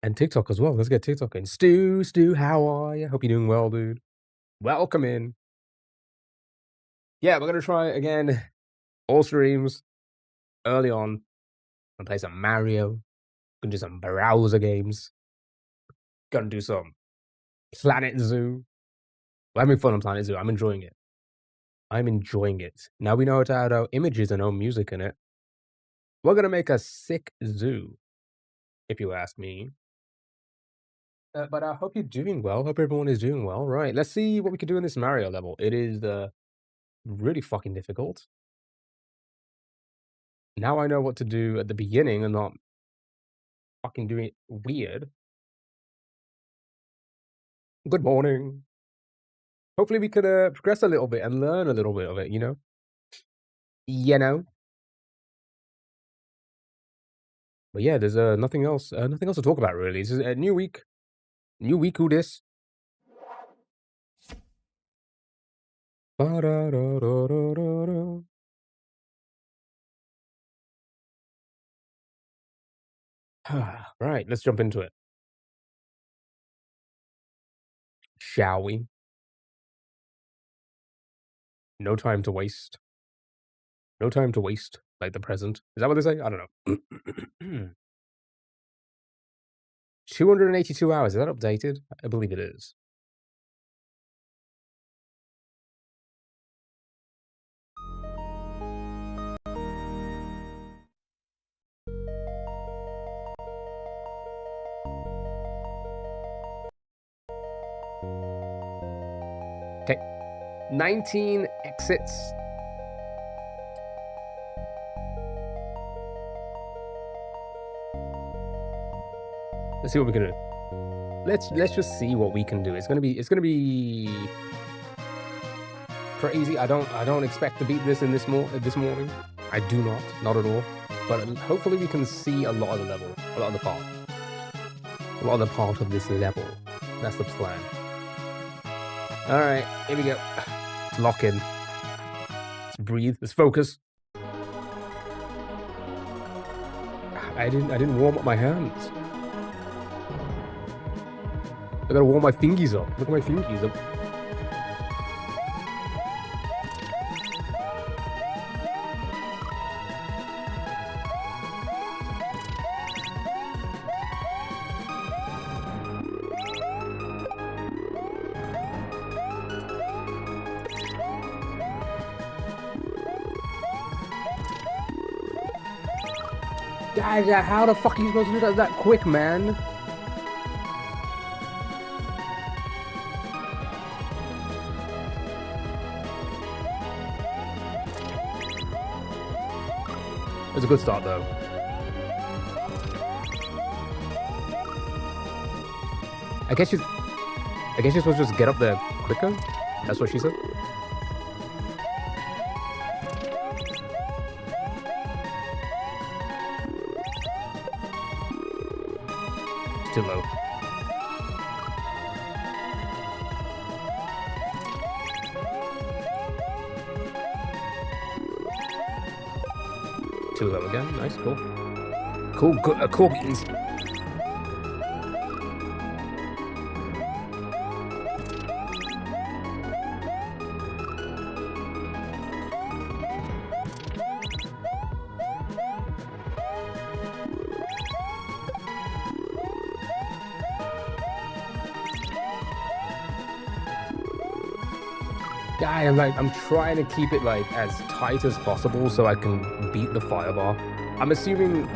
And TikTok as well. Let's get TikTok in. Stu, how are you? Hope you're doing well, dude. Welcome in. Yeah, we're gonna try again. All streams early on. Gonna play some Mario. Gonna do some browser games. Gonna do some Planet Zoo. We're having fun on Planet Zoo. I'm enjoying it. I'm enjoying it. Now we know how to add our images and our music in it. We're gonna make a sick zoo, if you ask me. But I hope you're doing well. Hope everyone is doing well. Right, let's see what we can do in this Mario level. It is really fucking difficult. Now I know what to do at the beginning and not fucking doing it weird. Good morning. Hopefully we could progress a little bit and learn a little bit of it, you know? You know? But yeah, there's nothing else to talk about really. It's just a new week. New week, who dis? Right, let's jump into it. Shall we? No time to waste. No time to waste, like the present. Is that what they say? I don't know. 282 hours. Is that updated? I believe it is. Okay. 19 exits. Let's see what we can do. Let's just see what we can do. It's gonna be crazy. I don't expect to beat this in this morning. I do not at all. But hopefully we can see a lot of the level, a lot of the part of this level. That's the plan. All right, here we go. Let's lock in. Let's breathe. Let's focus. I didn't warm up my hands. I gotta warm my fingies up. Look at my fingies up. Guys, how the fuck are you supposed to do that quick, man? It's a good start, though. I guess you're supposed to just get up there quicker? That's what she said? It's too low. Too low again. Nice, cool. Cool beans. Yeah, I'm trying to keep it like as tight as possible so I can beat the firebar. I'm assuming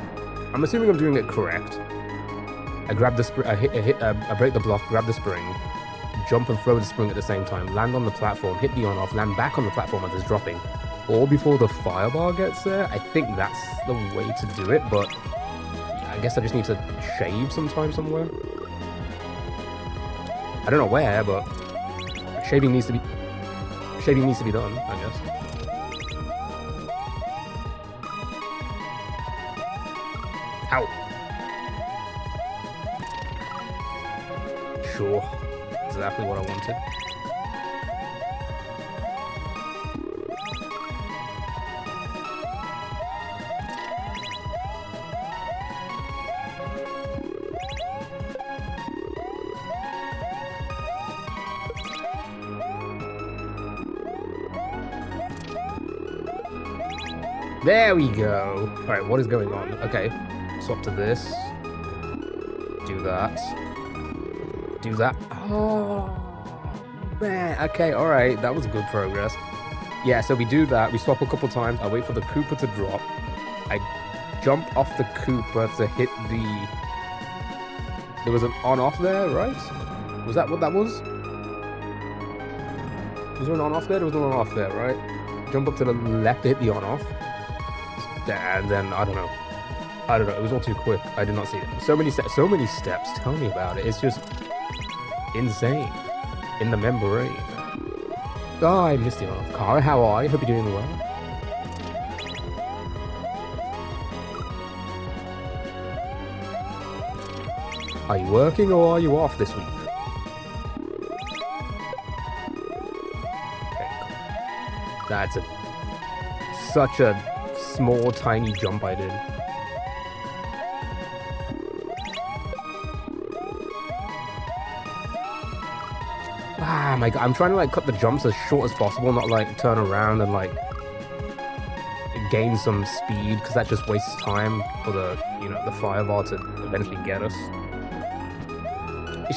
I'm doing it correct. I grab the spring, I break the block, grab the spring, jump and throw the spring at the same time, land on the platform, hit the on-off, land back on the platform as it's dropping, all before the firebar gets there. I think that's the way to do it, but I guess I just need to shave sometime somewhere. I don't know where, but shaving needs to be done, I guess. Ow. Sure. Exactly what I wanted. There we go. Alright, what is going on? Okay. Swap to this. Do that. Do that. Oh, man. Okay, alright. That was good progress. Yeah, so we do that. We swap a couple times. I wait for the Koopa to drop. I jump off the Koopa to hit the... There was an on-off there, right? Was that what that was? Was there an on-off there? There was an on-off there, right? Jump up to the left to hit the on-off. And then, I don't know. It was all too quick. I did not see it. So many steps. Tell me about it. It's just insane. In the membrane. Oh, I missed the on-off. Kara, how are you? Hope you're doing well. Are you working or are you off this week? Okay. That's such a small, tiny jump I did. Ah, my God. I'm trying to like cut the jumps as short as possible, not like turn around and like gain some speed, because that just wastes time for the, you know, the fireball to eventually get us.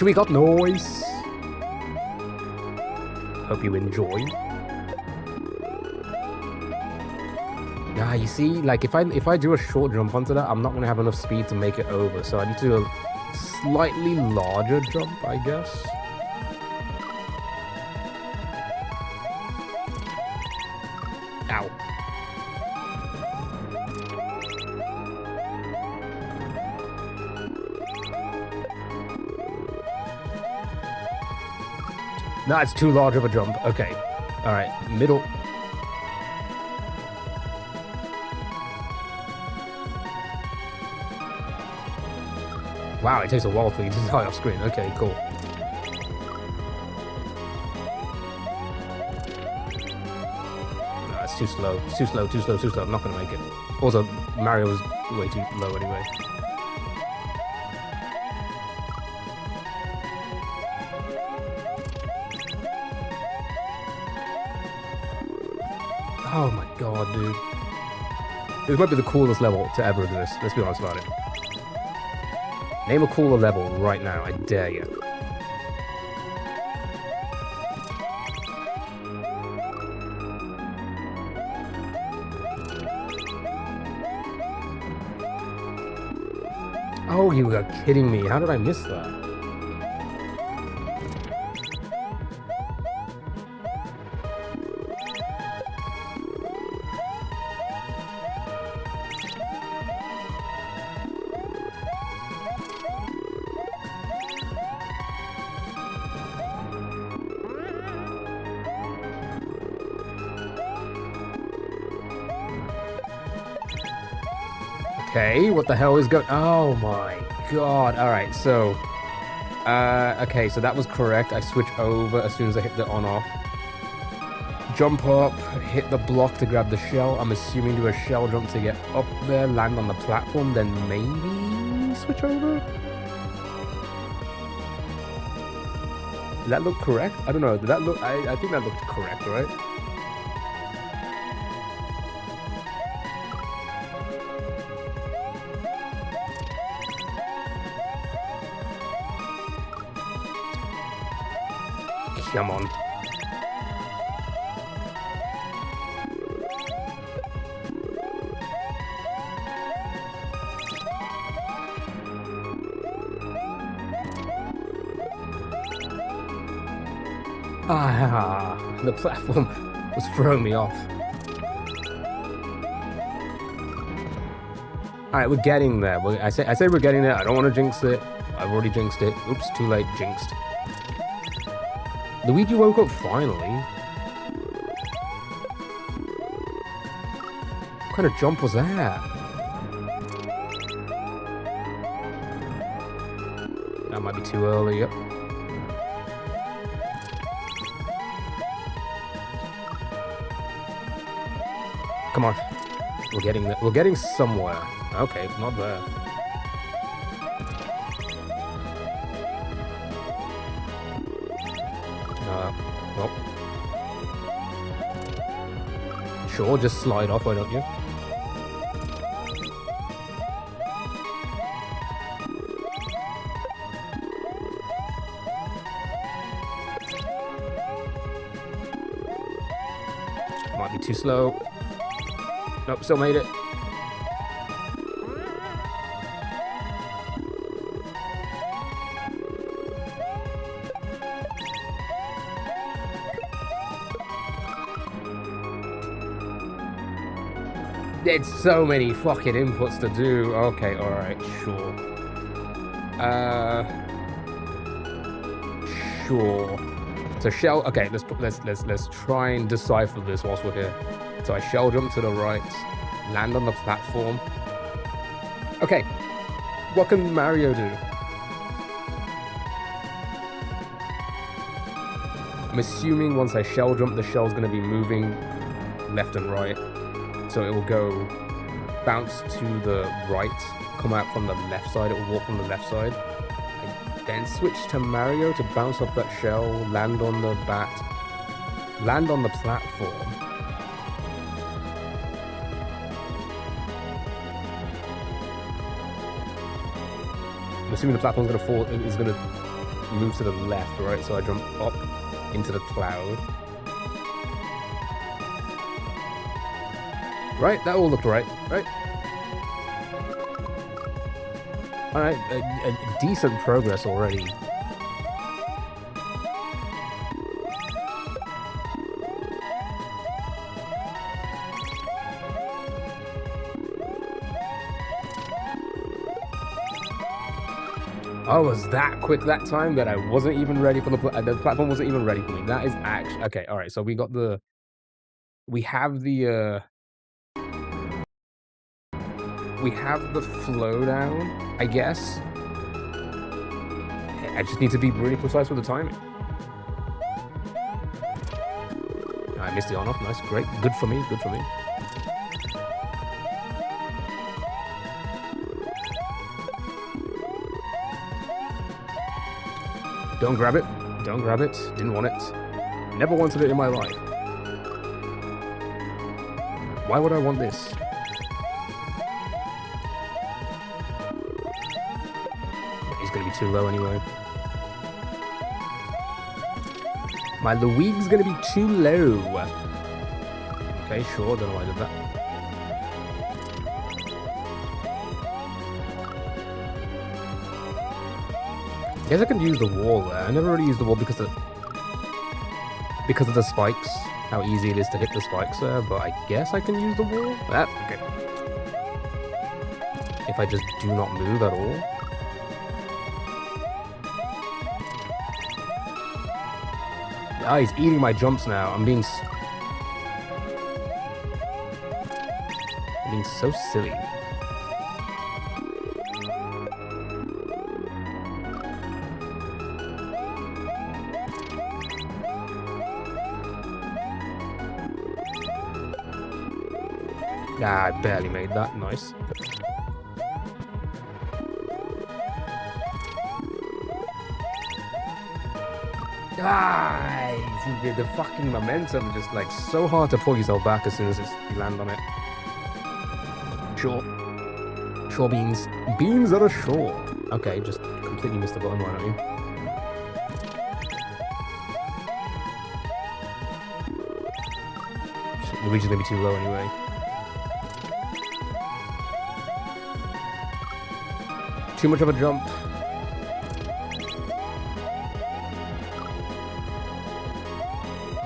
We got noise. Hope you enjoy. Ah, you see, like if I do a short jump onto that, I'm not gonna have enough speed to make it over. So I need to do a slightly larger jump, I guess. Ow. No, it's too large of a jump. Okay. All right. Middle. Wow, it takes a while for you to die off screen. Okay, cool. No, it's too slow. It's too slow, too slow, too slow. I'm not going to make it. Also, Mario's way too low anyway. Oh my God, dude. This might be the coolest level to ever exist. Let's be honest about it. Name a cooler level right now, I dare you. Oh, you are kidding me. How did I miss that? Okay, what the hell is going... Oh my God. Alright, so... okay, so that was correct. I switch over as soon as I hit the on-off. Jump up, hit the block to grab the shell. I'm assuming do a shell jump to get up there, land on the platform, then maybe switch over? Did that look correct? I don't know. Did that look... I think that looked correct, right? Come on. Ah, the platform was throwing me off. Alright, we're getting there. I say we're getting there. I don't want to jinx it. I've already jinxed it. Oops, too late. Jinxed. Luigi woke up finally. What kind of jump was that? That might be too early, yep. Come on. We're getting there. We're getting somewhere. Okay, not there. Well. Sure, just slide off, why don't you? too slow. Nope, still made it. It's so many fucking inputs to do. Okay, alright, sure. Sure. So shell. Okay, let's try and decipher this whilst we're here. So I shell jump to the right, land on the platform. Okay, what can Mario do? I'm assuming once I shell jump, the shell's going to be moving left and right. So it will go bounce to the right, come out from the left side. It will walk from the left side. I then switch to Mario to bounce off that shell, land on the bat, land on the platform. I'm assuming the platform's going to fall, it's going to move to the left, right? So I jump up into the cloud. Right, that all looked right, right? Alright, a decent progress already. I was that quick that time that I wasn't even ready for the platform wasn't even ready for me. That is actually okay. All right, so we have the flow down, I guess. I just need to be really precise with the timing. I missed the on-off. Nice, great, good for me. Good for me. Don't grab it. Don't grab it. Didn't want it. Never wanted it in my life. Why would I want this? He's gonna be too low anyway. My Luigi's gonna be too low. Okay, sure. Don't know why I did that. I guess I can use the wall there. I never really used the wall because of the spikes. How easy it is to hit the spikes there, but I guess I can use the wall. Ah, okay. If I just do not move at all. Ah, he's eating my jumps now. I'm being so silly. Ah, I barely made that. Nice. Ah, the fucking momentum just like so hard to pull yourself back as soon as you land on it. Sure. Sure beans. Beans that are sure. Okay, just completely missed the button, why don't you? Luigi's gonna be too low anyway. Too much of a jump.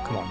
Come on.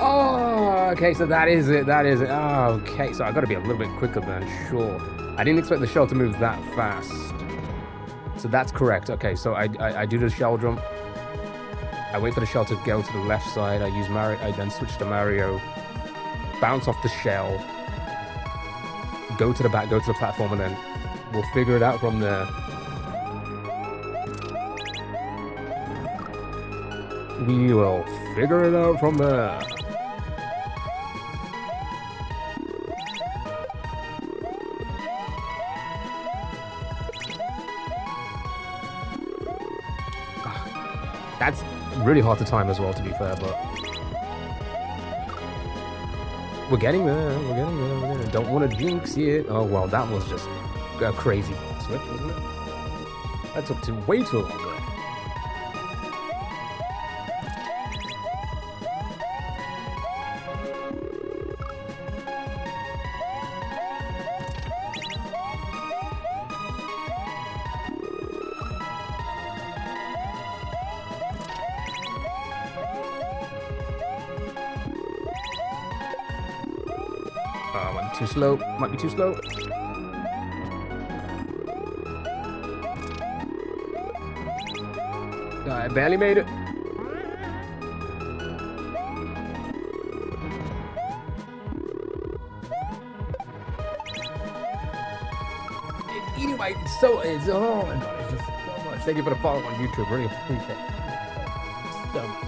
Oh, okay, so that is it, that is it. Oh, okay, so I gotta be a little bit quicker then, sure. I didn't expect the shell to move that fast. So that's correct. Okay, so I do the shell jump. I wait for the shell to go to the left side. I use Mario, I then switch to Mario. Bounce off the shell. Go to the back, go to the platform, and then we'll figure it out from there. we will figure it out from there. That's really hard to time as well, to be fair, but we're getting there. We're getting there. Don't want to jinx it. Oh well, that was just a crazy switch, wasn't it? That took way too long. Might be too slow. Might be too slow. I barely made it. Anyway, it's oh my god, it's just so much. Thank you for the follow on YouTube. Really appreciate it. So much.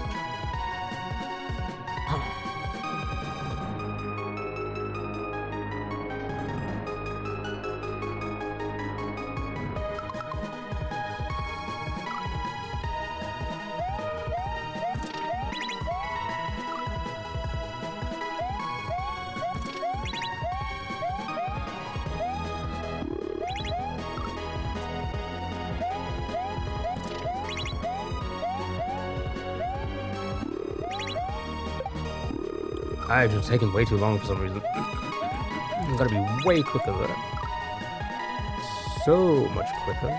I've just taken way too long for some reason. I'm gotta be way quicker there. So much quicker.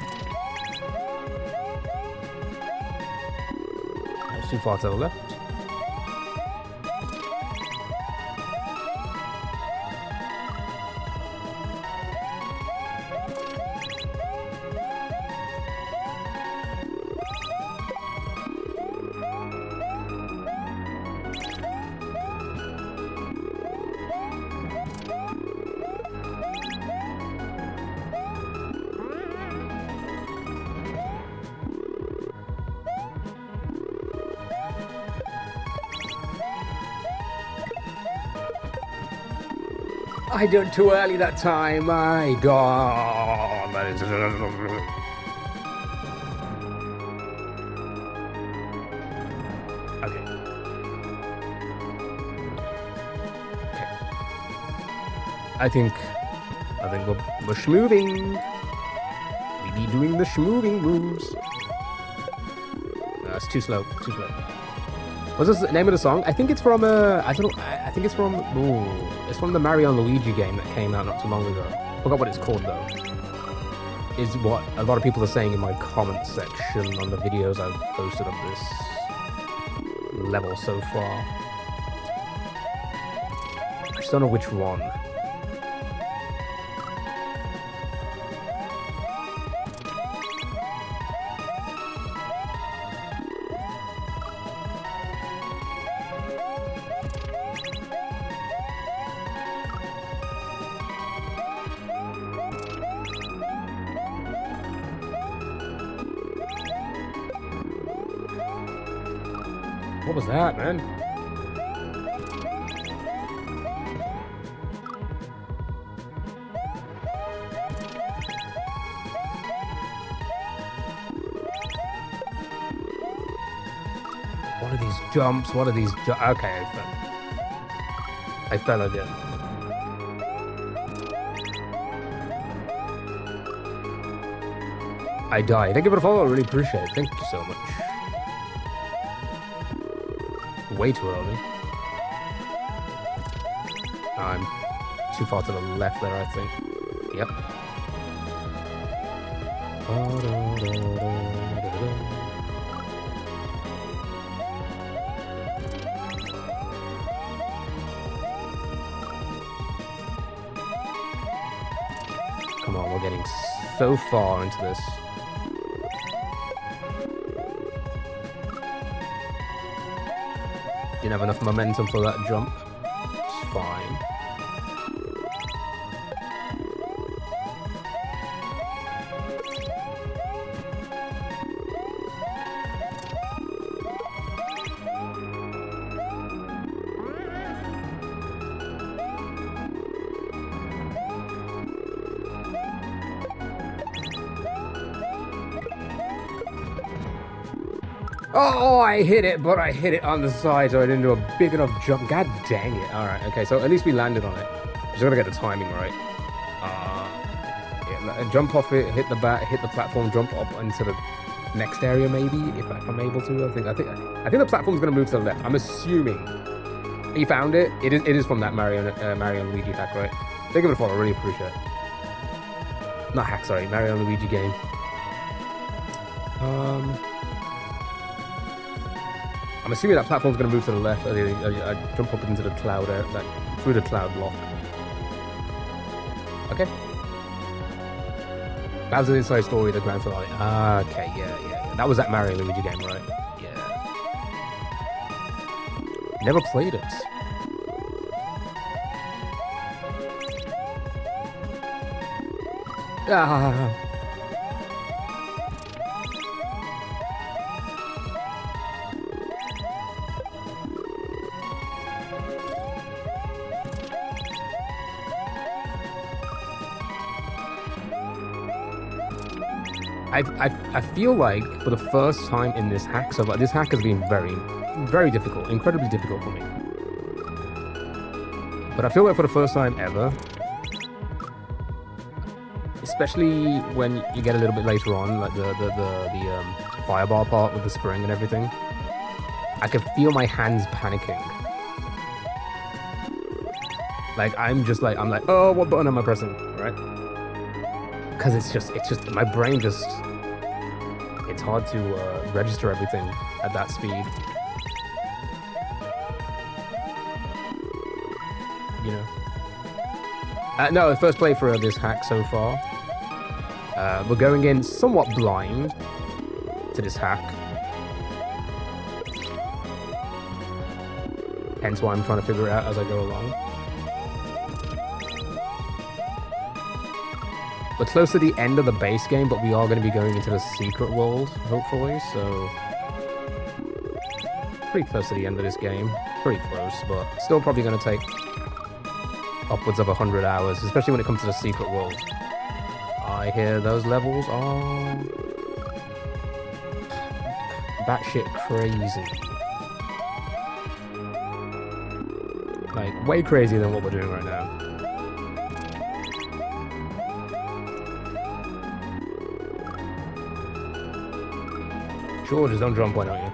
That's too far to the left. I did it too early that time. My god, that is. Okay. I think we're schmoving. We be doing the schmoving moves. No, it's too slow. Too slow. What's this the name of the song? I think it's from I don't know. I think it's from. Ooh, it's from the Mario and Luigi game that came out not too long ago. Forgot what it's called though. Is what a lot of people are saying in my comment section on the videos I've posted of this level so far. I just don't know which one. What was that, man? What are these jumps? What are these okay, I fell again. I died. Thank you for the follow. I really appreciate it. Thank you so much. Way too early. I'm too far to the left there, I think. Yep. Come on, we're getting so far into this. Didn't have enough momentum for that jump. It's fine. Oh, I hit it, but I hit it on the side, so I didn't do a big enough jump. God dang it. All right, okay, so at least we landed on it. Just gotta get the timing right. Yeah, jump off it, hit the platform, jump up into the next area, maybe, if I'm able to. I think the platform's gonna move to the left. I'm assuming. You found it? It is from that Mario and Luigi hack, right? Thank you for the follow, really appreciate it. Not hack, sorry, Mario and Luigi game. I'm assuming that platform's going to move to the left. I jump up into the cloud, through the cloud block. Okay. That was an inside story, the grand finale. Ah, okay, yeah. That was that Mario Luigi game, right? Yeah. Never played it. Ah. I feel like for the first time in this hack, so this hack has been very, very difficult, incredibly difficult for me. But I feel like for the first time ever, especially when you get a little bit later on, like the fireball part with the spring and everything, I can feel my hands panicking. Like I'm like, oh, what button am I pressing, right? Because it's just my brain just, it's hard to register everything at that speed, you know. No, the first playthrough of this hack so far. We're going in somewhat blind to this hack, hence why I'm trying to figure it out as I go along. We're close to the end of the base game, but we are going to be going into the secret world, hopefully, so pretty close to the end of this game. Pretty close, but still probably going to take upwards of 100 hours, especially when it comes to the secret world. I hear those levels are batshit crazy. Like, way crazier than what we're doing right now. Sure, just don't jump, why don't you?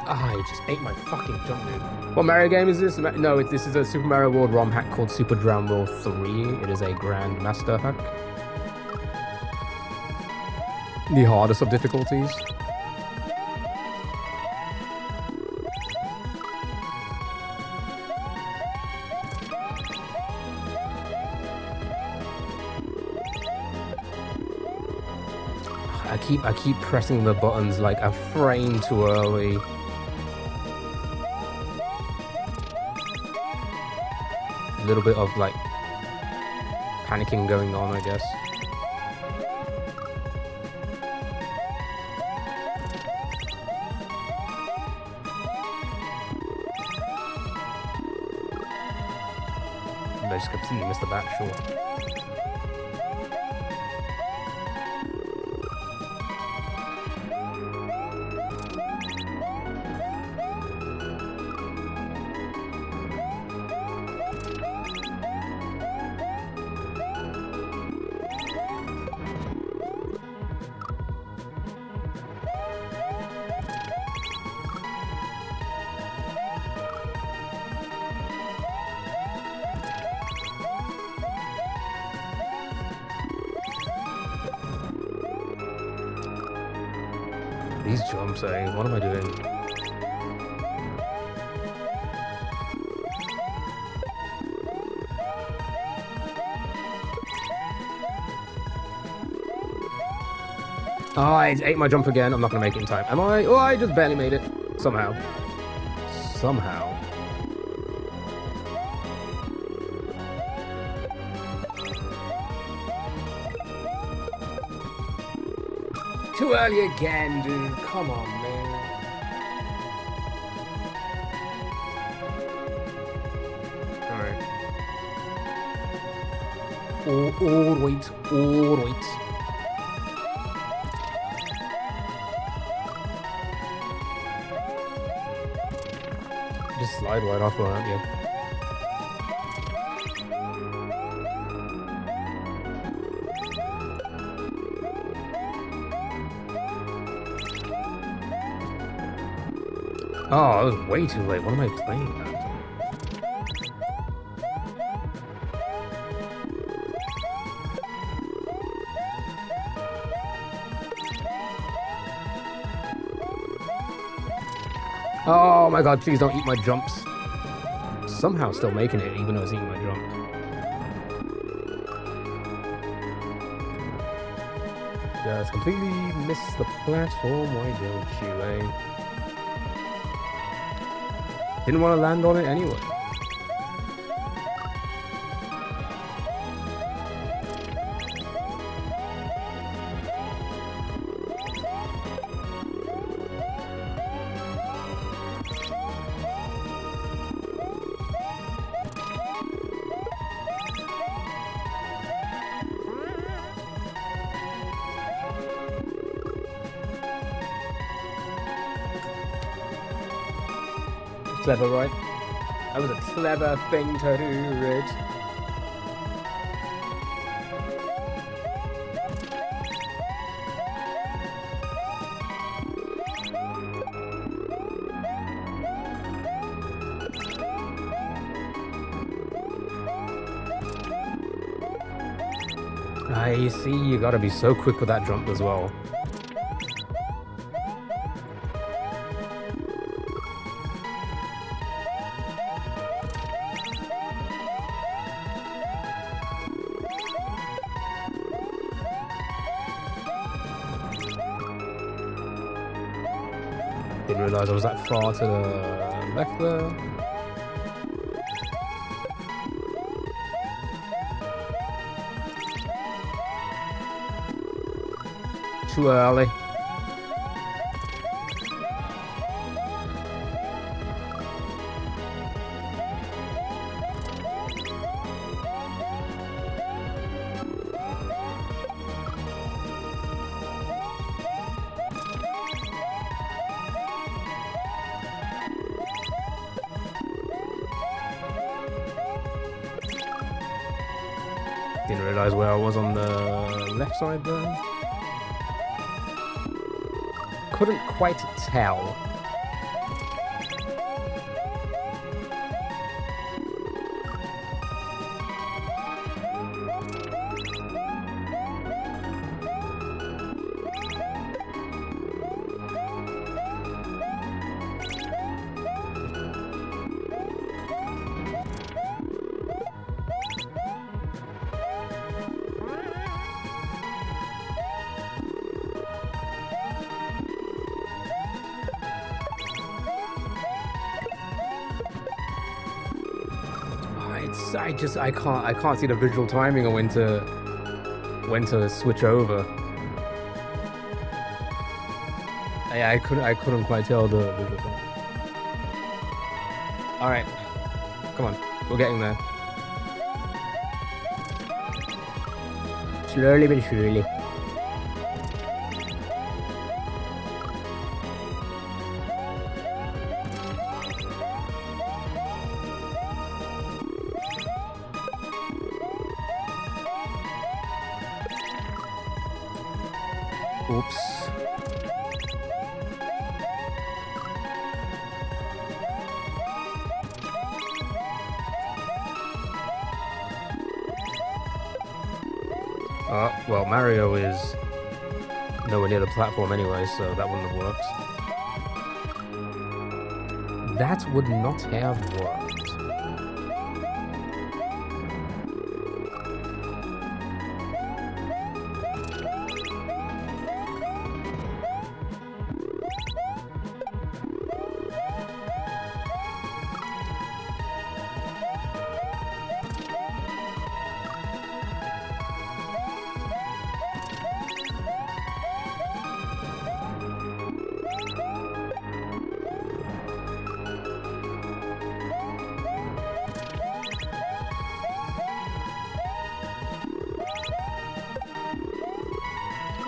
Ah, he just ate my fucking jump, dude. What Mario game is this? No, this is a Super Mario World ROM hack called Super Dram 3. It is a Grand Master hack. The hardest of difficulties. I keep pressing the buttons like a frame too early. A little bit of like panicking going on, I guess. I just completely missed the back short. These jumps, eh? What am I doing? Oh, I ate my jump again. I'm not gonna make it in time. Am I? Oh, I just barely made it. Somehow. Somehow. Too early again, dude. Come on, man. Alright, alright. Just slide right off, aren't you? Oh, I was way too late. What am I playing at? Oh my god, please don't eat my jumps. Somehow still making it, even though it's eating my jump. Just completely missed the platform, why don't you, eh? Didn't want to land on it anyway. Clever, right? That was a clever thing to do, Rich. I see, you gotta be so quick with that jump as well. Didn't realise I was that far to the left there. Too early. Didn't realise where I was on the left side there. Couldn't quite tell. I can't see the visual timing of when to switch over. I couldn't quite tell the visual timing. All right, come on, we're getting there. Slowly but surely. Oops. Well, Mario is nowhere near the platform anyway, so that wouldn't have worked. That would not have worked.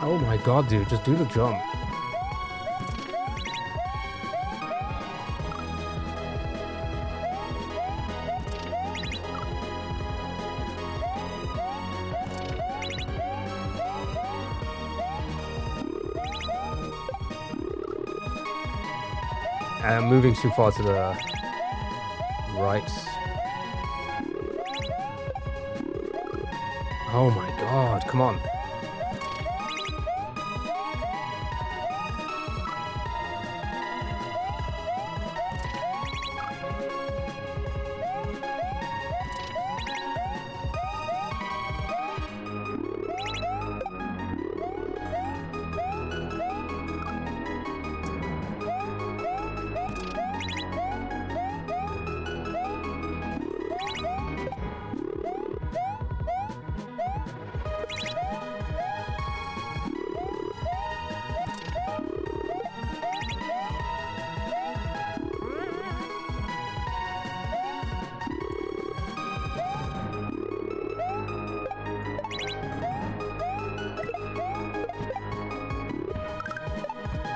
Oh my god, dude, just do the jump. I'm moving too far to the right. Oh my god, come on.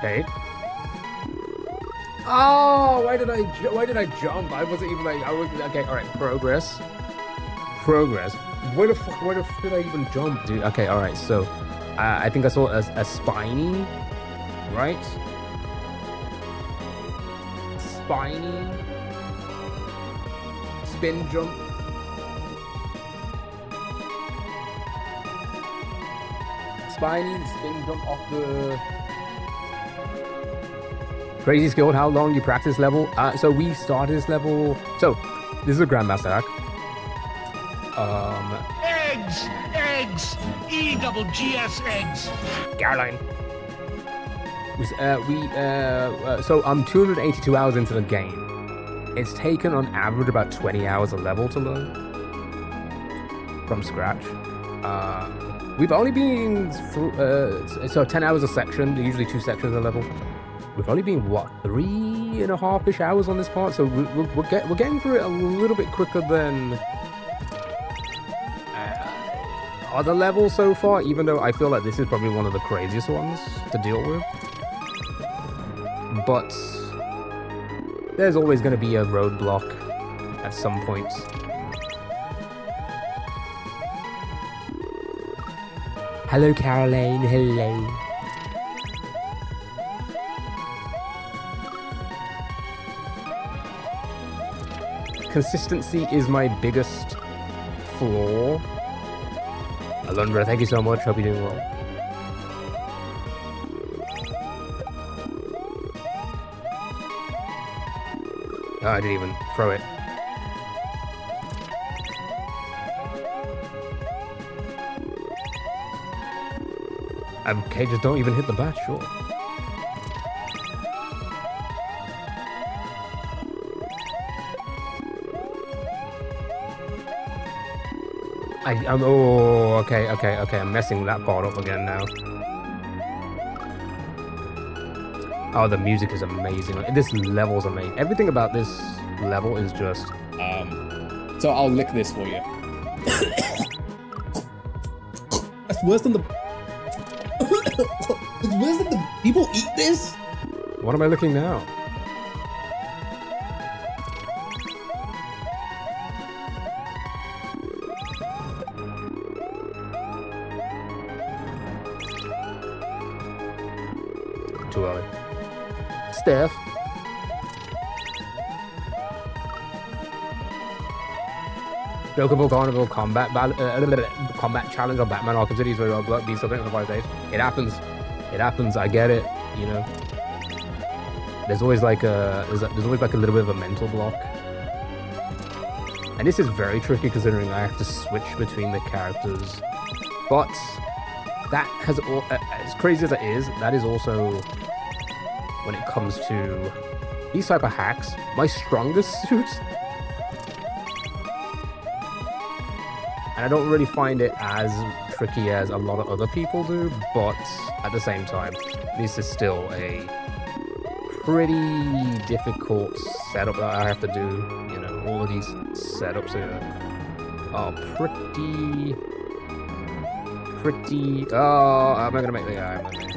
Okay. Oh, why did I jump? I wasn't even like, I was okay. All right, progress. Where the fuck did I even jump, dude? Okay, all right. So, I think I saw a spiny, right? Spiny spin jump. Spiny spin jump off the. Crazy skilled, how long you practice level? So we started this level. So this is a Grandmaster hack. Eggs, EGGS eggs. Caroline. So I'm 282 hours into the game. It's taken on average about 20 hours a level to learn from scratch. We've only been through, so 10 hours a section, usually 2 sections a level. We've only been, what, 3.5-ish hours on this part, so we're getting through it a little bit quicker than other levels so far, even though I feel like this is probably one of the craziest ones to deal with. But there's always going to be a roadblock at some point. Hello, Caroline. Hello. Consistency is my biggest flaw. Alondra, thank you so much. Hope you're doing well. Oh, I didn't even throw it. Okay, just don't even hit the bat, sure. Oh, okay. I'm messing that part up again now. Oh, the music is amazing. This level's amazing. Everything about this level is just... So I'll lick this for you. That's worse than the... It's worse than the... People eat this? What am I looking now? Too early. Steph. Chocobo Carnival combat challenge on Batman Arkham City is very well blocked. Be something for 5 days. It happens. I get it. You know. There's always like a little bit of a mental block. And this is very tricky considering I have to switch between the characters. But that has all, as crazy as it is, that is also, when it comes to these type of hacks, my strongest suit. And I don't really find it as tricky as a lot of other people do, but at the same time, this is still a pretty difficult setup that I have to do. You know, all of these setups here are pretty... Oh, am I gonna make the... Yeah, I'm gonna make...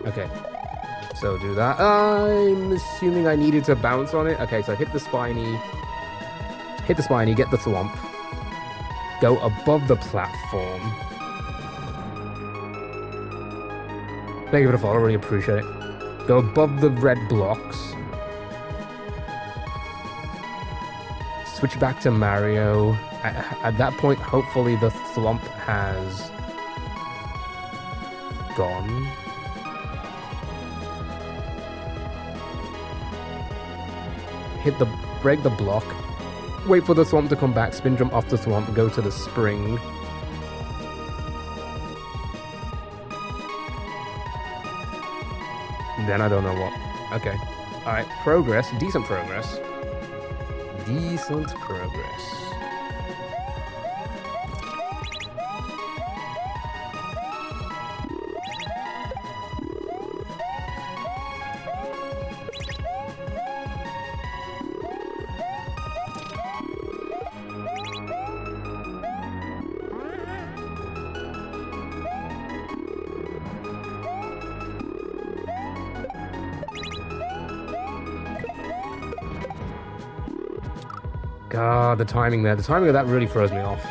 Okay. So do that. I'm assuming I needed to bounce on it. Okay, so hit the spiny. Hit the spiny, get the thwomp. Go above the platform. Thank you for the follow, really appreciate it. Go above the red blocks. Switch back to Mario. At that point, hopefully the thwomp has gone. Break the block. Wait for the thwomp to come back, spin jump off the thwomp, go to the spring. Then I don't know what. Okay. Alright, progress. Decent progress. Decent progress. God, the timing there. The timing of that really throws me off.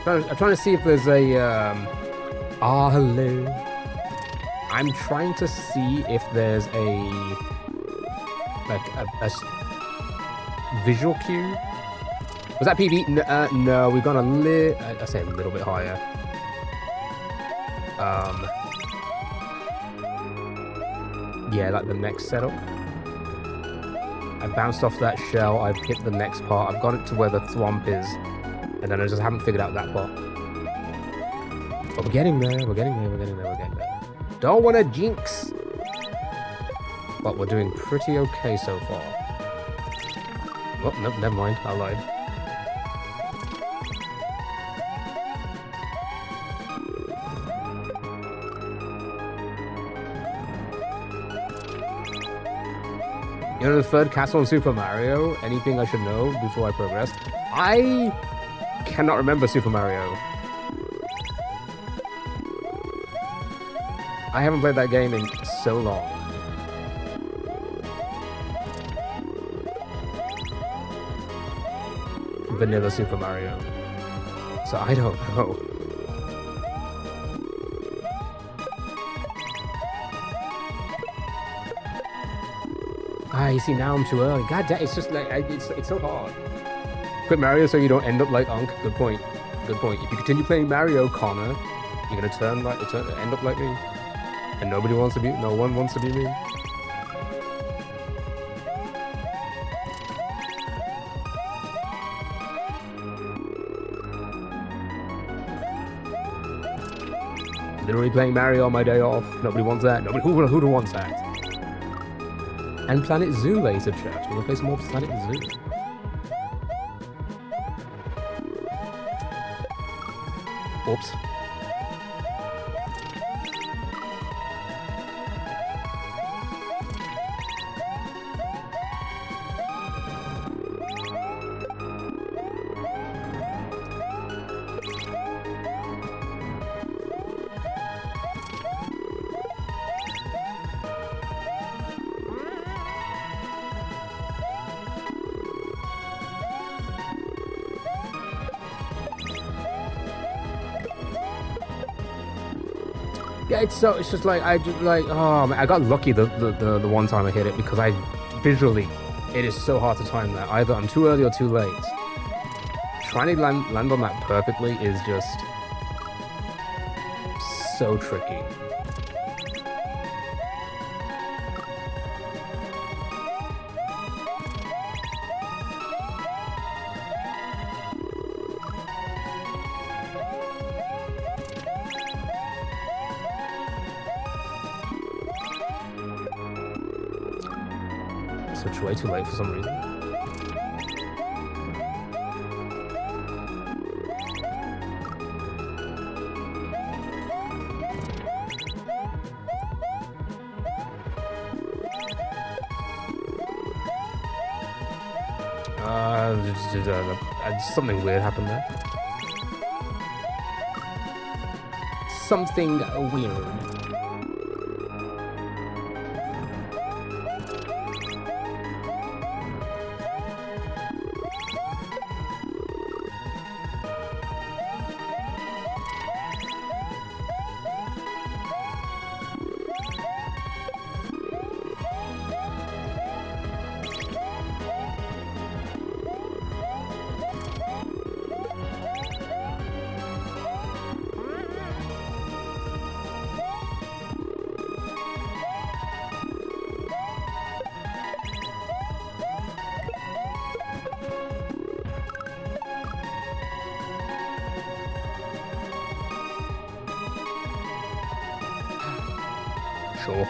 I'm trying to see if there's a, hello. I'm trying to see if there's a visual cue. Was that PB? No, we've gone I say a little bit higher. Yeah, like the next setup. I bounced off that shell, I've hit the next part, I've got it to where the thwomp is. And then I just haven't figured out that part. But we're getting there, we're getting there, we're getting there, we're getting there. Don't want to jinx! But we're doing pretty okay so far. Oh, no, never mind, I lied. You know the third castle in Super Mario? Anything I should know before I progress? I cannot remember Super Mario. I haven't played that game in so long. Vanilla Super Mario. So I don't know. You see, now I'm too early. God damn, it's just like, it's so hard. Quit Mario so you don't end up like Unk. Good point. Good point. If you continue playing Mario, Connor, you're gonna end up like me. And no one wants to be me. Literally playing Mario on my day off. Nobody wants that. Who wants that? And Planet Zoo later, chat. We'll play some more Planet Zoo. Oops. Yeah, it's just like, oh man, I got lucky the one time I hit it because I visually It is so hard to time that. Either I'm too early or too late. Trying to land on that perfectly is just so tricky. Switch way too late for some reason. Something weird happened there. Something weird. Sure.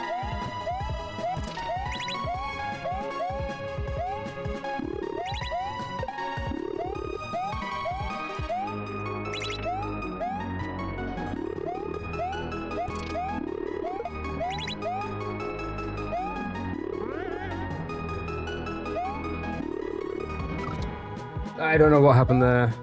I don't know what happened there.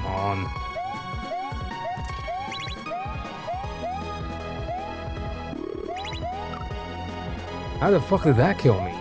On. How the fuck did that kill me?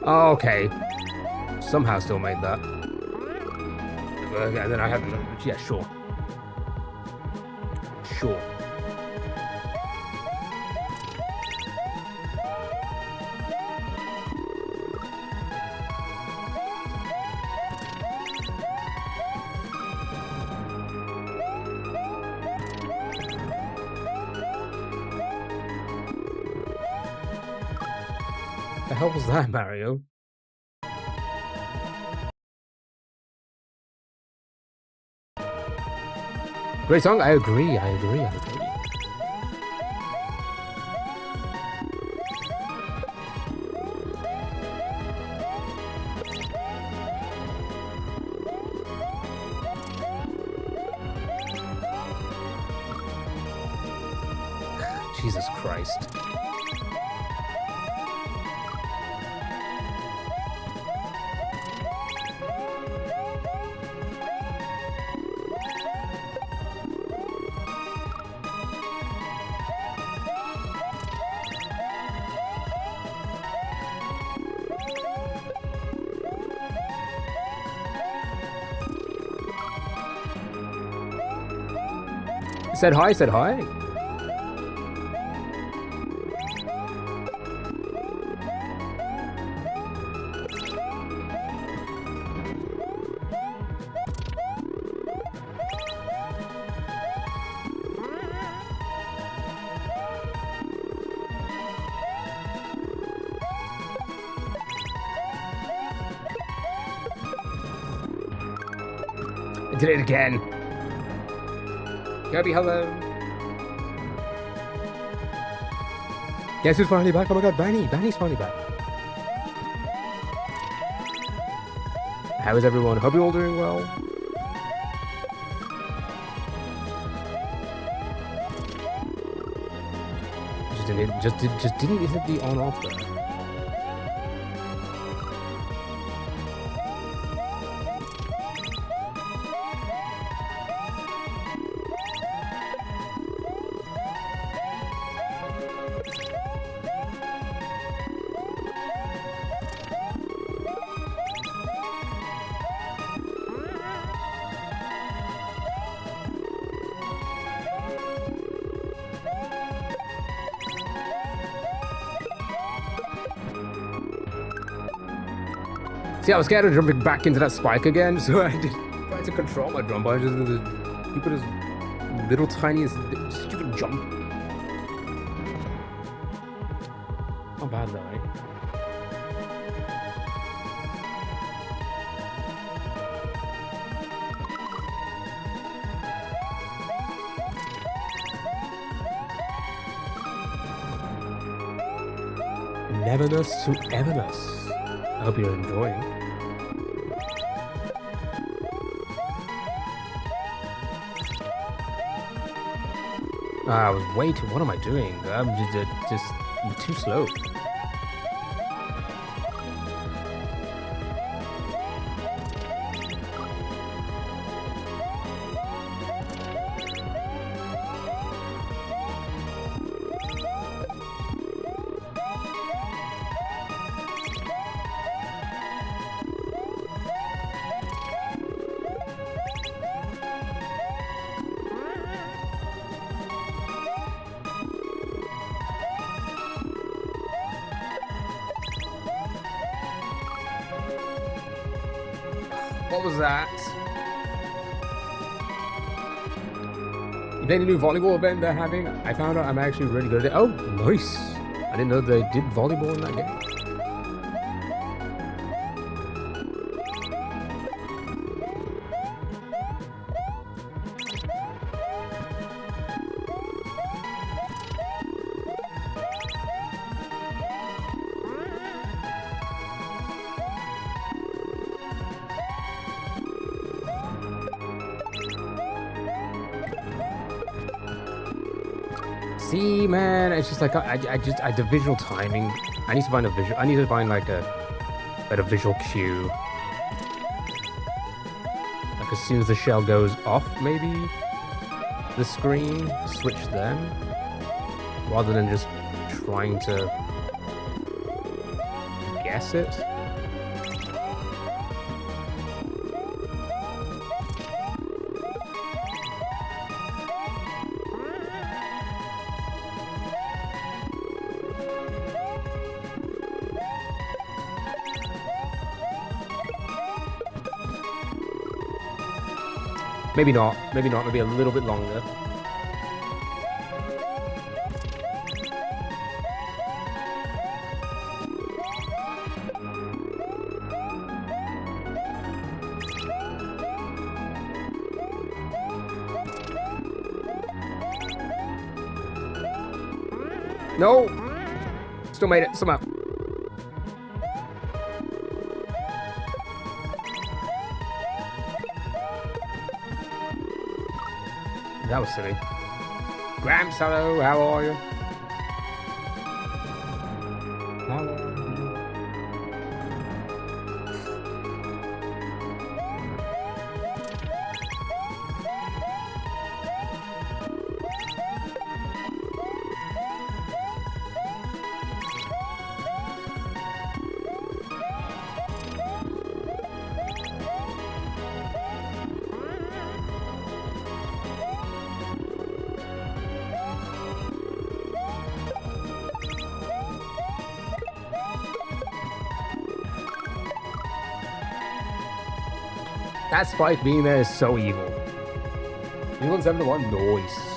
Oh, okay. Somehow still made that. And then I haven't. Yeah, sure. Sure. The hell was that, Mario? Great song, I agree. Jesus Christ. Said hi, said hi. Did it again. Kirby, hello. Guess who's finally back? Oh my god, Vanny. Vanny's finally back. How is everyone? Hope you're all doing well. Just didn't hit the on off there. See, I was scared of jumping back into that spike again, so I did try to control my drum, but I just did the stupidest, little tiniest, stupid jump. Not bad though, right? Neverness to Everness. I hope you're enjoying. I was way too. What am I doing? I'm just too slow. What was that? You played a new volleyball event they're having? I found out I'm actually really good at it. Oh, nice. I didn't know they did volleyball in that game. See, man, it's just like the visual timing. I need to find a visual. I need to find like a better visual cue. Like as soon as the shell goes off, maybe the screen, switch then, rather than just trying to guess it. Maybe not, maybe a little bit longer. No! Still made it, somehow. That was silly. Gramps, hello, how are you? How are you? That spike being there is so evil. 171, nice.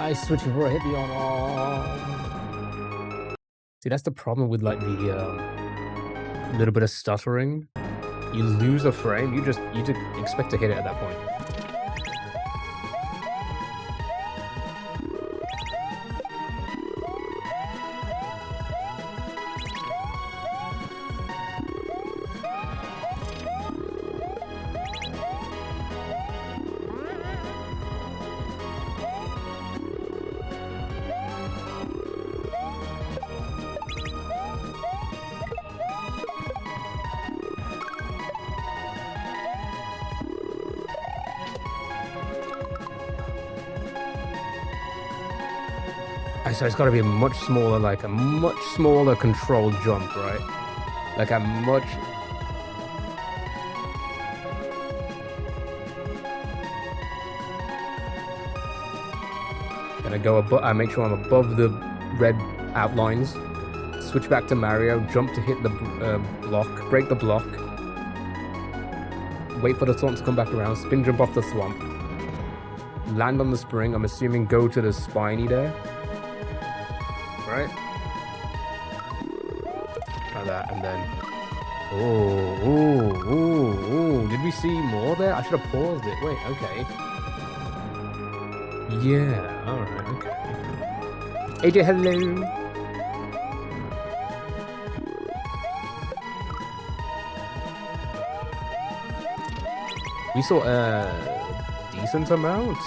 I switched before I hit the on. Oh. See, that's the problem with like the little bit of stuttering. You lose a frame, you just expect to hit it at that point. So it's got to be a much smaller, like a much smaller controlled jump, right? Like a much... Gonna go above, I make sure I'm above the red outlines. Switch back to Mario, jump to hit the block, break the block. Wait for the swamp to come back around, spin jump off the swamp. Land on the spring, I'm assuming go to the spiny there. Right? Like that, and then... Oh, did we see more there? I should have paused it. Wait, okay. Yeah, alright, okay. AJ, hello! We saw a decent amount.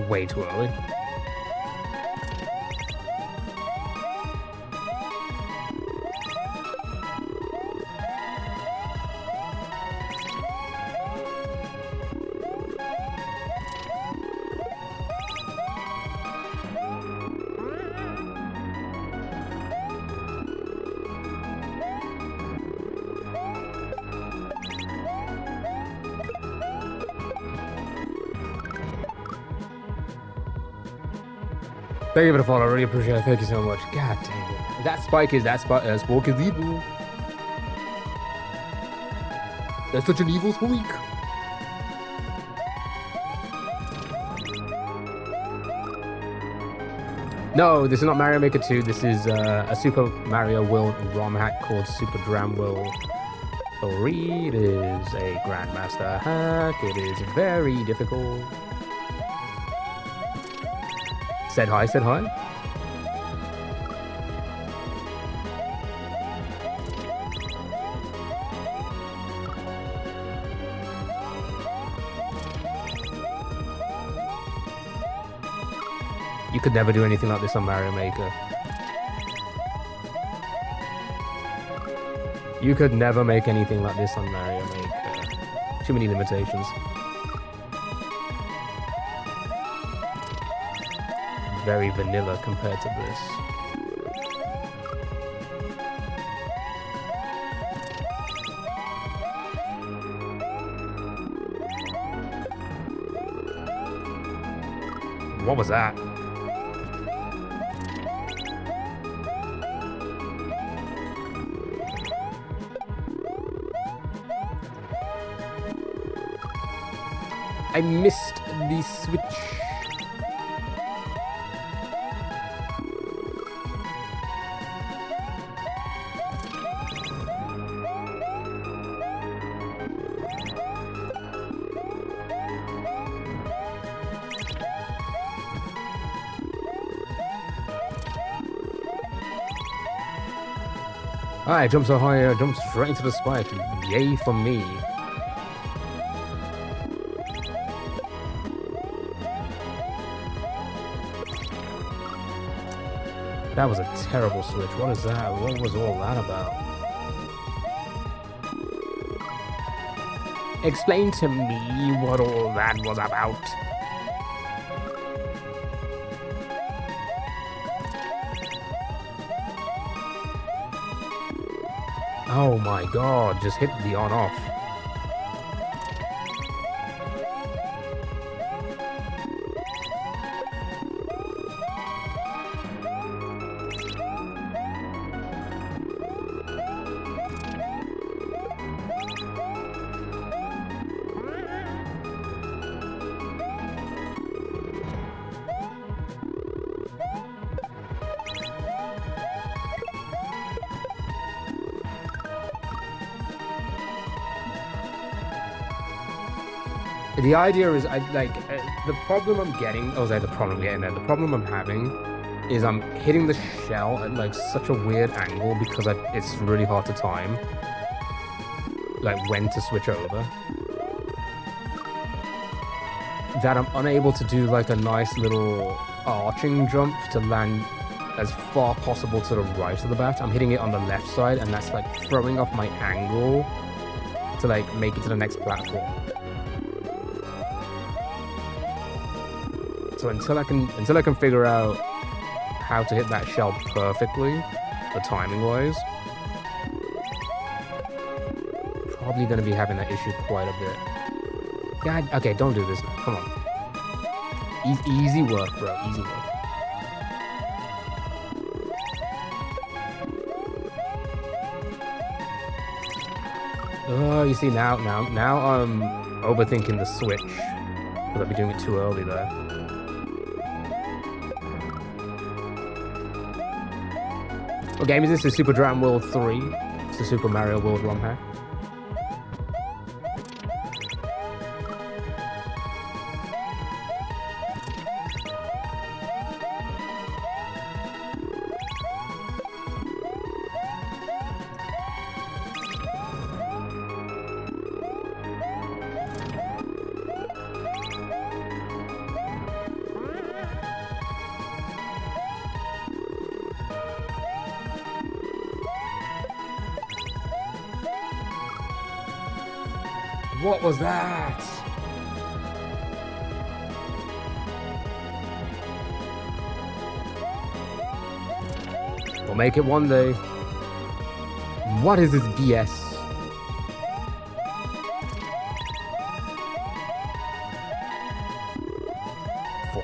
Way too early. Thank you for the follow, I really appreciate it. Thank you so much. God dang it. That Spork is evil. That's such an evil Spike. No, this is not Mario Maker 2. This is a Super Mario World ROM hack called Super Dram World 3. It is a Grandmaster hack. It is very difficult. Said hi, said hi. You could never do anything like this on Mario Maker. You could never make anything like this on Mario Maker. Too many limitations. Very vanilla compared to this. What was that? I missed the switch. I jumped so high, I jumped straight into the spike. Yay for me. That was a terrible switch. What is that? What was all that about? Explain to me what all that was about. Oh my god, just hit the on-off. The idea is, the problem I'm getting, the problem I'm having is I'm hitting the shell at, like, such a weird angle because it's really hard to time, like, when to switch over, that I'm unable to do, like, a nice little arching jump to land as far possible to the right of the bat. I'm hitting it on the left side, and that's, like, throwing off my angle to, like, make it to the next platform. So until I can figure out how to hit that shell perfectly, the timing wise, probably gonna be having that issue quite a bit. God, okay, don't do this now. Come on. Easy work, bro. Easy work. Oh, you see now I'm overthinking the switch because I'll be doing it too early there. What game is this? Is Super Dram World 3? It's the Super Mario World ROM hack. What was that? We'll make it one day. What is this BS? Fuck.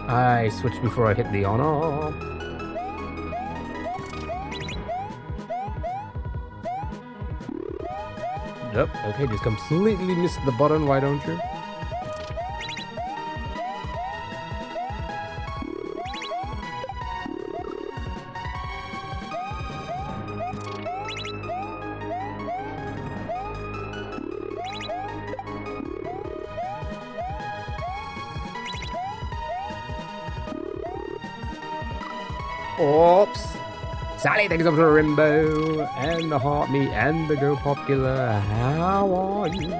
I switched before I hit the on-off. Yep, okay, just completely missed the button, why don't you? Oops. Sally, thank you so much for the rainbow, and the heart me, and the Go Popular. How are you?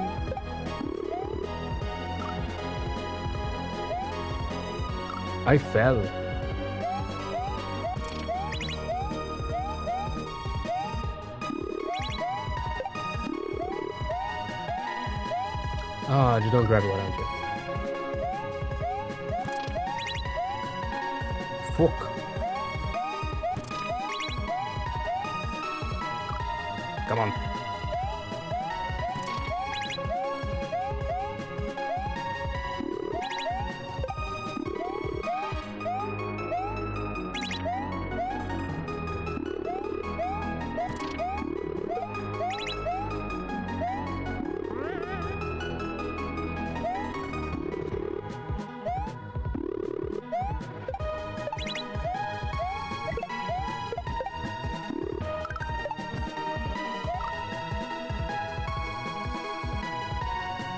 I fell. Ah, just don't grab it, why don't you? Fuck. Come on.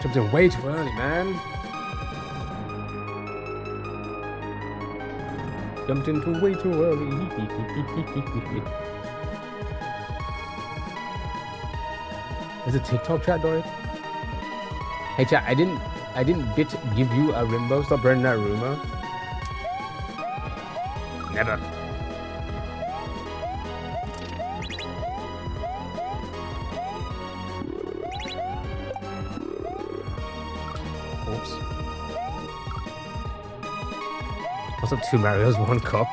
Jumped in way too early, man. Jumped into way too early. Is it TikTok chat, Dory? Hey chat, I didn't give you a Rimbo. Stop burning that rumor. Never. Oops. What's up, 2 Marios, 1 cup?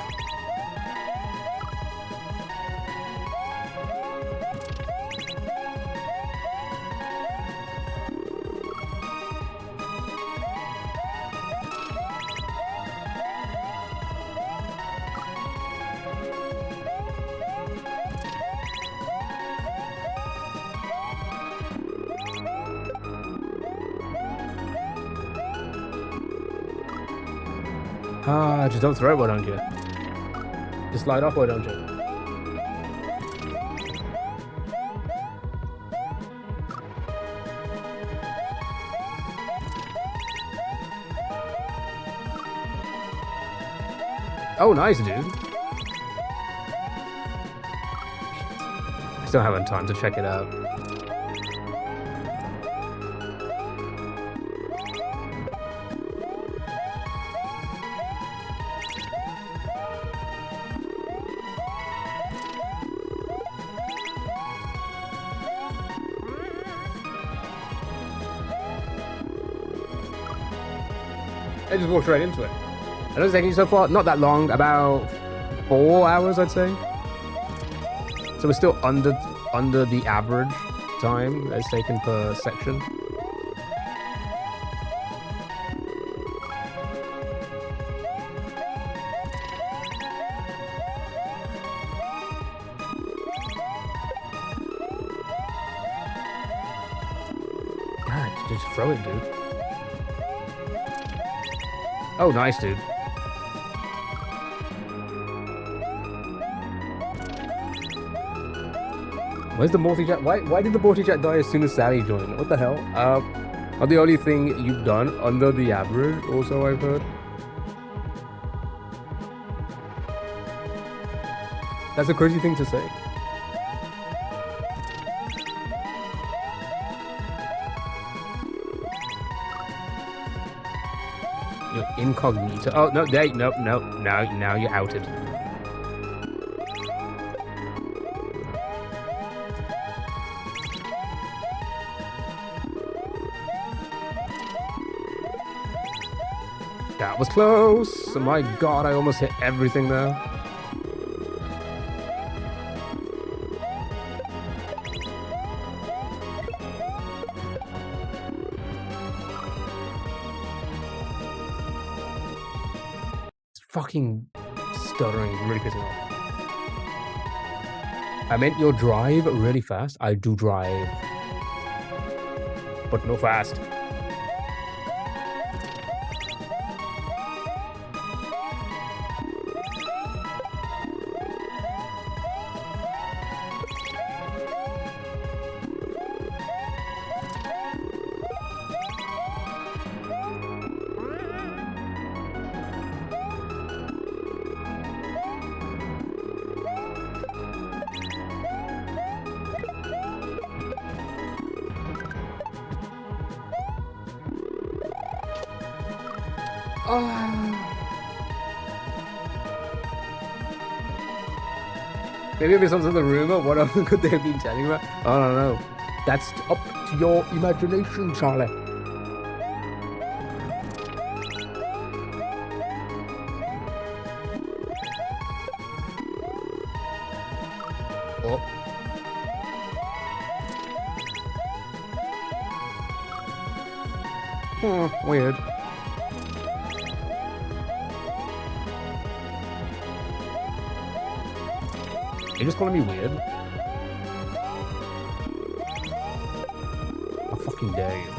Just don't throw it, why don't you? Just slide off, why don't you? Oh, nice, dude. I still haven't time to check it out. I just walked right into it. I know it's taking you so far, not that long, about 4 hours, I'd say. So we're still under the average time that's taken per section. God, just throw it, dude. Oh, nice, dude. Where's the multi-chat? Why did the multi-chat die as soon as Sally joined? What the hell? Are the only thing you've done under the average, also, I've heard? That's a crazy thing to say. You're incognito. Oh, no, nope. Now you're outed. That was close. Oh my god, I almost hit everything there. Fucking stuttering really pissing me off. I meant your drive really fast. I do drive, but no fast. Maybe if it's something the rumor, what else could they have been telling me? I don't know. That's up to your imagination, Charlie. Oh. Weird. You're just calling me weird? How fucking dare you?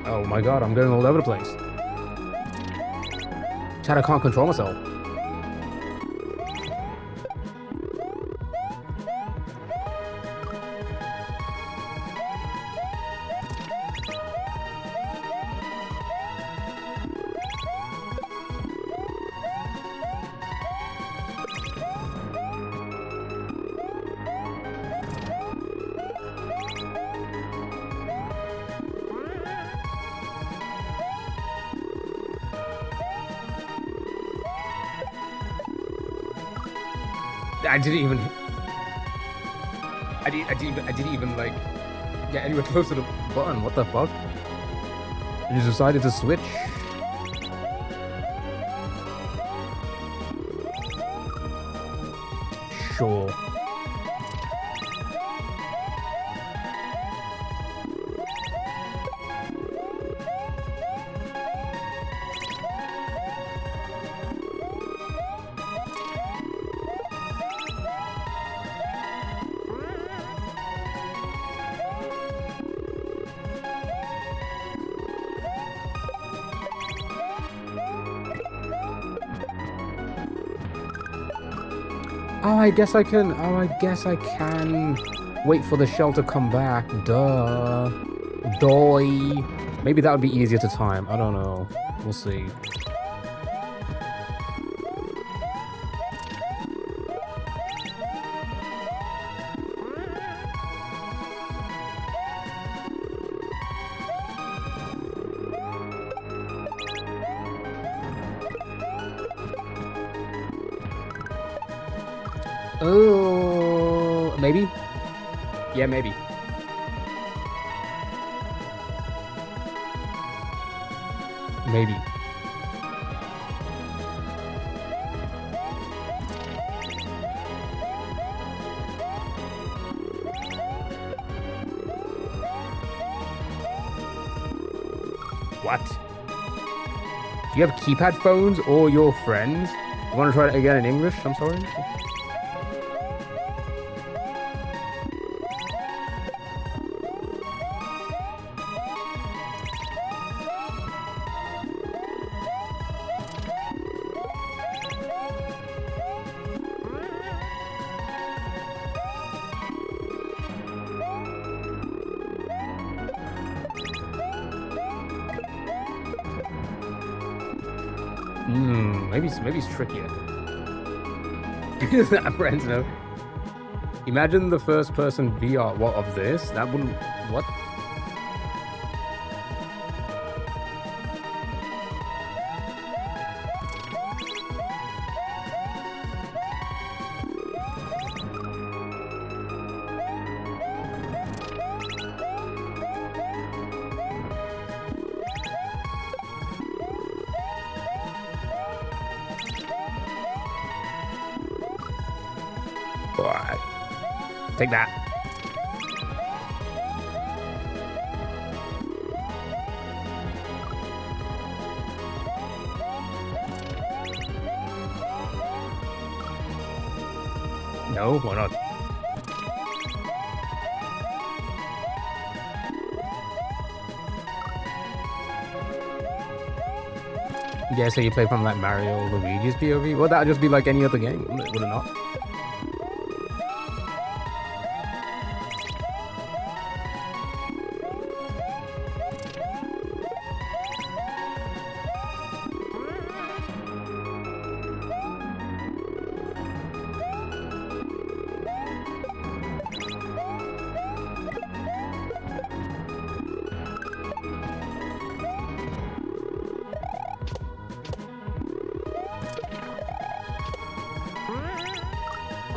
Oh my god, I'm going all over the place. Chat, I can't control myself. I didn't even like get anywhere close to the button. What the fuck? You just decided to switch. Sure. Oh, I guess I can. Oh, I guess I can wait for the shell to come back. Duh. Doy. Maybe that would be easier to time. I don't know. We'll see. Oh, maybe? Yeah, maybe. Maybe. What? Do you have keypad phones or your friends? You want to try it again in English? I'm sorry. Maybe it's trickier. Friends, no. Imagine the first person VR. What of this? That wouldn't. What? Take that. No, why not? Yeah, so you play from like Mario or Luigi's POV? Well, that'd just be like any other game, would it not?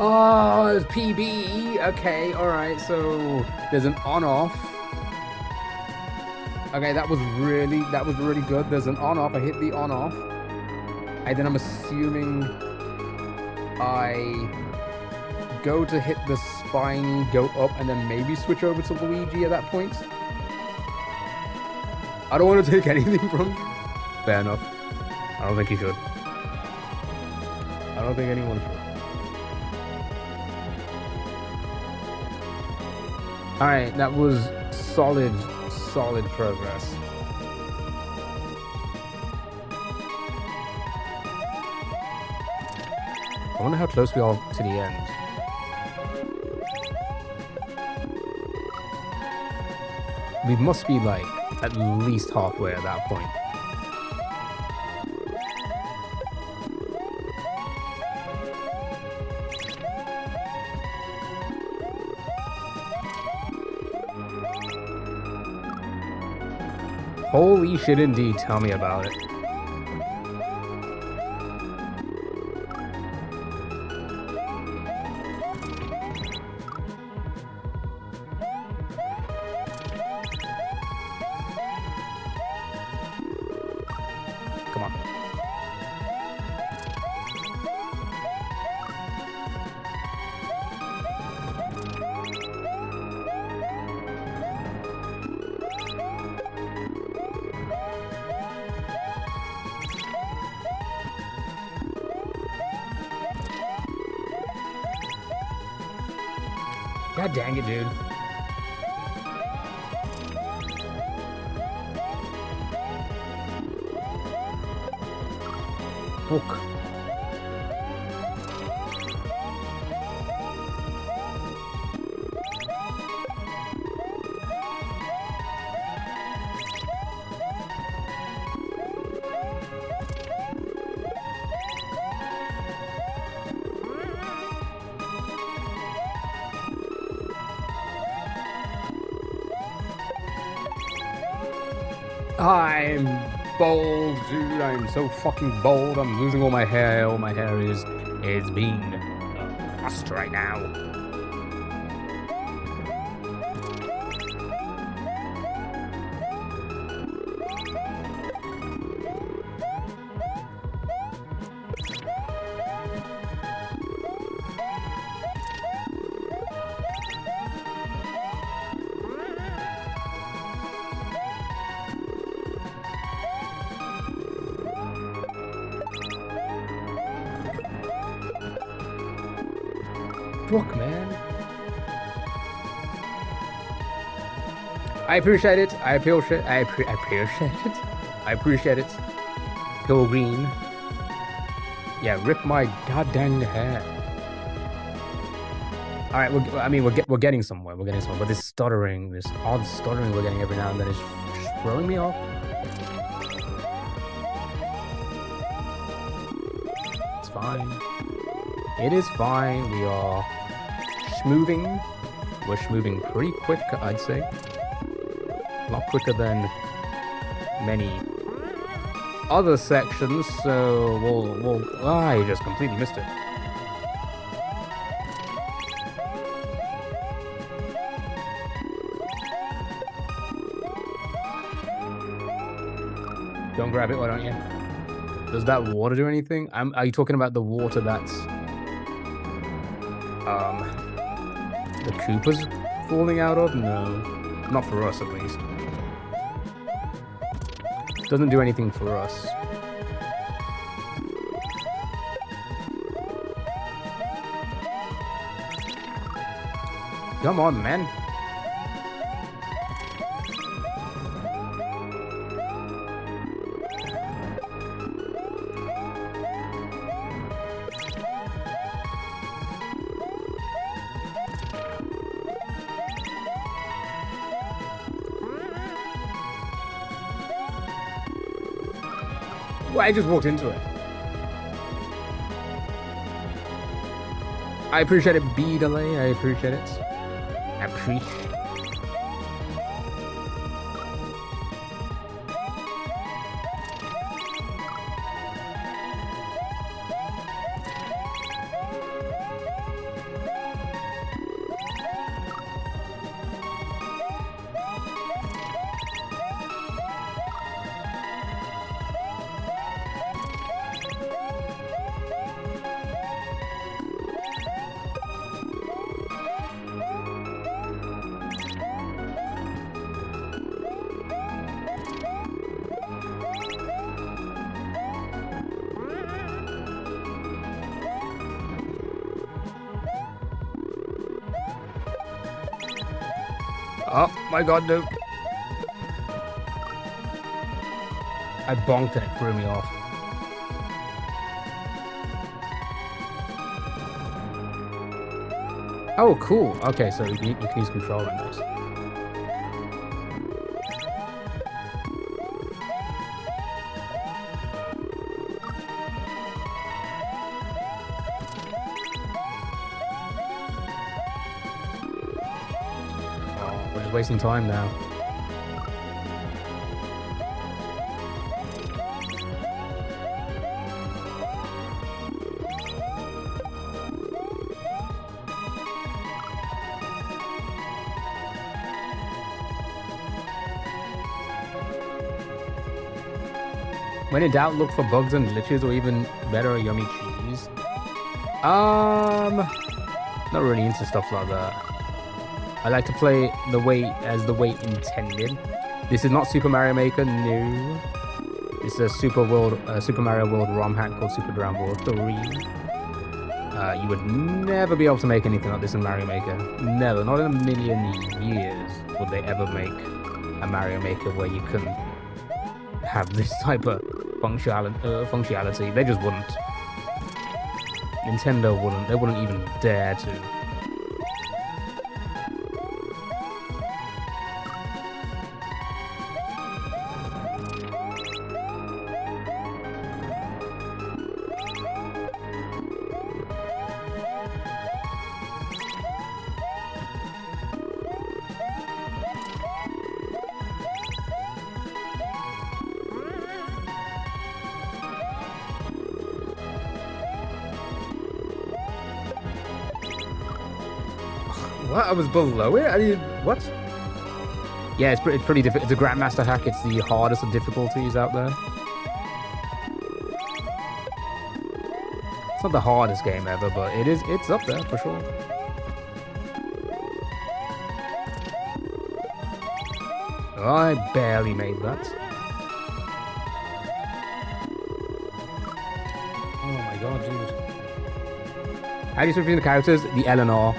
Oh, it's PB. Okay, alright, so there's an on-off. Okay, that was really good. There's an on-off. I hit the on-off. And then I'm assuming I go to hit the spiny, go up, and then maybe switch over to Luigi at that point. I don't want to take anything from you. Fair enough. I don't think you should. I don't think anyone should. Alright, that was solid progress. I wonder how close we are to the end. We must be like at least halfway at that point. Holy shit indeed, tell me about it. Come on. God dang it, dude. Fuck. I'm bold, dude. I'm so fucking bold. I'm losing all my hair. All my hair is being lost right now. Fuck, man. I appreciate it. I appreciate it. I appreciate it. Pill green. Yeah, rip my goddamn hair. All right, we're getting somewhere. We're getting somewhere. But this stuttering, this odd stuttering we're getting every now and then is just throwing me off. It's fine. It is fine. We are schmoving. We're schmoving pretty quick, I'd say. A lot quicker than many other sections, so I just completely missed it. Don't grab it, why don't you? Does that water do anything? Are you talking about the water that's the Koopa's falling out of? No, not for us at least. Doesn't do anything for us. Come on, man. Well, I just walked into it. I appreciate it, B delay. I appreciate it. I appreciate. Oh my god, no. I bonked and it threw me off. Oh, cool. Okay, so you can use controller. Nice. Oh, we're just wasting time now. When in doubt, look for bugs and glitches, or even better, a yummy cheese. Not really into stuff like that. I like to play the way intended. This is not Super Mario Maker, no. This is a Super Mario World ROM hack called Super Dram World 3. You would never be able to make anything like this in Mario Maker. Never, not in a million years would they ever make a Mario Maker where you can have this type of functionality. They just wouldn't. Nintendo wouldn't. They wouldn't even dare to. What? I was below it? I mean, what? Yeah, it's pretty difficult. It's a Grandmaster hack. It's the hardest of difficulties out there. It's not the hardest game ever, but it's up there for sure. I barely made that. Oh my god, dude. How do you switch between the characters? The L and R.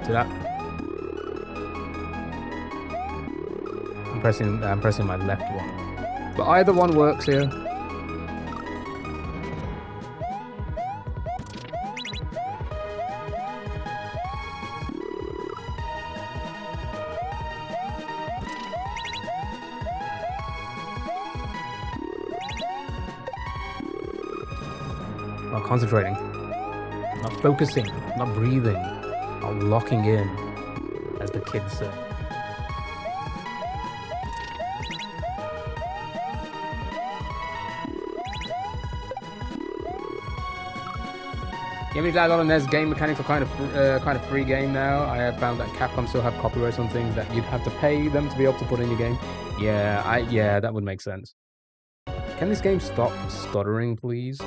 To that. I'm pressing my left one. But either one works here. Not concentrating. Not focusing. Not breathing. Not locking in, as the kids say. Game Dad on NES game mechanics are kind of free game now. I have found that Capcom still have copyrights on things that you'd have to pay them to be able to put in your game. Yeah, that would make sense. Can this game stop stuttering, please?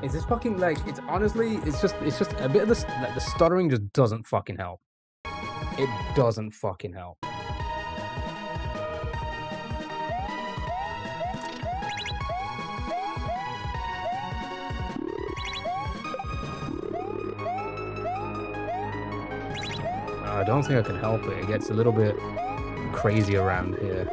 Is this fucking like? It's honestly, it's just a bit of the like, the stuttering just doesn't fucking help. It doesn't fucking help. I don't think I can help it. It gets a little bit crazy around here.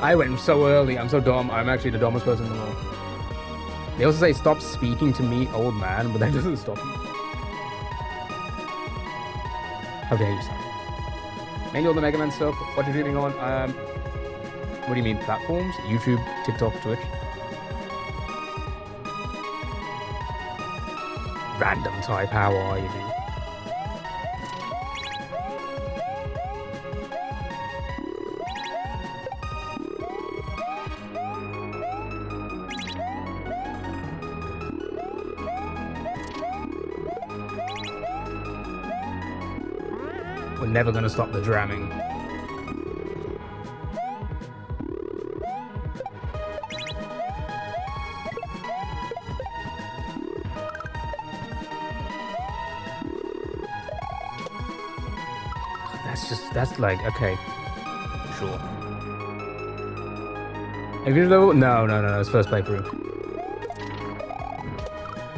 I went so early. I'm so dumb. I'm actually the dumbest person in the world. They also say stop speaking to me, old man, but that doesn't stop me. How dare you, son? Mainly all the Mega Man stuff. What you're doing on? What do you mean platforms? YouTube, TikTok, Twitch. Random type. How are you, dude? never gonna stop the dramming. That's like, okay. Sure. Have you level? No, it's first playthrough.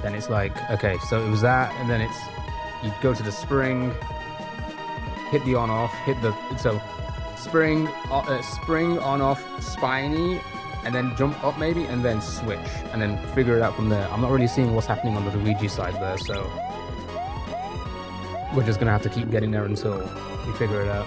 Then it's like, okay, so it was that, and then it's, you go to the spring, hit the on-off, so spring, on-off, spiny, and then jump up maybe, and then switch, and then figure it out from there. I'm not really seeing what's happening on the Luigi side there, so we're just gonna have to keep getting there until we figure it out.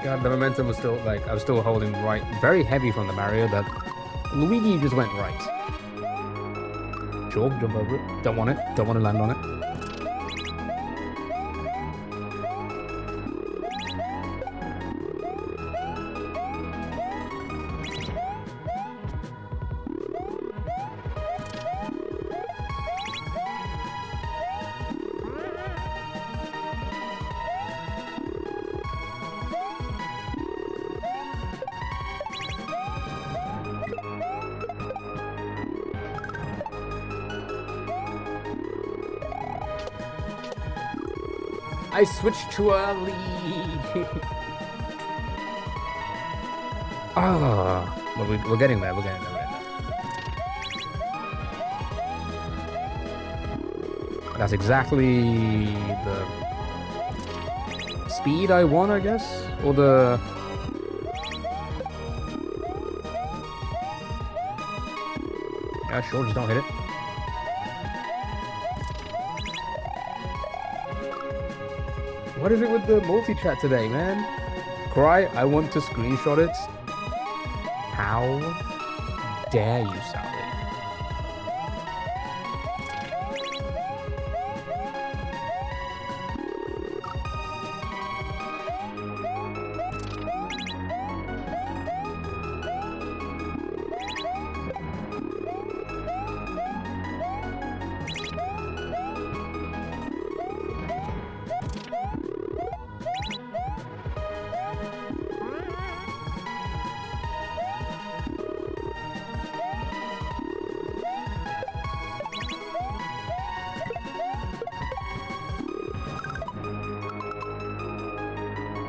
God, the momentum was still, like, I was still holding right, very heavy from the Mario, that Luigi just went right. Sure, jump over it. Don't want it. Don't want to land on it. I switched too early. Well, we're getting there. We're getting there. That's exactly the speed I want, I guess, or the. Yeah, sure. Just don't hit it. What is it with the multi-chat today, man? Cry, I want to screenshot it. How dare you, Sally?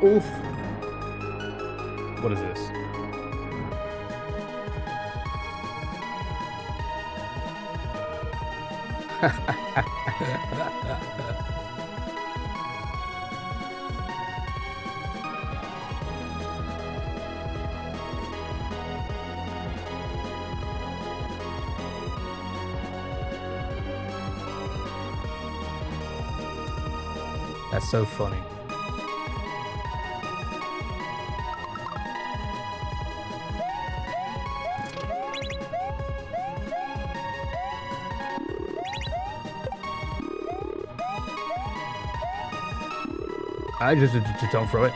Oof. What is this? That's so funny. I just don't throw it.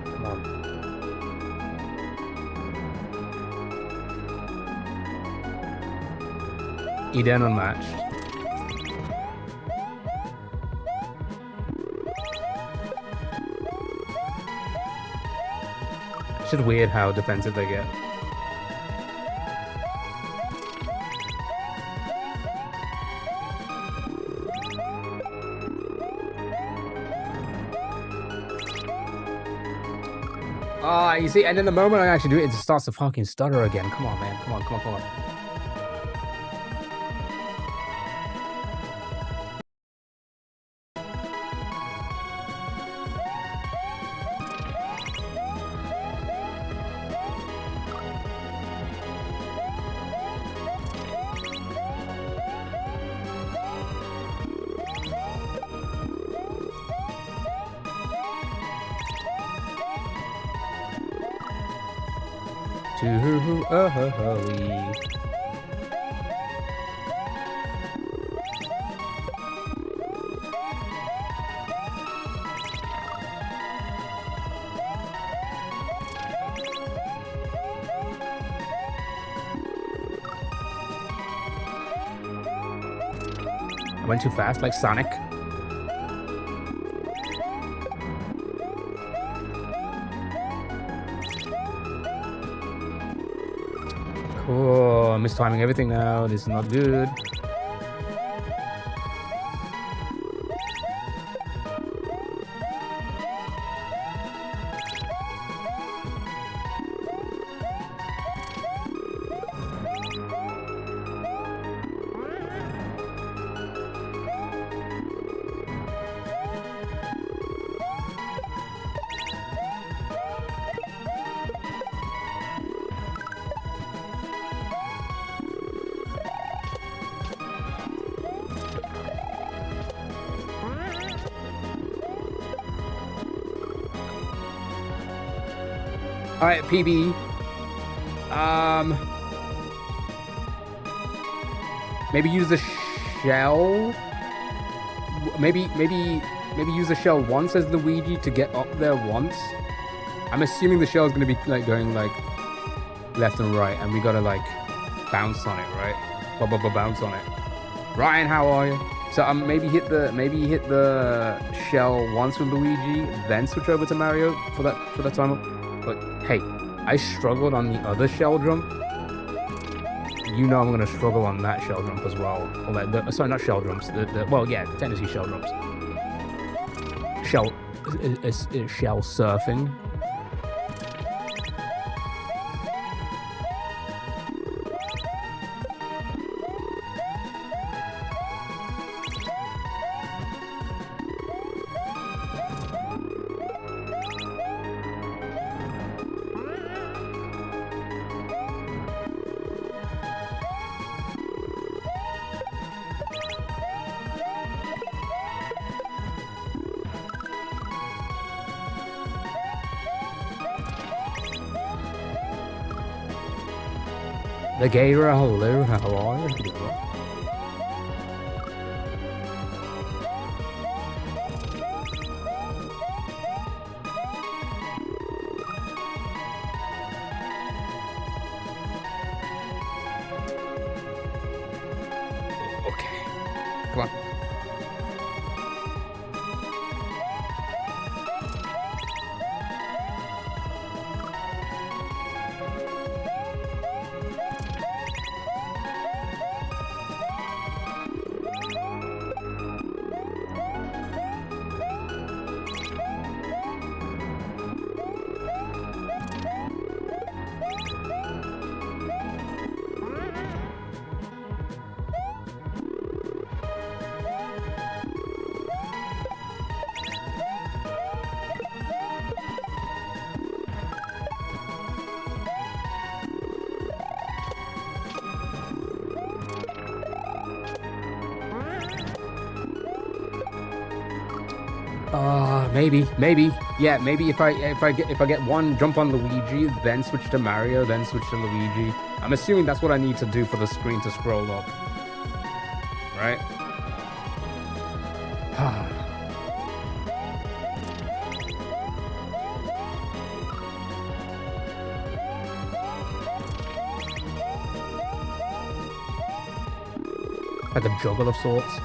Come on. Eden unmatched. It's just weird how defensive they get. Ah, you see, and then the moment I actually do it, it just starts to fucking stutter again. Come on, man. Come on, come on, come on. too early. I went too fast, like Sonic. Cool, I'm mistiming everything now. This is not good. All right, PB. Maybe use the shell. Maybe use the shell once as Luigi to get up there once. I'm assuming the shell is gonna be like going like left and right, and we gotta like bounce on it, right? Bounce on it. Ryan, how are you? So maybe hit the shell once with Luigi, then switch over to Mario for that time. But hey, I struggled on the other shell jump. You know I'm gonna struggle on that shell jump as well. Or like sorry, not shell jumps. Well, yeah, technically shell jumps. Shell surfing. The Gator, hello, how are you? Okay, come on. Maybe, yeah, maybe if I get one jump on Luigi, then switch to Mario, then switch to Luigi. I'm assuming that's what I need to do for the screen to scroll up, right? Like a juggle of sorts.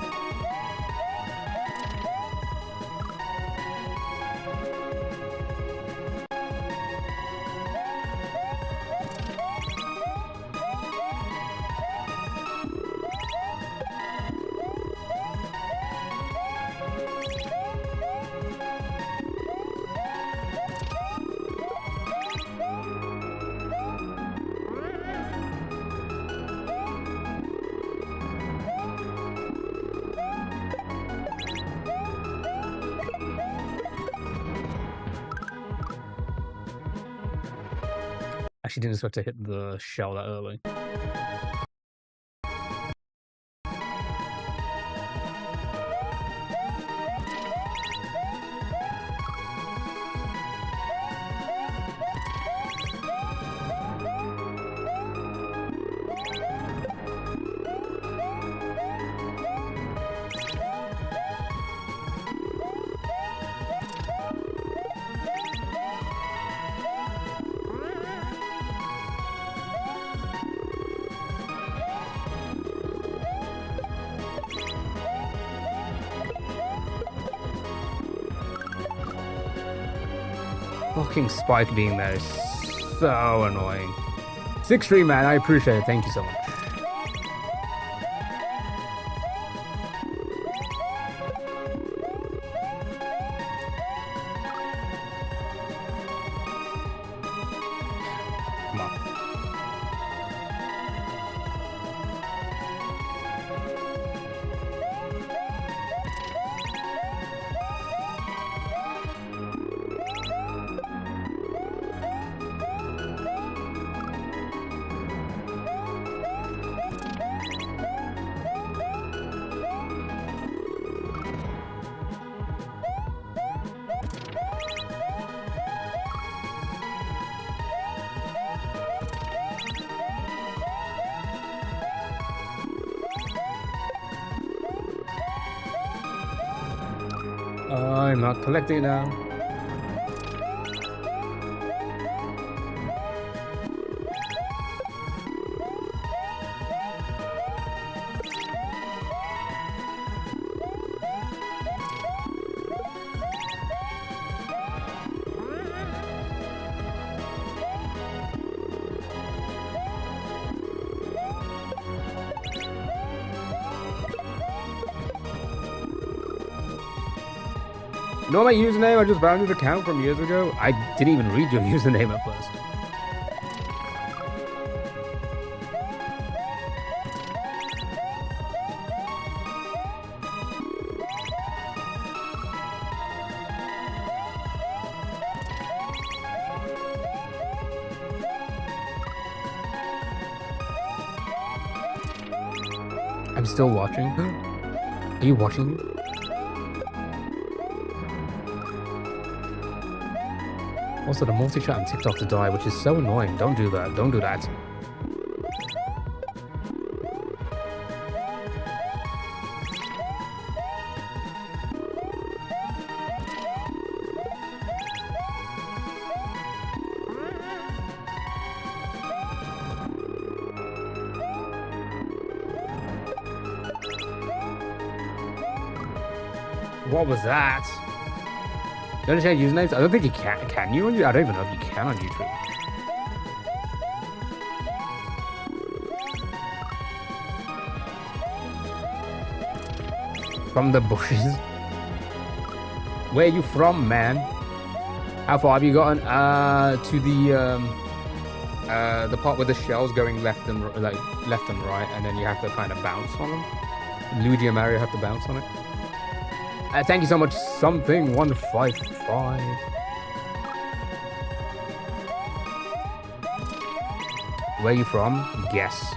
Actually didn't expect to hit the shell that early. Fucking Spike being there is so annoying. Six Stream, man, I appreciate it. Thank you so much. Come on. I'm not collecting now. You know my username? I just found his account from years ago. I didn't even read your username at first. I'm still watching. Are you watching me? Also, the multi-chat on TikTok to die, which is so annoying. Don't do that. Don't do that. What was that? You understand usernames? I don't think you can. Can you? I don't even know if you can on YouTube. From the bushes. Where are you from, man? How far have you gotten? To the part where the shell's going left and right, and then you have to kind of bounce on them. Luigi and Mario have to bounce on it. Thank you so much, something 155. Where are you from? Guess.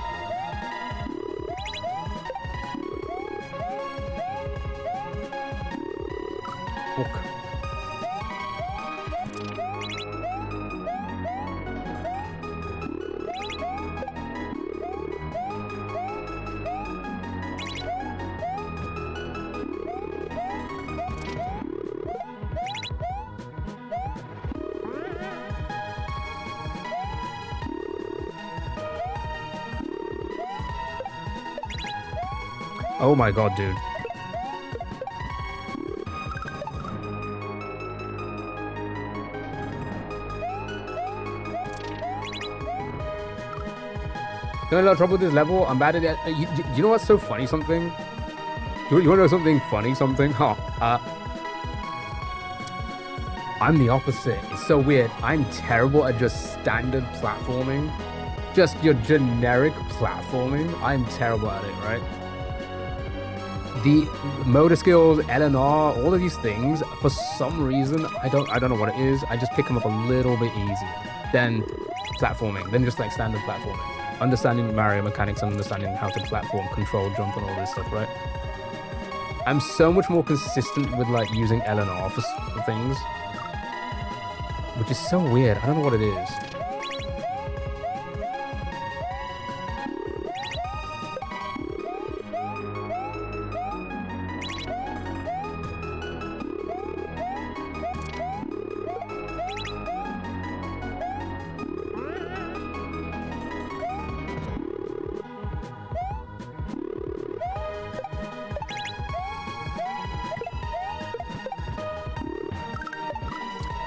Hook. Oh my god, dude. No, no trouble with this level. I'm bad at it. You know what's so funny? Something. You want to know something funny? Something? Huh? I'm the opposite. It's so weird. I'm terrible at just standard platforming. Just your generic platforming. I'm terrible at it, right? The motor skills, LNR, all of these things, for some reason, I don't know what it is. I just pick them up a little bit easier than platforming, than just like standard platforming. Understanding Mario mechanics and understanding how to platform, control, jump, and all this stuff, right? I'm so much more consistent with like using LNR for things, which is so weird. I don't know what it is.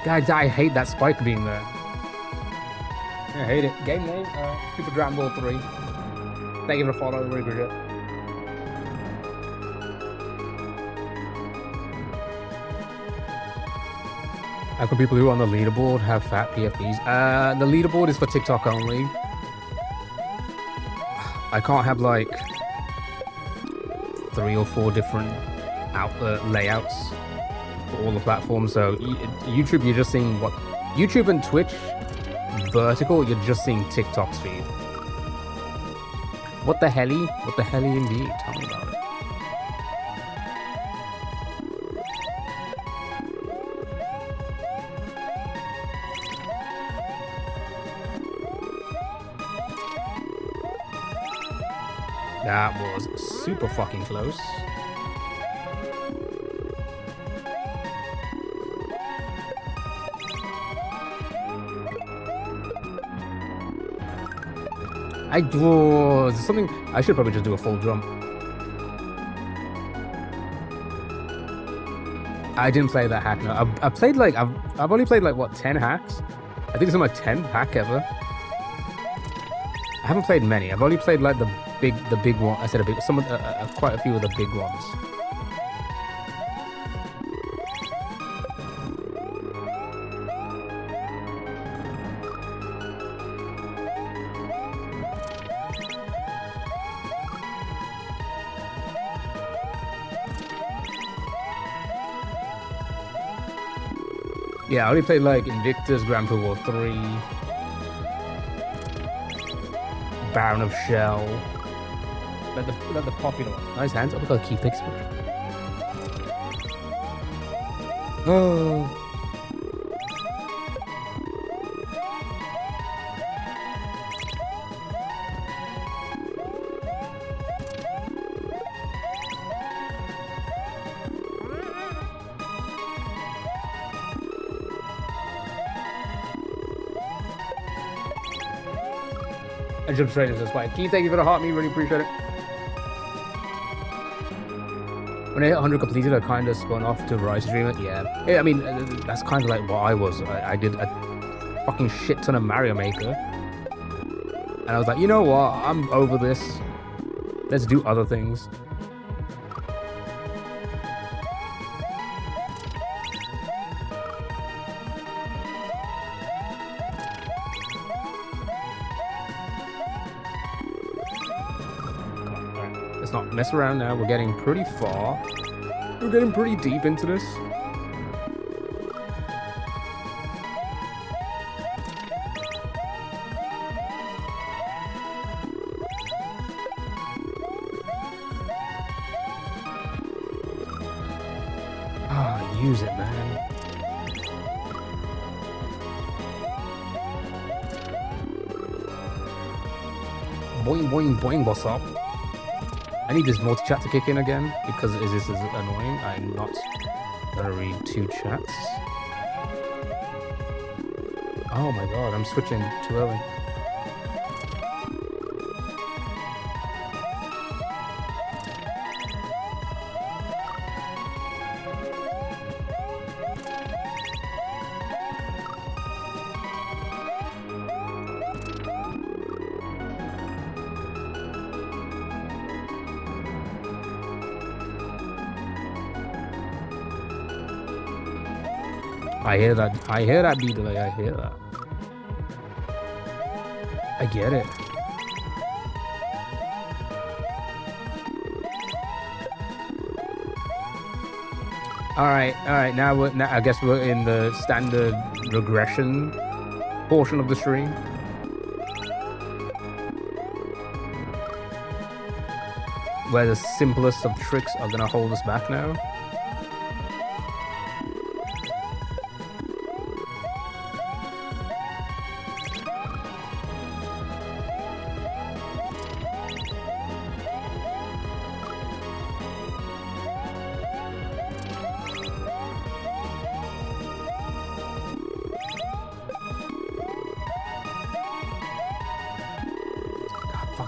Guys, I hate that spike being there. I hate it. Game name, Super Dram Ball 3. Thank you for following, really appreciate it. How can people who are on the leaderboard have fat PFPs? The leaderboard is for TikTok only. I can't have like 3 or 4 different layouts for all the platforms. So YouTube, you're just seeing what YouTube and Twitch vertical. You're just seeing TikTok's feed. What the helly? What the helly indeed? Tell me about it. That was super fucking close. Something. I should probably just do a full jump. I didn't play that hack. No, I've played like I've only played like what 10 hacks. I think it's my 10th hack ever. I haven't played many. I've only played like the big one. I said a big. Some of quite a few of the big ones. Yeah, I only played like Invictus, Grand Prix War 3, Baron of Shell. Like the popular ones. Nice hands. Oh, we got a key fix. Oh. I jump straight into this fight. Keith, thank you for the heart, me. Really appreciate it. When I hit 100 completed, I kind of spun off to Rise stream it. Yeah, I mean, that's kind of like what I was. I did a fucking shit ton of Mario Maker. And I was like, you know what? I'm over this. Let's do other things. Not mess around now. We're getting pretty far. We're getting pretty deep into this. Ah, use it, man. Boing, boing, boing, what's up? I need this multi-chat to kick in again because this is annoying. I'm not gonna read 2 chats. Oh my god, I'm switching too early. I hear that beat delay, I hear that. I get it. Alright, now I guess we're in the standard regression portion of the stream. Where the simplest of tricks are gonna hold us back now.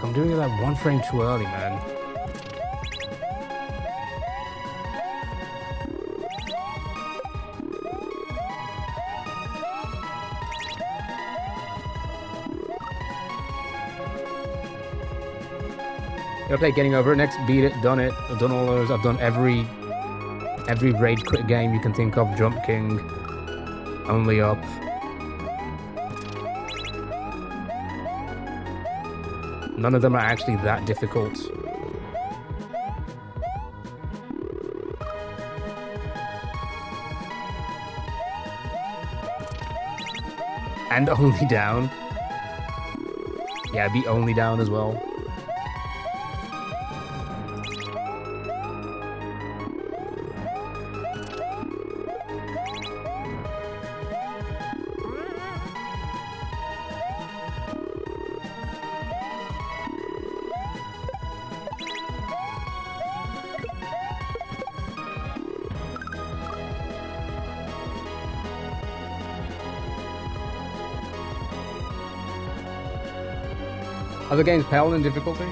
I'm doing it like 1 frame too early, man. Okay, getting over it. Next, beat it, done it. I've done all those. I've done every rage quit game you can think of. Jump King, only up. None of them are actually that difficult. And only down. Yeah, be only down as well. Other games pale in difficulty?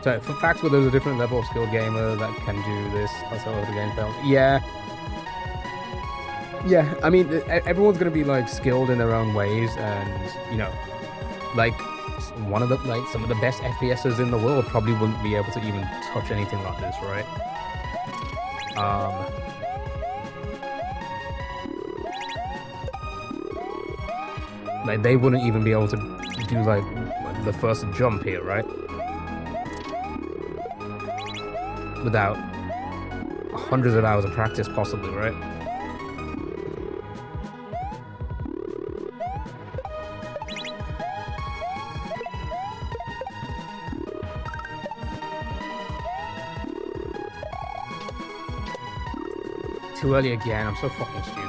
So, for facts where there's a different level of skilled gamer that can do this, also other games pale. Yeah. Yeah, I mean, everyone's gonna be, like, skilled in their own ways, and, you know, like, some of the best FPSs in the world probably wouldn't be able to even touch anything like this, right? Like, they wouldn't even be able to do, like, the first jump here, right? Without hundreds of hours of practice, possibly, right? Too early again, I'm so fucking stupid.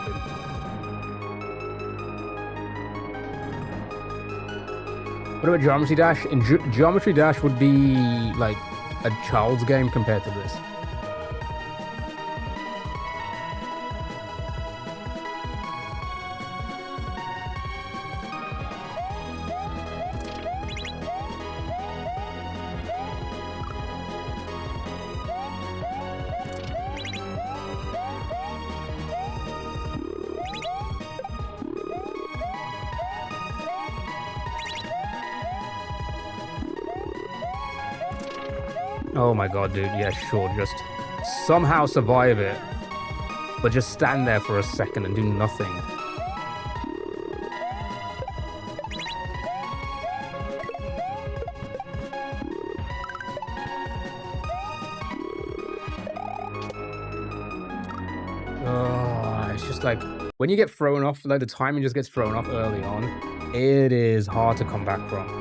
What about Geometry Dash? In Geometry Dash would be like a child's game compared to this. Oh my god, dude, yeah, sure, just somehow survive it, but just stand there for a second and do nothing. Oh, it's just like, when you get thrown off, like the timing just gets thrown off early on, it is hard to come back from.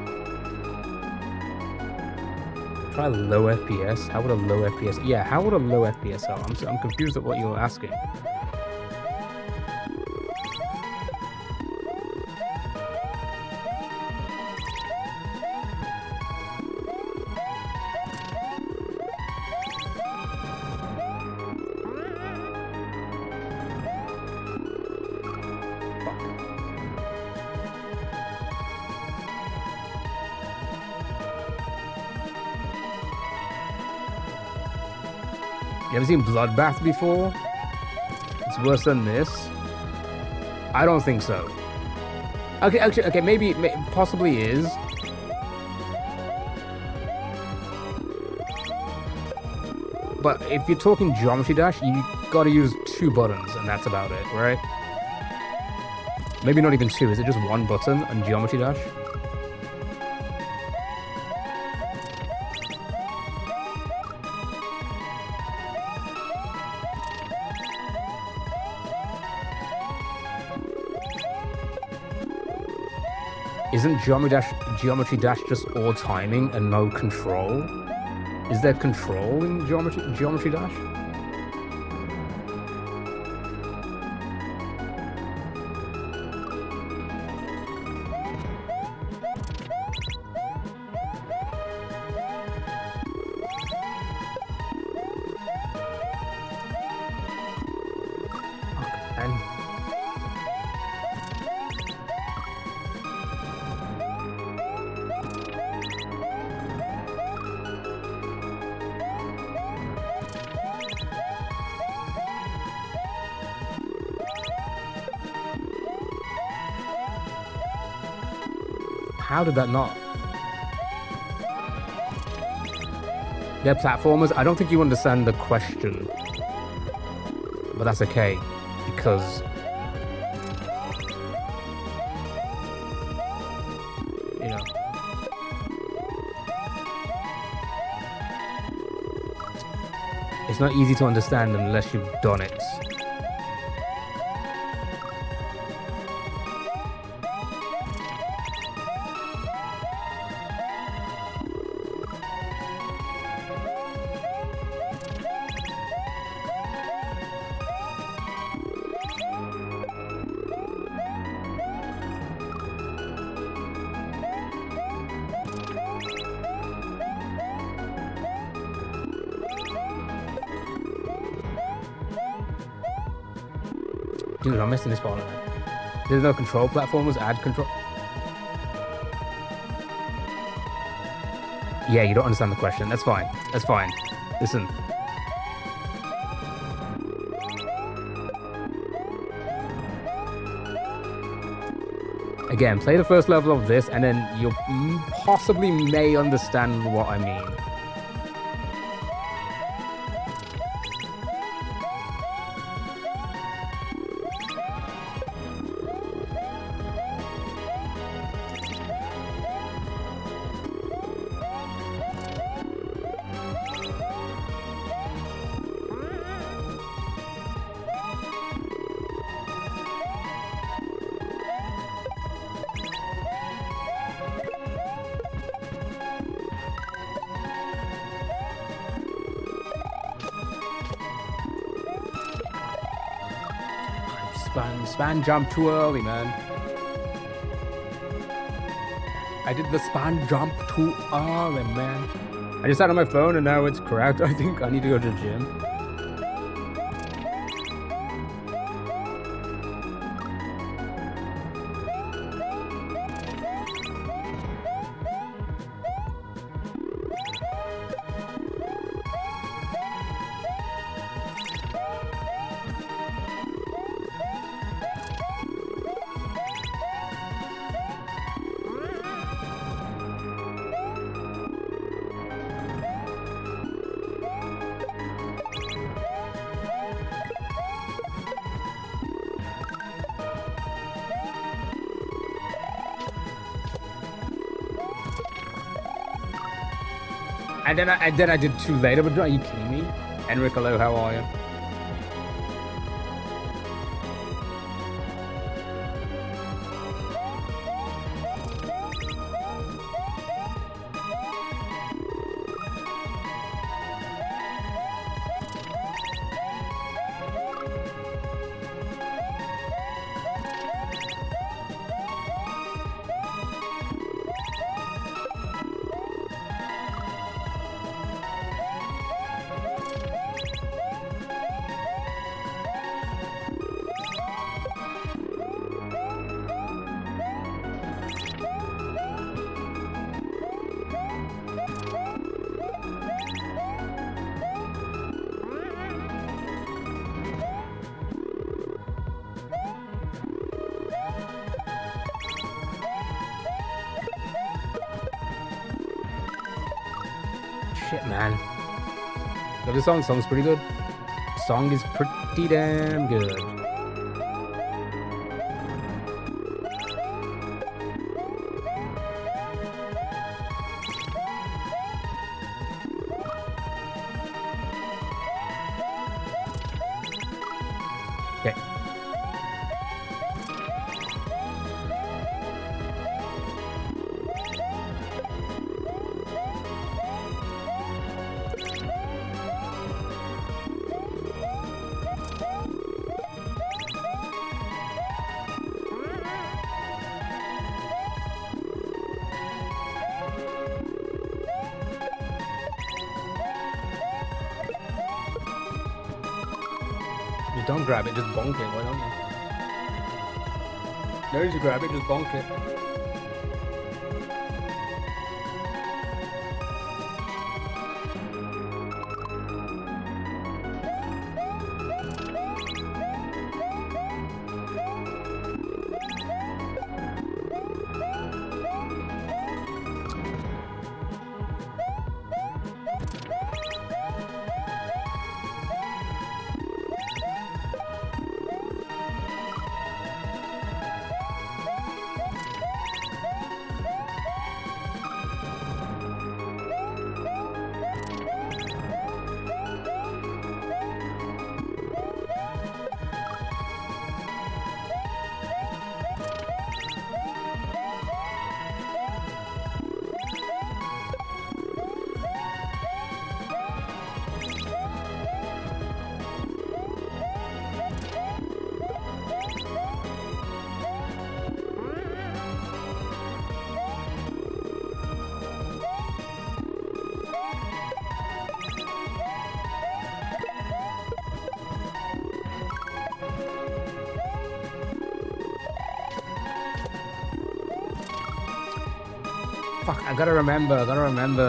Try low FPS? How would a low FPS? Yeah, how would a low FPS help? I'm confused at what you're asking. You ever seen Bloodbath before? It's worse than this. I don't think so. Okay, maybe possibly is. But if you're talking Geometry Dash, you gotta use 2 buttons, and that's about it, right? Maybe not even 2. Is it just 1 button on Geometry Dash? Isn't Geometry Dash just all timing and no control? Is there control in Geometry Dash? How did that not? They're platformers. I don't think you understand the question. But that's okay. Because... you know... it's not easy to understand unless you've done it. Dude, I'm missing this part. There's no control platformers, add control. Yeah, you don't understand the question. That's fine. That's fine. Listen. Again, play the first level of this, and then you possibly may understand what I mean. Span jump too early, man. I did the span jump too early, man. I just had on my phone and now it's cracked. I think I need to go to the gym. And then I did two later, but are you kidding me? Enric, hello, how are you? Shit, man. So this song's pretty good. The song is pretty damn good. Okay. Don't grab it, just bonk it, why don't you? No need to grab it, just bonk it. fuck, I gotta remember,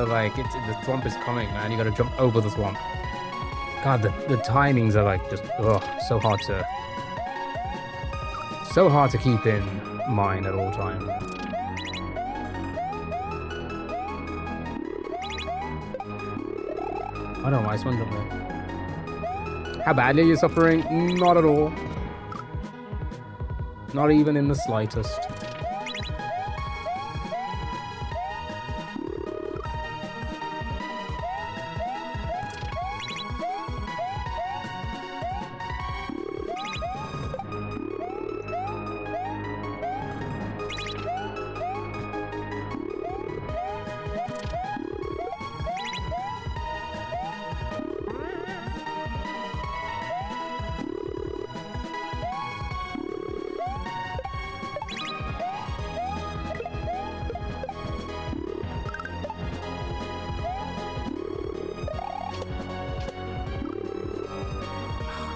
like, the swamp is coming, man. You gotta jump over the swamp. God, the timings are like just, ugh, so hard to keep in mind at all times. I don't know why someone jumped there. How badly are you suffering? Not at all. Not even in the slightest.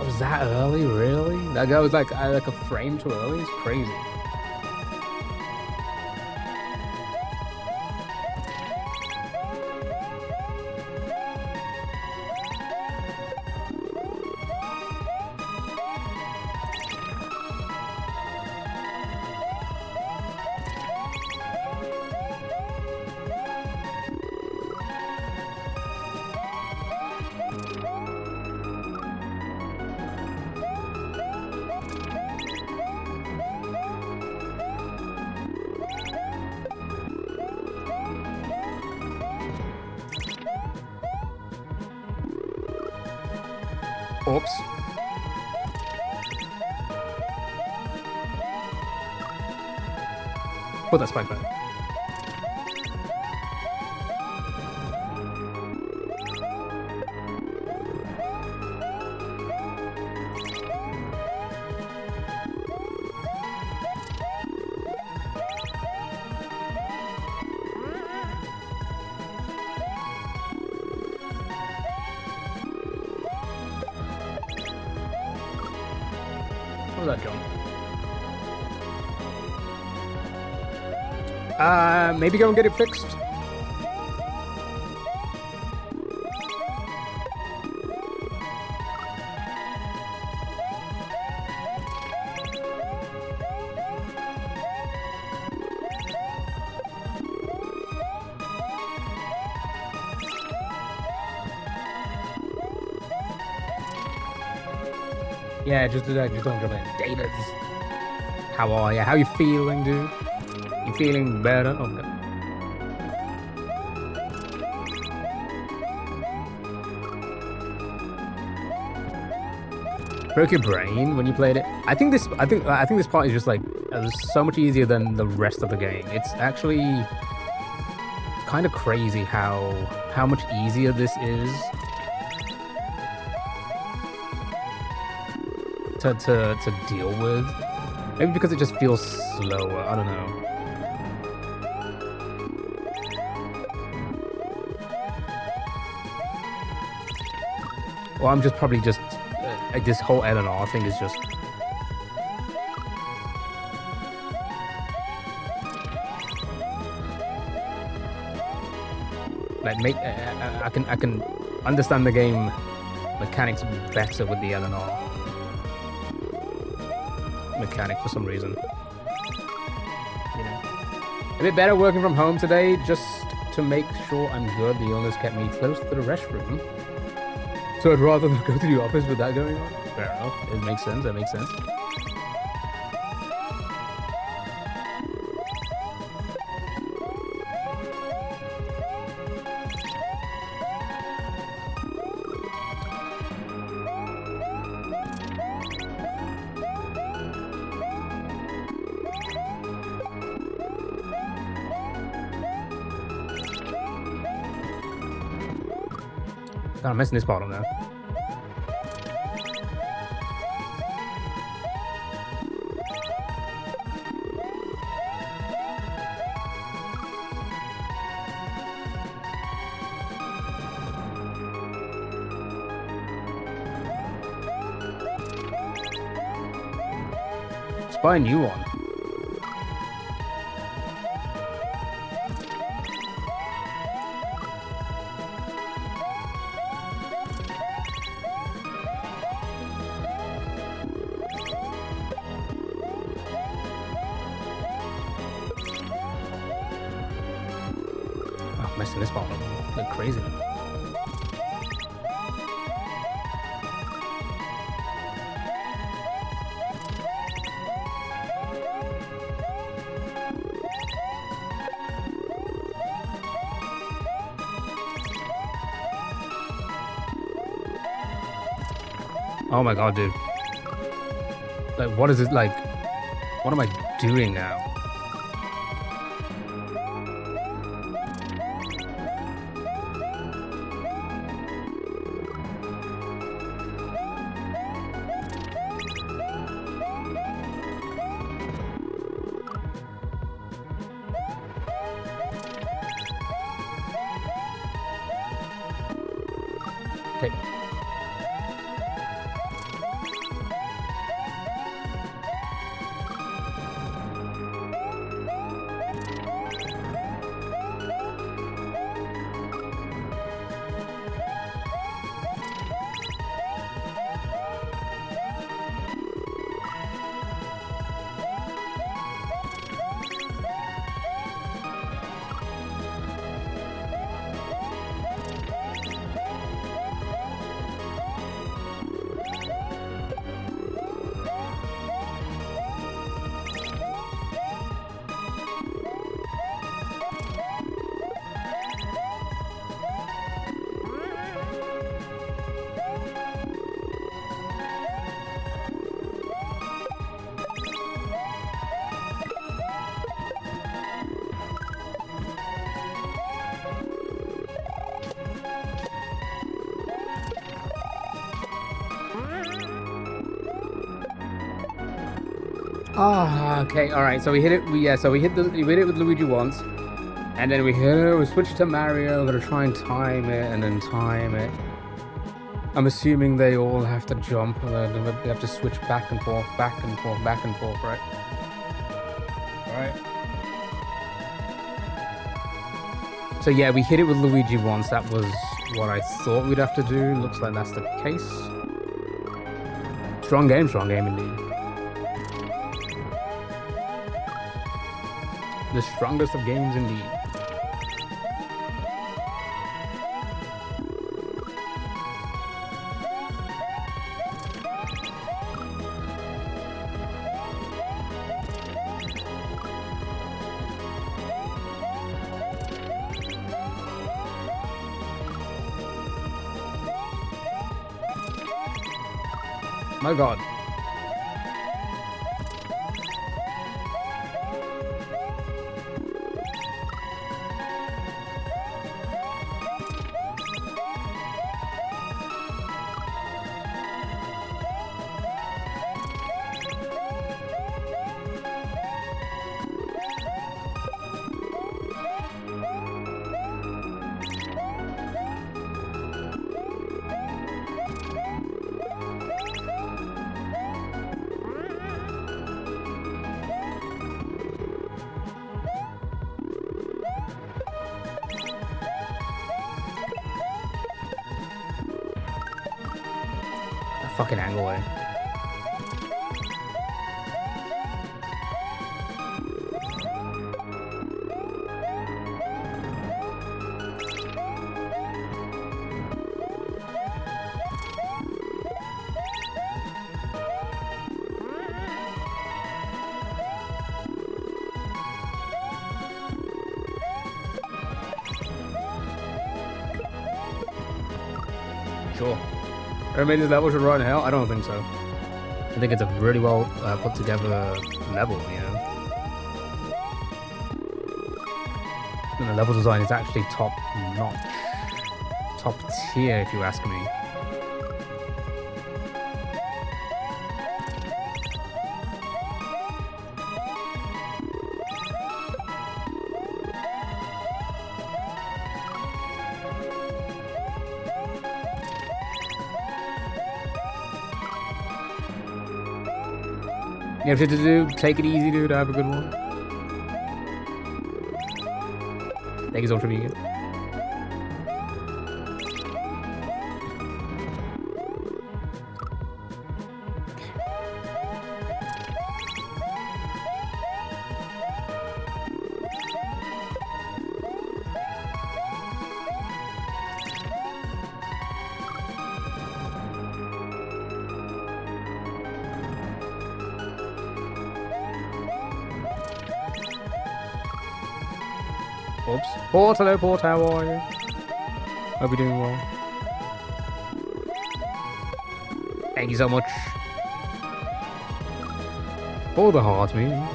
Was that early, really? That guy was like a frame too early? It's crazy. Oops. Put that spike back. What was that, John? Maybe go and get it fixed. Yeah, just don't jump in. Datas. How are you? How you feeling, dude? You feeling better? Okay. Broke your brain when you played it? I think this part is just like so much easier than the rest of the game. It's actually kind of crazy how much easier this is to deal with. Maybe because it just feels slower. I don't know. Well, I'm just probably just this whole LNR thing is just like I can understand the game mechanics better with the LNR mechanic for some reason. You know, a bit better working from home today just to make sure I'm good. The illness kept me close to the restroom. So I'd rather not go to the office with that going on. Fair enough. It makes sense. That makes sense. God, I'm missing this bottom now. Let's buy a new one. messing this part up. Look crazy. Oh my god, dude. Like, what is it like? What am I doing now? Okay. Oh, okay, all right. So we hit it. We hit it with Luigi once, and then we switched to Mario. We're gonna try and time it, and then time it. I'm assuming they all have to jump, and then they have to switch back and forth, back and forth, back and forth, right? All right. So yeah, we hit it with Luigi once. That was what I thought we'd have to do. Looks like that's the case. Strong game indeed. The strongest of games indeed. My god. Fucking angle, eh? Sure. Every this level should run hell? I don't think so. I think it's a really well put together level, you know. And the level design is actually top notch. Top tier, if you ask me. You have shit to do, take it easy, dude. Have a good one. Thank you so much for being here. Oops. Port, hello, Port, how are you? Hope you're doing well. Thank you so much. For the heart, man.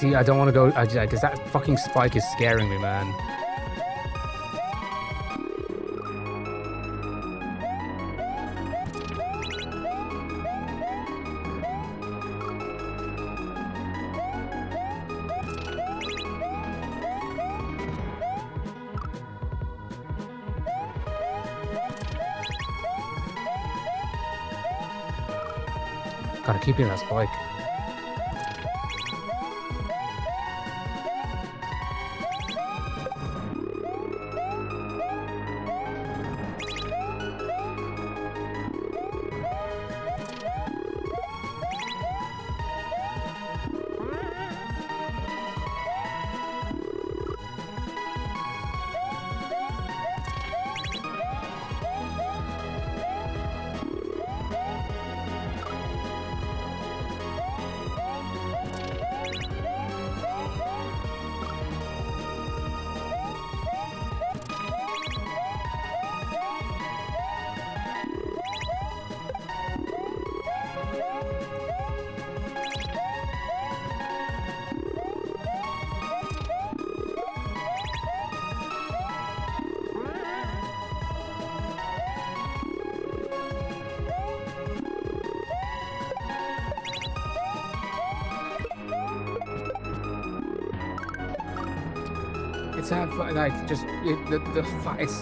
I don't want to go, because that fucking spike is scaring me, man. Gotta keep in that spike.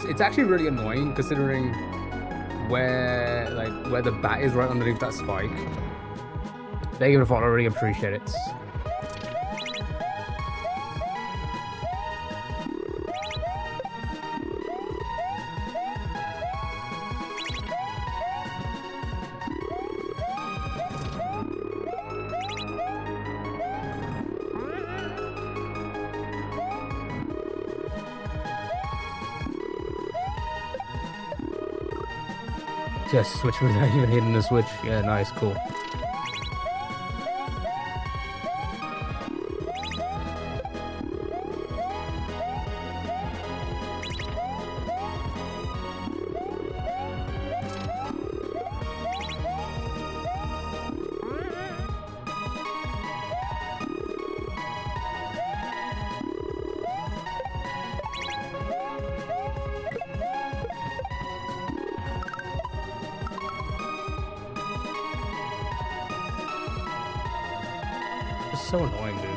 It's actually really annoying considering where the bat is right underneath that spike. Thank you for the follow, I really appreciate it. Just switch without even hitting the switch. Yeah, nice, cool. It's so annoying, dude.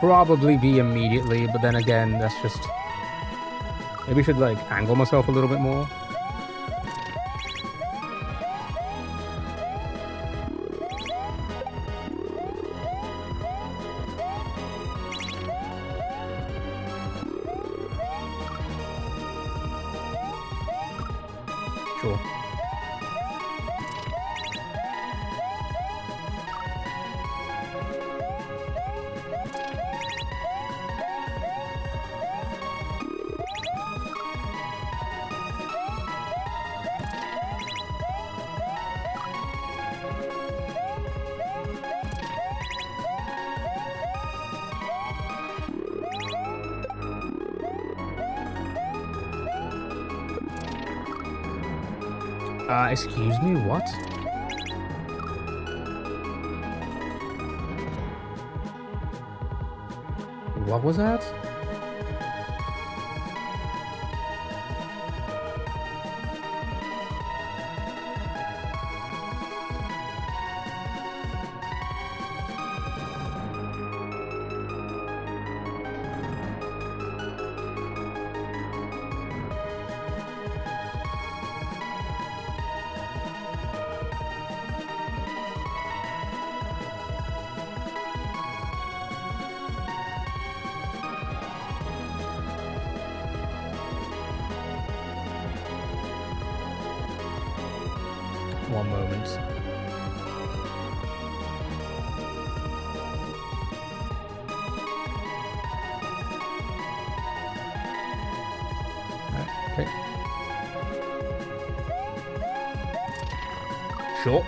Probably be immediately, but then again, that's just... Maybe I should, like, angle myself a little bit more. Sure. Excuse me, what? What was that? One moment. Okay. Sure.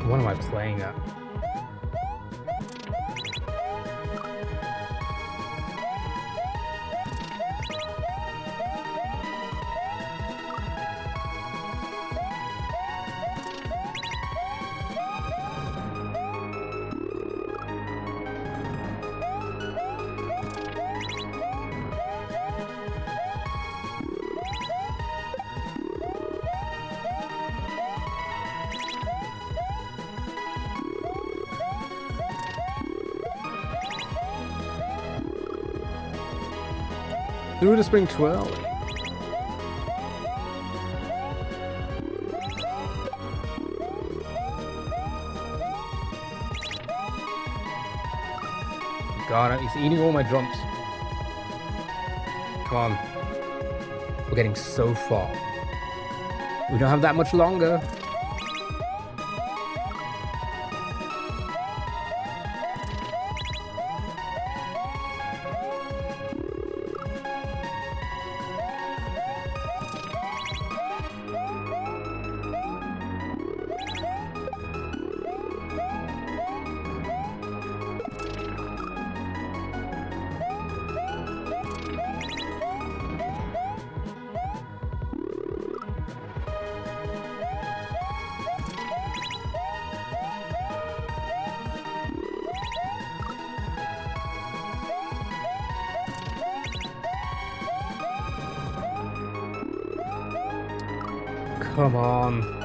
What am I playing at? Through the spring twirl. God, he's eating all my jumps. Come on. We're getting so far. We don't have that much longer. Come on.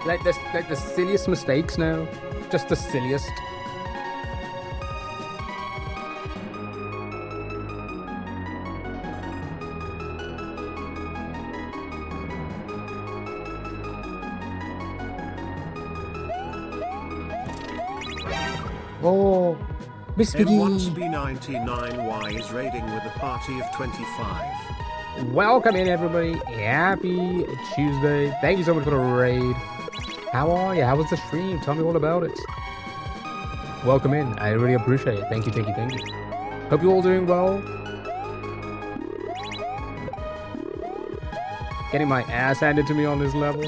Like the silliest mistakes now. Just the silliest. Oh, Miss Piggy. M1SB99Y is raiding with a party of 25. Welcome in, everybody. Happy Tuesday. Thank you so much for the raid. How are you? How was the stream? Tell me all about it. Welcome in. I really appreciate it. Thank you, thank you, thank you. Hope you're all doing well. Getting my ass handed to me on this level.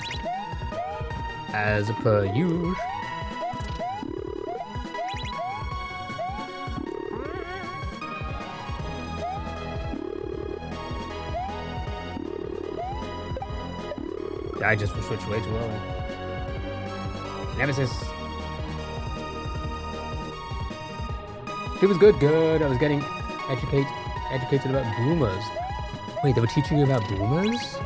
As per usual. I just switched way too early. Nemesis. She was good. I was getting educated about boomers. Wait, they were teaching you about boomers?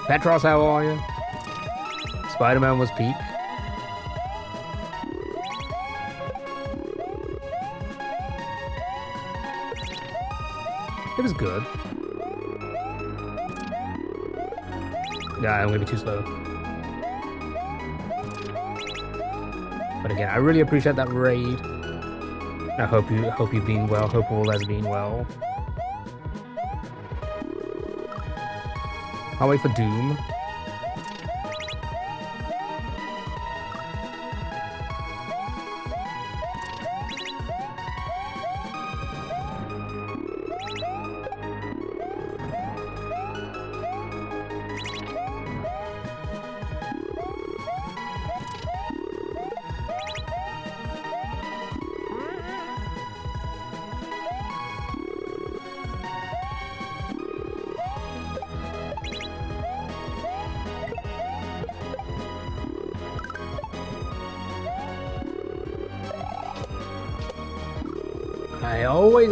Petros, how are you? Spider-Man was peak. It was good. Yeah, I'm gonna be too slow. But again, I really appreciate that raid. I hope you've been well. Hope all has been well. I'll wait for Doom.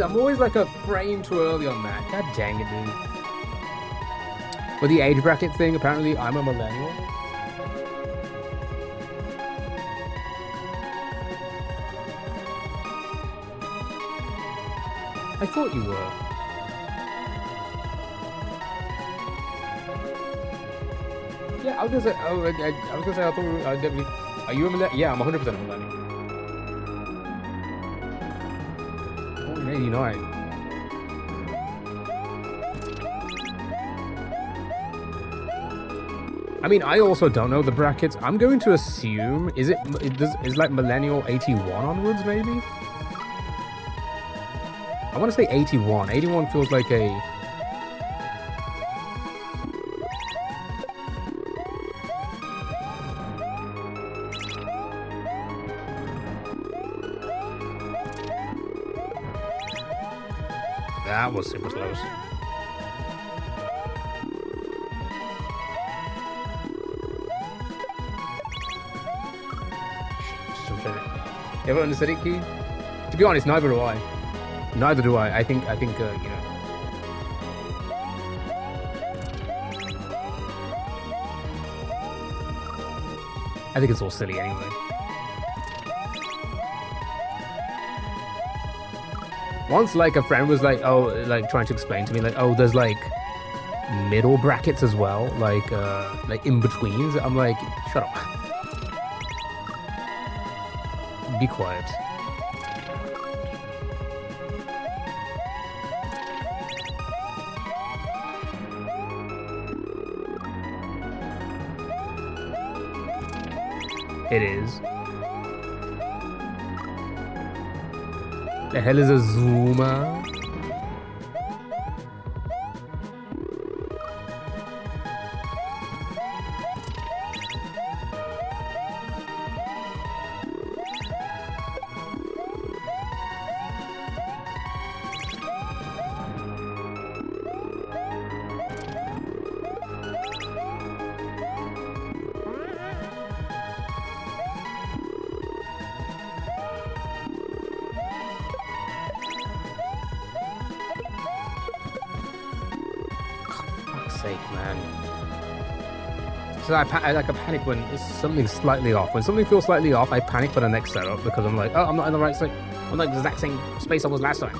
I'm always like a frame too early on that. God dang it, dude. With the age bracket thing, apparently I'm a millennial. I thought you were. Yeah, I was gonna say. Oh, I was gonna say. I thought I definitely. Are you a millennial? Yeah, I'm 100% a millennial. 89. I mean, I also don't know the brackets. I'm going to assume is like millennial 81 onwards, maybe? I want to say 81. 81 feels like a... That was super close. Everyone understood it, Key? To be honest, neither do I. Neither do I. I think, you know. I think it's all silly anyway. Once, like, a friend was like, oh, like, trying to explain to me, like, oh, there's, like, middle brackets as well, like in-betweens. I'm like, shut up. Be quiet. It is. The hell is a zoomer? So I panic when something's slightly off. When something feels slightly off, I panic for the next setup because I'm like, oh, I'm not in the right space. I'm not in the exact same space I was last time.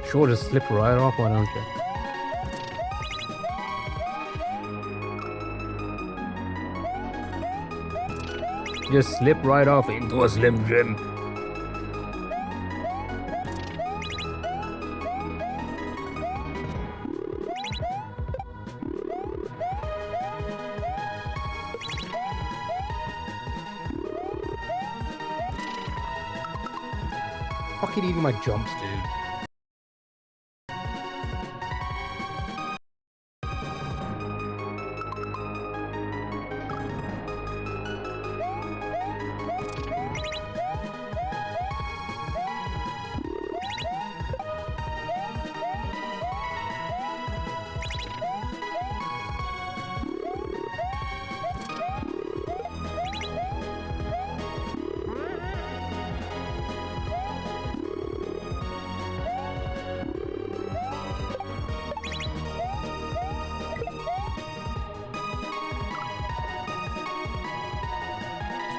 Sure, just slip right off, why don't you? Just slip right off into a Slim Jim. Fucking eating my jumps, dude.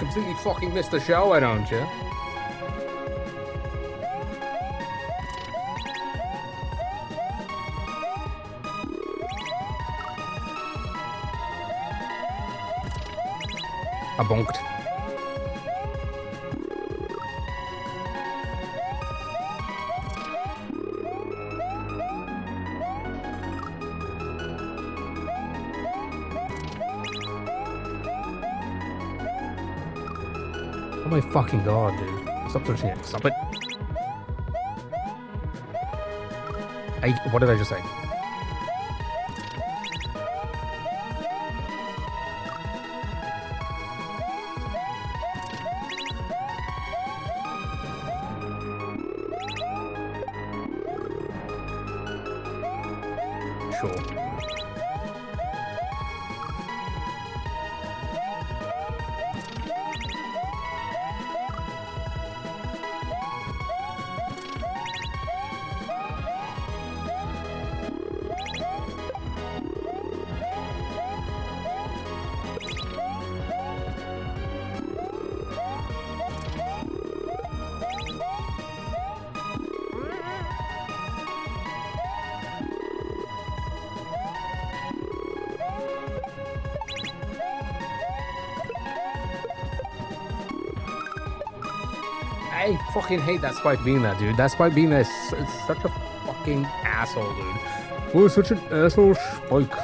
completely fucking missed the show, why don't you? I bonked. Oh my fucking god, dude. Stop touching it. Stop it. What did I just say? Sure. I fucking hate that Spike being there, dude. That Spike being there is such a fucking asshole, dude. Oh, such an asshole Spike.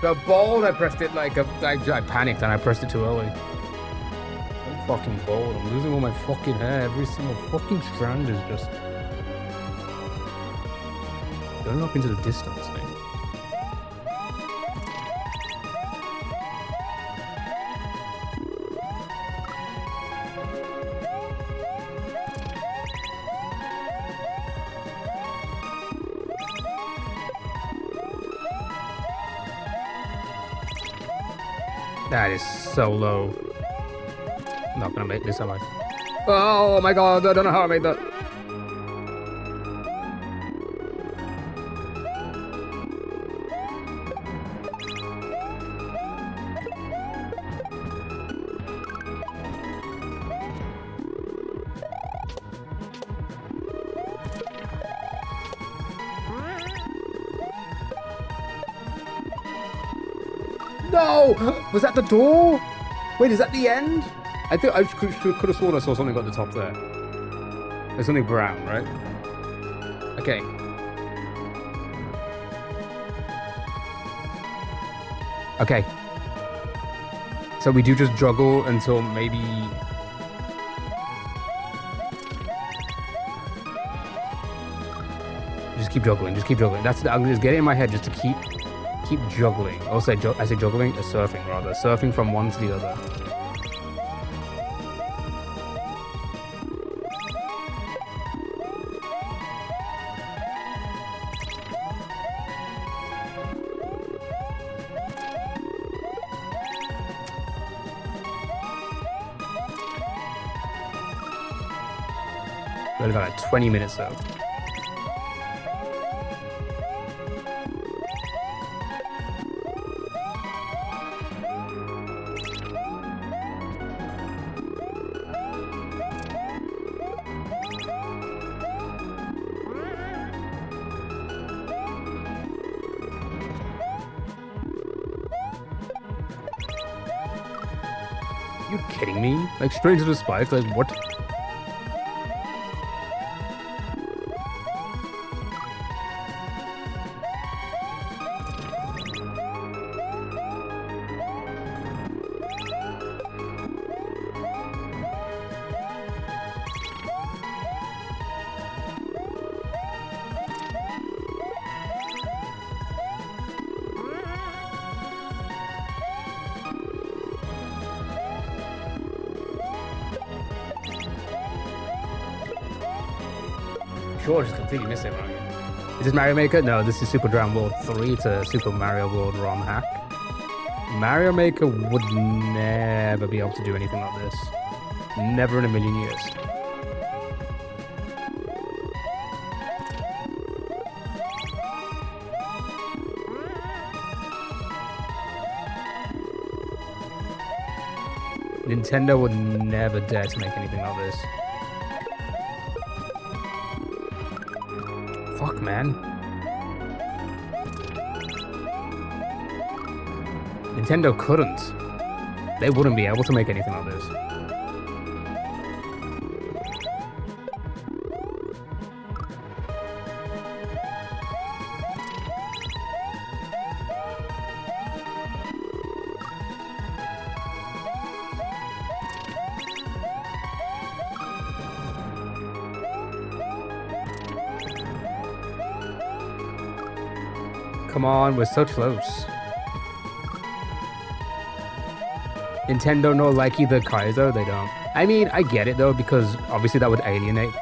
The ball, I pressed it like I panicked and I pressed it too early. I'm fucking bold. I'm losing all my fucking hair. Every single fucking strand is just going up into the distance, mate. That is so low. I'm not gonna make this, am I? Oh my god, I don't know how I made that. No! Was that the door? Wait, is that the end? I think I could have sworn I saw something at the top there. There's something brown, right? Okay. Okay. So we do just juggle until maybe... Just keep juggling, just keep juggling. That's I'm just getting in my head just to keep juggling. Also, I say juggling, surfing rather. Surfing from one to the other. We've got like 20 minutes though. You kidding me? Like straight to the spike? Like what? sure just completely missed it, right? Is this Mario Maker? No, this is Super Dram World 3 to Super Mario World ROM hack. Mario Maker would never be able to do anything like this. Never in a million years. Nintendo would never dare to make anything like this. Fuck, man. Nintendo couldn't. They wouldn't be able to make anything like this. Come on, we're so close. Nintendo no like either Kaizo, they don't. I mean, I get it though, because obviously that would alienate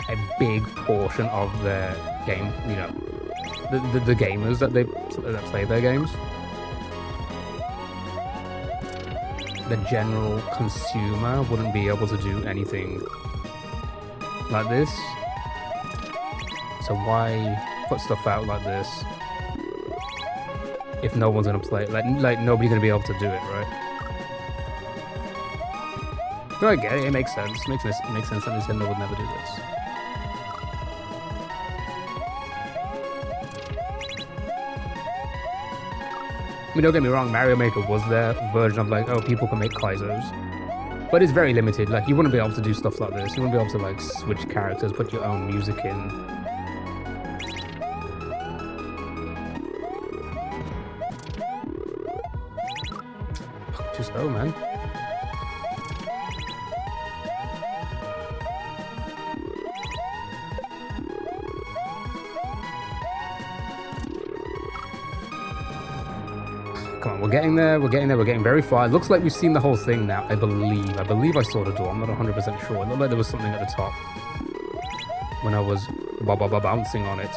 a big portion of their game, you know, the gamers that play their games. The general consumer wouldn't be able to do anything like this. So why put stuff out like this if no one's gonna play it? Like nobody's gonna be able to do it, right? No, I get it. It makes sense. It makes sense that Nintendo would never do this. I mean, don't get me wrong. Mario Maker was their version of like, oh, people can make Kaizos, but it's very limited. Like, you wouldn't be able to do stuff like this. You wouldn't be able to like switch characters, put your own music in. Just go, man. Come on, we're getting there, we're getting very far. It looks like we've seen the whole thing now, I believe. I believe I saw the door, I'm not 100% sure. It looked like there was something at the top when I was bouncing on it.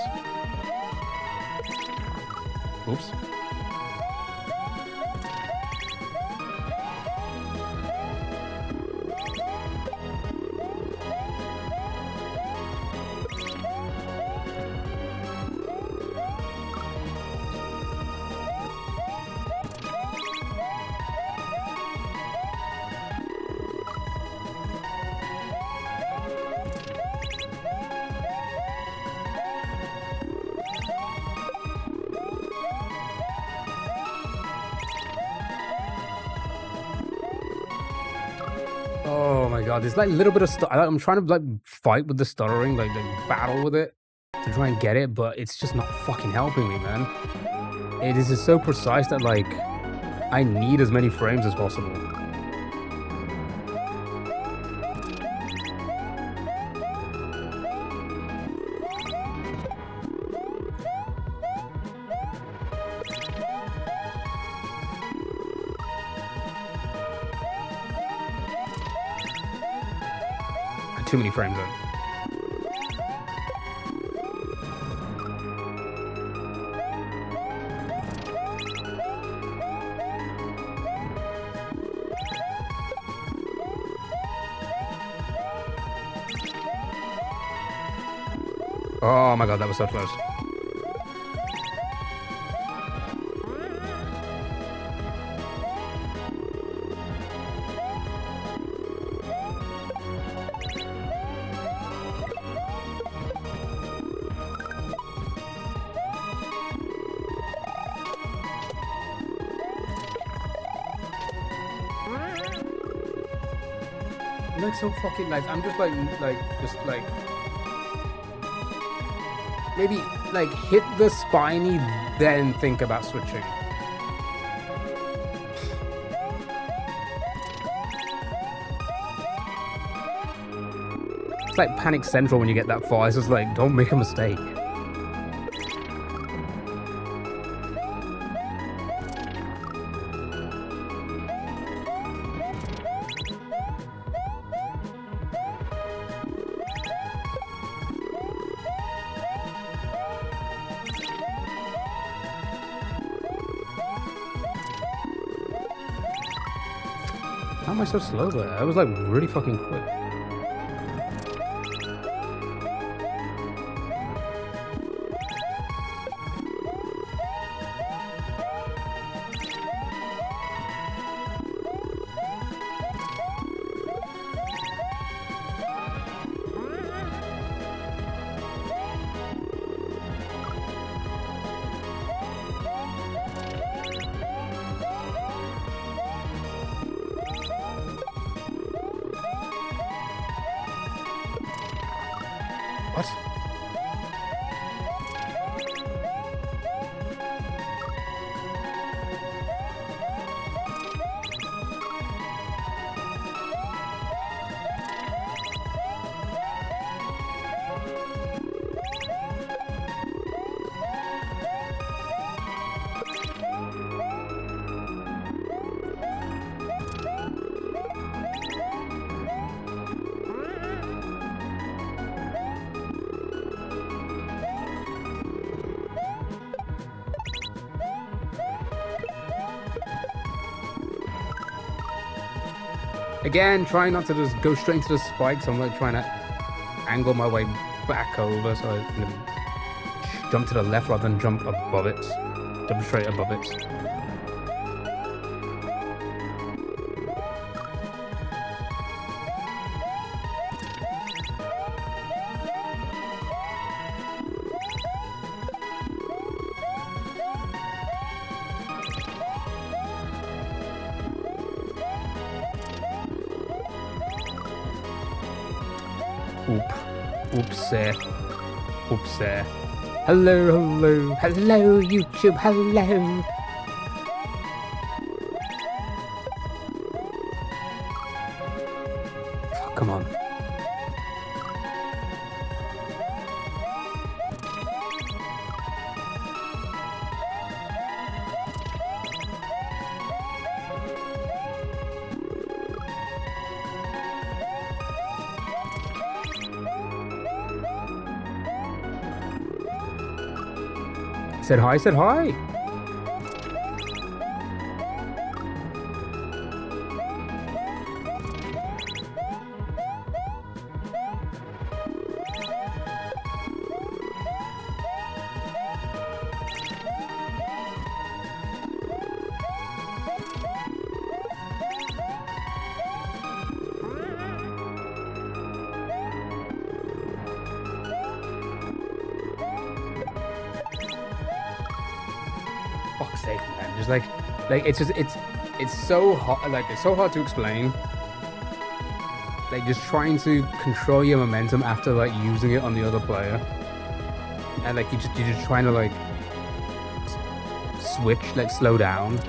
Oops. Oh my god, there's like a little bit of I'm trying to like fight with the stuttering, like battle with it to try and get it, but it's just not fucking helping me, man. It is just so precise that like I need as many frames as possible. Too many frames in. Oh my god, that was so close. Like so fucking like I'm just like maybe like hit the spiny, then think about switching. It's like Panic Central when you get that far. It's just like, don't make a mistake. How am I so slow there? That was like really fucking quick. What? Again, trying not to just go straight into the spikes. I'm like trying to angle my way back over so I can jump to the left rather than jump above it. Jump straight above it. Oops. Hello, YouTube, hello. Fuck, come on. Said hi. Fuck's sake, man. Just like it's so hard, like it's so hard to explain. Like just trying to control your momentum after like using it on the other player. And like you're just trying to like switch, like slow down.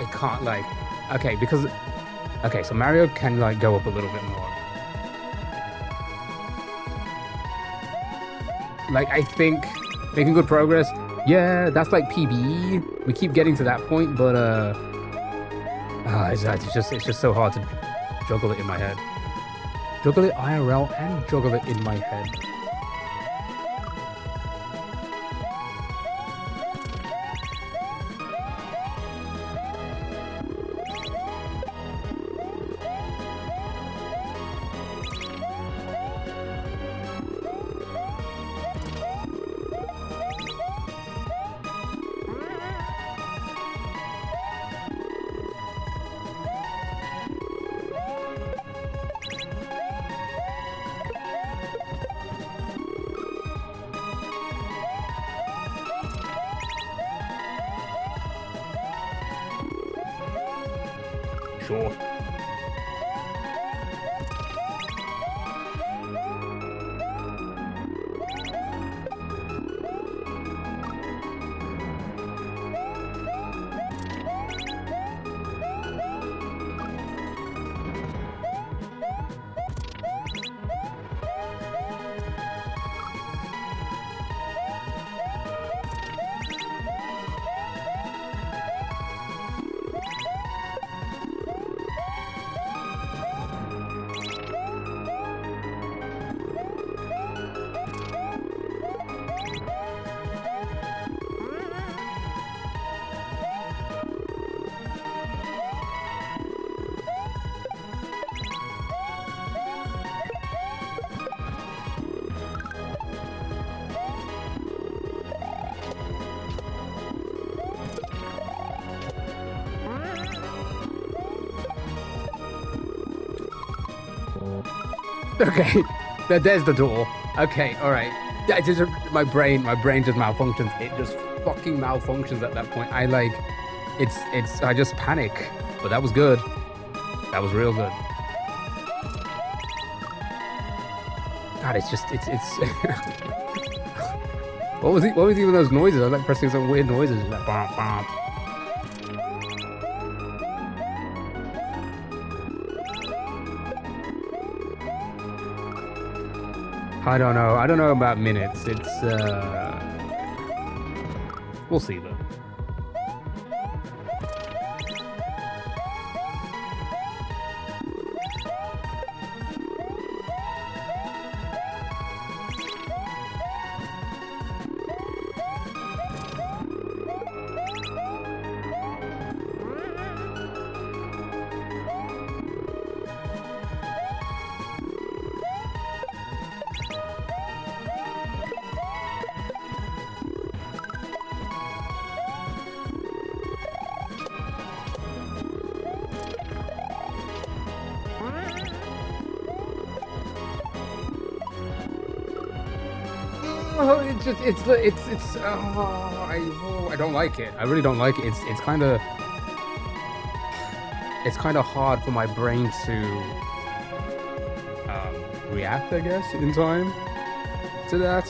I can't like, okay, so Mario can like go up a little bit more. Like I think making good progress. Yeah, that's like PB. We keep getting to that point, but it's just so hard to juggle it in my head. Juggle it IRL and juggle it in my head. Sure. Okay, there's the door. Okay, all right. Yeah, it just my brain just malfunctions. It just fucking malfunctions at that point. I just panic. But that was good. That was real good. God, it's what was even those noises? I was like pressing some weird noises, like bom bom. I don't know. I don't know about minutes. It's we'll see though. Oh, I don't like it. I really don't like it. It's kind of hard for my brain to react, I guess, in time to that.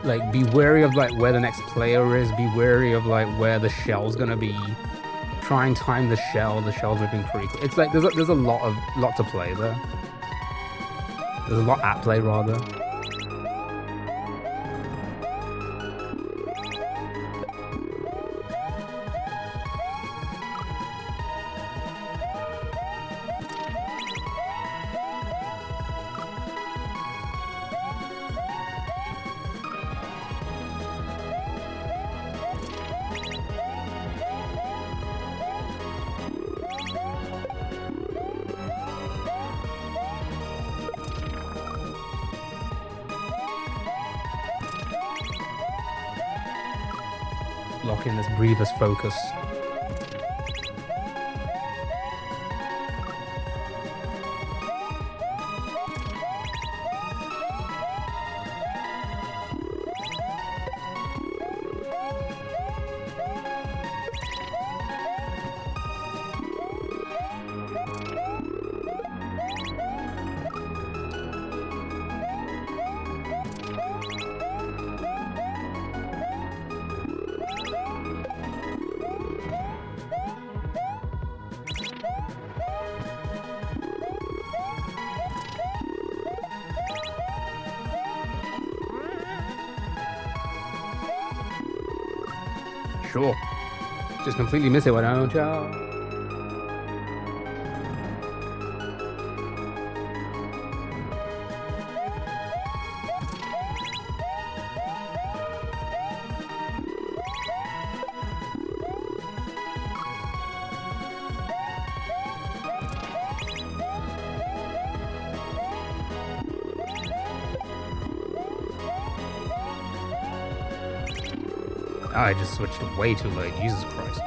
Like be wary of like where the next player is, be wary of like where the shell's gonna be. Try and time the shell's moving pretty quick. It's like there's a lot to play there. There's a lot at play rather. Lock in this breather's focus. Sure. Just completely miss it, why don't ya? I just switched way too late. Jesus Christ.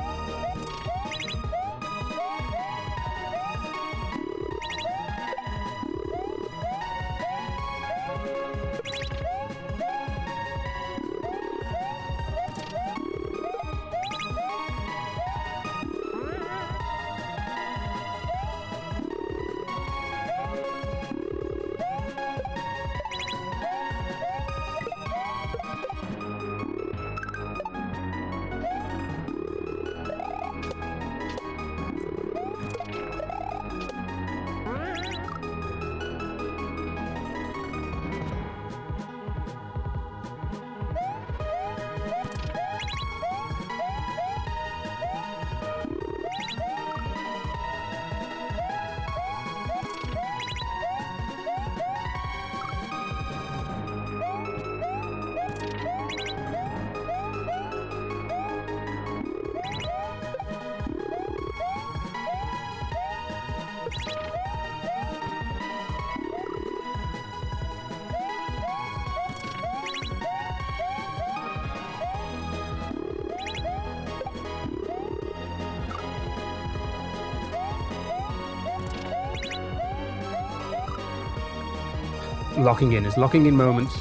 Locking in. It's locking in moments.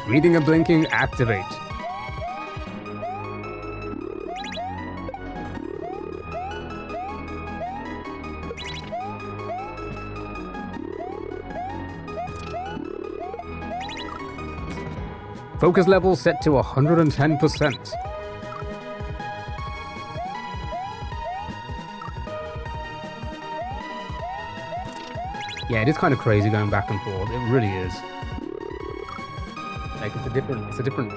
Reading and blinking, activate. Focus level set to 110%. Yeah, it is kind of crazy going back and forth. It really is. Like it's a different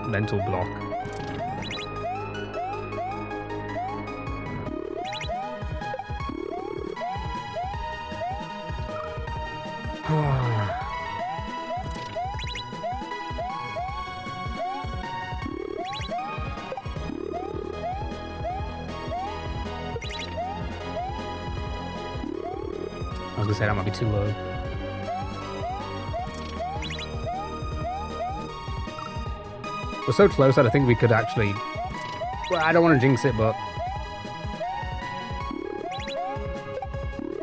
mental block. I was gonna say that might be too low. We're so close that I think we could actually... Well, I don't want to jinx it, but...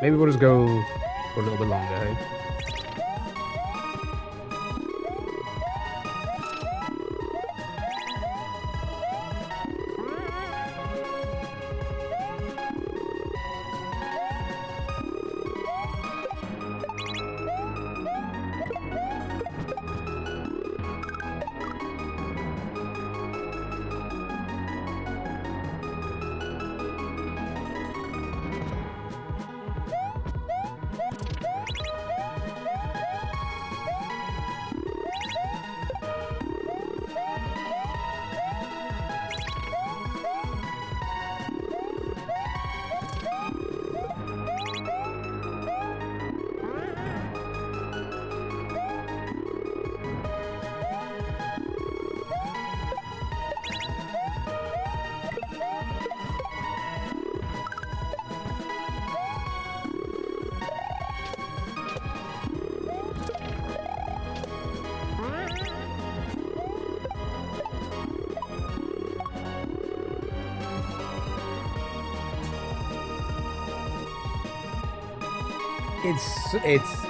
Maybe we'll just go for a little bit longer, hey?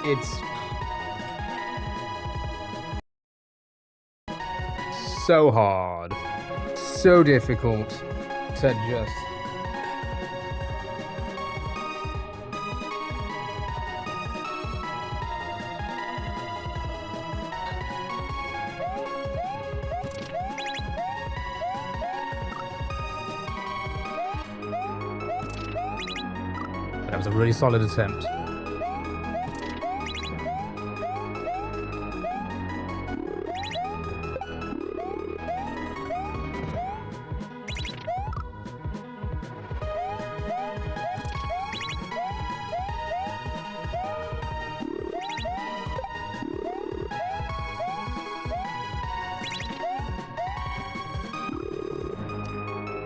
It's so hard, so difficult to just... That was a really solid attempt.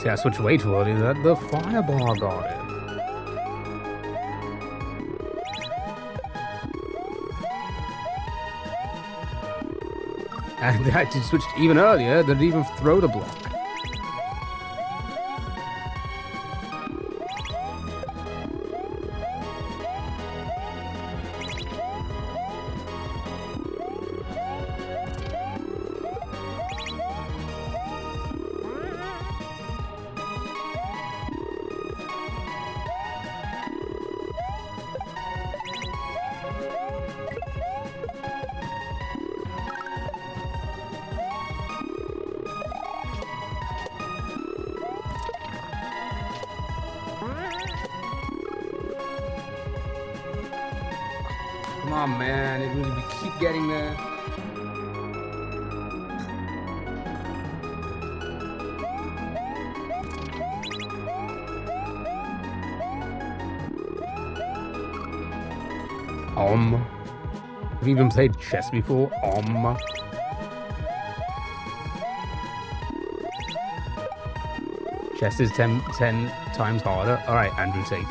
See, I switched way too early. That the fireball got it. And I actually switched even earlier. They didn't even throw the block. Come on, man. It really, we keep getting there. Have you even played chess before? Chess is 10 times harder. Alright, Andrew Tate.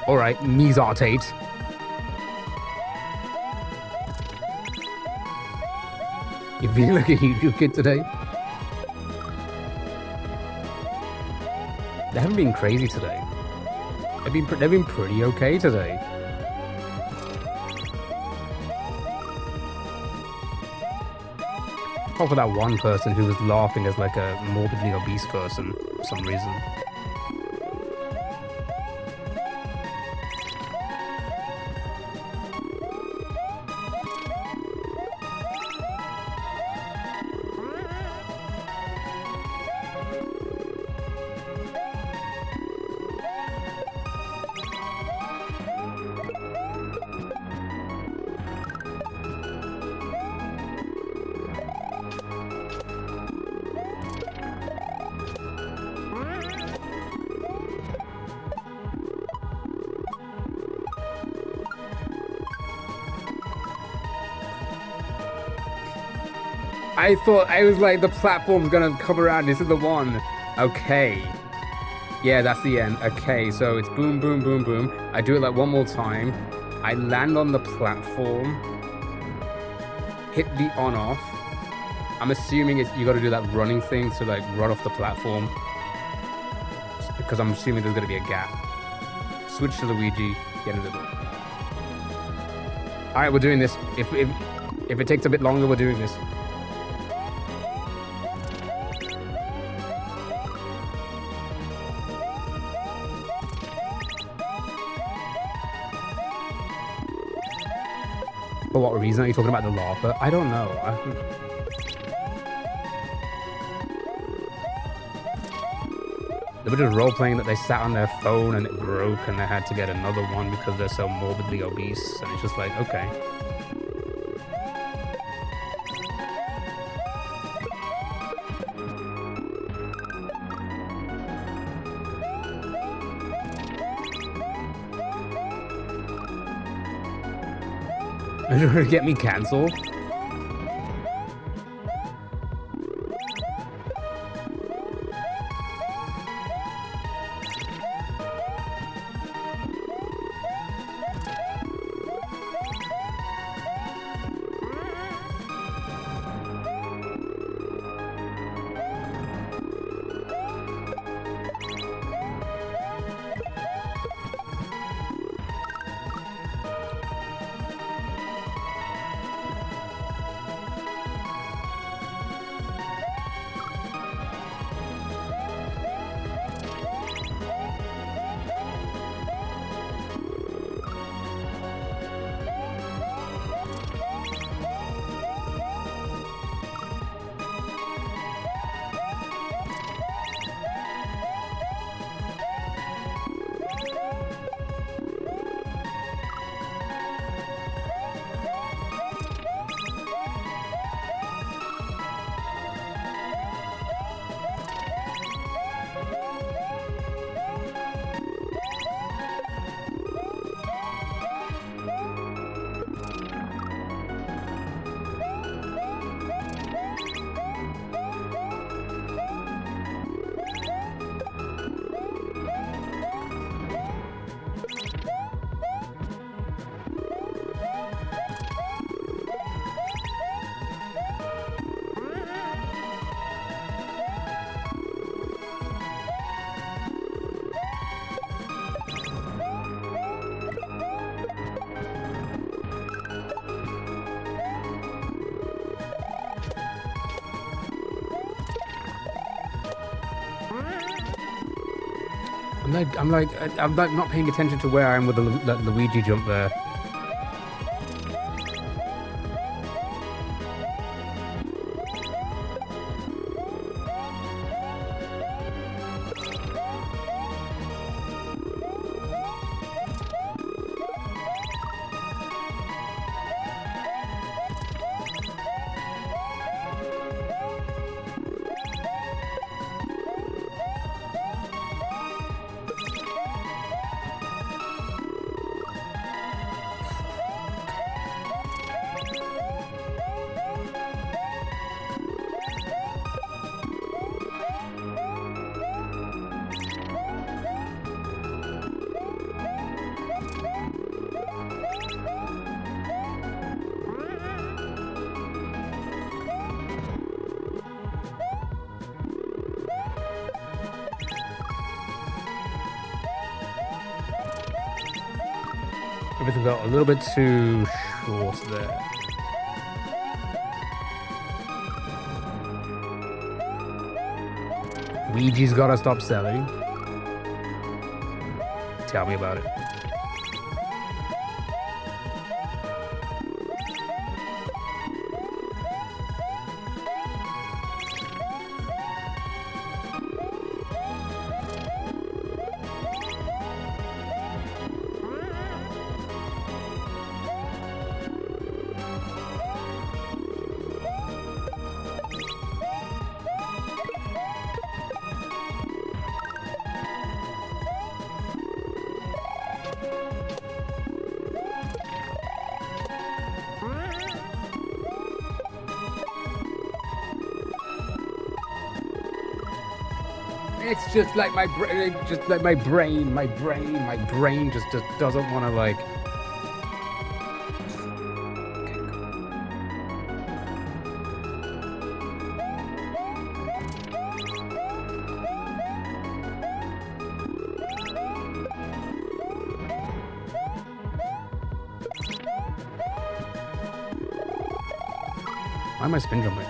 Alright, Mizar Tate. You feel like a YouTube kid today? They haven't been crazy today. They've been pretty okay today. Apart from that one person who was laughing as like a morbidly obese person for some reason. I thought, I was like, the platform's gonna come around. This is the one. Okay. Yeah, that's the end. Okay, so it's boom, boom, boom, boom. I do it like one more time. I land on the platform. Hit the on-off. I'm assuming you gotta do that running thing to like run off the platform. Because I'm assuming there's gonna be a gap. Switch to Luigi. Get in the door. Alright, we're doing this. If it takes a bit longer, we're doing this. For what reason are you talking about the lava? I don't know. They were just role-playing that they sat on their phone and it broke and they had to get another one because they're so morbidly obese. And it's just like, okay. Are you trying to get me cancelled? I'm like not paying attention to where I am with the Luigi jump there. Everything got a little bit too short there. Ouija's gotta stop selling. Tell me about it. It's just like my brain, just doesn't want to like. Why am I spin jumping?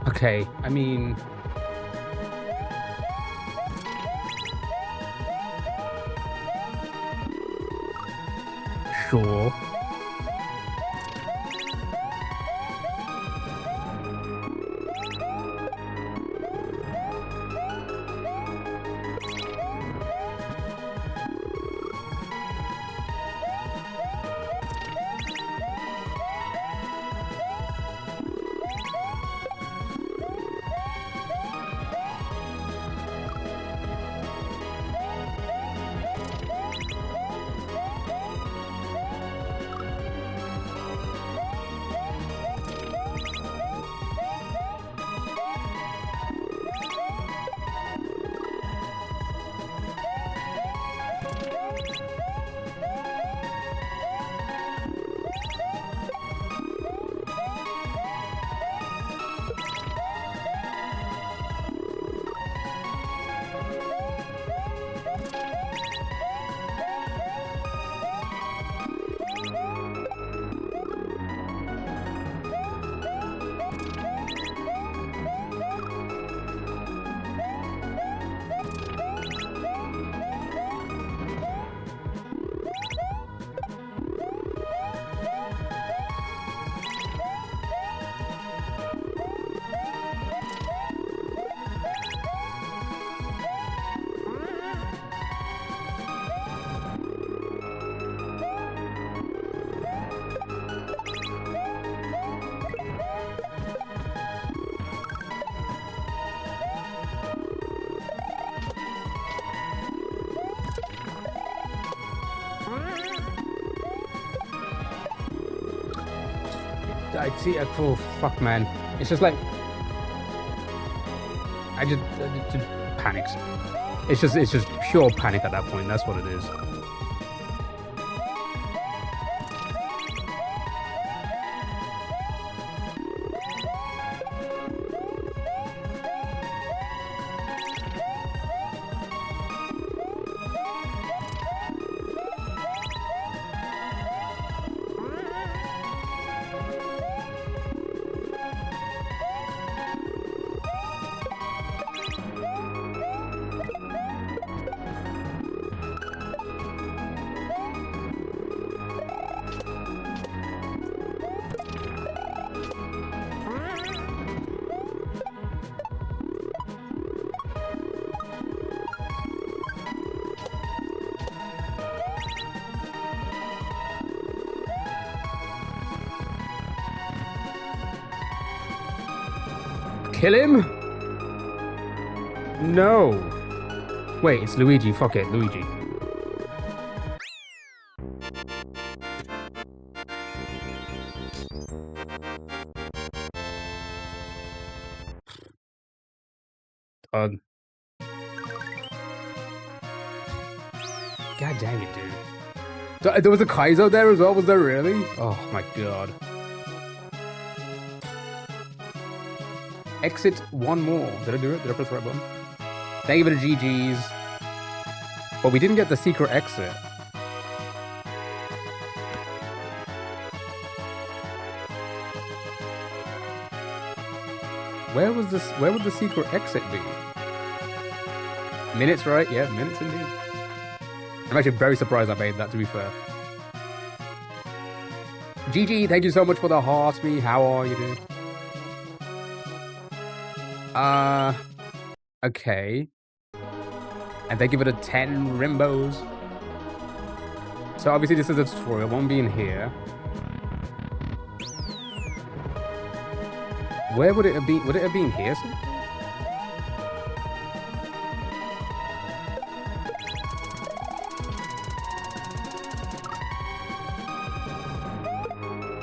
Okay, I mean... Sure. I see. Oh fuck, man! It's just like I just panics. It's just pure panic at that point. That's what it is. Kill him? No. Wait, it's Luigi. Fuck it, Luigi. God dang it, dude. There was a Kaizo there as well, was there really? Oh my god. Exit one more. Did I do it? Did I press the right button? Thank you for the GGs. But we didn't get the secret exit. Where was this? Where would the secret exit be? Minutes, right? Yeah, minutes indeed. I'm actually very surprised I made that, to be fair. GG, thank you so much for the heart, me. How are you, dude? Okay. And they give it a 10 Rimbos. So obviously this is a tutorial, it won't be in here. Where would it have been? Would it have been here?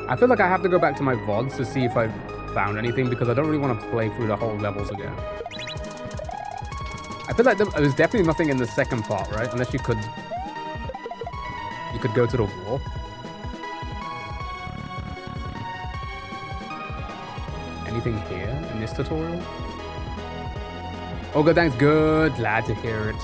I feel like I have to go back to my VODs to see if I found anything, because I don't really want to play through the whole levels again. I feel like there was definitely nothing in the second part, right? Unless you could go to the wall. Anything here in this tutorial? Oh, good, thanks. Good. Glad to hear it.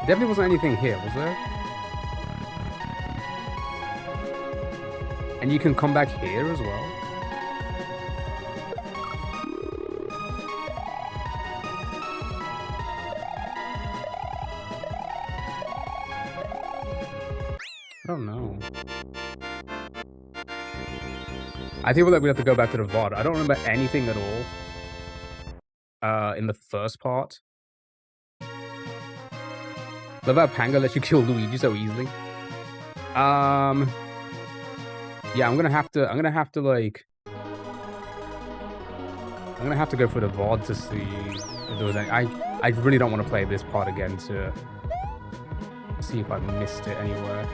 Definitely wasn't anything here, was there? And you can come back here as well. I don't know. I feel like we have to go back to the VOD. I don't remember anything at all in the first part. Love how Panga lets you kill Luigi so easily. Yeah, I'm gonna have to go for the VOD to see if there was any. I really don't want to play this part again to see if I missed it anywhere.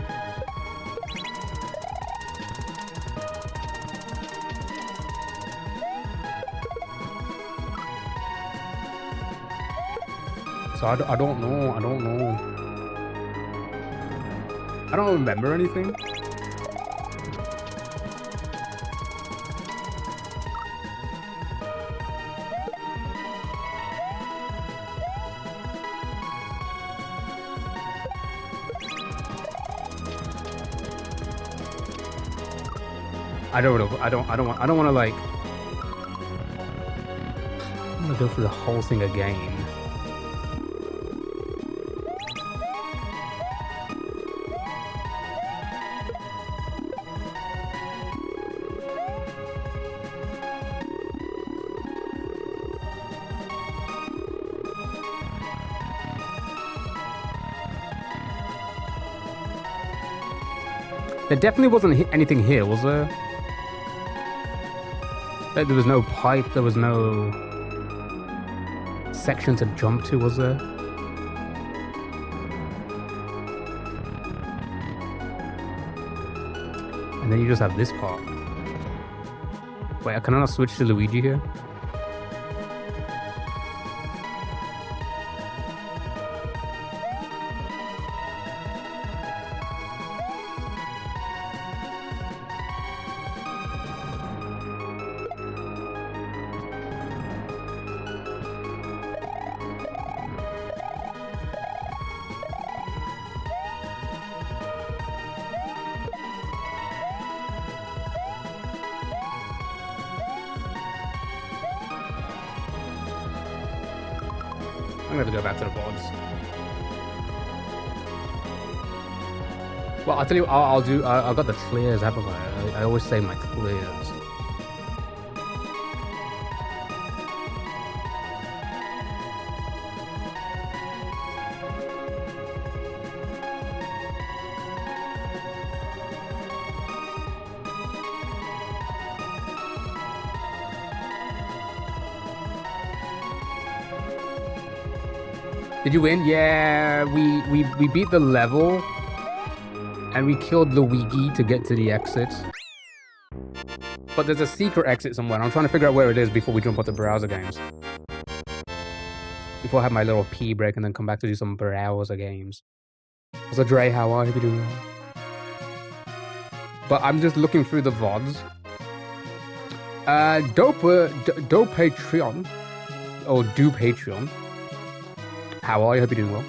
So I don't know. I don't remember anything. I don't want to like. I'm gonna go through the whole thing again. There definitely wasn't anything here, was there? There was no pipe, there was no section to jump to, was there? And then you just have this part. Wait, can I not switch to Luigi here? I'm gonna go back to the VODs. Well, I'll tell you what I'll do. I got the clears, haven't I? I always say my clears. Did you win? Yeah, we beat the level, and we killed Luigi to get to the exit. But there's a secret exit somewhere. I'm trying to figure out where it is before we jump onto browser games. Before I have my little pee break and then come back to do some browser games. So Dre, how are you doing? But I'm just looking through the VODs. Do Patreon. Or do Patreon. How are you? Hope you're doing well.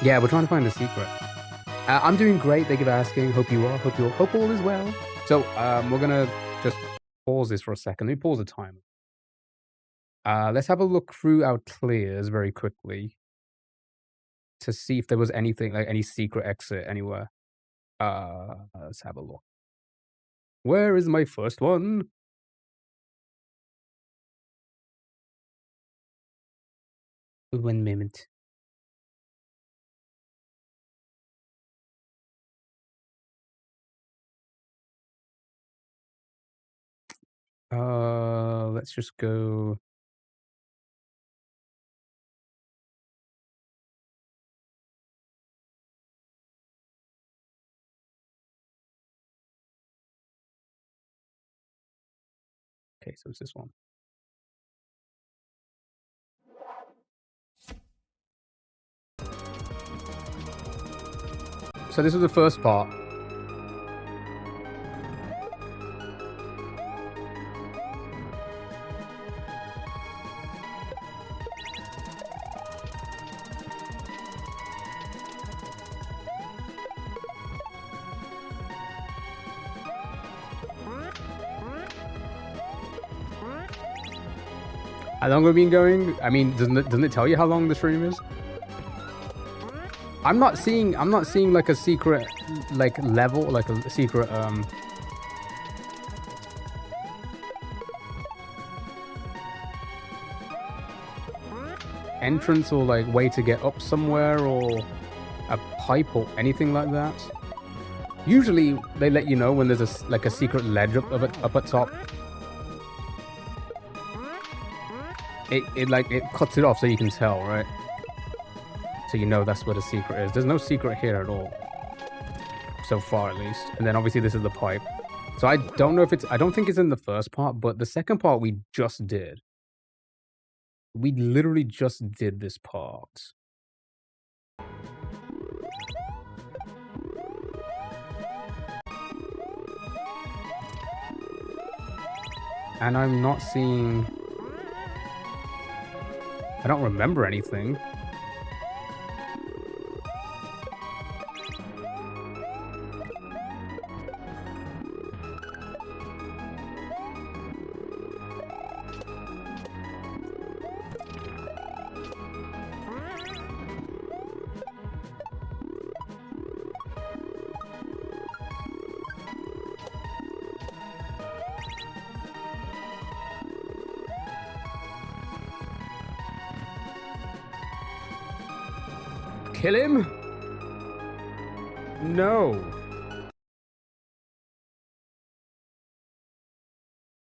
Yeah, we're trying to find the secret. I'm doing great. Thank you for asking. Hope you are. Hope all is well. So we're gonna just pause this for a second. Let me pause the timer. Let's have a look through our clears very quickly to see if there was anything like any secret exit anywhere. Let's have a look. Where is my first one? One moment. Let's just go. Okay, so it's this one. So this is the first part. How long have we been going? I mean, doesn't it tell you how long the stream is? I'm not seeing like a secret like level, like a secret entrance or like way to get up somewhere or a pipe or anything like that. Usually they let you know when there's a secret ledge up at top. It cuts it off so you can tell, right? So you know that's where the secret is. There's no secret here at all. So far, at least. And then obviously this is the pipe. So I don't know if I don't think it's in the first part, but the second part we just did. We literally just did this part. And I'm not seeing... I don't remember anything. Kill him? No.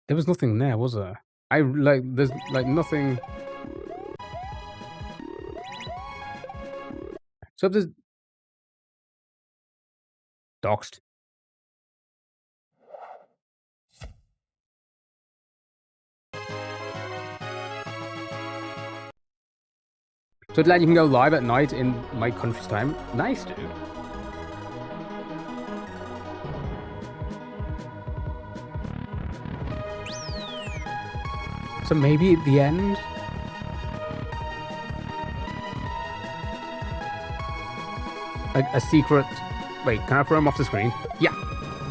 There was nothing there, was there? There's like nothing. So if there's Doxed. So then you can go live at night in my country's time. Nice, dude. So maybe at the end... a secret... Wait, can I throw him off the screen? Yeah.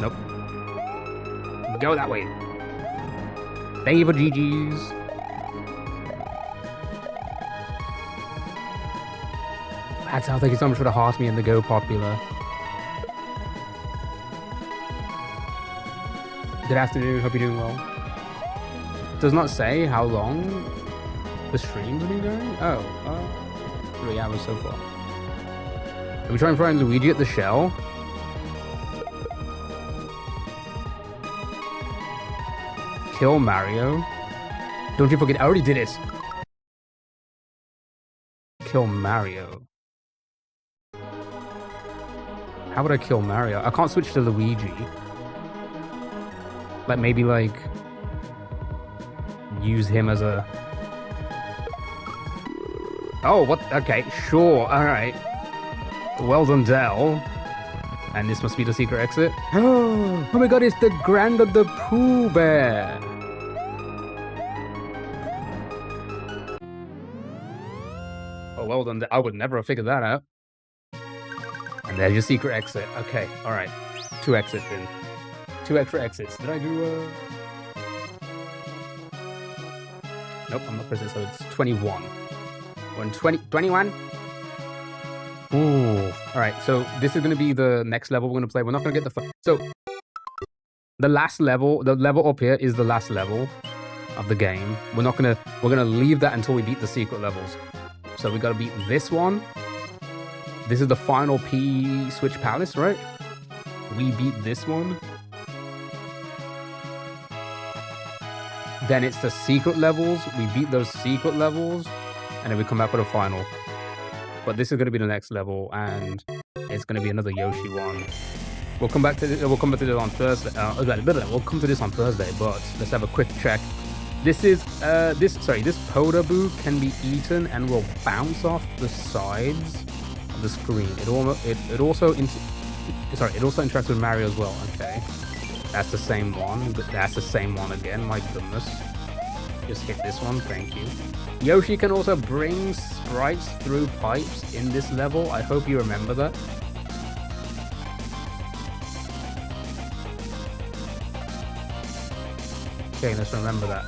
Nope. Go that way. Thank you for GG's. Axel, thank you so much for the heart me and the Go Popular. Good afternoon, hope you're doing well. It does not say how long the streams have been going? Oh, 3 hours so far. Are we trying to find Luigi at the shell? Kill Mario? Don't you forget, I already did it! Kill Mario. How would I kill Mario? I can't switch to Luigi. Like, maybe, like... use him as a... Oh, what? Okay, sure, alright. Well done, Dell. And this must be the secret exit. Oh my god, it's the Grand of the Pooh Bear! Oh, well done. I would never have figured that out. And there's your secret exit. Okay, alright. 2 exits in. 2 extra exits. Did I do Nope, I'm not pressing, so it's 21. 21? Ooh. Alright, so this is going to be the next level we're going to play. We're not going to get the... So, the last level, the level up here is the last level of the game. We're going to leave that until we beat the secret levels. So we got to beat this one. This is the final P-Switch Palace, right? We beat this one. Then it's the secret levels. We beat those secret levels. And then we come back for the final. But this is going to be the next level. And it's going to be another Yoshi one. We'll come back to this on Thursday. We'll come to this on Thursday, but let's have a quick check. This is this Podoboo can be eaten and will bounce off the sides of the screen. It also interacts with Mario as well. Okay, that's the same one. That's the same one again. My goodness, just hit this one. Thank you. Yoshi can also bring sprites through pipes in this level. I hope you remember that. Okay, let's remember that.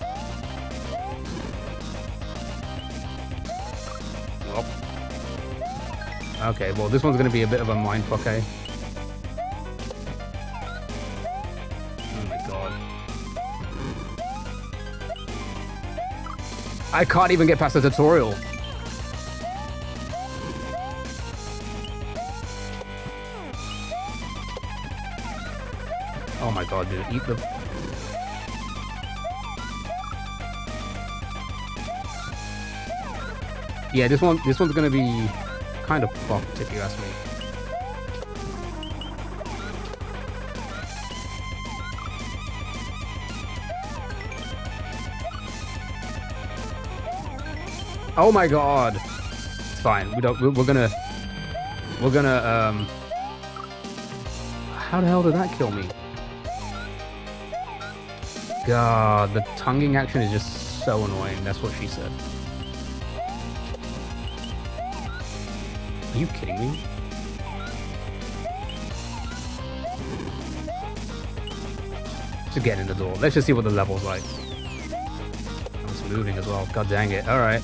Well. Okay, well, this one's going to be a bit of a mindfuck, eh? Oh my god. I can't even get past the tutorial. Oh my god, dude. Eat the... Yeah, this one's gonna be kind of fucked if you ask me. Oh my god! It's fine. We're gonna. How the hell did that kill me? God, the tonguing action is just so annoying. That's what she said. Are you kidding me? Just get in the door. Let's just see what the level's like. Oh, it's moving as well. God dang it. Alright.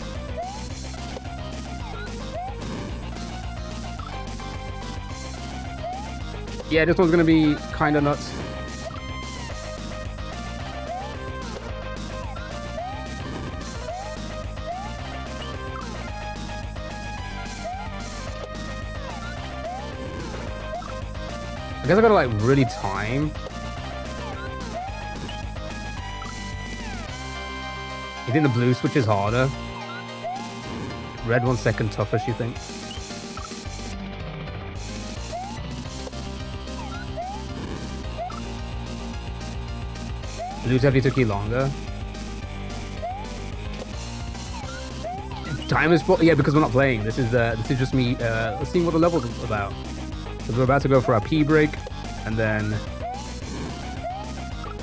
Yeah, this one's gonna be kinda nuts. I guess I gotta like really time. You think the blue switch is harder? Red 1 second tougher, you think? Blue definitely took you longer. Time is yeah, because we're not playing. This is just me seeing what the level's about. Because we're about to go for our pee break, and then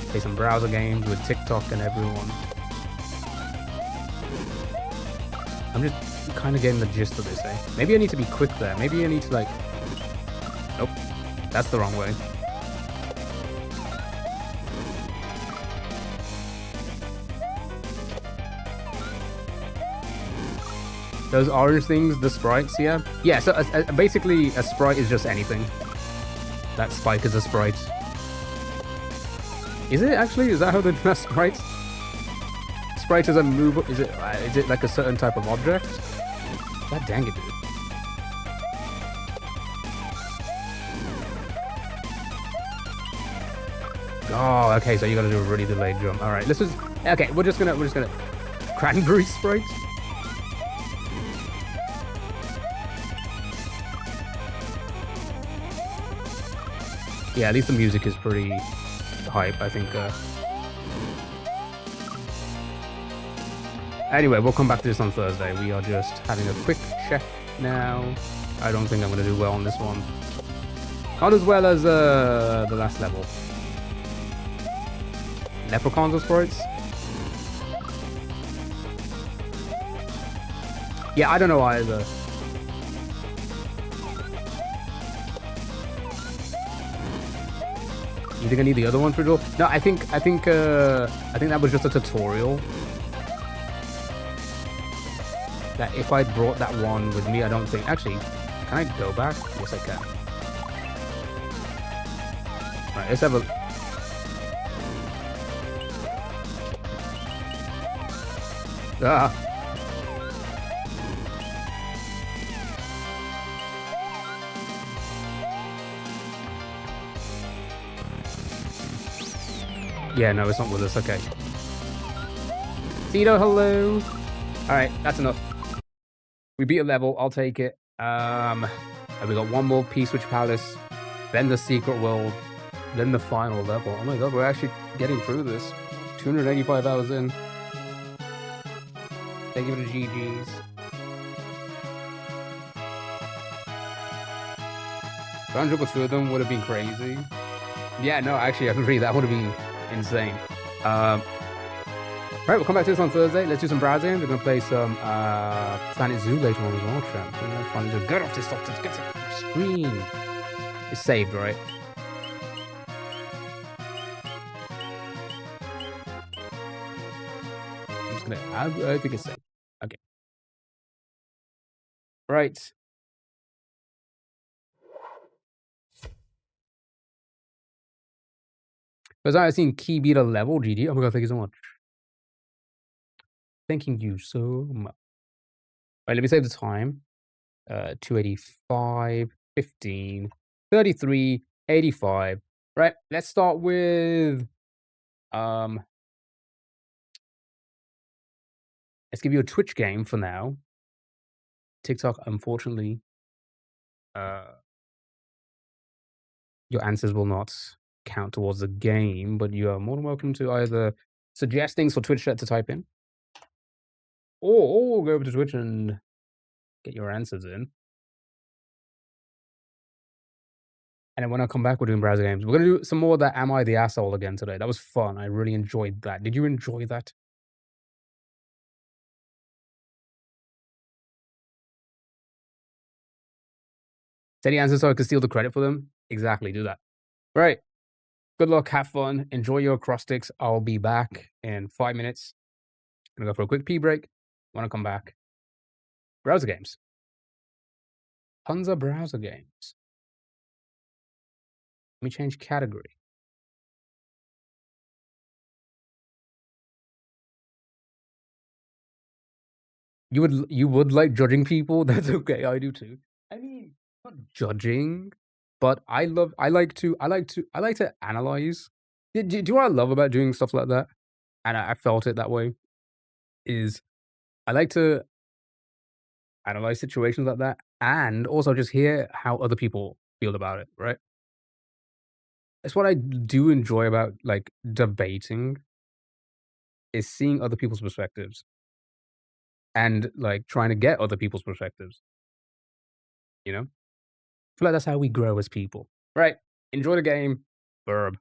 play some browser games with TikTok and everyone. I'm just kind of getting the gist of this, eh? Maybe I need to be quick there. Maybe I need to, like... Nope. That's the wrong way. Those orange things, the sprites, yeah? Yeah, so basically a sprite is just anything. That spike is a sprite. Is it actually? Is that how they do sprites? Sprite is a move. Is it like a certain type of object? God dang it, dude. Oh, okay, so you gotta do a really delayed jump. Alright, let's just... Okay, we're just gonna... Cranberry sprite? Yeah, at least the music is pretty hype, I think. Anyway, we'll come back to this on Thursday. We are just having a quick check now. I don't think I'm going to do well on this one. Not as well as the last level. Leprechauns or sprites? Yeah, I don't know either. You think I need the other one for Joel? No, I think that was just a tutorial. That if I brought that one with me, I don't think... Actually, can I go back? Yes, I can. Alright, let's have a... Ah! Yeah, no, it's not with us. Okay. Tito, hello. Alright, that's enough. We beat a level. I'll take it. And we got one more P-Switch Palace, then the Secret World, then the final level. Oh my god, we're actually getting through this. 285 hours in. Thank you for the GGs. Round trip with two of them would have been crazy. Yeah, no, actually, I agree. That would have been insane. Right, we'll come back to this on Thursday. Let's do some browsing. We're gonna play some Planet Zoo later on as well, champ. Trying to get off this stuff. Let's get to the screen. It's saved, right? I'm just gonna... I think it's saved. Okay. Right. Because I've seen Key beat a level, GD. Oh my god, thank you so much. Thanking you so much. Right, let me save the time. 285, 15, 33, 85. Right, let's start with let's give you a Twitch game for now. TikTok, unfortunately, your answers will not count towards the game, but you are more than welcome to either suggest things for Twitch chat to type in, or go over to Twitch and get your answers in. And then when I come back, we're doing browser games. We're going to do some more of that Am I the Asshole again today. That was fun. I really enjoyed that. Did you enjoy that? Any answers so I can steal the credit for them? Exactly, do that. All right. Good luck, have fun, enjoy your acrostics. I'll be back in 5 minutes. Gonna go for a quick pee break. When I come back, browser games. Tons of browser games. Let me change category. You would like judging people? That's okay. I do too. I mean, not judging, but I like to analyze. Do you know what I love about doing stuff like that? And I felt it that way. Is I like to analyze situations like that, and also just hear how other people feel about it. Right? It's what I do enjoy about like debating. is seeing other people's perspectives and, like, trying to get other people's perspectives, you know? I feel like that's how we grow as people. Right. Enjoy the game. Verb.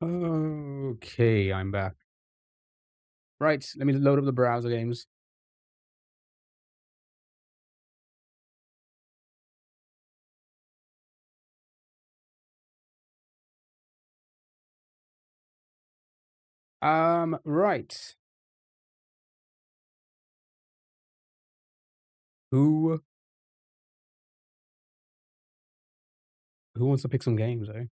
Okay, I'm back. Right, let me load up the browser games. Right. Who Who wants to pick some games, eh?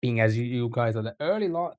Being as you guys are the early lot.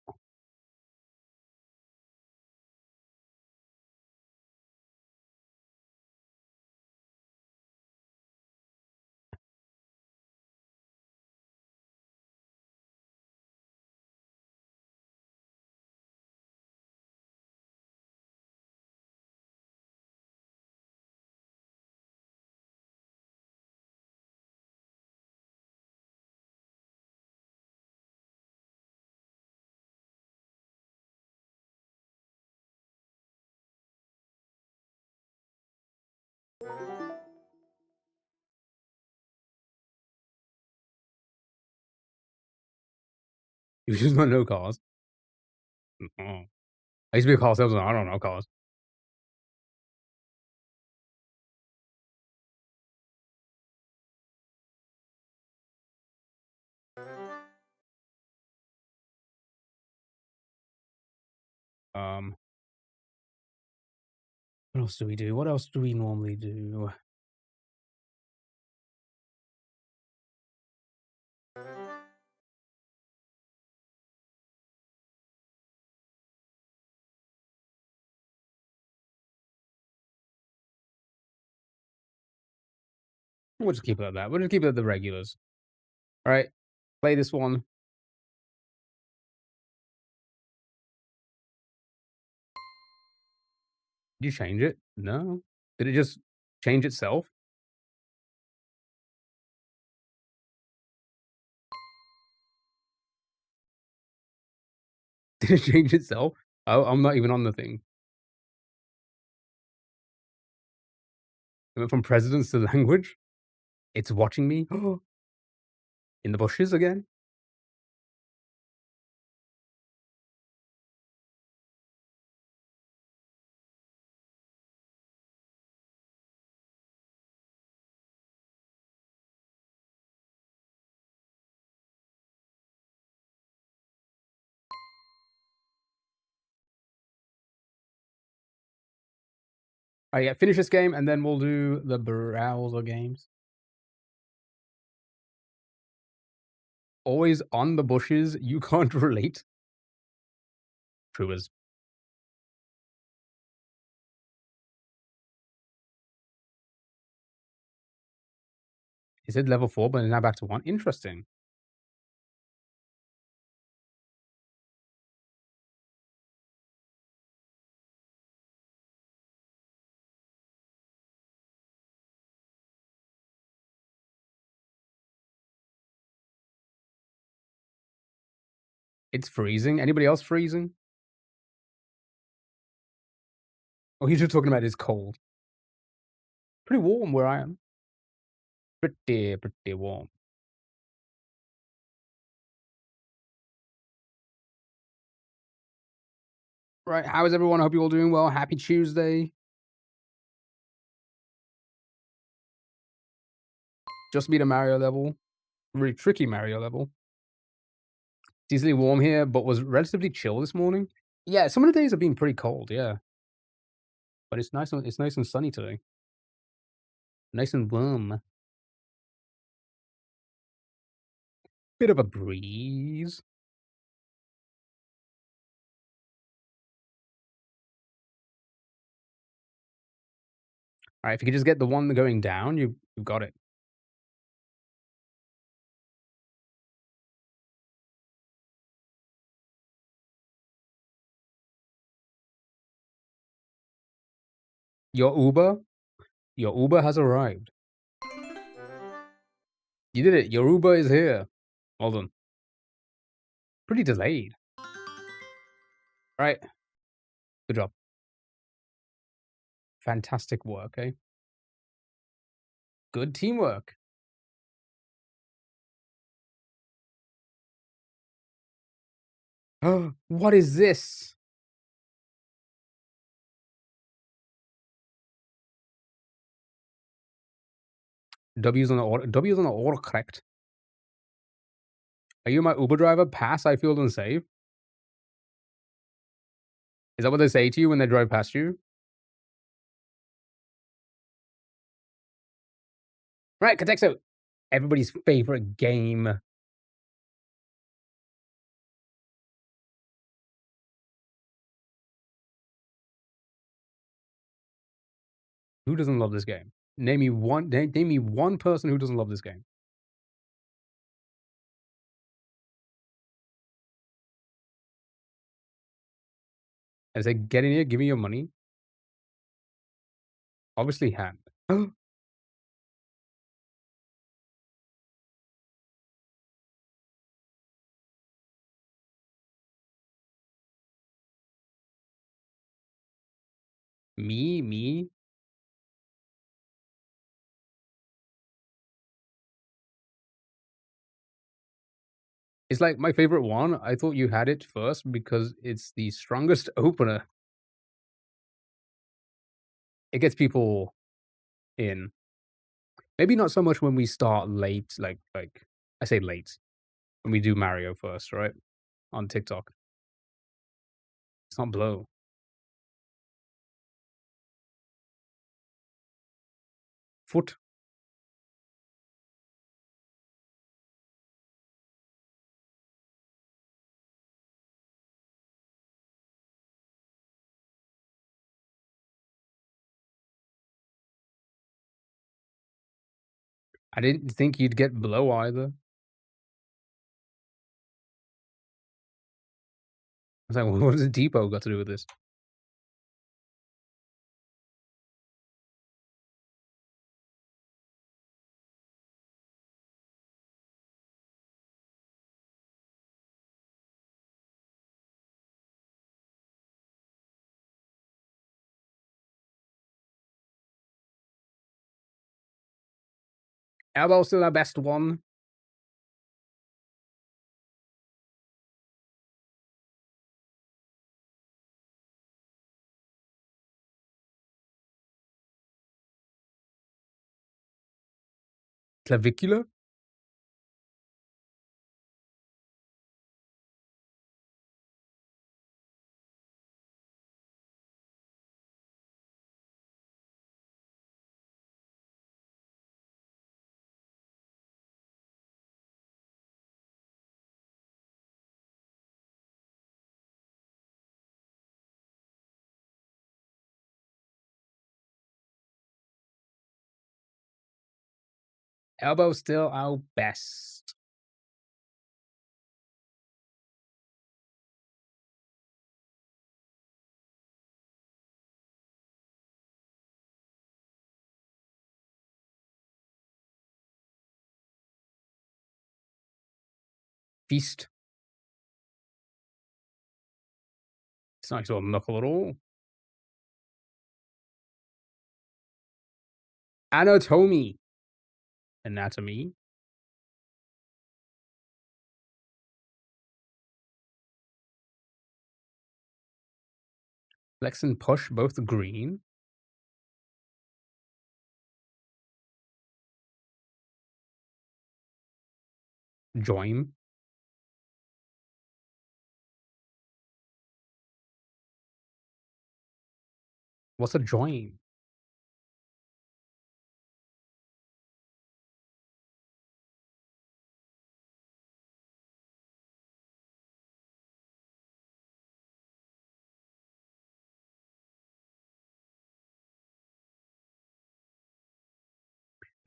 You just don't know cars. Oh. I used to be a car salesman. I don't know cars. Um, what else do we do? What else do we normally do? We'll just keep it at that. We'll just keep it at the regulars. All right, play this one. Did you change it? No. Did it just change itself? Did it change itself? Oh, I'm not even on the thing. It went from presidents to language. It's watching me. In the bushes again. All right, yeah, finish this game and then we'll do the browser games. Always on the bushes. You can't relate. True as. He said level 4, but now back to 1. Interesting. It's freezing. Anybody else freezing? Oh, he's just talking about it's cold. Pretty warm where I am. Pretty warm. Right, how is everyone? I hope you're all doing well. Happy Tuesday. Just beat a Mario level. Really tricky Mario level. It's easily warm here, but was relatively chill this morning. Yeah, some of the days have been pretty cold, yeah. But it's nice and sunny today. Nice and warm. Bit of a breeze. Alright, if you could just get the one going down, you've got it. Your Uber? Your Uber has arrived. You did it. Your Uber is here. Well done. Pretty delayed. Alright. Good job. Fantastic work, eh? Good teamwork. Oh, what is this? W's on the autocorrect. Are you my Uber driver? Pass, I feel unsafe? Is that what they say to you when they drive past you? Right, Katexo. Everybody's favorite game. Who doesn't love this game? Name me one person who doesn't love this game. I say, get in here, give me your money. Obviously hand. Me? It's like my favorite one. I thought you had it first because it's the strongest opener. It gets people in. Maybe not so much when we start late, like I say late, when we do Mario first, right? On TikTok. It's not blow. Foot. I didn't think you'd get blow either. I was like, what does Depot got to do with this? Elbow's still our best one. Clavicular? Elbow's still our best. Feast. It's not your knuckle at all. Anatomy. Anatomy. Flex and push, both green. Join. What's a join?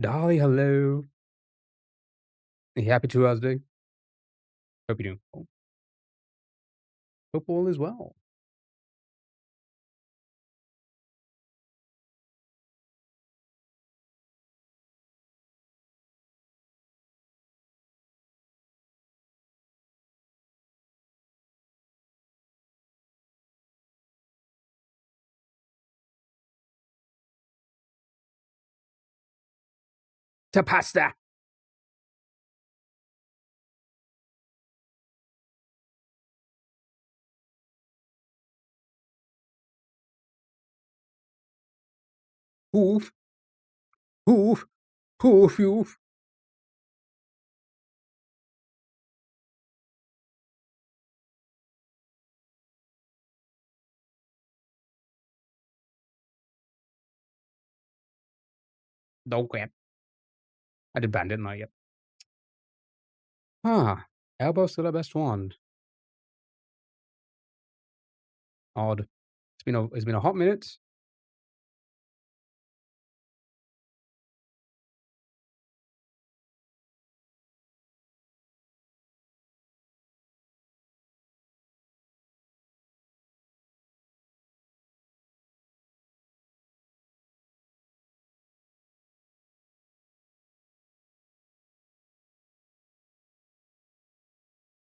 Dolly, hello. Are you happy 2 hours a day? Hope you do. Oh. Hope all is well. To pasta. Hoof. Hoof. Hoof, hoof. Okay. I did Bandit, not yet. Huh. Elbow's still the best one. Odd. It's been a hot minute.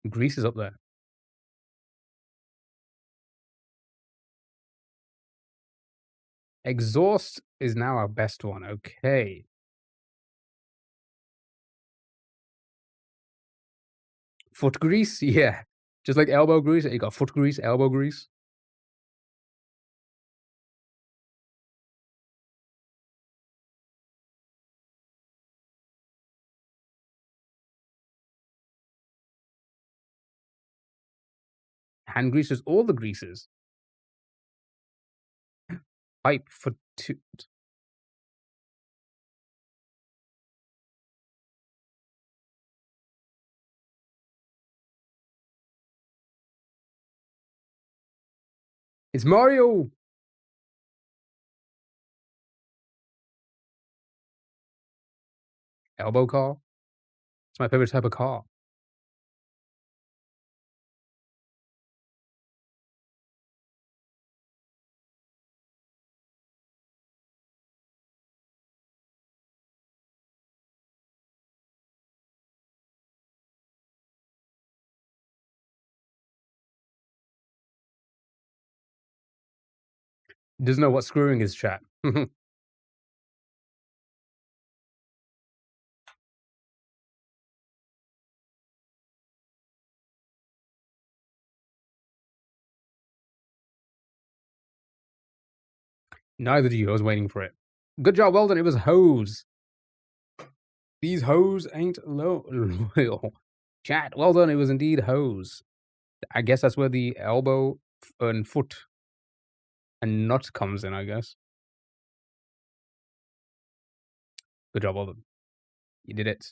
Grease is up there. Exhaust is now our best one. Okay. Foot grease? Yeah. Just like elbow grease, you got foot grease, elbow grease. Hand grease is all the greases. Pipe for two. It's Mario! Elbow car? It's my favorite type of car. Doesn't know what screwing is, chat. Neither do you. I was waiting for it. Good job, well done. It was hose. These hoes ain't loyal. Chat, well done. It was indeed hose. I guess that's where the elbow and foot and nut comes in, I guess. Good job, well done. You did it.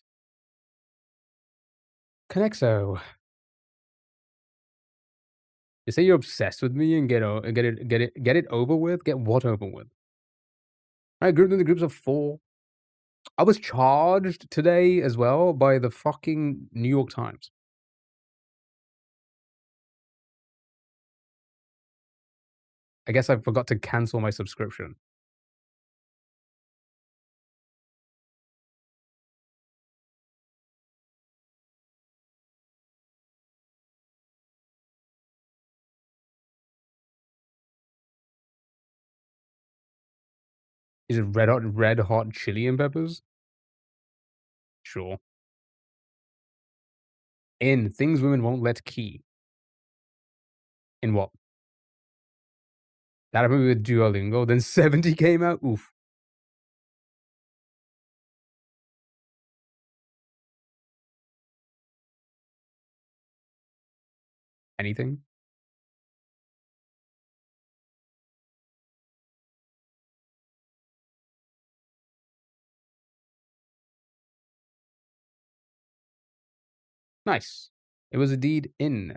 Connexo. You say you're obsessed with me and get it over with? Get what over with? I grouped into groups of 4. I was charged today as well by the fucking New York Times. I guess I forgot to cancel my subscription. Is it red hot chili and peppers? Sure. In things women won't let key. In what? That happened with Duolingo. Then 70 came out. Oof. Anything? Nice. It was indeed in.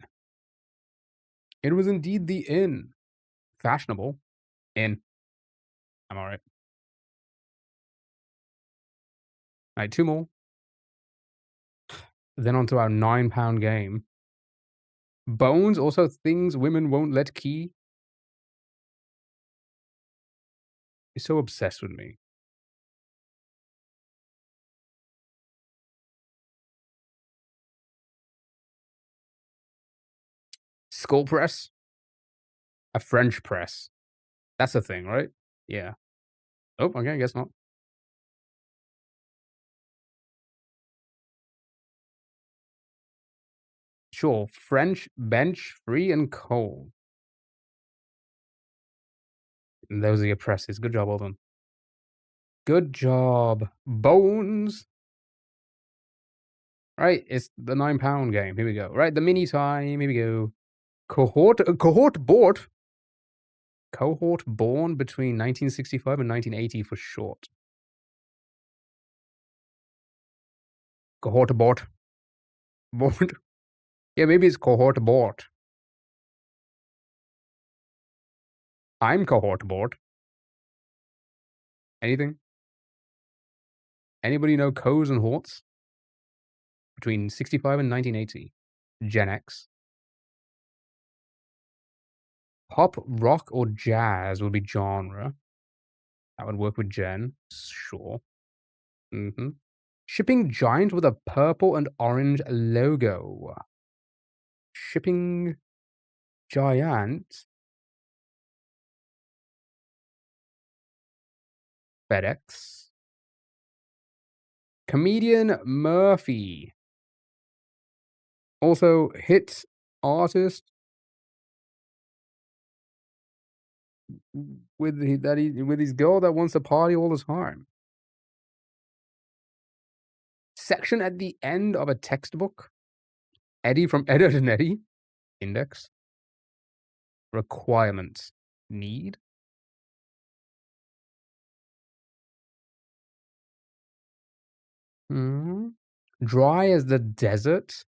It was indeed the in. Fashionable. In. I'm alright. Alright, 2 more. Then on to our £9 game. Bones, also things women won't let key. You're so obsessed with me. Skull press? A French press. That's a thing, right? Yeah. Oh, okay, I guess not. Sure, French bench, free and cold. And those are your presses. Good job, well done. Good job. Bones. Right, it's the £9 game. Here we go. Right, the mini time. Here we go. Cohort born between 1965 and 1980 for short. Cohort abort. Board. Yeah, maybe it's cohort abort. I'm cohort abort. Anything? Anybody know co's and horts? Between 65 and 1980. Gen X. Pop, rock, or jazz would be genre. That would work with Gen. Sure. Shipping giant with a purple and orange logo. Shipping giant. FedEx. Comedian Murphy. Also, hit artist with his girl that wants to party all the time. Section at the end of a textbook. Eddie from Ed, Edd and Eddy. Index. Requirements. Need. Dry as the desert.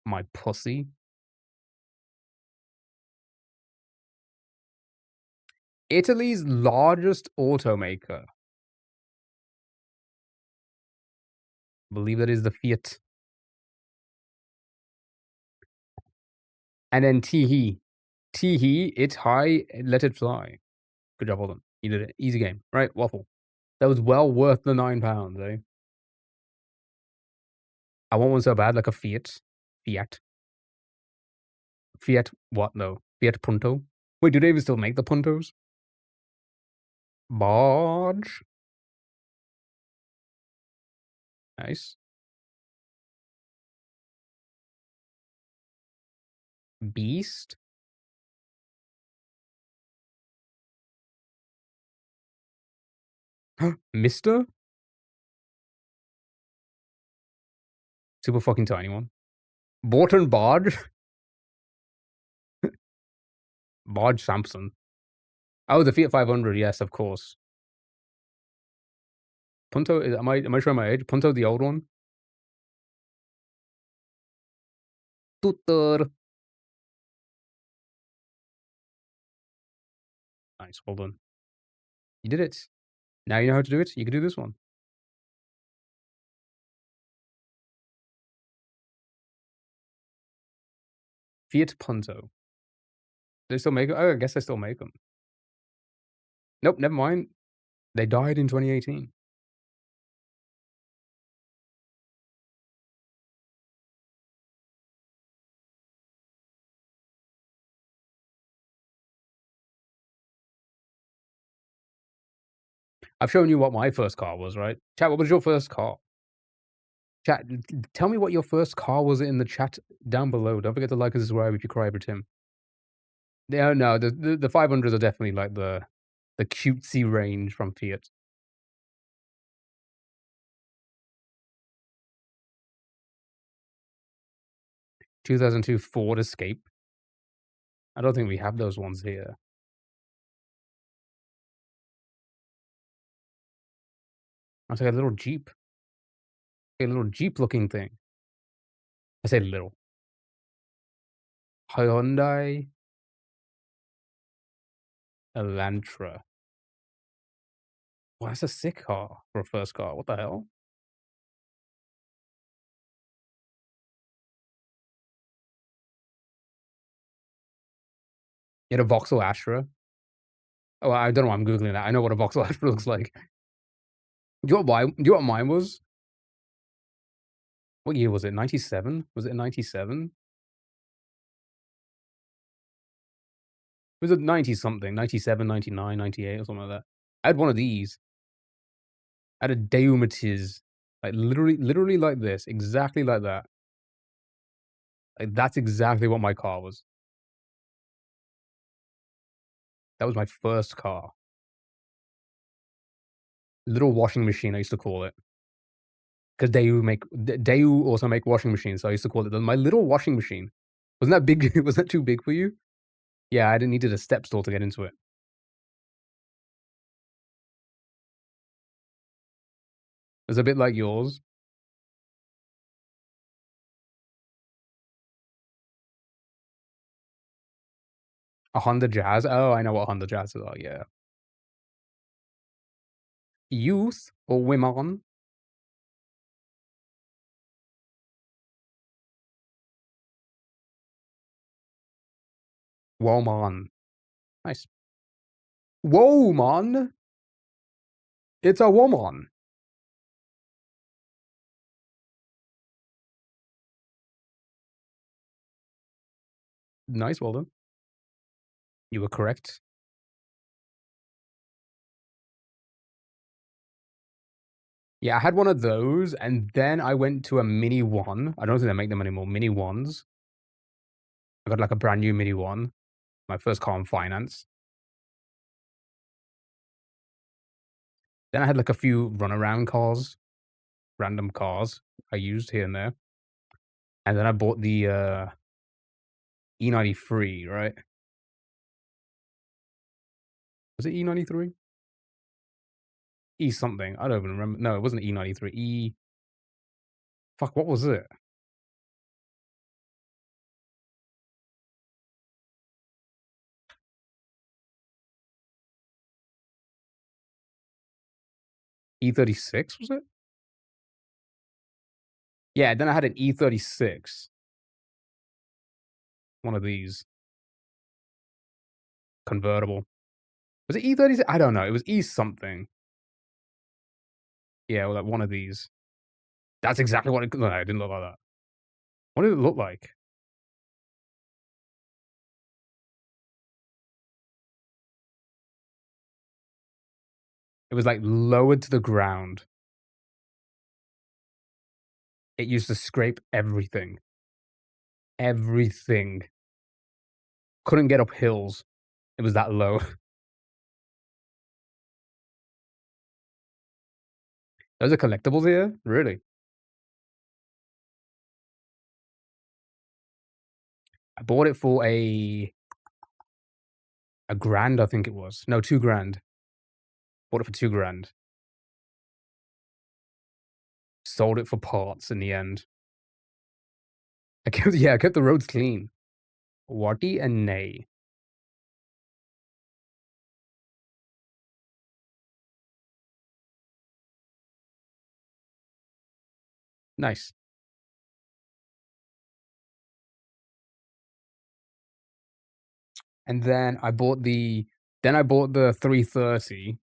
My pussy. Italy's largest automaker. I believe that is the Fiat. And then Teehee. Teehee, it's high, let it fly. Good job, Holden. You did it. Easy game. Right, waffle. That was well worth the £9, eh? I want one so bad, like a Fiat. Fiat. Fiat what, though? Fiat Punto? Wait, do they even still make the Puntos? Barge. Nice. Beast. Mister? Super fucking tiny one. Borton Barge? Barge Sampson. Oh, the Fiat 500, yes, of course. Punto, am I showing my age? Punto, the old one? Tutor. Nice, well done. You did it. Now you know how to do it. You can do this one. Fiat Punto. They still make them? Oh, I guess they still make them. Nope, never mind. They died in 2018. I've shown you what my first car was, right? Chat, what was your first car? Chat, tell me what your first car was in the chat down below. Don't forget to like and subscribe if you cry for Tim. Yeah, no, the 500s are definitely like the cutesy range from Fiat. 2002 Ford Escape. I don't think we have those ones here. It's like a little Jeep. A little Jeep-looking thing. I say little. Hyundai Elantra. Wow, that's a sick car for a first car. What the hell? You had a Vauxhall Astra? Oh, I don't know why I'm Googling that. I know what a Vauxhall Astra looks like. Do you know what mine was? What year was it? 97? Was it 97? It was a 90-something. 97, 99, 98 or something like that. I had one of these. I had a Deumatiz. Like, literally like this. Exactly like that. Like, that's exactly what my car was. That was my first car. Little washing machine, I used to call it. Because Daewoo also make washing machines, so I used to call it my little washing machine. Wasn't that big? Was that too big for you? Yeah, I needed a step stool to get into it. It was a bit like yours. A Honda Jazz? Oh, I know what Honda Jazzes are, yeah. Youth or women? Woman. Nice. Woman? It's a woman. Nice, well done. You were correct. Yeah, I had one of those, and then I went to a Mini One. I don't think they make them anymore. Mini Ones. I got like a brand new Mini One. My first car on finance. Then I had like a few runaround cars, random cars I used here and there. And then I bought the E93, right? Was it E93? E something. I don't even remember. No, it wasn't E93. Fuck, what was it? E36, was it? Yeah, then I had an E36. One of these. Convertible. Was it E36? I don't know. It was E something. Yeah, well, like one of these. That's exactly what it. No, it didn't look like that. What did it look like? It was like lowered to the ground. It used to scrape everything. Everything. Couldn't get up hills. It was that low. Those are collectibles here? Really? I bought it for a grand, I think it was. No, 2 grand. Bought it for 2 grand. Sold it for parts in the end. I kept the roads clean. Warty and Nay. Nice. And then I bought the 330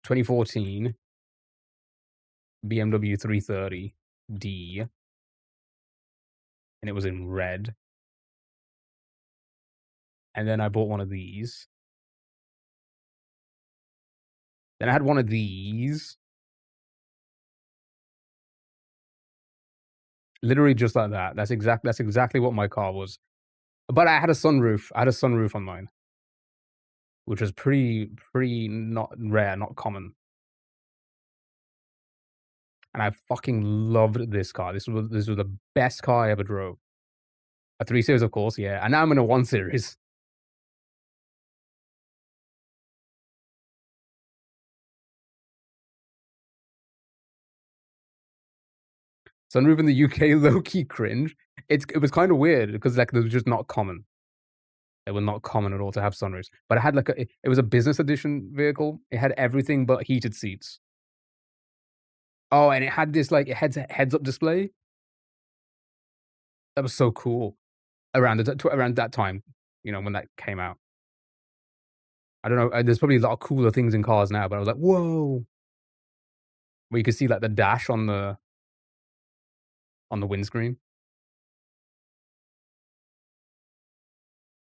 2014 BMW 330D, and it was in red. And then I bought one of these. Then I had one of these. Literally just like that. That's exactly what my car was. But I had a sunroof. I had a sunroof on mine, which was pretty not rare, not common. And I fucking loved this car. This was the best car I ever drove. A 3 Series, of course, yeah. And now I'm in a 1 Series. Sunroof in the UK, low-key cringe. It was kind of weird because like they were just not common. They were not common at all to have sunroofs. But it had like it was a business edition vehicle. It had everything but heated seats. Oh, and it had this like heads-up display. That was so cool. Around that time, you know, when that came out. I don't know. There's probably a lot of cooler things in cars now, but I was like, whoa! Where you could see like the dash on the windscreen.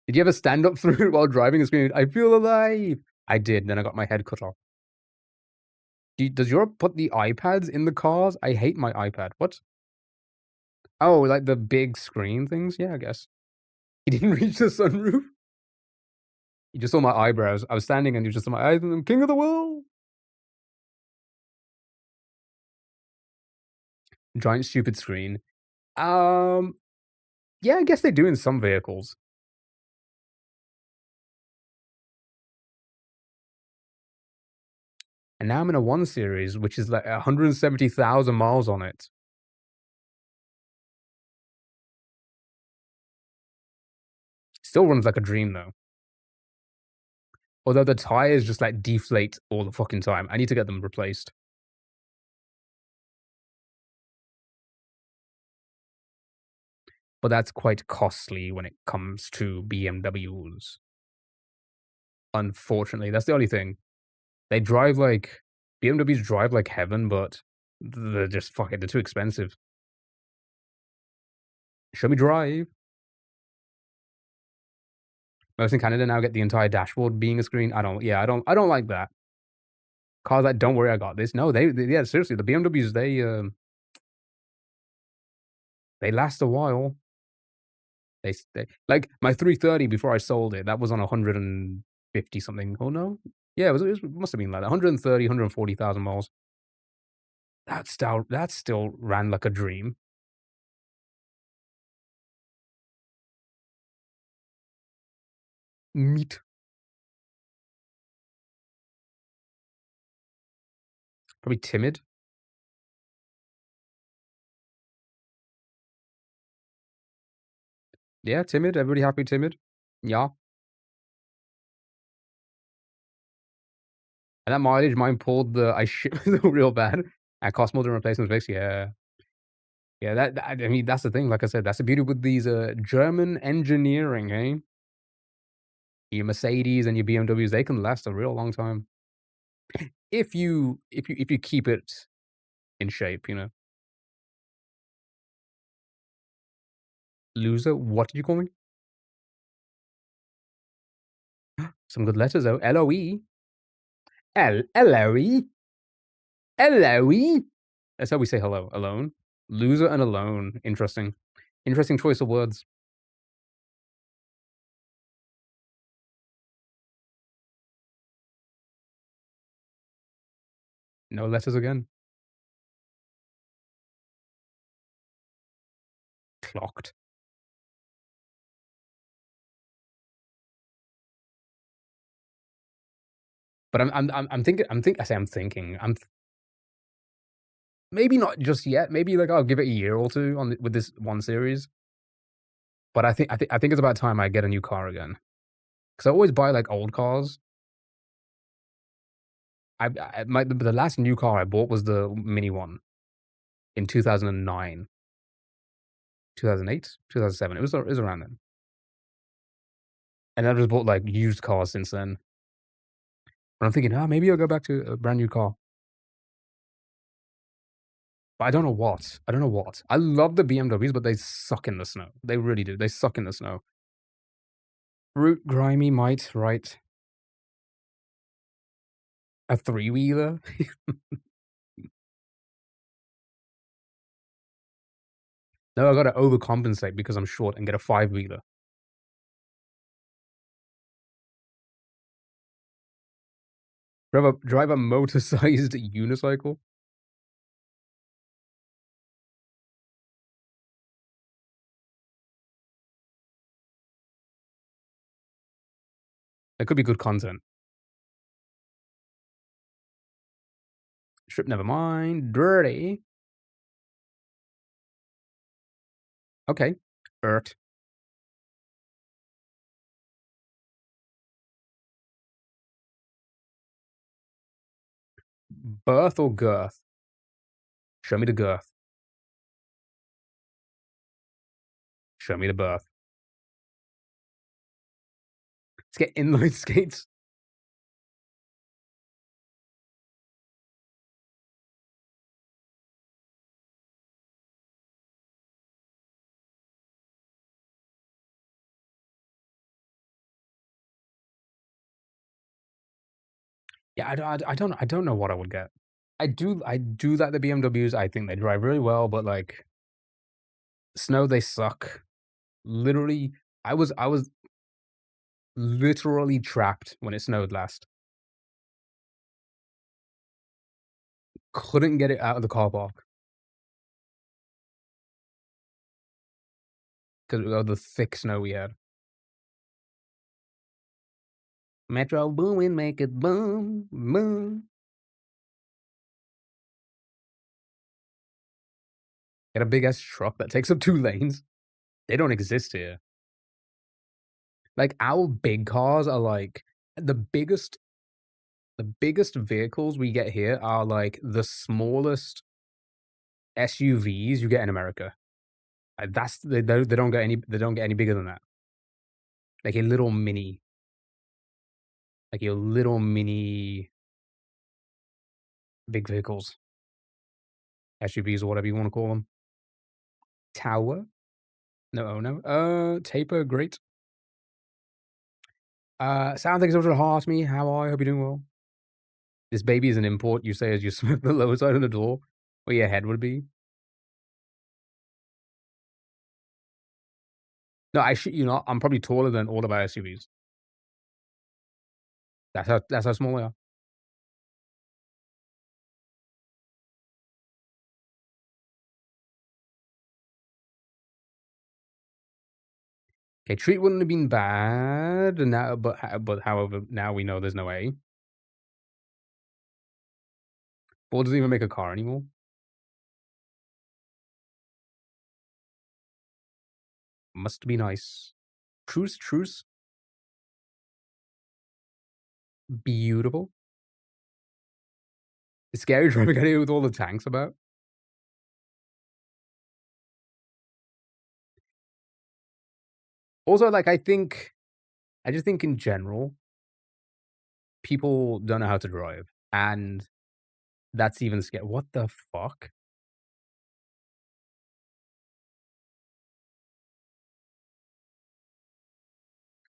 Did you ever stand up through it while driving and scream, "I feel alive"? I did. Then I got my head cut off. Does Europe put the iPads in the cars? I hate my iPad. What? Oh, like the big screen things? Yeah, I guess. He didn't reach the sunroof. You just saw my eyebrows. I was standing and you just saw my eyes. I'm king of the world. Giant stupid screen. Yeah, I guess they do in some vehicles. And now I'm in a 1 Series, which is like 170,000 miles on it. Still runs like a dream, though. Although the tires just, like, deflate all the fucking time. I need to get them replaced. But that's quite costly when it comes to BMWs. Unfortunately, that's the only thing. They drive like BMWs drive like heaven, but they're just fucking they're too expensive. Show me drive. Most in Canada now get the entire dashboard being a screen. I don't like that. Cars like, "Don't worry, I got this." No, yeah, seriously, the BMWs, they last a while. They like, my 330 before I sold it, that was on 150 something. Oh, no? Yeah, it must have been like that, 130, 140,000 miles. That still ran like a dream. Meat. Probably timid. Yeah, timid. Everybody happy timid? Yeah. And that mileage, mine pulled I shit real bad. And cost more than replacement fix. Yeah. Yeah, I mean, that's the thing. Like I said, that's the beauty with these German engineering, eh? Your Mercedes and your BMWs, they can last a real long time if you keep it in shape, you know. Loser, what did you call me? Some good letters though. LOE. LOE. LOE. That's how we say hello. Alone. Loser and alone. Interesting. Interesting choice of words. No letters again. Clocked. But I'm thinking. Maybe not just yet. Maybe like I'll give it a year or two with this one series. But I think it's about time I get a new car again. Because I always buy like old cars. The last new car I bought was the mini one in 2009, 2008, 2007. It was around then. And I've just bought like used cars since then. But I'm thinking, maybe I'll go back to a brand new car. But I don't know what. I don't know what. I love the BMWs, but they suck in the snow. They really do. They suck in the snow. Root grimy might, right? A three-wheeler? No, I gotta overcompensate because I'm short and get a five-wheeler. Drive a motor-sized unicycle? That could be good content. Strip, never mind. Dirty. Okay. Ert. Birth or girth? Show me the girth. Show me the birth. Let's get inline skates. Yeah, I don't know what I would get. I do like the BMWs. I think they drive really well, but like snow, they suck. Literally, I was literally trapped when it snowed last. Couldn't get it out of the car park because of the thick snow we had. Metro Boomin, make it boom, boom. Get a big ass truck that takes up 2 lanes. They don't exist here. Like, our big cars are, like the biggest vehicles we get here are, like, the smallest SUVs you get in America. That's they don't get any bigger than that. Like a little mini like your little mini big vehicles, SUVs or whatever you wanna call them. Tower? No, oh, no. Taper, great. Sound things over heart me. How are you? Hope you're doing well. This baby is an import, you say as you smack the lower side of the door where your head would be. No, I shit you not, I'm probably taller than all of our SUVs. That's how small they are. Okay, treat wouldn't have been bad, now but however, now we know there's no A. Ford doesn't even make a car anymore. Must be nice. Truce, truce. Beautiful. It's scary driving out here with all the tanks about. Also, like, I just think in general, people don't know how to drive, and that's even scary. What the fuck?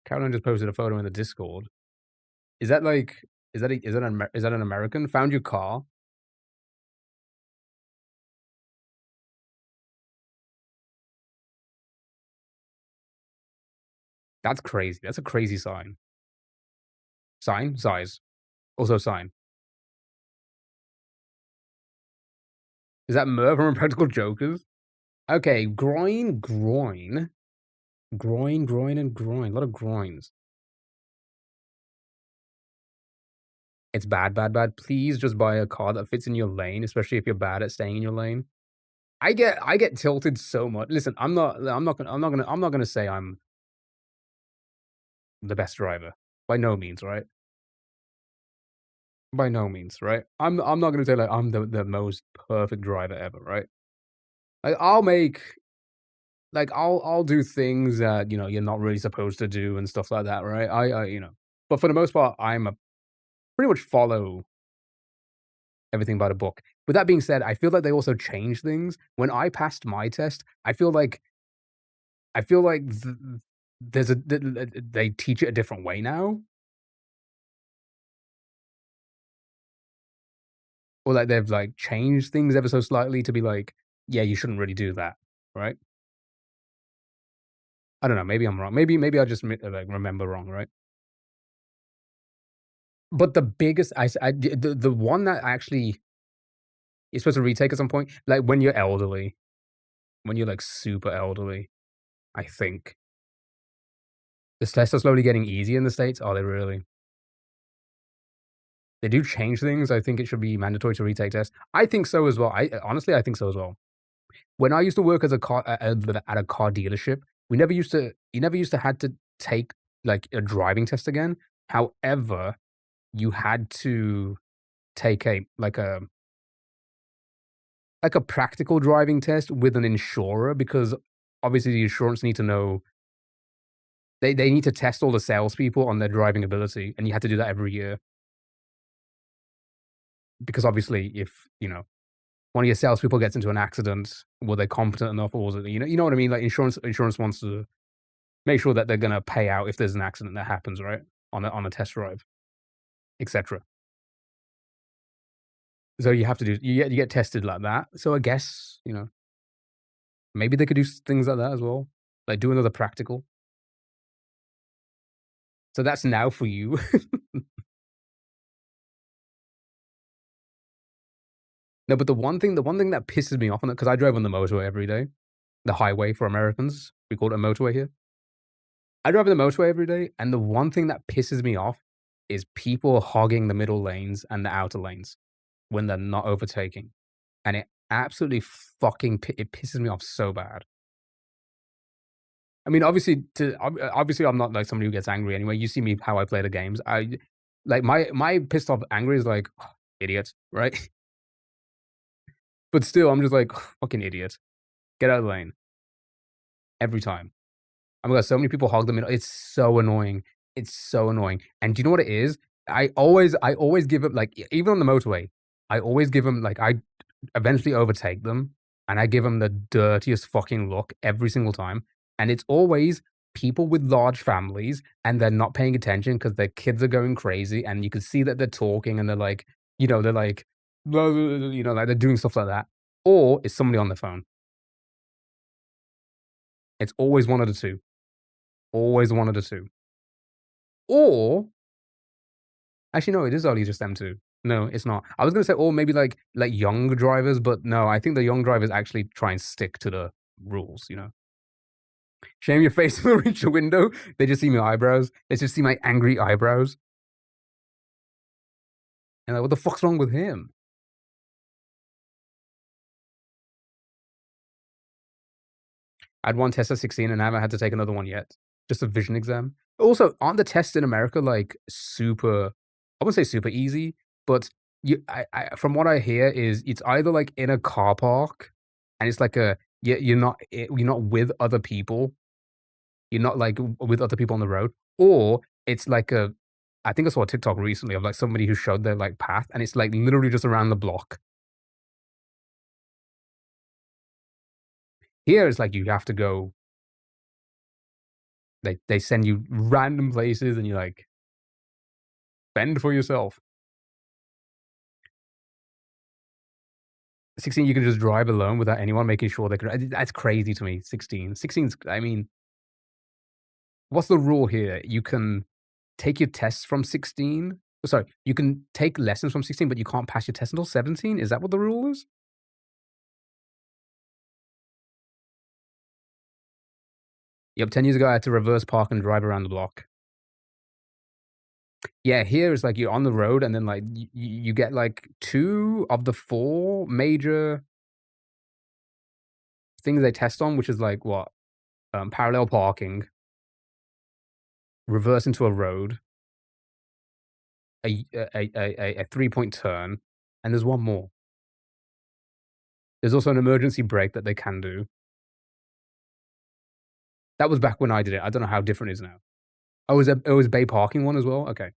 Caroline just posted a photo in the Discord. Is that like is that an American? Found your car? That's crazy. That's a crazy sign. Sign? Size. Also sign. Is that Merv from Impractical Jokers? Okay, groin, and groin. A lot of groins. It's bad, bad, bad. Please just buy a car that fits in your lane, especially if you're bad at staying in your lane. I get tilted so much. Listen, I'm not gonna say I'm the best driver. By no means, right? By no means, right? I'm not gonna say like I'm the most perfect driver ever, right? Like I'll do things that, you're not really supposed to do and stuff like that, right? But for the most part, I'm a pretty much follow everything by the book. With that being said, I feel like they also change things. When I passed my test, I feel like they teach it a different way now, or like they've like changed things ever so slightly to be like, yeah, you shouldn't really do that, right? I don't know. Maybe I'm wrong. Maybe I just like remember wrong, right? But the biggest, the one that actually you're supposed to retake at some point, like when you're elderly, when you're like super elderly, I think the tests are slowly getting easier in the states. Are they really? They do change things. I think it should be mandatory to retake tests. I think so as well. I honestly, I think so as well. When I used to work as a car at a car dealership, we never used to you never used to had to take, like, a driving test again. However, you had to take a practical driving test with an insurer because obviously the insurance need to know they need to test all the salespeople on their driving ability, and you had to do that every year. Because obviously if, one of your salespeople gets into an accident, were they competent enough or was it you know what I mean? Like insurance wants to make sure that they're gonna pay out if there's an accident that happens, right? On a test drive, etcetera. So you have to do you get tested like that. So I guess, maybe they could do things like that as well. Like do another practical. So that's now for you. No, but the one thing that pisses me off on it, because I drive on the motorway every day, the highway for Americans, we call it a motorway here. I drive on the motorway every day, and the one thing that pisses me off is people hogging the middle lanes and the outer lanes when they're not overtaking, and it absolutely fucking it pisses me off so bad. I mean, obviously, I'm not like somebody who gets angry anyway. You see me how I play the games. I like my pissed off angry is like, "Oh, idiot," right? But still, I'm just like, fucking idiot. Get out of the lane every time. Oh my god, so many people hog the middle. It's so annoying. It's so annoying. And do you know what it is? I always give up like even on the motorway. I always give them like I eventually overtake them, and I give them the dirtiest fucking look every single time. And it's always people with large families, and they're not paying attention because their kids are going crazy, and you can see that they're talking, and they're like, they're like, blah, blah, blah, like they're doing stuff like that. Or it's somebody on their phone. It's always one of the two. Always one of the two. Or actually, no, it is only just them two. No, it's not. I was gonna say, or maybe like young drivers, but no, I think the young drivers actually try and stick to the rules. Shame your face will reach the window. They just see my eyebrows. They just see my angry eyebrows. And like, what the fuck's wrong with him? I had one test at 16 and I haven't had to take another one yet. Just a vision exam. Also, aren't the tests in America like super, I wouldn't say super easy, but from what I hear is it's either like in a car park and it's like you're not with other people. You're not like with other people on the road, or it's like I think I saw a TikTok recently of like somebody who showed their like path and it's like literally just around the block. Here it's like you have to go, they send you random places and you like fend for yourself. 16, you can just drive alone without anyone making sure they can. That's crazy to me. 16. 16's, I mean, what's the rule here? You can take your tests from 16. Sorry, you can take lessons from 16, but you can't pass your test until 17. Is that what the rule is? Yep, 10 years ago, I had to reverse park and drive around the block. Yeah, here it's like you're on the road and then like you get like two of the four major things they test on, which is like what? Parallel parking, reverse into a road, a 3-point turn, and there's one more. There's also an emergency brake that they can do. That was back when I did it. I don't know how different it is now. Oh, it was bay parking one as well? Okay.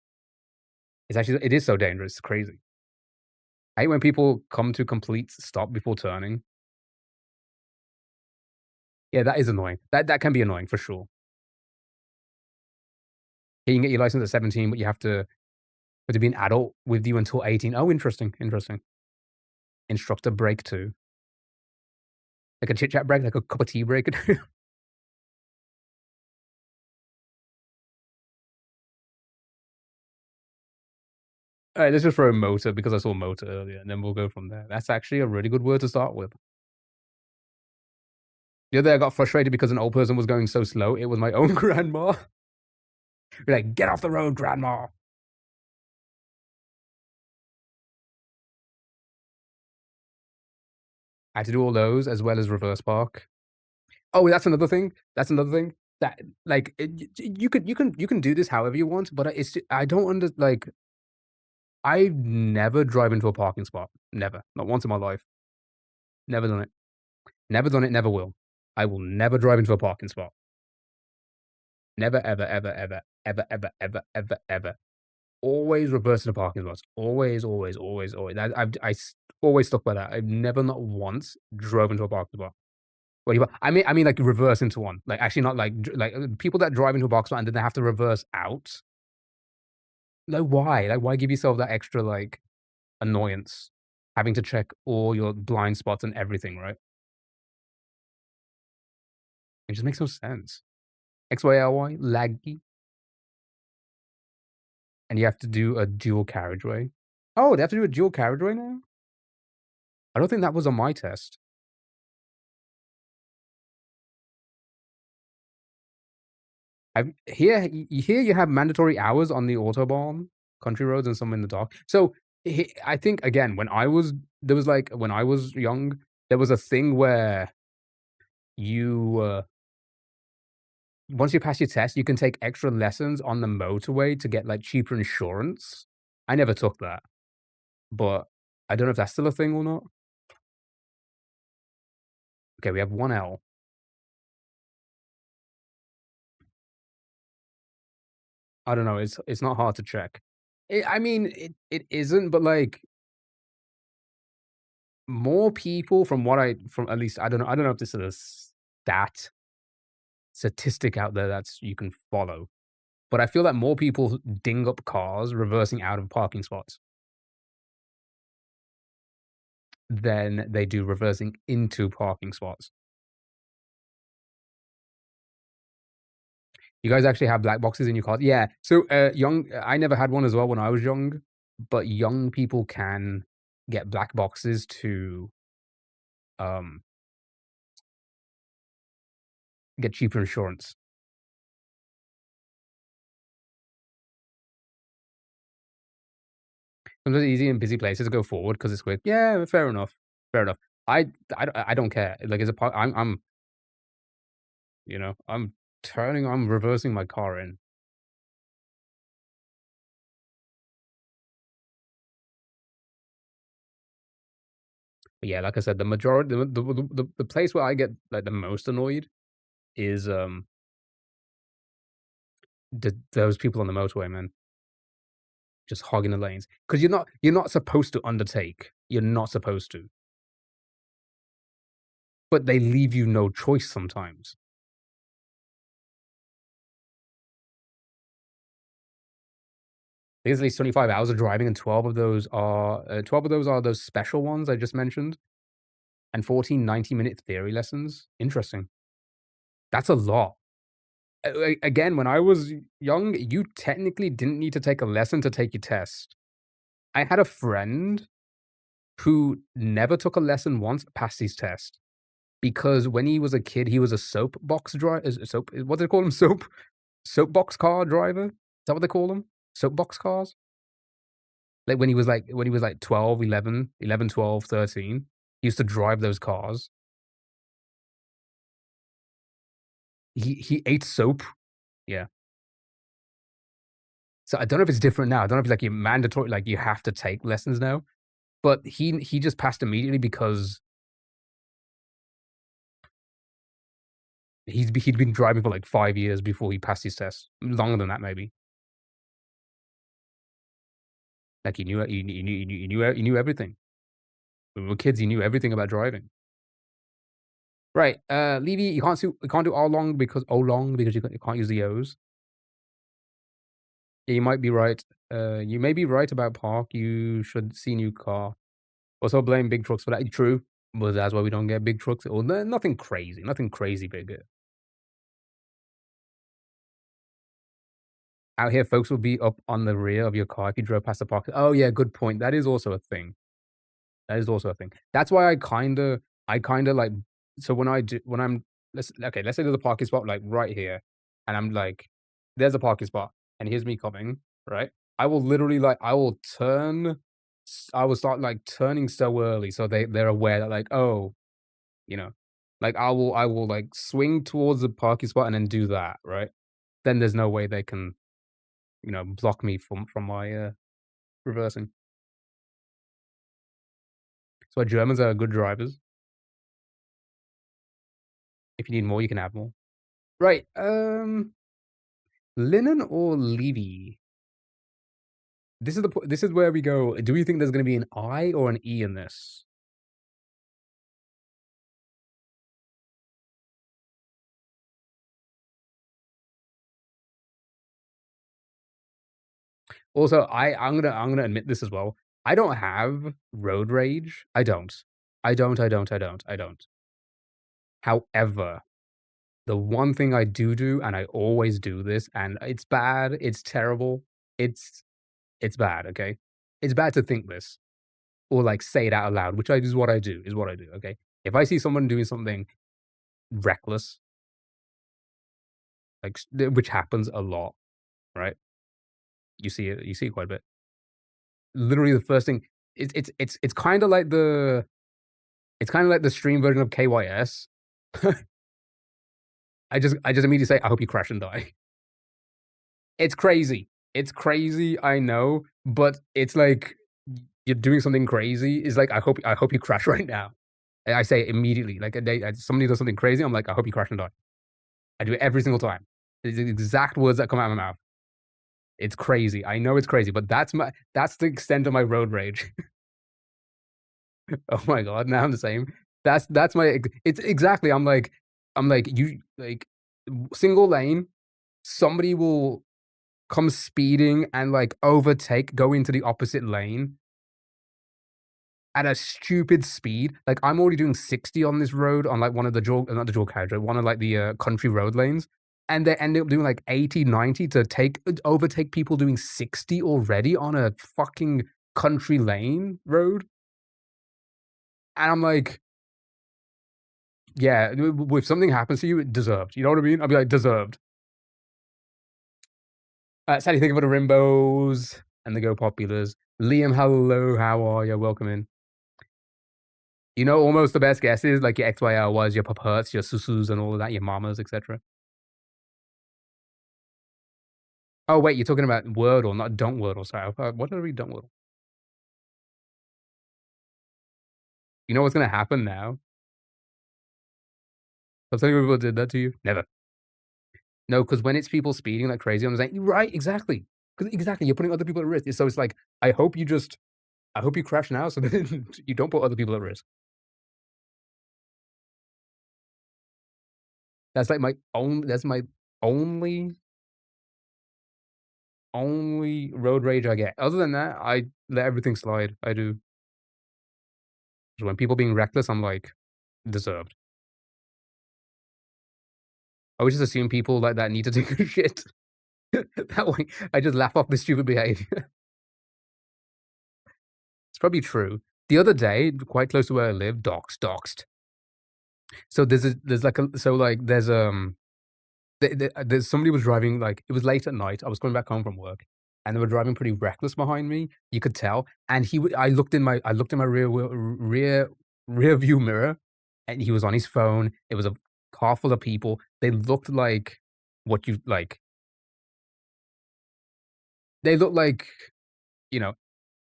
It is so dangerous. It's crazy. I hate when people come to complete stop before turning. Yeah, that is annoying. That can be annoying for sure. You can get your license at 17, but you have to be an adult with you until 18. Oh, interesting, interesting. Instructor break too. Like a chit chat break, like a cup of tea break. All right, let's just throw motor because I saw motor earlier, and then we'll go from there. That's actually a really good word to start with. The other day, I got frustrated because an old person was going so slow. It was my own grandma. You're like, get off the road, grandma. I had to do all those as well as reverse park. Oh, that's another thing. That's another thing. That like you can do this however you want, but I don't like I never drive into a parking spot. Never. Not once in my life. Never done it. Never done it, never will. I will never drive into a parking spot. Never, ever, ever, ever, ever, ever, ever, ever, ever. Always reverse into parking spots. Always, always, always, always. Always stuck by that. I've never, not once, drove into a parking spot. What do you? I mean, like reverse into one. Like actually, not like people that drive into a parking spot and then they have to reverse out. Like why? Like why give yourself that extra like annoyance, having to check all your blind spots and everything, right? It just makes no sense. XYLY, laggy, and you have to do a dual carriageway. Oh, they have to do a dual carriageway now? I don't think that was on my test. Here you have mandatory hours on the autobahn, country roads, and some in the dark. So I think again, when I was young, there was a thing where you once you pass your test, you can take extra lessons on the motorway to get, like, cheaper insurance. I never took that, but I don't know if that's still a thing or not. Okay, we have 1 L. I don't know, it's not hard to check. I mean, it isn't, but, like, more people from at least I don't know if this is a statistic out there that's you can follow, but I feel that more people ding up cars reversing out of parking spots than they do reversing into parking spots. You guys actually have black boxes in your cars? Yeah. So, I never had one as well when I was young, but young people can get black boxes to, um, get cheaper insurance. Sometimes it's easy in busy places to go forward because it's quick. Yeah, fair enough. Fair enough. I I don't care. Like, as a part I'm, you know, I'm reversing my car in. But yeah, like I said, the majority the place where I get, like, the most annoyed is, those people on the motorway, man, just hogging the lanes. Because you're not supposed to undertake. You're not supposed to, but they leave you no choice sometimes. There's at least 25 hours of driving, and 12 of those are those special ones I just mentioned, and 14 90-minute theory lessons. Interesting. That's a lot. Again, when I was young, you technically didn't need to take a lesson to take your test. I had a friend who never took a lesson once, passed his test, because when he was a kid, he was a soapbox driver. What do they call them? Soapbox car driver? Is that what they call them? Soapbox cars? Like, when he was, like, 12, 11, 12, 13, he used to drive those cars. He ate soap. Yeah. So I don't know if it's different now. I don't know if it's, like, you mandatory like, you have to take lessons now, but he just passed immediately because he'd been driving for, like, 5 years before he passed his test. Longer than that, maybe. Like, he knew everything. When we were kids, he knew everything about driving. Right, Levy, you can't do all long because you can't use the O's. Yeah, you might be right. You may be right about park. You should see new car. Also blame big trucks for that. True, but that's why we don't get big trucks or nothing crazy big. Out here, folks will be up on the rear of your car if you drove past the park. Oh yeah, good point. That is also a thing. That is also a thing. That's why I kinda like so when I'm let's say there's a parking spot, like, right here, and I'm like, "There's a parking spot," and here's me coming, right? I will literally, like I will start, like, turning so early so they're aware that, like, "Oh," you know? Like, I will, like, swing towards the parking spot and then do that, right? Then there's no way they can, block me from my, reversing. So Germans are good drivers. If you need more, you can have more. Right, Linen or Levy? This is where we go, do we think there's gonna be an I or an E in this? Also, I'm gonna admit this as well. I don't have road rage. I don't. I don't. However, the one thing I do, and I always do this, and it's bad, it's terrible, it's it's bad, okay? It's bad to think this or, like, say it out loud, which is what I do, okay? If I see someone doing something reckless, like, which happens a lot, right? You see it quite a bit. Literally, the first thing it's kinda like the stream version of KYS. I just immediately say, "I hope you crash and die." It's crazy. It's crazy, I know, but it's like you're doing something crazy. It's like, I hope you crash right now. And I say it immediately. Like, somebody does something crazy, I'm like, "I hope you crash and die." I do it every single time. It's the exact words that come out of my mouth. It's crazy. I know it's crazy, but that's the extent of my road rage. Oh my god, now I'm the same. That's my it's exactly, I'm like, you like, single lane, somebody will come speeding and, like, go into the opposite lane at a stupid speed. Like, I'm already doing 60 on this road on, like, one of the dual not the dual carriage, one of, like, the, country road lanes, and they end up doing, like, 80, 90 to overtake people doing 60 already on a fucking country lane road, and I'm like, "Yeah, if something happens to you, it deserved." You know what I mean? I'll be like, "Deserved." Sally, thank you for the Rimbos and the Go Populars. Liam, hello, how are you? Welcome in. You know, almost the best guesses, like your XYLYs, your Paperts, your Susus, and all of that, your Mamas, etc. Oh, wait, you're talking about Wordle, not Don't Wordle. Sorry, what did I read? Don't Wordle. You know what's gonna happen now? I'll tell you people did that to you. Never. No, because when it's people speeding like crazy, I'm like, right, exactly. Because exactly, you're putting other people at risk. So it's like, I hope you crash now so that you don't put other people at risk. That's like that's my only road rage I get. Other than that, I let everything slide. I do. When people being reckless, I'm like, deserved. I would just assume people like that need to take a shit. That way, I just laugh off the stupid behavior. It's probably true. The other day, quite close to where I live, doxed. So there's like a so like there's somebody was driving, like, it was late at night. I was coming back home from work, and they were driving pretty reckless behind me. You could tell. And I looked in my rear view mirror, and he was on his phone. It was a car full of people. They looked like what you like. They looked like, you know,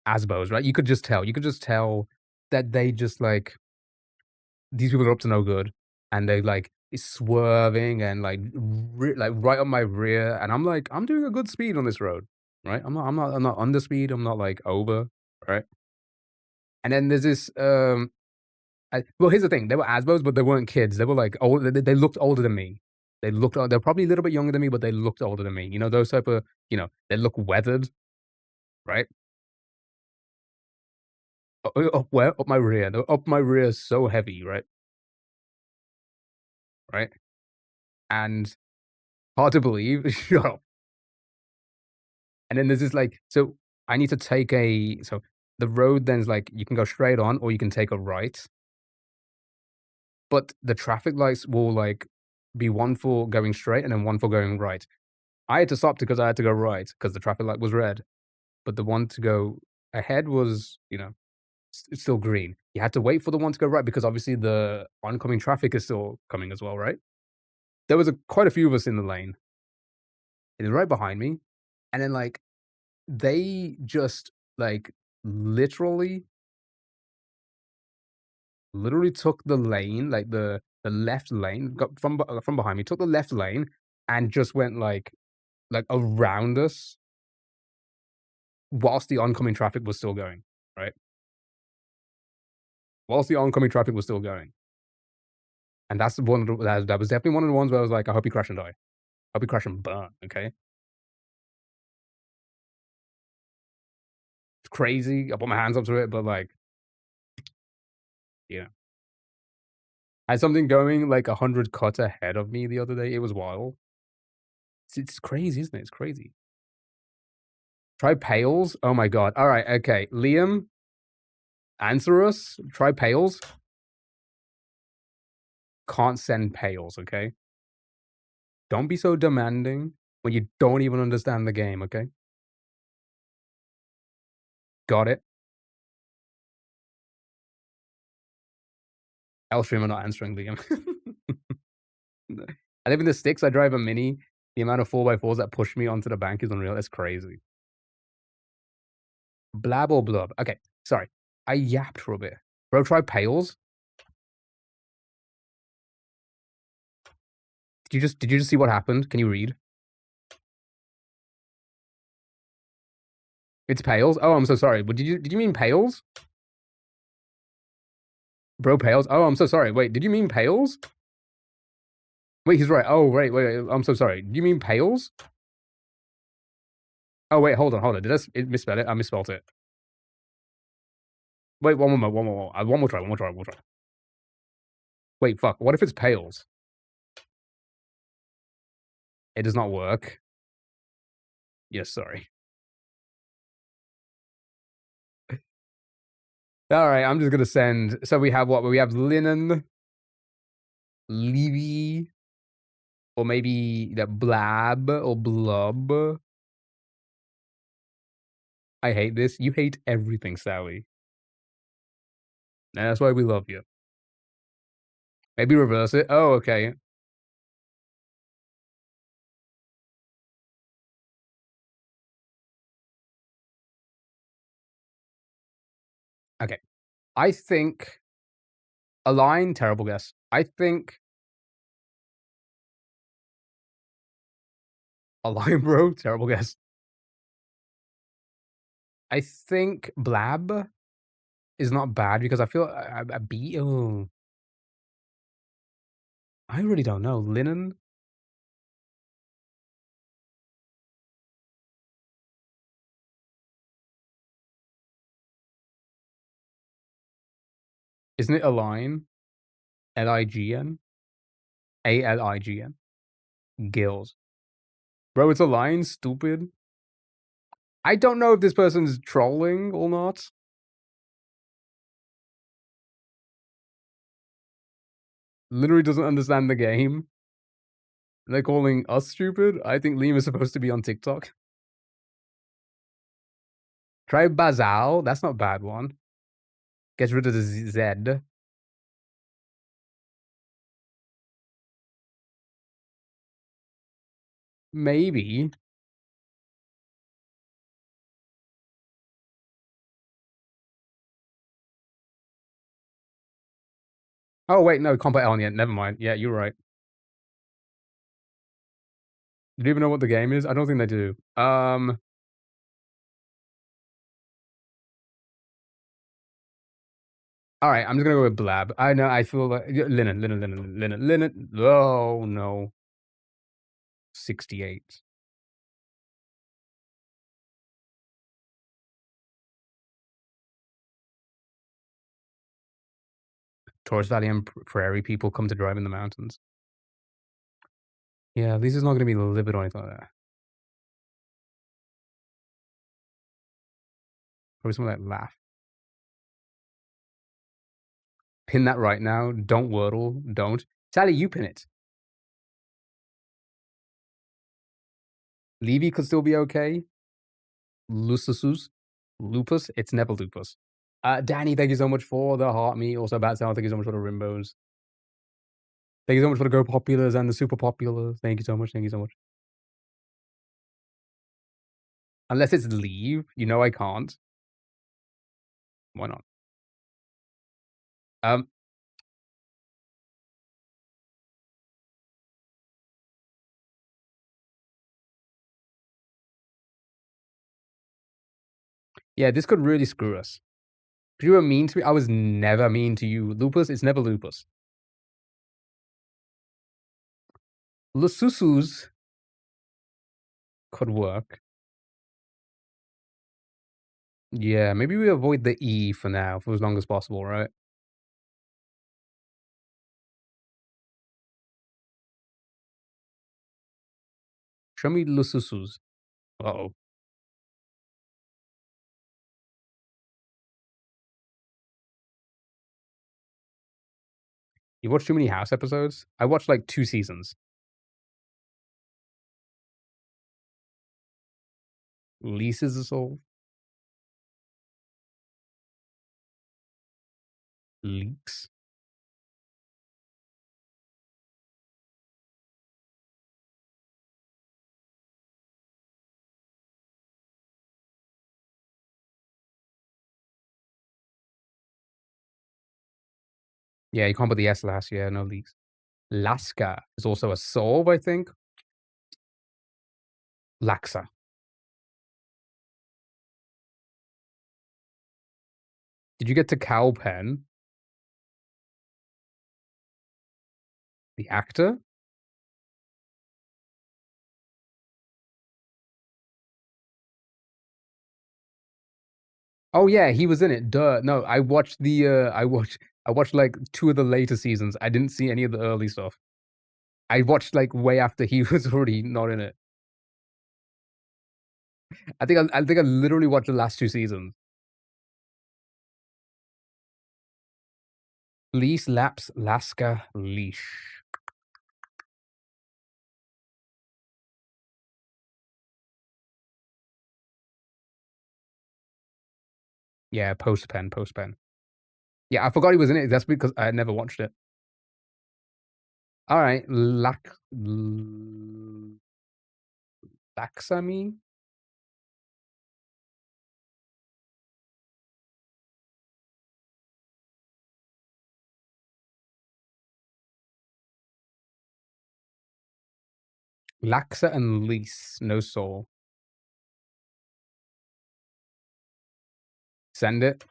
Asbos, right? You could just tell. You could just tell that they just like these people are up to no good, and they like is swerving and like right on my rear, and I'm like, I'm doing a good speed on this road, right? I'm not under speed. I'm not like over, right? And then there's this well, here's the thing: they were Asbos, but they weren't kids. They were like old. They looked older than me. They're probably a little bit younger than me, but they looked older than me. You know, those type of, they look weathered, right? Up where? Up my rear. They're up my rear so heavy, right? Right? And hard to believe. Shut up. And then there's this like, so I need to take so the road then's like, you can go straight on or you can take a right, but the traffic lights will like be one for going straight and then one for going right. I had to stop because I had to go right because the traffic light was red, but the one to go ahead was, it's still green. You had to wait for the one to go right because obviously the oncoming traffic is still coming as well, right? There was quite a few of us in the lane, and they're right behind me, and then like they just like literally took the lane, like the left lane, got from behind me, took the left lane and just went like around us whilst the oncoming traffic was still going, right? Whilst the oncoming traffic was still going. And that's the one that was definitely one of the ones where I was like, "I hope you crash and die. I hope you crash and burn," okay? It's crazy. I put my hands up to it, but like, yeah. I had something going like 100 cuts ahead of me the other day. It was wild. It's crazy, isn't it? It's crazy. Try pails? Oh my god. Alright, okay. Liam, answer us. Try pails. Can't send pails, okay? Don't be so demanding when you don't even understand the game, okay? Got it? Elstream are not answering Liam. I live in the sticks, I drive a Mini. The amount of 4x4s that push me onto the bank is unreal, it's crazy. Blab or blub? Okay, sorry. I yapped for a bit. Bro, try pails? Did you just see what happened? Can you read? It's pails? Oh, I'm so sorry. But did you mean pails? Bro, pails? Oh, I'm so sorry. Wait, did you mean pails? Wait, he's right. Oh, wait. I'm so sorry. Did you mean pails? Oh, wait, hold on. Did I misspell it? I misspelled it. Wait, one more. One more try. Wait, fuck. What if it's pails? It does not work. Yes, sorry. All right, I'm just gonna send. So we have what? We have linen, Levy, or maybe the blab or blub. I hate this. You hate everything, Sally. And that's why we love you. Maybe reverse it. Oh, okay. Okay. I think Align, terrible guess. I think Align, bro, terrible guess. I think Blab is not bad because I feel I beat. Oh, I really don't know. Linen. Isn't it Align? Lign? Align. Gills. Bro, it's Align, stupid. I don't know if this person's trolling or not. Literally doesn't understand the game. They're calling us stupid. I think Liam is supposed to be on TikTok. Try Bazal. That's not a bad one. Gets rid of the Z. Maybe. Oh, wait, no, Combat Alien. Never mind. Yeah, you're right. Do you even know what the game is? I don't think they do. All right, I'm just gonna go with Blab. I know, I feel like Linen. Oh, no. 68. Taurus Valley and Prairie people come to drive in the mountains. Yeah, at least it's not gonna be livid or anything like that. Probably something like laugh. Pin that right now. Don't Wordle. Don't. Sally, you pin it. Levy could still be okay. Lusus. Lupus. It's never lupus. Danny, thank you so much for the heart me. Also, Bat Sound, thank you so much for the Rimbos. Thank you so much for the Go Populars and the Super Populars. Thank you so much. Unless it's leave, you know I can't. Why not? Um, yeah, this could really screw us. If you were mean to me, I was never mean to you. Lupus, it's never lupus. Lususus could work. Yeah, maybe we avoid the E for now, for as long as possible, right? Show me Lususus. Uh-oh. You watched too many House episodes? I watched like 2 seasons. Leases us all. Leaks. Yeah, you can't put the S last. Yeah, no leaks. Laska is also a solve, I think. Laxa. Did you get to Cowpen? The actor? Oh yeah, he was in it. Duh. No, I watched I watched like 2 of the later seasons. I didn't see any of the early stuff. I watched like way after he was already not in it. I think I literally watched the last 2 seasons. Leash, Laps, Laska, Leash. Yeah, post-pen. Yeah, I forgot he was in it. That's because I never watched it. Alright, Laxami? Laxa and Lease, no soul. Send it.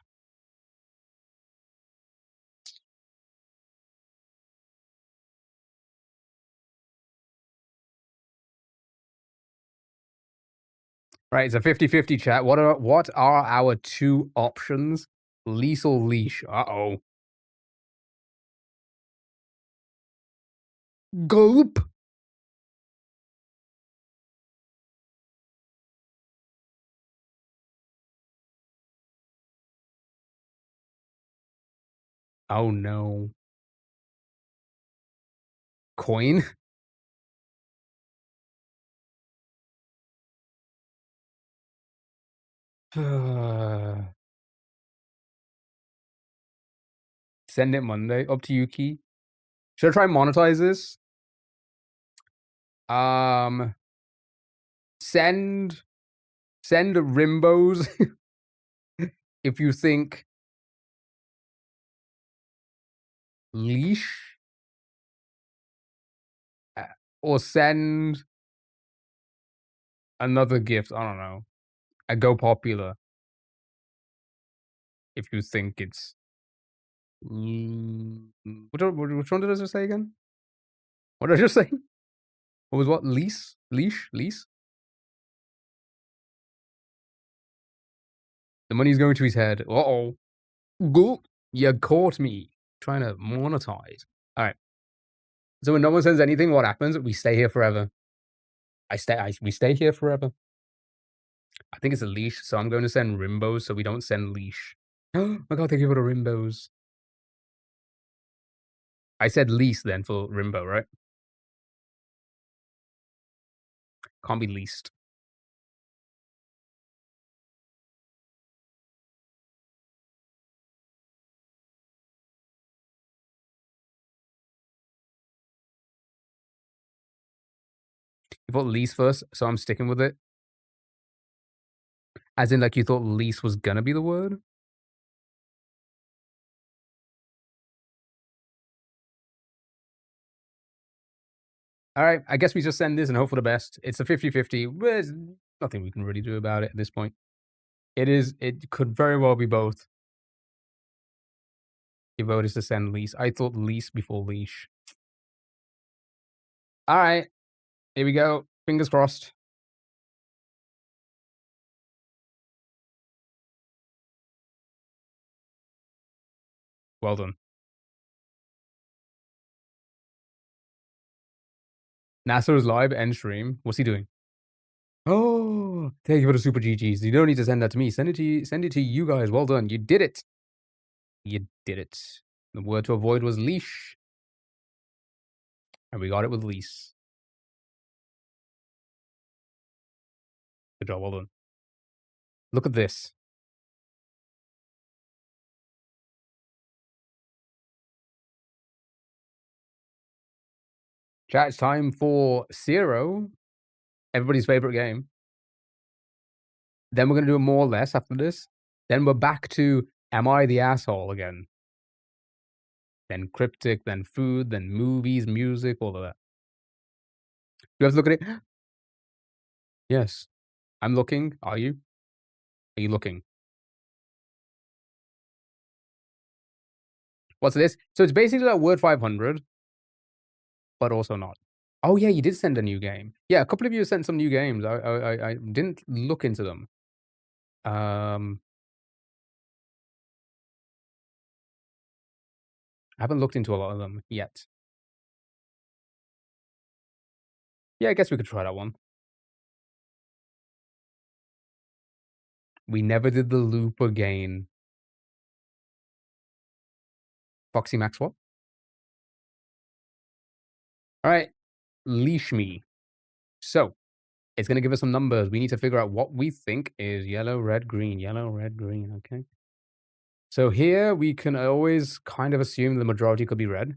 Right, it's a 50-50 chat. What are our 2 options? Lease or leash? Uh-oh. Gulp. Oh no. Coin? Send it Monday. Up to you, Key. Should I try and monetize this? Send Rimbos if you think leash, or send another gift. I don't know. I go popular if you think it's. Which one did I just say again? What did I just say? What was what? Lease? Leash? Lease? The money's going to his head. Uh-oh. Go. You caught me. Trying to monetize. Alright. So when no one sends anything, what happens? We stay here forever. We stay here forever. I think it's a leash, so I'm going to send Rimbos so we don't send leash. Oh my god, they give it a Rimbos. I said lease then for Rimbo, right? Can't be leased. You thought lease first, so I'm sticking with it. As in, like, you thought lease was gonna be the word? Alright, I guess we just send this and hope for the best. It's a 50-50. There's nothing we can really do about it at this point. It could very well be both. Your vote is to send lease. I thought lease before leash. Alright, here we go. Fingers crossed. Well done. NASA is live end stream. What's he doing? Oh, thank you for the super GGs. You don't need to send that to me. Send it to you guys. Well done. You did it. You did it. The word to avoid was leash. And we got it with lease. Good job. Well done. Look at this. Chat, it's time for Zero. Everybody's favorite game. Then we're going to do a more or less after this. Then we're back to Am I the Asshole again? then cryptic, then food, then movies, music, all of that. You have to look at it. Yes. I'm looking. Are you? Are you looking? What's this? So it's basically like Word 500, but also not. Oh yeah, you did send a new game. Yeah, a couple of you sent some new games. I didn't look into them. I haven't looked into a lot of them yet. Yeah, I guess we could try that one. We never did the loop again. Foxy Maxwell. All right, leash me. So it's gonna give us some numbers. We need to figure out what we think is yellow, red, green. Yellow, red, green. Okay. So here we can always kind of assume the majority could be red.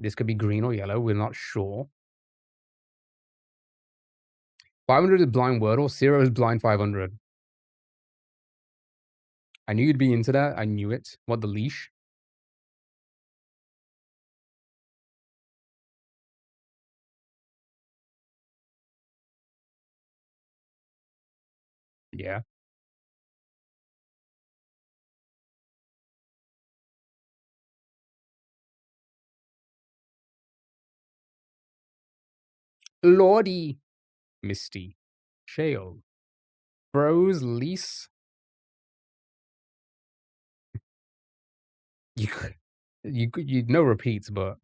This could be green or yellow. We're not sure. 500 is blind Wordle. 0 is blind 500. I knew you'd be into that. I knew it. What, the leash? Yeah. Lordy. Misty. Shale. Bros, lease. You no repeats, but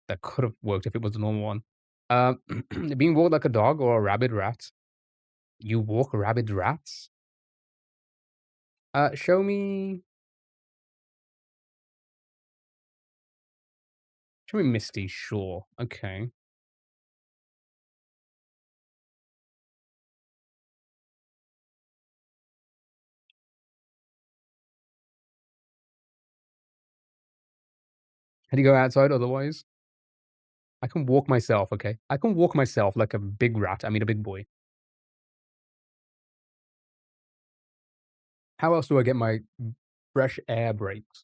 that could have worked if it was a normal one. Being walked like a dog or a rabid rat. You walk rabid rats? Show me Misty, sure. Okay. How do you go outside otherwise? I can walk myself, okay? I can walk myself like a big rat. I mean, a big boy. How else do I get my fresh air breaks?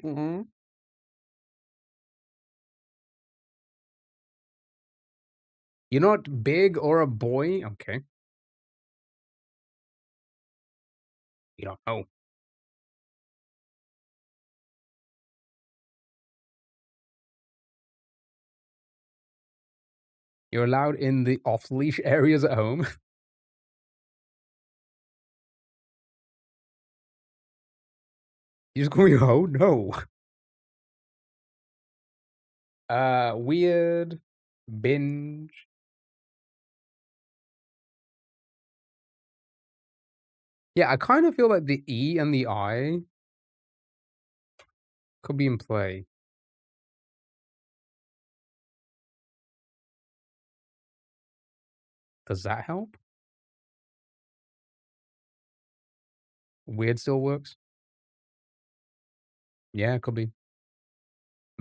Mhm. You're not big or a boy? Okay. You don't know. You're allowed in the off-leash areas at home. You just call me ho? No. Weird. Binge. Yeah, I kind of feel like the E and the I could be in play. Does that help? Weird still works? Yeah, it could be.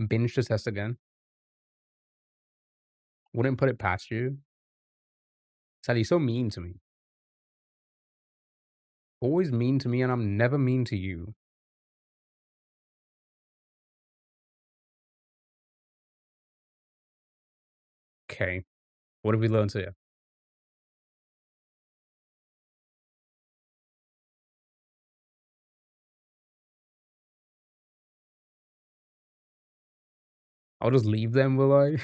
Binge to test again. Wouldn't put it past you. Sally, so mean to me. Always mean to me, and I'm never mean to you. Okay. What have we learned here? I'll just leave them, will I?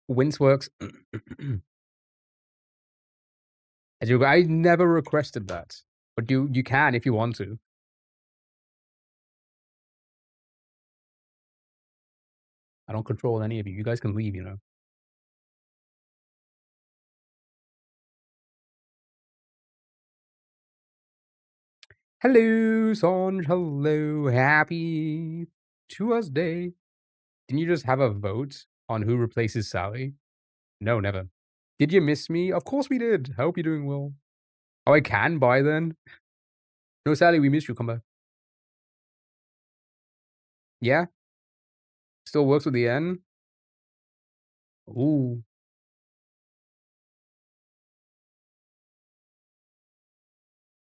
Wince works. As you go, I never requested that. But you can if you want to. I don't control any of you. You guys can leave, you know. Hello, Sonj. Hello. Happy Tuesday. Didn't you just have a vote on who replaces Sally? No, never. Did you miss me? Of course we did. Hope you're doing well. Oh, I can buy then? No, Sally, we missed you. Come back. Yeah? Still works with the N? Ooh.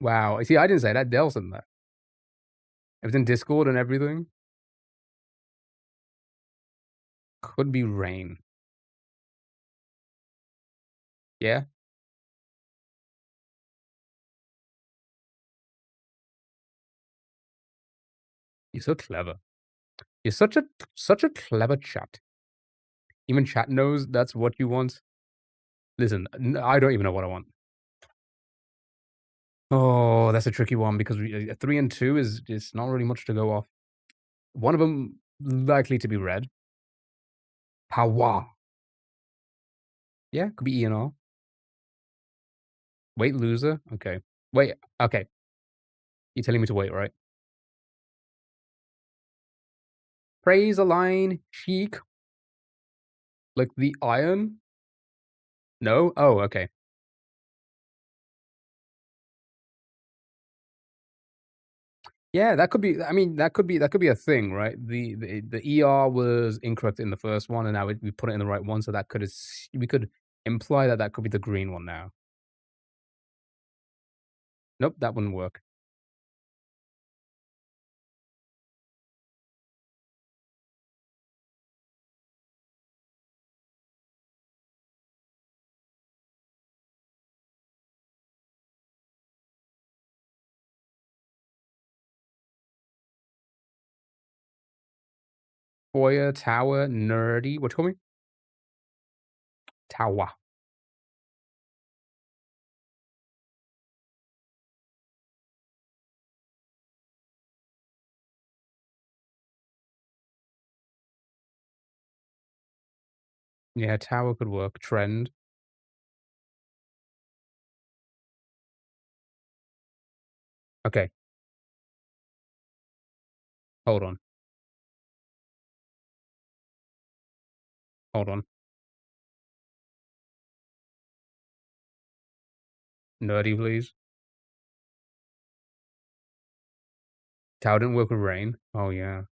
Wow. See, I didn't say that. Dell said that. It was in Discord and everything. Could be rain. Yeah? You're so clever. You're such a clever chat. Even chat knows that's what you want. Listen, I don't even know what I want. Oh, that's a tricky one because 3 and 2 is just not really much to go off. One of them likely to be red. Power. Yeah, could be E and R. Wait, loser? Okay. Wait, okay. You're telling me to wait, right? Praise a line, chic, like the iron? No? Oh, okay. Yeah, that could be. I mean, that could be a thing, right? The ER was incorrect in the first one, and now we put it in the right one, so that could we could imply that that could be the green one now. Nope, that wouldn't work. Foyer, tower, nerdy. What you call me? Tower. Yeah, tower could work. Trend. Okay, hold on. Hold on. Nerdy, please. Tower didn't work with rain. Oh yeah.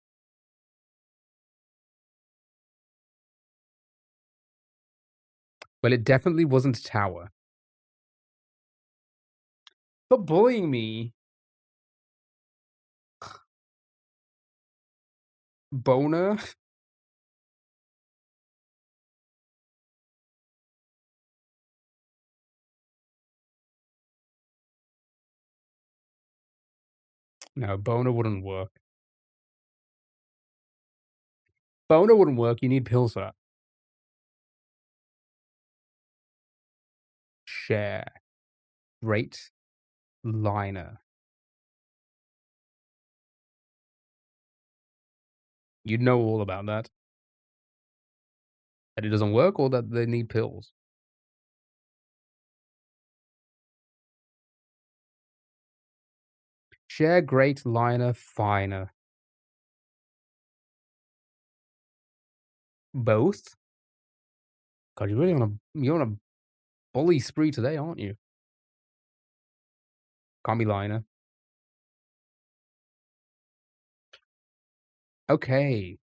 Well, it definitely wasn't tower. Stop bullying me. Boner? No, boner wouldn't work. Boner wouldn't work. You need pills for that. Share. Rate. Liner. You'd know all about that. That it doesn't work or that they need pills. Share, great, liner, finer. Both? God, you're on a bully spree today, aren't you? Can't be liner. Okay.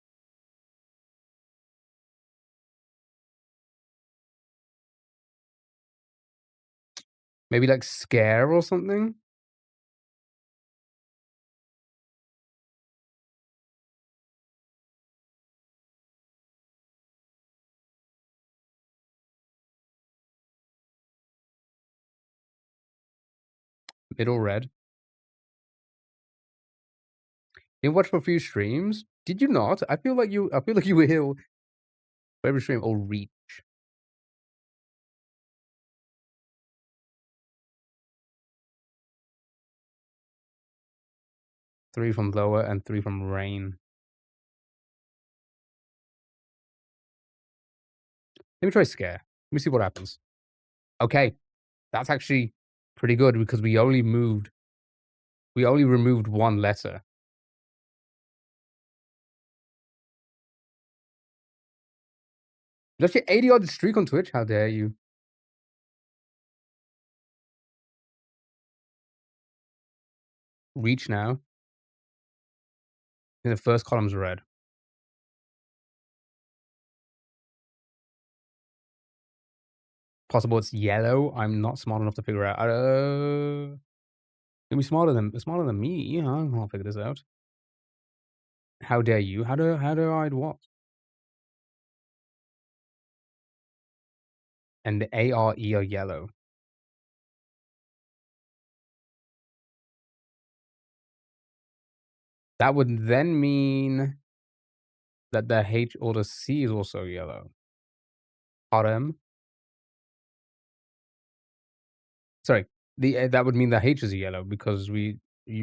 Maybe like scare or something? Middle red. You watched for a few streams? Did you not? I feel like you were here for every stream. Oh, reach. 3 from lower and 3 from rain. Let me try scare. Let me see what happens. Okay. That's actually pretty good because we only removed 1 letter. That's your 80 odd streak on Twitch. How dare you? Reach now. And the first column's red. Possible it's yellow. I'm not smart enough to figure out. You'll be smarter than me. I can't figure this out. How dare you? How do I what? And the A, R, E are yellow. That would then mean that the H or the C is also yellow. RM. Sorry, that would mean the H is yellow because you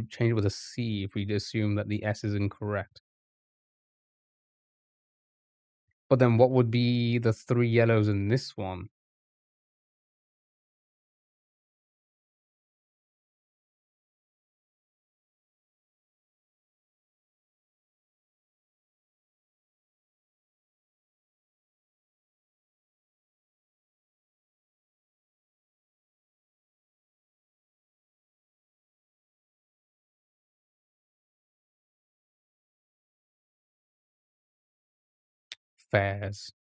change it with a C if we assume that the S is incorrect. But then what would be the 3 yellows in this one? Fairs.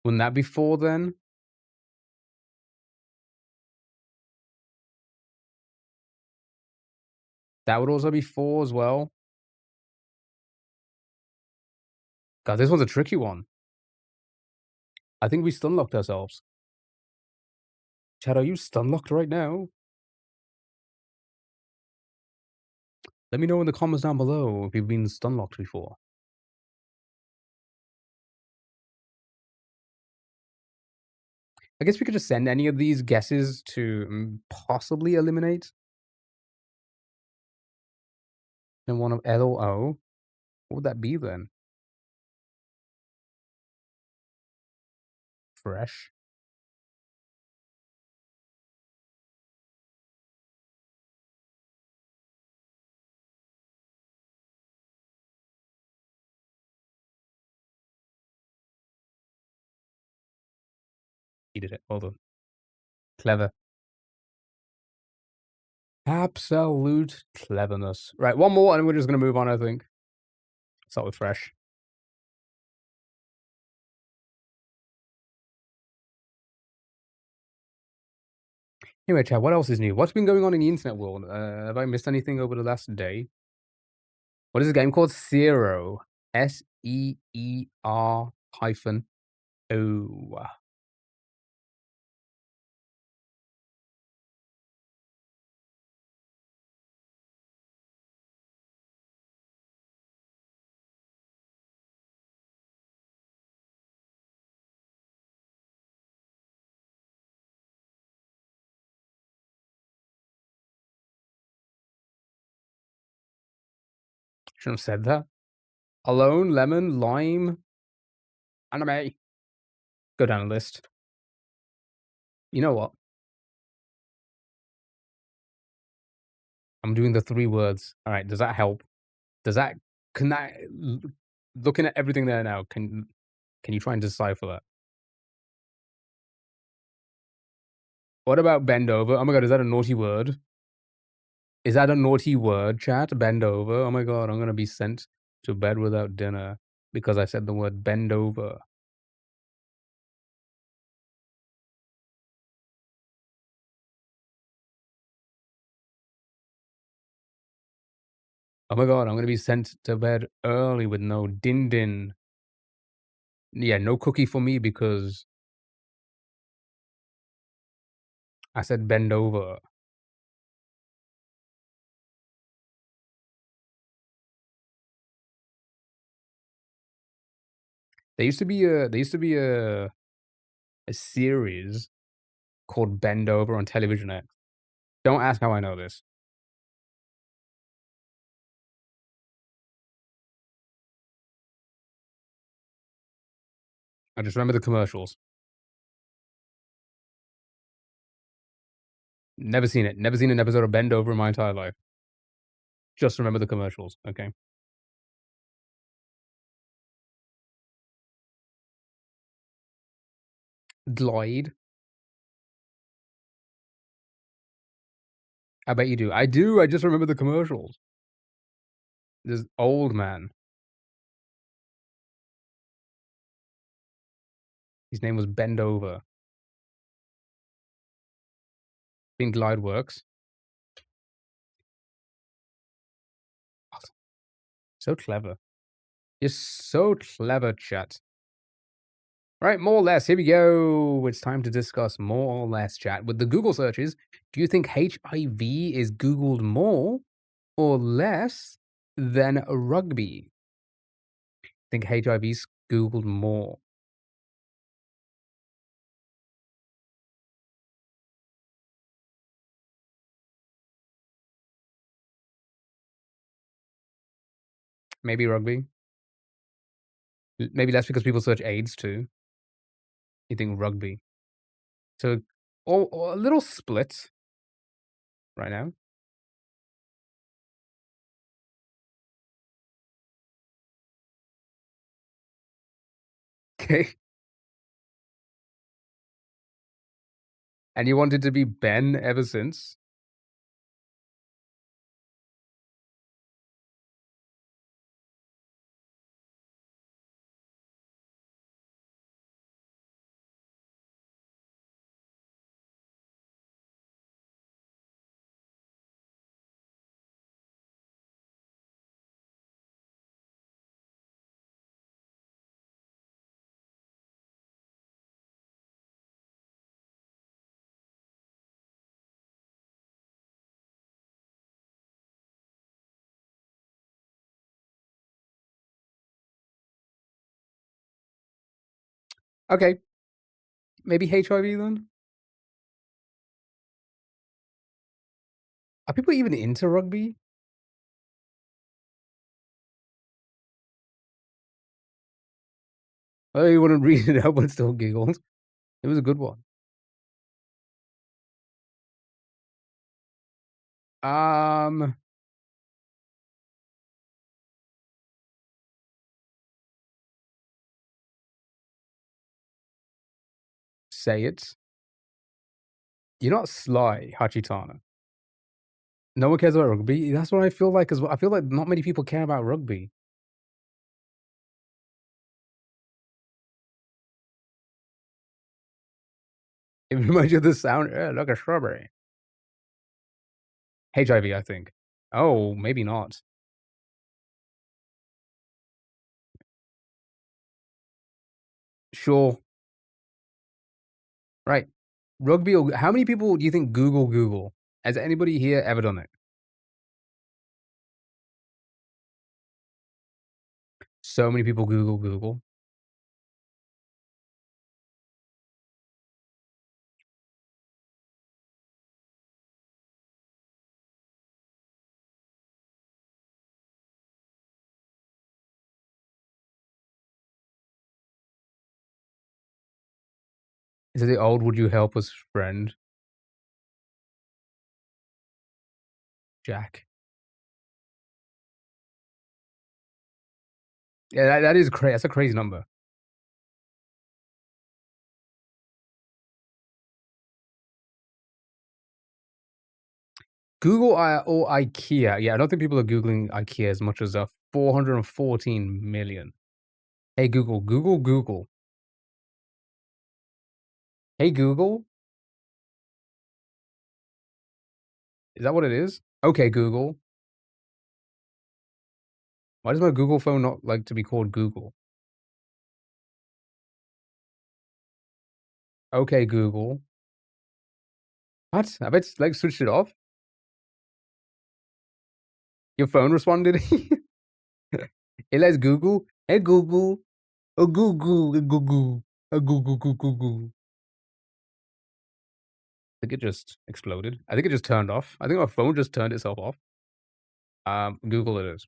Wouldn't that be 4 then? That would also be 4 as well. God, this one's a tricky one. I think we stun locked ourselves. Chad, are you stun locked right now? Let me know in the comments down below if you've been stun locked before. I guess we could just send any of these guesses to possibly eliminate. And one of L or O. What would that be then? Fresh. He did it. Well done. Clever. Absolute cleverness. Right, one more and we're just going to move on, I think. Start with fresh. Anyway, Chad, what else is new? What's been going on in the internet world? Have I missed anything over the last day? What is this game called? Seer. SEER hyphen O. Shouldn't have said that. Alone, lemon, lime, anime. Go down the list. You know what? I'm doing the 3 words. All right, does that help? Can that looking at everything there now, can you try and decipher that? What about bend over? Oh my god, is that a naughty word? Is that a naughty word, chat? Bend over? Oh my god, I'm gonna be sent to bed without dinner because I said the word bend over. Oh my god, I'm gonna be sent to bed early with no din. Yeah, no cookie for me because I said bend over. There used to be a series called Bend Over on Television X. Don't ask how I know this. I just remember the commercials. Never seen it. Never seen an episode of Bend Over in my entire life. Just remember the commercials, okay? Glide. I bet you do. I do. I just remember the commercials. This old man. His name was Bend Over. I think Glide works. Awesome. So clever. You're so clever, chat. Right, more or less. Here we go. It's time to discuss more or less, chat. With the Google searches, do you think HIV is Googled more or less than rugby? Think HIV's Googled more. Maybe rugby. Maybe that's because people search AIDS too. You think rugby. So, or a little split right now. Okay. And you wanted to be Ben ever since? Okay. Maybe HIV then? Are people even into rugby? Oh, you wouldn't read it out, but still giggled. It was a good one. Um, say it. You're not sly, Hachitana. No one cares about rugby. That's what I feel like as well. I feel like not many people care about rugby. It reminds you of the sound. Like a strawberry. HIV, I think. Oh, maybe not. Sure. Right. Rugby. How many people do you think Google? Has anybody here ever done it? So many people Google. Is it the old "Would you help us" friend? Jack. Yeah, that is crazy. That's a crazy number. Google or IKEA. Yeah, I don't think people are Googling IKEA as much as 414 million. Hey, Google. Hey, Google. Is that what it is? Okay, Google. Why does my Google phone not like to be called Google? Okay, Google. What? I bet like switched it off. Your phone responded. It lets Google. Hey, Google. Oh, Google. Google. Oh, Google. I think it just exploded. I think it just turned off. I think my phone just turned itself off. Google it is.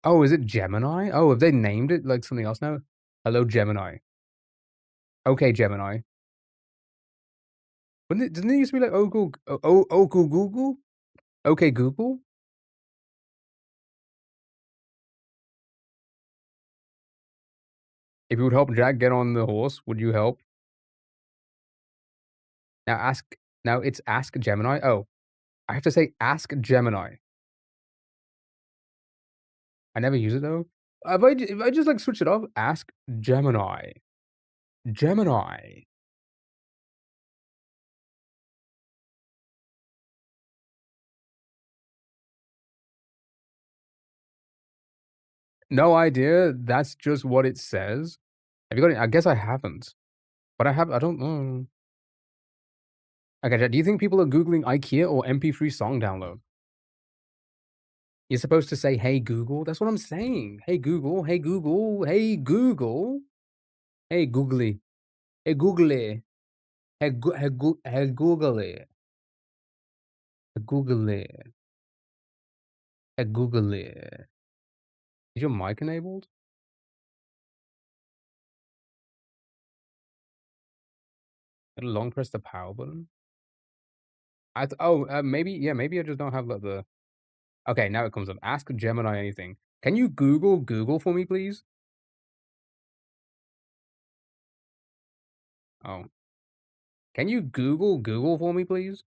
Oh, is it Gemini? Oh, have they named it like something else now? Hello, Gemini. Okay, Gemini. Didn't it used to be like Google? Okay, Google? If you would help Jack get on the horse, would you help? Now ask now it's Ask Gemini. Oh, I have to say Ask Gemini. I never use it though. If I just, like, switch it up, ask Gemini. Gemini. No idea, that's just what it says. Have you got it? I guess I haven't, but I don't know. Okay, do you think people are Googling IKEA or MP3 song download? You're supposed to say, "Hey, Google." That's what I'm saying. "Hey, Google. Hey, Google. Hey, Google. Hey, Googly. Hey, Googly. Hey, Googly. Hey, Googly. Hey, Googly." Is your mic enabled? Long press the power button? Maybe, yeah, maybe I just don't have, like, the okay, now it comes up. Ask Gemini anything. Can you Google for me, please? Oh. Can you Google for me, please?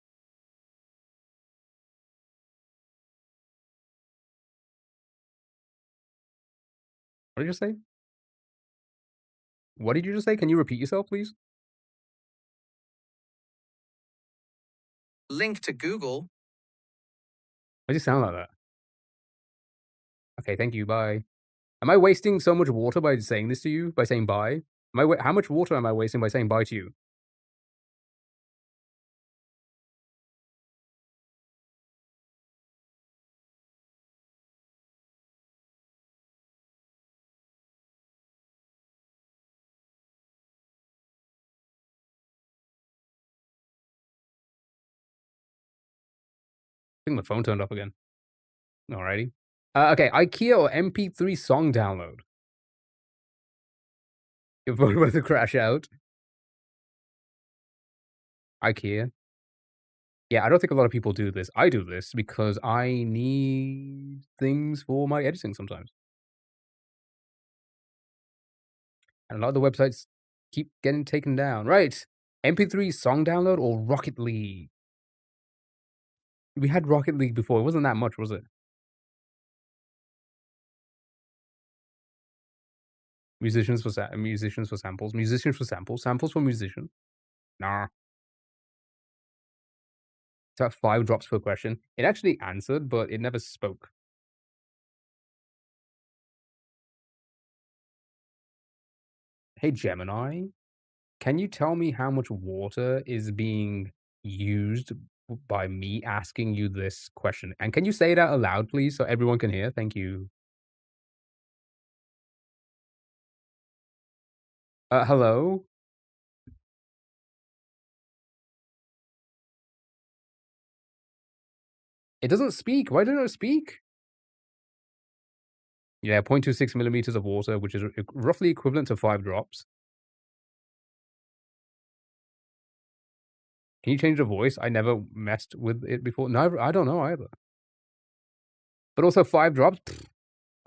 What did you say? What did you just say? Can you repeat yourself, please? Link to Google. Why does it sound like that? Okay, thank you, bye. Am I wasting so much water by saying this to you? By saying bye? How much water am I wasting by saying bye to you? I think my phone turned off again. Alrighty. Okay, IKEA or MP3 song download? Your phone about to crash out. IKEA. Yeah, I don't think a lot of people do this. I do this because I need things for my editing sometimes. And a lot of the websites keep getting taken down. Right. MP3 song download or Rocket League? We had Rocket League before. It wasn't that much, was it? Musicians for samples. Musicians for samples. Samples for musician. Nah. It's about 5 drops per question. It actually answered, but it never spoke. Hey, Gemini, can you tell me how much water is being used by me asking you this question? And can you say it out aloud, please, so everyone can hear? Thank you. Hello? It doesn't speak. Why didn't it speak? Yeah, 0.26 millimeters of water, which is roughly equivalent to 5 drops. Can you change the voice? I never messed with it before. No, I don't know either. But also 5 drops? Pfft,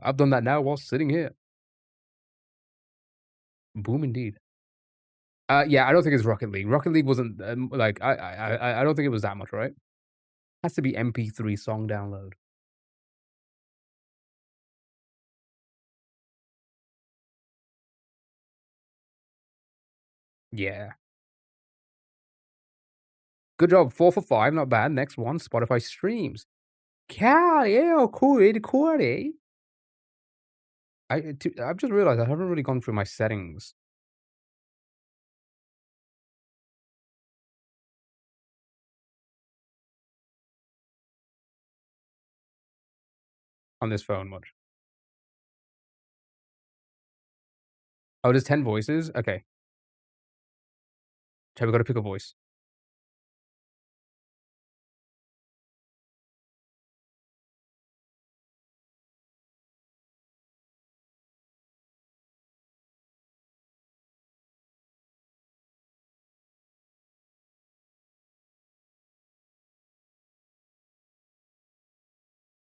I've done that now while sitting here. Boom indeed. Yeah, I don't think it's Rocket League. Rocket League wasn't, like, I don't think it was that much, right? Has to be MP3 song download. Yeah. Good job, 4 for 5, not bad. Next one, Spotify streams. Cool, yeah, cool, eh? I've just realized I haven't really gone through my settings. On this phone much. Oh, there's 10 voices? Okay. Okay, we gotta pick a voice.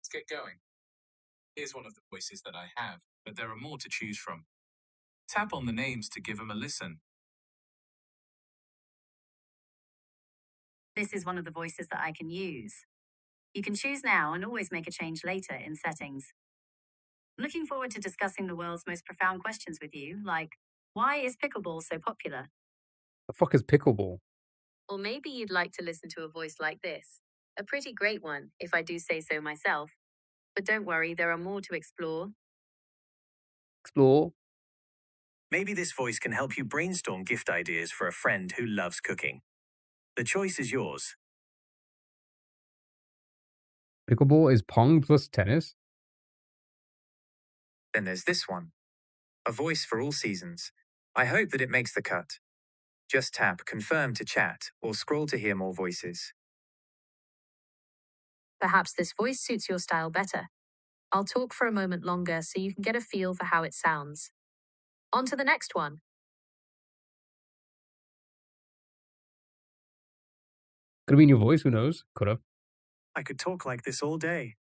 Let's get going. Here's one of the voices that I have, but there are more to choose from. Tap on the names to give them a listen. This is one of the voices that I can use. You can choose now and always make a change later in settings. Looking forward to discussing the world's most profound questions with you, like, why is pickleball so popular? The fuck is pickleball? Or maybe you'd like to listen to a voice like this. A pretty great one, if I do say so myself. But don't worry, there are more to explore. Explore. Maybe this voice can help you brainstorm gift ideas for a friend who loves cooking. The choice is yours. Pickleball is Pong plus tennis? Then there's this one. A voice for all seasons. I hope that it makes the cut. Just tap confirm to chat or scroll to hear more voices. Perhaps this voice suits your style better. I'll talk for a moment longer so you can get a feel for how it sounds. On to the next one. Could have been your voice, who knows? Could have. I could talk like this all day.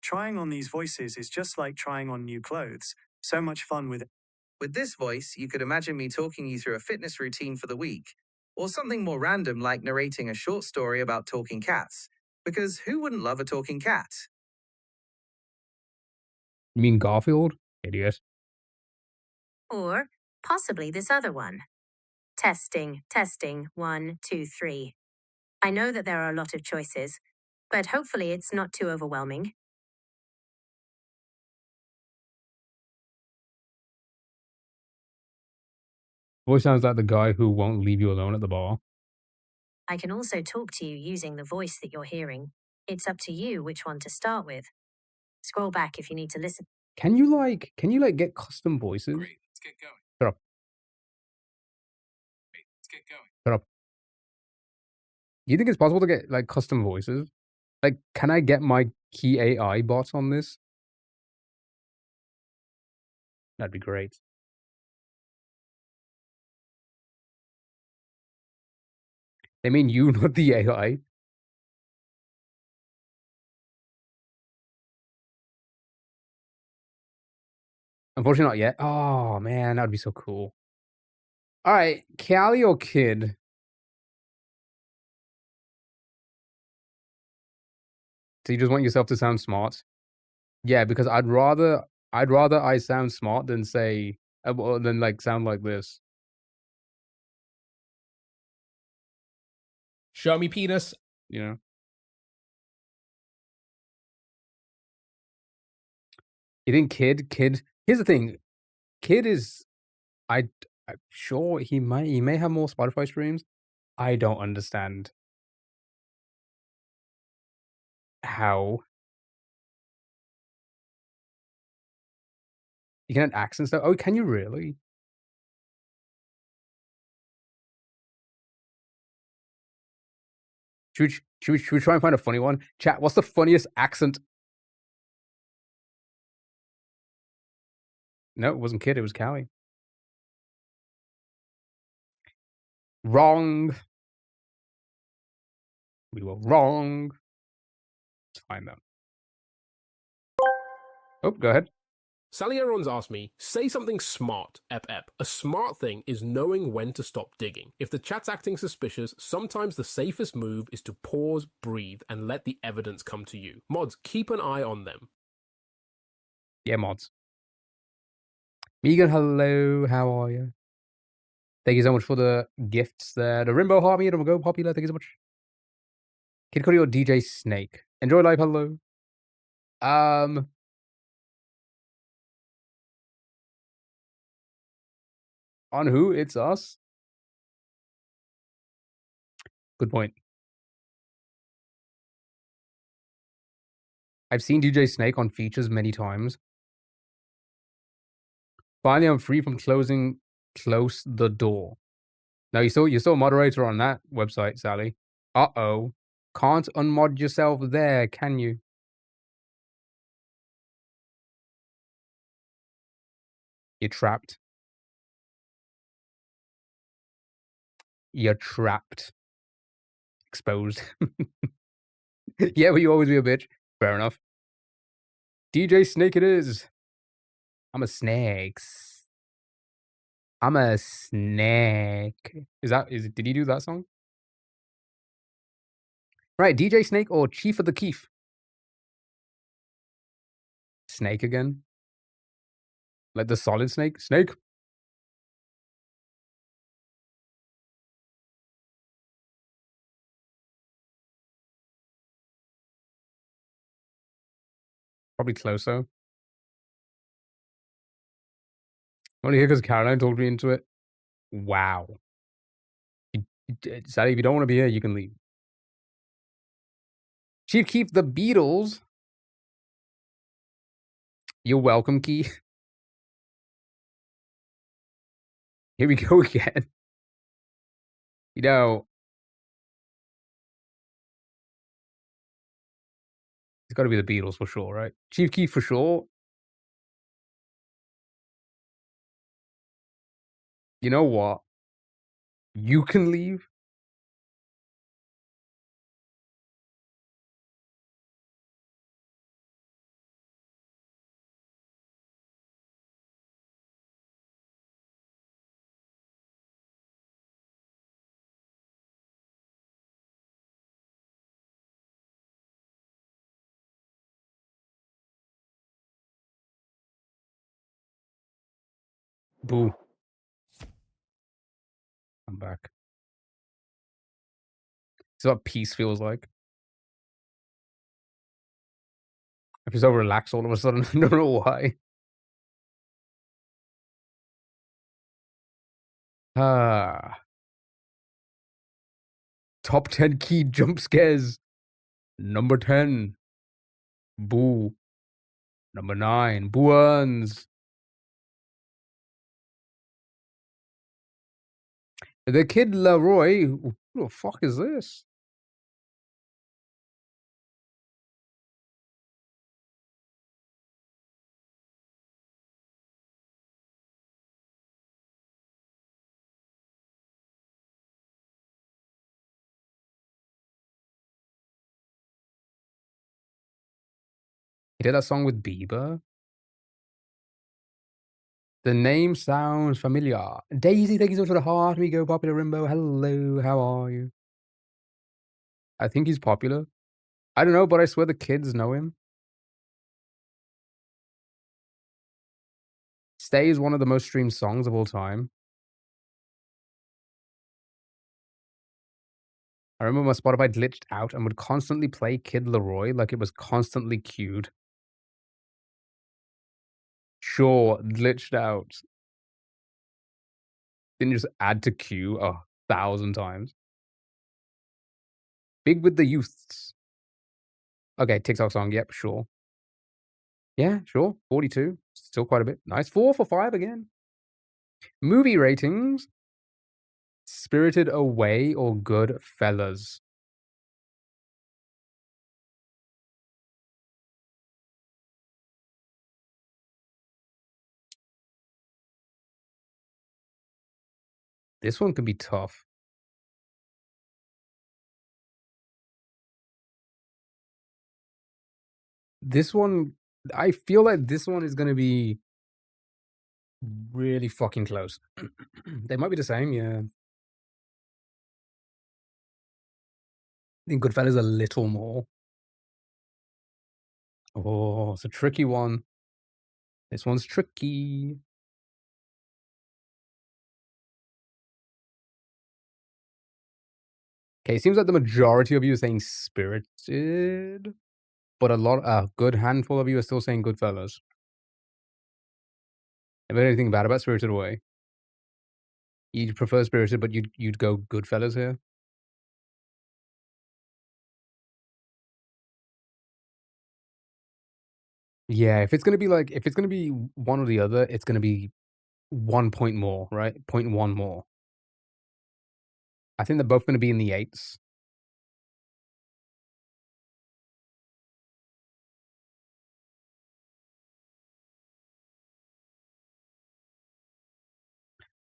Trying on these voices is just like trying on new clothes. So much fun with it. With this voice, you could imagine me talking you through a fitness routine for the week, or something more random like narrating a short story about talking cats. Because who wouldn't love a talking cat? You mean Garfield? Idiot. Or possibly this other one. Testing, 1, 2, 3. I know that there are a lot of choices, but hopefully it's not too overwhelming. Voice sounds like the guy who won't leave you alone at the bar. I can also talk to you using the voice that you're hearing. It's up to you which one to start with. Scroll back if you need to listen. Can you get custom voices? Great, let's get going. Shut up. Great, let's get going. Shut up. Do you think it's possible to get like custom voices? Like, can I get my key AI bots on this? That'd be great. They mean you, not the AI. Unfortunately, not yet. Oh man, that'd be so cool. All right, Callie or Kid? So you just want yourself to sound smart? Yeah, because I'd rather I sound smart than say than like sound like this. Show me penis. You know. You think Kid? Here's the thing. Kid is, I'm sure he may have more Spotify streams. I don't understand how you can add accents though. Oh, can you really? Should we try and find a funny one? Chat, what's the funniest accent? No, it wasn't Kid, it was Callie. Wrong. We were wrong. Let's find them. Oh, go ahead. Sally Aarons asked me, say something smart, ep. A smart thing is knowing when to stop digging. If the chat's acting suspicious, sometimes the safest move is to pause, breathe, and let the evidence come to you. Mods, keep an eye on them. Yeah, mods. Megan, hello, how are you? Thank you so much for the gifts there. The Rainbow Harmony, don't go popular, thank you so much. Kid Cody or DJ Snake. Enjoy life, hello. On who? It's us? Good point. I've seen DJ Snake on features many times. Finally, I'm free from close the door. Now, you're still a moderator on that website, Sally. Uh-oh. Can't unmod yourself there, can you? You're trapped. You're trapped. Exposed. Yeah, will you always be a bitch? Fair enough. DJ Snake it is. I'm a snakes. I'm a snake. Did he do that song? Right, DJ Snake or Chief of the Keef? Snake again? Like the Solid Snake? Snake? Probably closer. Only here because Caroline talked me into it. Wow. Sally, if you don't want to be here, you can leave. She'd keep the Beatles. You're welcome, Key. Here we go again. You know, it's got to be the Beatles for sure, right? Chief Keef for sure. You know what? You can leave. Boo. I'm back. This is what peace feels like. I feel so relaxed all of a sudden. I don't know why. Ah. Top 10 key jump scares. Number 10. Boo. Number 9. Boo earns. The Kid Leroy. Who the fuck is this? He did that song with Bieber. The name sounds familiar. Daisy, thank you so much for the heart. We go popular Rimbo. Hello, how are you? I think he's popular. I don't know, but I swear the kids know him. Stay is one of the most streamed songs of all time. I remember my Spotify glitched out and would constantly play Kid Leroy like it was constantly queued. Sure, glitched out. Didn't just add to queue 1,000 times. Big with the youths. Okay, TikTok song. Yep, sure. Yeah, sure. 42. Still quite a bit. Nice. 4 for 5 again. Movie ratings. Spirited Away or Goodfellas? This one could be tough. This one, I feel like this one is gonna be really fucking close. They might be the same, yeah. I think Goodfellas a little more. Oh, it's a tricky one. This one's tricky. Okay, it seems like the majority of you are saying Spirited, but a good handful of you are still saying Goodfellas. Have you heard anything bad about Spirited Away? You'd prefer Spirited, but you'd go Goodfellas here? Yeah, if it's gonna be one or the other, it's gonna be 1 point more, right? 0.1 more. I think they're both gonna be in the 8s.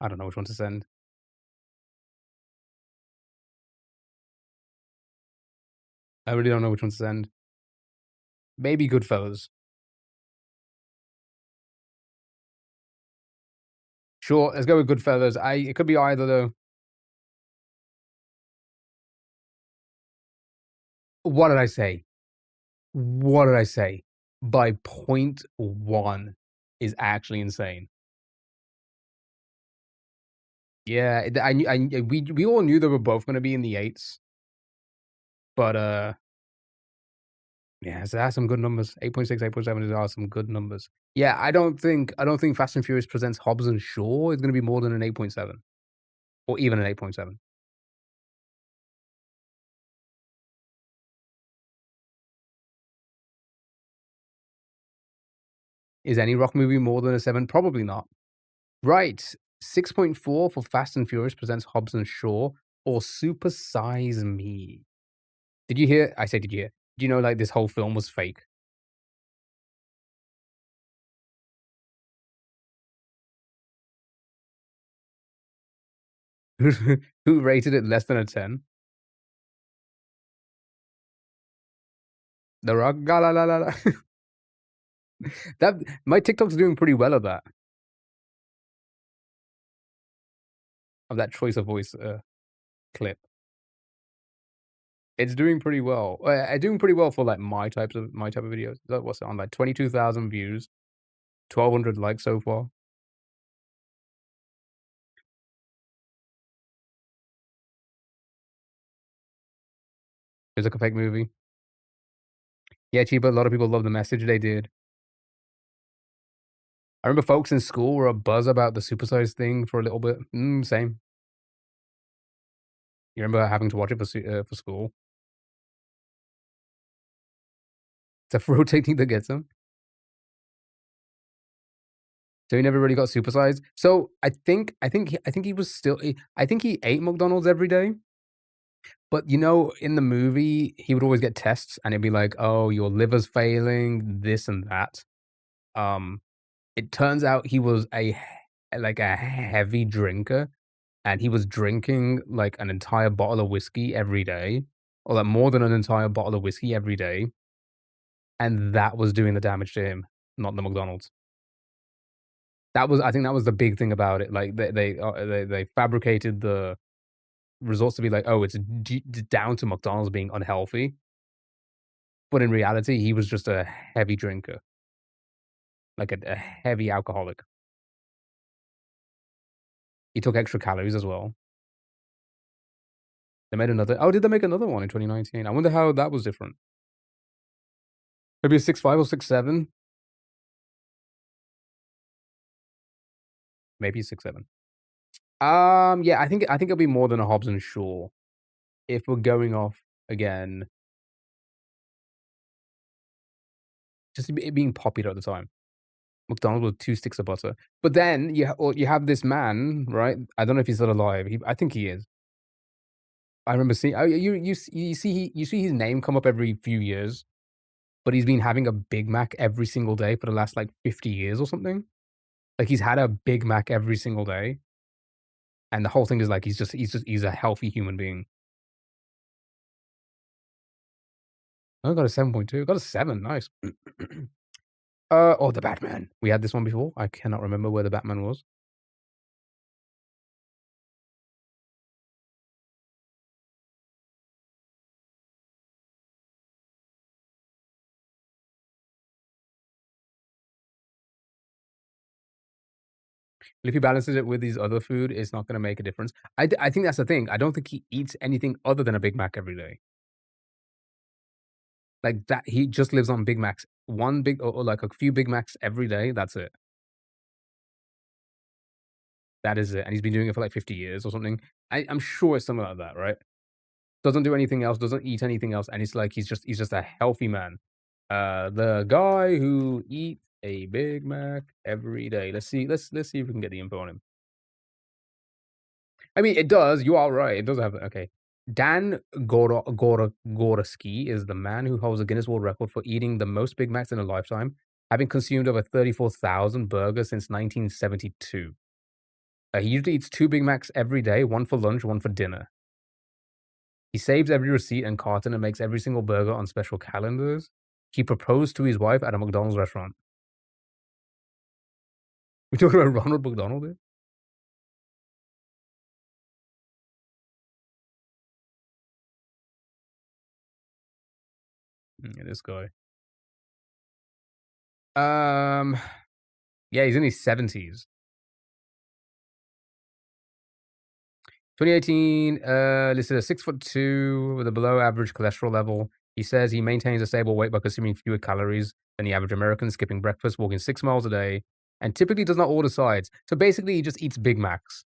I don't know which one to send. I really don't know which one to send. Maybe Goodfellas. Sure, let's go with Goodfellas. It could be either though. What did I say? What did I say? By 0.1. is actually insane. Yeah, we all knew they were both gonna be in the 8s, but, yeah, so that's some good numbers. 8.6, 8.7 are some good numbers. Yeah, I don't think Fast and Furious Presents Hobbs& and Shaw is gonna be more than an 8.7 or even an 8.7. Is any rock movie more than a 7? Probably not. Right. 6.4 for Fast and Furious Presents Hobbs& and Shaw or Super Size Me. Did you hear? I say, did you hear? Do you know, like, this whole film was fake? Who rated it less than a 10? The Rock? Ga la la la la. That my TikTok's doing pretty well of that choice of voice, clip. It's doing pretty well. Doing pretty well for, like, my type of videos. What's it on, like, 22,000 views, 1,200 likes so far. It's like a fake movie. Yeah, Chiba, a lot of people love the message they did. I remember folks in school were a buzz about the supersize thing for a little bit. Same. You remember having to watch it for school? It's a rotating that gets him. So he never really got supersized. So I think he was still. I think he ate McDonald's every day. But you know, in the movie, he would always get tests, and it'd be like, "Oh, your liver's failing, this and that." Um, it turns out he was like a heavy drinker, and he was drinking like an entire bottle of whiskey every day, or like more than an entire bottle of whiskey every day, and that was doing the damage to him, not the McDonald's. I think that was the big thing about it. Like they fabricated the results to be like, oh, it's down to McDonald's being unhealthy, but in reality, he was just a heavy drinker, like a heavy alcoholic. He took extra calories as well. They made another. Oh, did they make another one in 2019? I wonder how that was different. Maybe a 6.5 or 6.7. Maybe 6.7. Yeah, I think it'll be more than a Hobbs and Shaw if we're going off again, just it being popular at the time. McDonald's with 2 sticks of butter. But then you have this man, right? I don't know if he's still alive. I think he is. I remember seeing you see his name come up every few years, but he's been having a Big Mac every single day for the last, like, 50 years or something. Like, he's had a Big Mac every single day, and the whole thing is like he's a healthy human being. I got a 7.2. Got a 7, nice. Oh, the Batman. We had this one before. I cannot remember where the Batman was. If he balances it with his other food, it's not gonna make a difference. I think that's the thing. I don't think he eats anything other than a Big Mac every day. Like, that he just lives on Big Macs. One big or, like, a few Big Macs every day, that's it. That is it, and he's been doing it for, like, 50 years or something. I'm sure it's something like that, right? Doesn't do anything else, doesn't eat anything else, and it's like he's just a healthy man. The guy who eats a Big Mac every day. Let's see if we can get the info on him. I mean, it does. You are right. It does have okay. Dan Goroski is the man who holds a Guinness World Record for eating the most Big Macs in a lifetime, having consumed over 34,000 burgers since 1972. He usually eats 2 Big Macs every day, one for lunch, one for dinner. He saves every receipt and carton and makes every single burger on special calendars. He proposed to his wife at a McDonald's restaurant. We talking about Ronald McDonald here? Yeah, this guy. Um, Yeah, he's in his 70s. 2018, listed as 6'2" with a below average cholesterol level. He says he maintains a stable weight by consuming fewer calories than the average American, skipping breakfast, walking 6 miles a day, and typically does not order sides. So basically, he just eats Big Macs.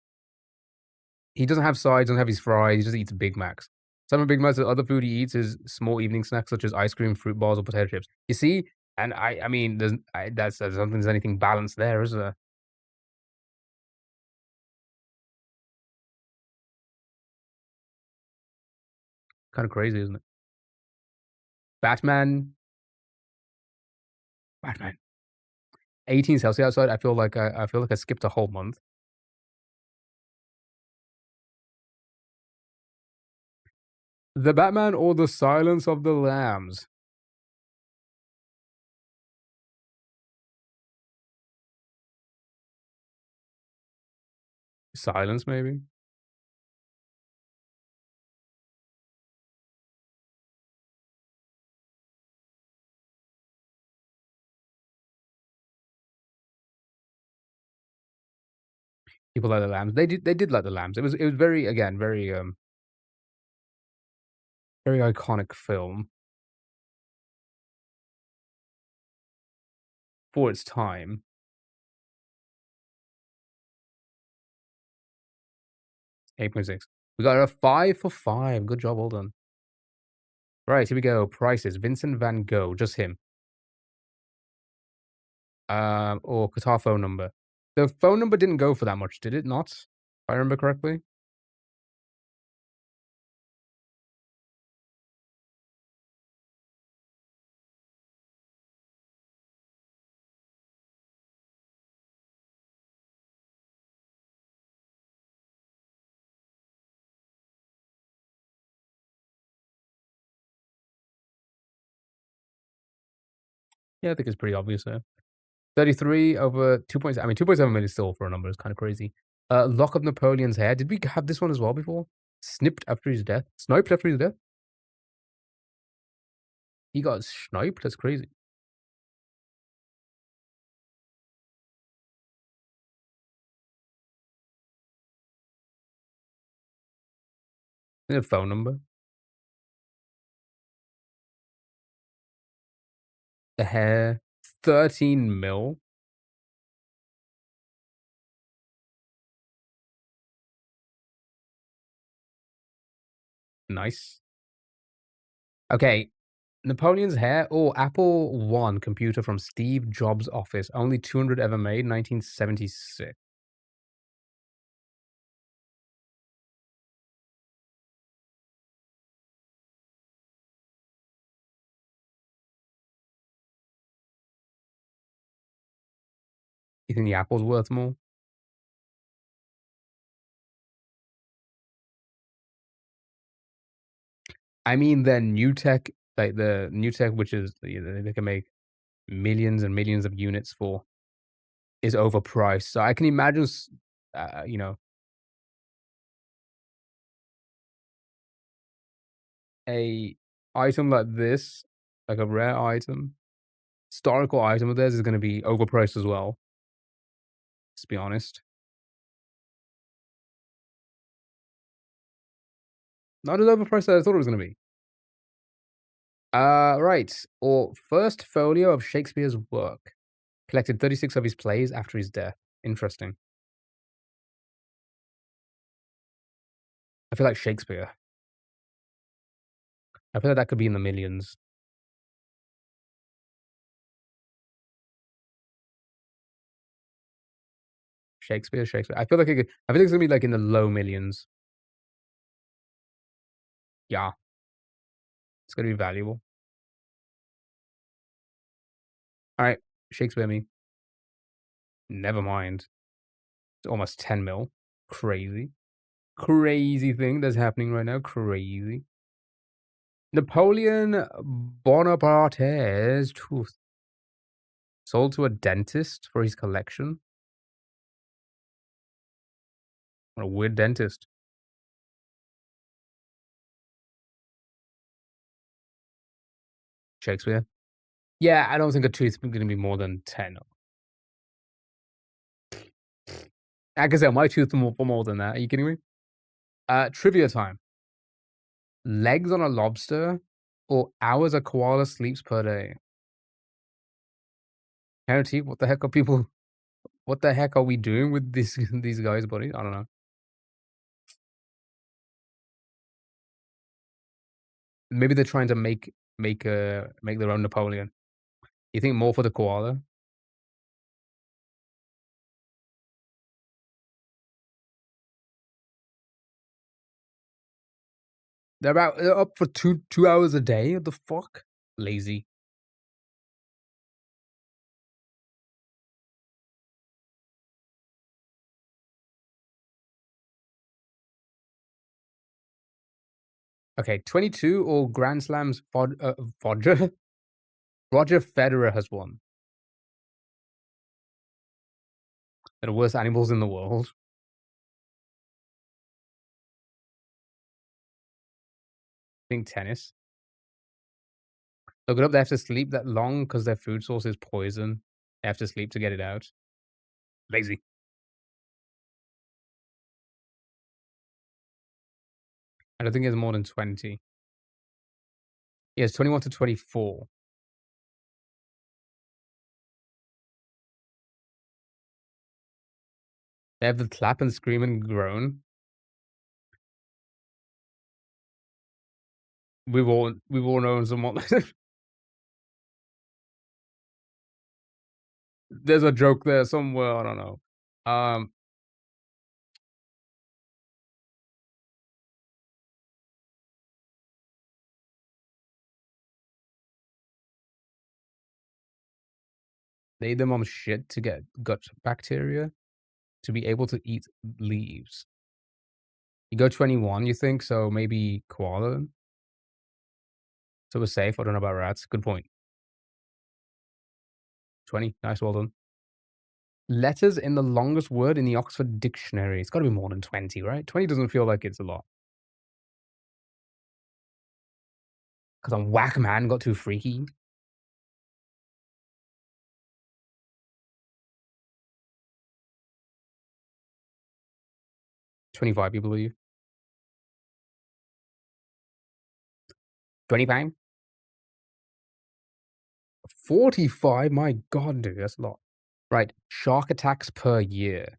He doesn't have sides, doesn't have his fries, he just eats Big Macs. Some of Big Macs, the other food he eats is small evening snacks such as ice cream, fruit bars, or potato chips. You see? And I mean, I don't think there's anything balanced there, is there? Kinda crazy, isn't it? Batman. Batman. 18 Celsius outside, I feel like I skipped a whole month. The Batman or the Silence of the Lambs? Silence, maybe? People like the Lambs. They did like the Lambs. It was very, again, very iconic film for its time. 8.6. We got a 5 for 5. Good job, well done. Right, here we go. Prices. Vincent van Gogh, just him. Or Qatar phone number. The phone number didn't go for that much, did it not? If I remember correctly? Yeah, I think it's pretty obvious there. 33 over 2.7. I mean, 2.7 million still for a number is kind of crazy. Lock of Napoleon's hair. Did we have this one as well before? Snipped after his death. Sniped after his death? He got sniped? That's crazy. The phone number. The hair. 13 mil. Nice. Okay. Napoleon's hair or Apple One computer from Steve Jobs' office. Only 200 ever made. 1976. You think the Apple's worth more? I mean, the new tech, like the new tech, which is they can make millions and millions of units for, is overpriced. So I can imagine, you know, a item like this, like a rare item, historical item of theirs is going to be overpriced as well. Let's be honest. Not as overpriced as I thought it was going to be. Right. Or first folio of Shakespeare's work. Collected 36 of his plays after his death. Interesting. I feel like Shakespeare. I feel like that could be in the millions. Shakespeare, Shakespeare. I feel like it's gonna be like in the low millions. Yeah, it's gonna be valuable. All right, Shakespeare me. Never mind. It's almost 10 mil. Crazy. Crazy thing that's happening right now. Crazy. Napoleon Bonaparte's tooth sold to a dentist for his collection. What a weird dentist. Shakespeare. Yeah, I don't think a tooth is gonna be more than 10. I can say my tooth for more than that. Are you kidding me? Trivia time. Legs on a lobster or hours a koala sleeps per day? Guarantee, what the heck are people what the heck are we doing with these these guys, buddy? I don't know. Maybe they're trying to make their own Napoleon. You think more for the koala? They're up for 2 hours a day? What the fuck? Lazy. Okay, 22 or Grand Slams Fodger? Roger Federer has won. They're the worst animals in the world. I think tennis. Look it up, they have to sleep that long because their food source is poison. They have to sleep to get it out. Lazy. I don't think it's more than 20. Yeah, it's 21 to 24. They have the clap and scream and groan. We've all known someone. There's a joke there somewhere. I don't know. They eat their mom's shit to get gut bacteria to be able to eat leaves. You go 21, you think? So maybe koala then? So we're safe. I don't know about rats. Good point. 20. Nice, well done. Letters in the longest word in the Oxford Dictionary. It's got to be more than 20, right? 20 doesn't feel like it's a lot. Because I'm whack man got too freaky. £25, you believe? 25? 45? My God, dude, that's a lot. Right. Shark attacks per year.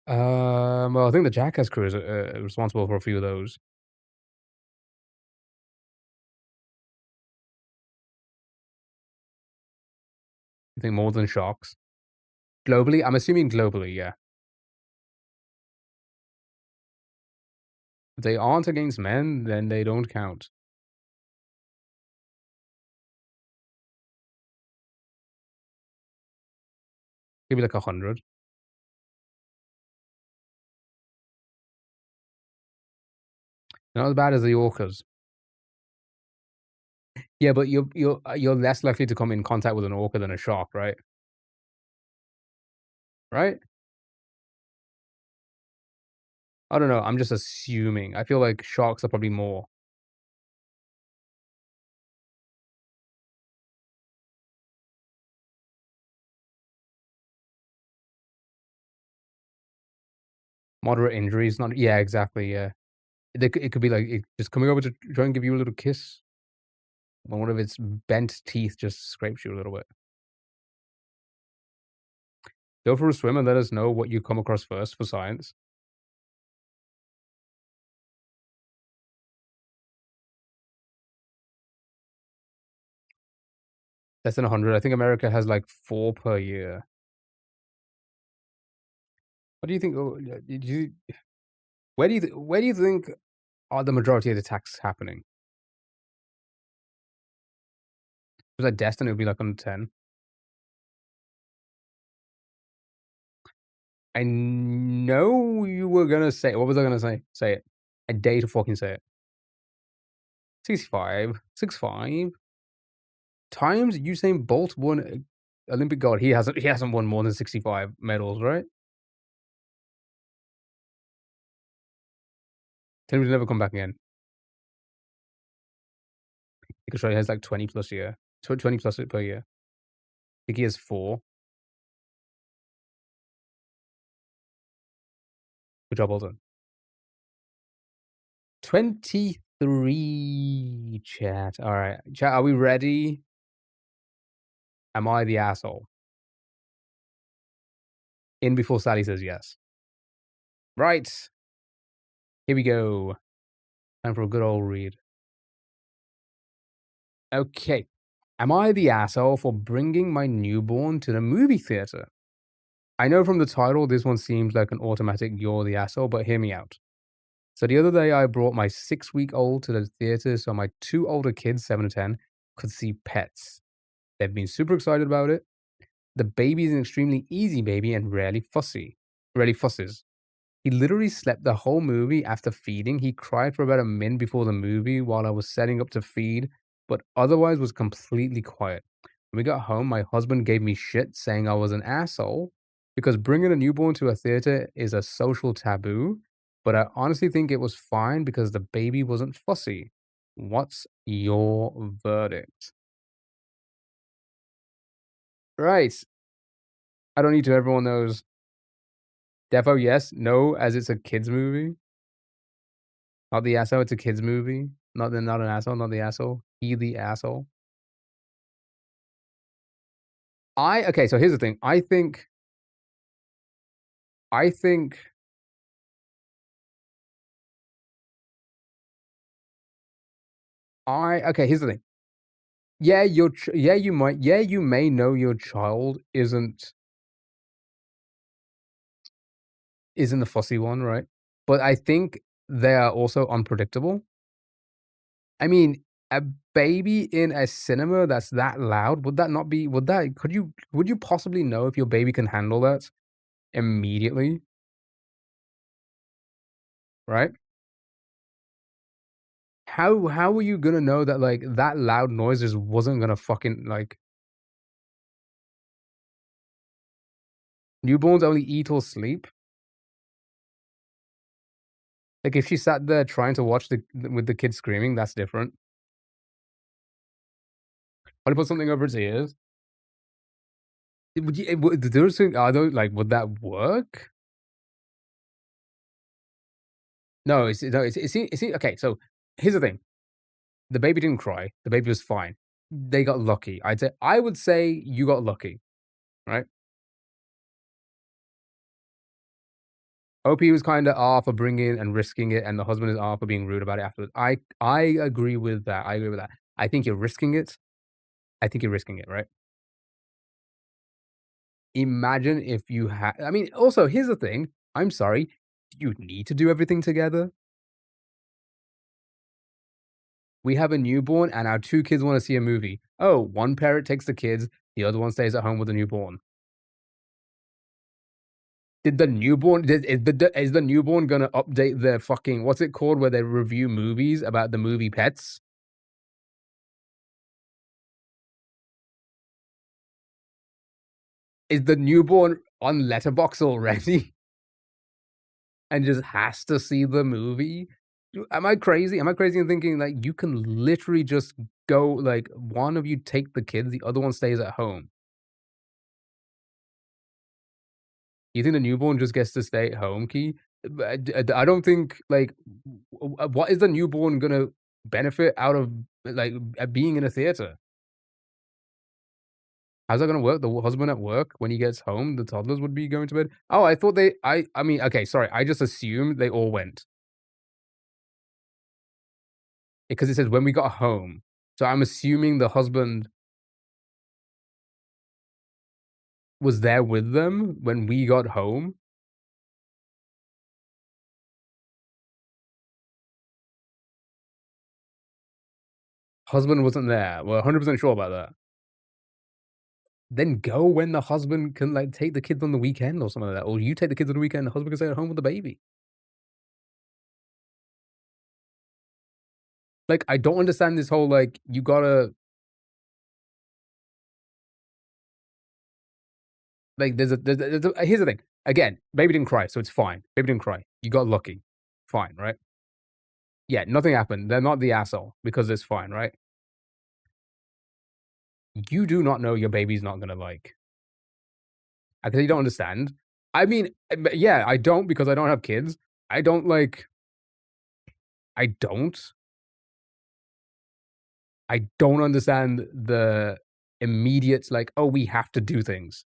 Well, I think the Jackass crew is responsible for a few of those. I think more than sharks. Globally? I'm assuming globally, yeah. If they aren't against men, then they don't count. Maybe like 100. Not as bad as the orcas. Yeah, but you're less likely to come in contact with an orca than a shark, right? Right? I don't know. I'm just assuming. I feel like sharks are probably more. Moderate injuries, not yeah, exactly, yeah. It could be like it just coming over to try and give you a little kiss when one of its bent teeth just scrapes you a little bit. Go for a swim and let us know what you come across first for science. Less than 100. I think America has like 4 per year. What do you think? Did you? Where do you think are the majority of the attacks happening? Was that Destiny? It would be like under 10. I know you were gonna say. What was I gonna say? Say it. I dare to fucking say it. 65, 65 times Usain Bolt won Olympic gold. He hasn't won more than 65 medals, right? Tell him to never come back again. Because he has like 20 plus a year. 20 plus per year. I think he has 4. Good job, well done. 23, chat. All right. Chat, are we ready? Am I the asshole? In before Sally says yes. Right. Here we go. Time for a good old read. Okay. Am I the asshole for bringing my newborn to the movie theater? I know from the title this one seems like an automatic you're the asshole, but hear me out. So the other day I brought my 6-week-old to the theater so my 2 older kids, 7 and 10, could see Pets. They've been super excited about it. The baby is an extremely easy baby and rarely fusses. He literally slept the whole movie after feeding. He cried for about a minute before the movie while I was setting up to feed, but otherwise was completely quiet. When we got home, my husband gave me shit saying I was an asshole because bringing a newborn to a theater is a social taboo, but I honestly think it was fine because the baby wasn't fussy. What's your verdict? Right. I don't need to. Everyone knows. Defo, yes. No, as it's a kids movie. Not the asshole. It's a kids movie. Not an asshole. Not the asshole. He the asshole. Okay. So here's the thing. I think. Okay. Here's the thing. Yeah, you might. Yeah, you may know your child isn't the fussy one, right? But I think they are also unpredictable. I mean, a baby in a cinema that's that loud, would you possibly know if your baby can handle that immediately? Right? How are you gonna know that, like, that loud noise just wasn't gonna fucking, like newborns only eat or sleep? Like, if she sat there trying to watch with the kid screaming, that's different. Wanna put something over its ears? Would you would those thing are those like, would that work? No, okay, so here's the thing. The baby didn't cry, the baby was fine. They got lucky. I would say you got lucky, right? OP was kinda off for bringing and risking it, and the husband is off for being rude about it afterwards. I agree with that, I agree with that. I think you're risking it. I think you're risking it, right? Imagine if you had I mean, also, here's the thing, I'm sorry, do you need to do everything together? We have a newborn and our 2 kids wanna see a movie. Oh, one parent takes the kids, the other one stays at home with the newborn. Did the newborn did is the newborn gonna update their fucking what's it called where they review movies about the movie Pets? Is the newborn on Letterboxd already and just has to see the movie? Am I crazy? Am I crazy in thinking, like, you can literally just go like, one of you take the kids, the other one stays at home? You think the newborn just gets to stay at home, Key? I don't think, like, what is the newborn gonna benefit out of, like, being in a theater? How's that gonna work? The husband at work, when he gets home, the toddlers would be going to bed? Oh, I thought I mean, okay, sorry, I just assumed they all went. Because it says, "When we got home." So I'm assuming the husband was there with them when we got home? Husband wasn't there. We're 100% sure about that. Then go when the husband can, like, take the kids on the weekend or something like that, or you take the kids on the weekend, the husband can stay at home with the baby. Like, I don't understand this whole, like, you gotta like, here's the thing. Again, baby didn't cry, so it's fine. Baby didn't cry. You got lucky. Fine, right? Yeah, nothing happened. They're not the asshole because it's fine, right? you do not know your baby's not gonna like. I clearly don't understand. I mean, yeah, I don't because I don't have kids. I don't like. I don't. I don't understand the immediate like, oh, we have to do things.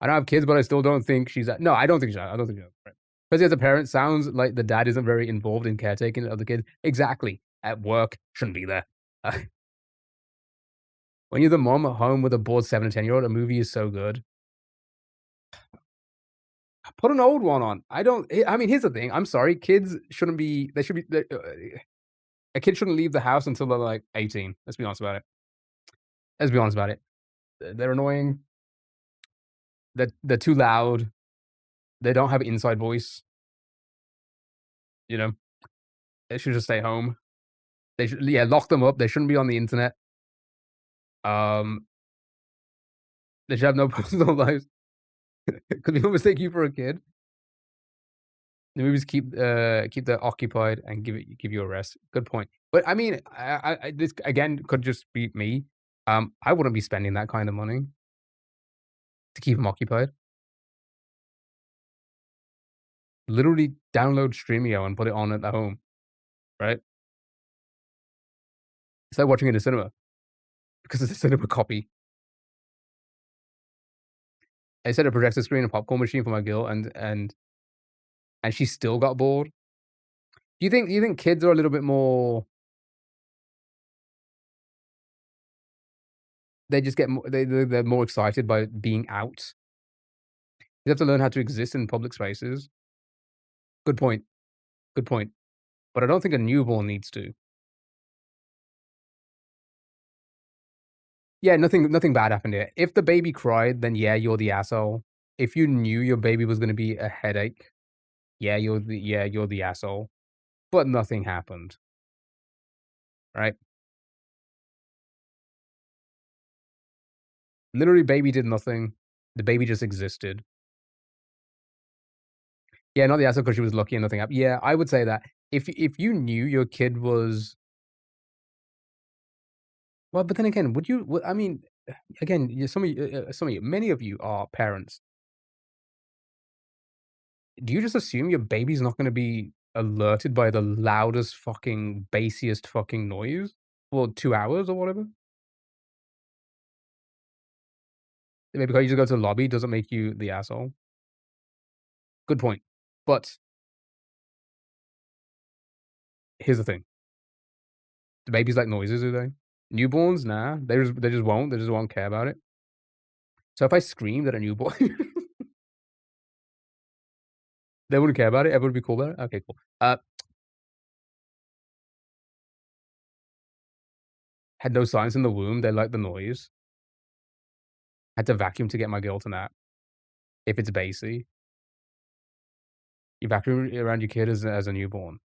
I don't have kids, but I still don't think she's no, I don't think she's I don't think she's right. Because as a parent, sounds like the dad isn't very involved in caretaking of the kids. Exactly. At work, shouldn't be there. When you're the mom at home with a bored 7 to 10-year-old, a movie is so good. Put an old one on. I mean, here's the thing. I'm sorry. Kids shouldn't be. They should be. A kid shouldn't leave the house until they're like 18. Let's be honest about it. Let's be honest about it. They're annoying. They're too loud. They don't have inside voice. You know, they should just stay home. They should, yeah, lock them up. They shouldn't be on the internet. They should have no personal lives. Because people mistake you for a kid. The movies keep them occupied and give you a rest. Good point. But I mean, this again could just be me. I wouldn't be spending that kind of money to keep them occupied. Literally download Streamio and put it on at home, right? It's like watching it in the cinema because it's a cinema copy. I set a projector screen and popcorn machine for my girl, and she still got bored. Do you think kids are a little bit more? They just get more, they're more excited by being out. You have to learn how to exist in public spaces. Good point. Good point. But I don't think a newborn needs to. Yeah, nothing bad happened here. If the baby cried, then yeah, you're the asshole. If you knew your baby was gonna be a headache, yeah, you're the asshole. But nothing happened. Right? Literally, baby did nothing. The baby just existed. Yeah, not the asshole because she was lucky and nothing happened. Yeah, I would say that. If you knew your kid was well, but then again, would you I mean, again, some of you, many of you are parents. Do you just assume your baby's not gonna be alerted by the loudest fucking, bassiest fucking noise for 2 hours or whatever? Maybe because you just go to the lobby doesn't make you the asshole. Good point. But here's the thing. Do babies like noises, do they? Newborns? Nah. They just won't. They just won't care about it. So if I screamed at a newborn, they wouldn't care about it? Everyone would be cool about it? Okay, cool. Had no science in the womb, they like the noise. Had to vacuum to get my girl to nap. If it's bassy. You vacuum around your kid as a newborn.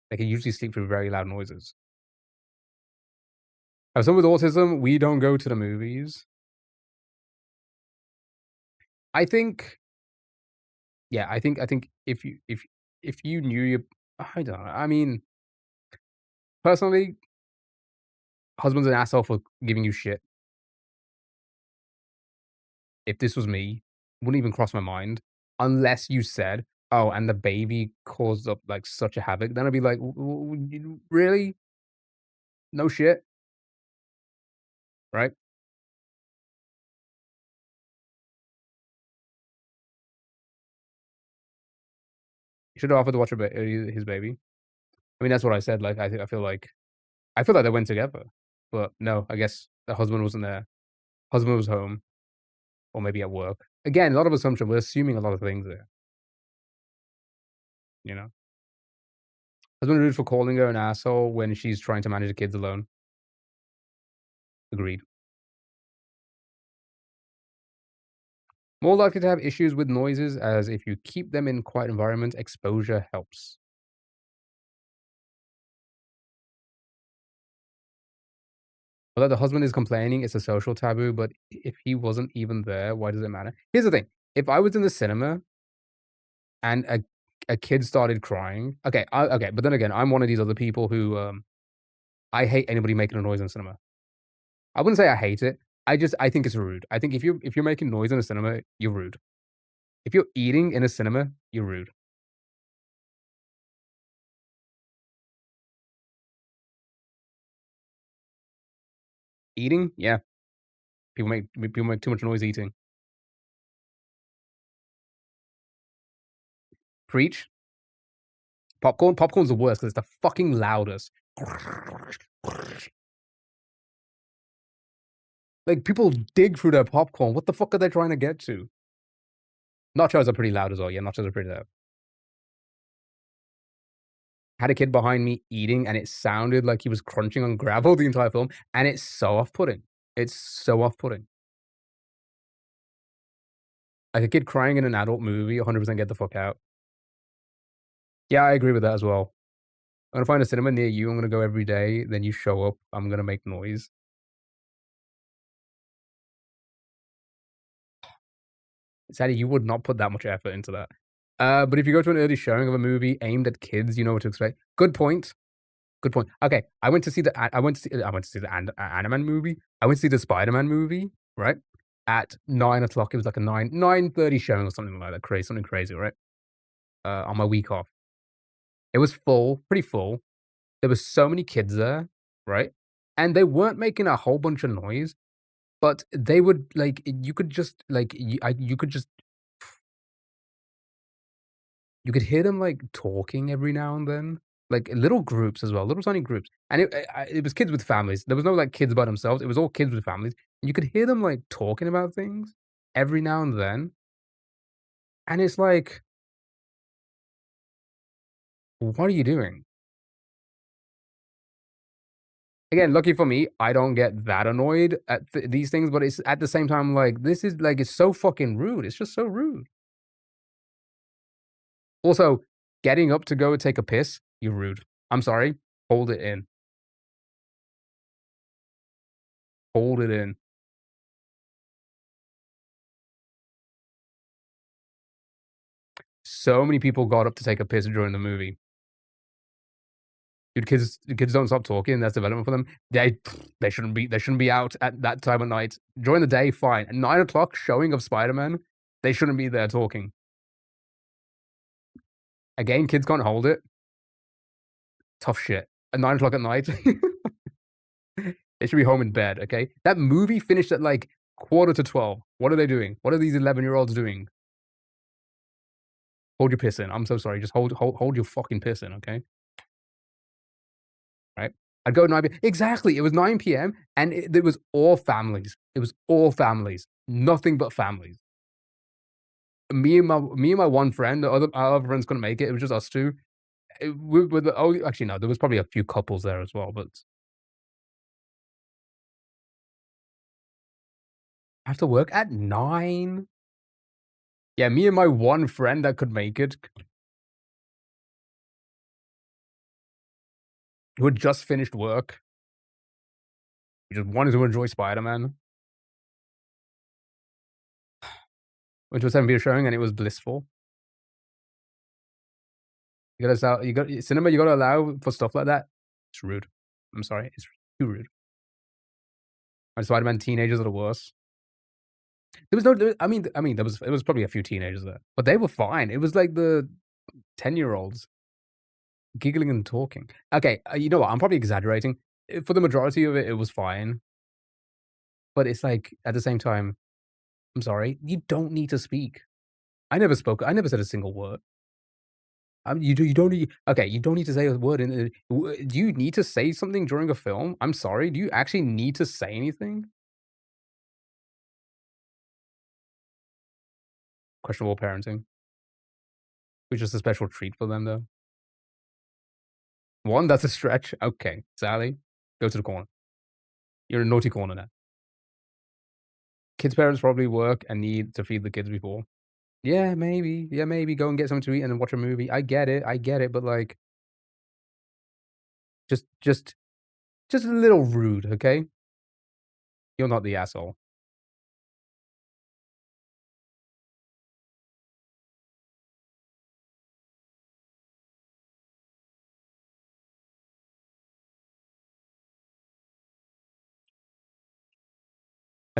They can usually sleep through very loud noises. As someone with autism, we don't go to the movies. I think yeah, I think if you knew your I don't know. I mean, personally, husband's an asshole for giving you shit. If this was me, wouldn't even cross my mind unless you said, "Oh, and the baby caused up, like, such a havoc." Then I'd be like, Really? No shit?" Right? You should have offered to watch his baby. I mean, that's what I said, like, I feel like they went together, but no, I guess the husband wasn't there. Husband was home or maybe at work. Again, a lot of assumption. We're assuming a lot of things there, you know? Husband rude for calling her an asshole when she's trying to manage the kids alone. Agreed. More likely to have issues with noises as if you keep them in quiet environment, exposure helps. Although the husband is complaining, it's a social taboo, but if he wasn't even there, why does it matter? Here's the thing. If I was in the cinema and a kid started crying, okay, but then again, I'm one of these other people who I hate anybody making a noise in cinema. I wouldn't say I hate it. I think it's rude. I think if you're making noise in a cinema, you're rude. If you're eating in a cinema, you're rude. Eating? Yeah. People make too much noise eating. Preach. Popcorn? Popcorn's the worst because it's the fucking loudest. Like, people dig through their popcorn. What the fuck are they trying to get to? Nachos are pretty loud as well. Yeah, nachos are pretty loud. Had a kid behind me eating, and it sounded like he was crunching on gravel the entire film, and it's so off-putting. It's so off-putting. Like, a kid crying in an adult movie, 100% get the fuck out. Yeah, I agree with that as well. I'm gonna find a cinema near you, I'm gonna go every day, then you show up, I'm gonna make noise. Sadly, you would not put that much effort into that. But if you go to an early showing of a movie aimed at kids, you know what to expect. Good point. Good point. Okay, I went to see the Animan movie. I went to see the Spider-Man movie, right? At 9 o'clock. It was like a 9:30 showing or something like that. Crazy, something crazy, right? On my week off. It was full, pretty full. There was so many kids there, right? And they weren't making a whole bunch of noise, but they would like you could just like you could just you could hear them, like, talking every now and then, like, little groups as well, little tiny groups, and it was kids with families. There was no, like, kids by themselves, it was all kids with families, and you could hear them, like, talking about things every now and then, and it's like, "What are you doing?" Again, lucky for me, I don't get that annoyed at these things, but it's at the same time, like, this is, like, it's so fucking rude, it's just so rude. Also, getting up to go take a piss, you're rude. I'm sorry, hold it in. Hold it in. So many people got up to take a piss during the movie. Dude, kids don't stop talking, that's development for them. They shouldn't be out at that time of night. During the day, fine. At 9 o'clock showing of Spider-Man, they shouldn't be there talking. Again, kids can't hold it. Tough shit. At 9 o'clock at night. They should be home in bed, okay? That movie finished at, like, 11:45. What are they doing? What are these 11-year-olds doing? Hold your piss in. I'm so sorry. Just hold your fucking piss in, okay? Right? I'd go at 9 p.m. Exactly. It was 9 p.m. and it was all families. It was all families. Nothing but families. Me and my one friend, the our other friends couldn't make it. It was just us two. Actually, no, there was probably a few couples there as well, but I have to work at 9. Yeah, me and my one friend that could make it, who had just finished work, we just wanted to enjoy Spider-Man. Went to a 7 video showing and it was blissful. Cinema, you gotta allow for stuff like that. It's rude. I'm sorry, it's too rude. And Spider-Man teenagers are the worst. There was no I mean, there was probably a few teenagers there, but they were fine. It was like the 10-year-olds giggling and talking. Okay, you know what? I'm probably exaggerating. For the majority of it, it was fine, but it's like, at the same time, I'm sorry, you don't need to speak. I never spoke. I never said a single word. You don't need okay, you don't need to say a word in do you need to say something during a film? I'm sorry, do you actually need to say anything? Questionable parenting, which is a special treat for them, though. One, that's a stretch. Okay, Sally, go to the corner. You're in a naughty corner now. Kids' parents probably work and need to feed the kids before. Yeah, maybe. Yeah, maybe go and get something to eat and then watch a movie. I get it, but, like, just just just a little rude, okay? You're not the asshole.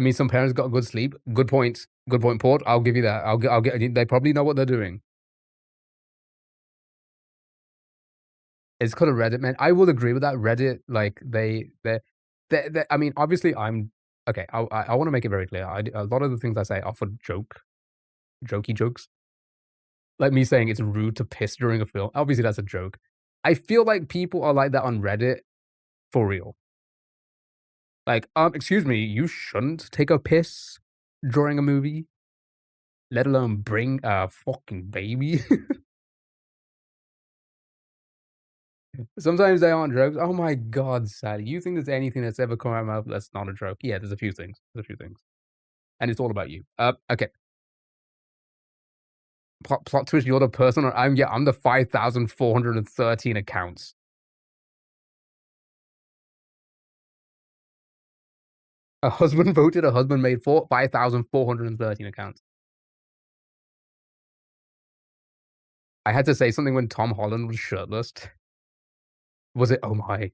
I mean, some parents got good sleep. Good point. Good point, Port. I'll give you that. I'll get. They probably know what they're doing. It's called a Reddit, man. I will agree with that. Reddit, like they I mean, obviously, I'm okay. I want to make it very clear. A lot of the things I say are for jokey jokes. Like me saying it's rude to piss during a film. Obviously, that's a joke. I feel like people are like that on Reddit for real. Like, excuse me, you shouldn't take a piss during a movie, let alone bring a fucking baby. Sometimes they aren't jokes. Oh my god, Sally, you think there's anything that's ever come out of my mouth that's not a joke? Yeah, there's a few things. There's a few things. And it's all about you. Okay. Plot twist, you're the person, or I'm the 5,413 accounts. A husband voted, a husband made 5,413 accounts. I had to say something when Tom Holland was shirtless. Was it? Oh my.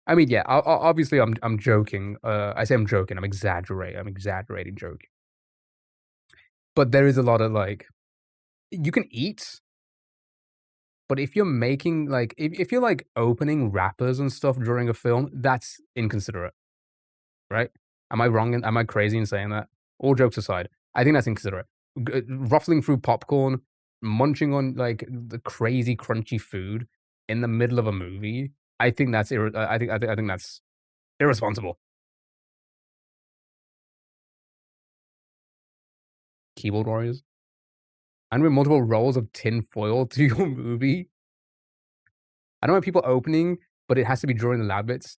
I mean, yeah, obviously, I'm joking. I say I'm joking. I'm exaggerating joking. But there is a lot of like, you can eat, but if you're making like, if you're like opening wrappers and stuff during a film, that's inconsiderate, right? Am I wrong? Am I crazy in saying that? All jokes aside, I think that's inconsiderate. Ruffling through popcorn, munching on like the crazy crunchy food in the middle of a movie. I think that's I think that's irresponsible. Keyboard warriors. And with multiple rolls of tin foil to your movie. I don't want people opening, but it has to be during the lab bits.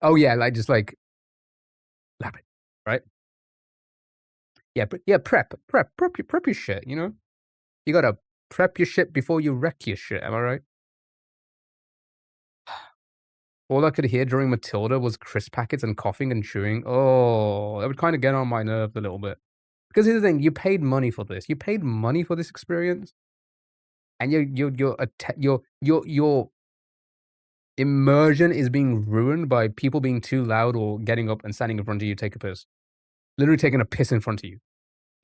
Oh yeah, like just like lab it, right? Yeah, but yeah, prep your shit. You know, you gotta prep your shit before you wreck your shit. Am I right? All I could hear during Matilda was crisp packets and coughing and chewing. Oh, that would kind of get on my nerves a little bit. Because here's the thing: you paid money for this. You paid money for this experience, and your immersion is being ruined by people being too loud or getting up and standing in front of you to take a piss. Literally taking a piss in front of you.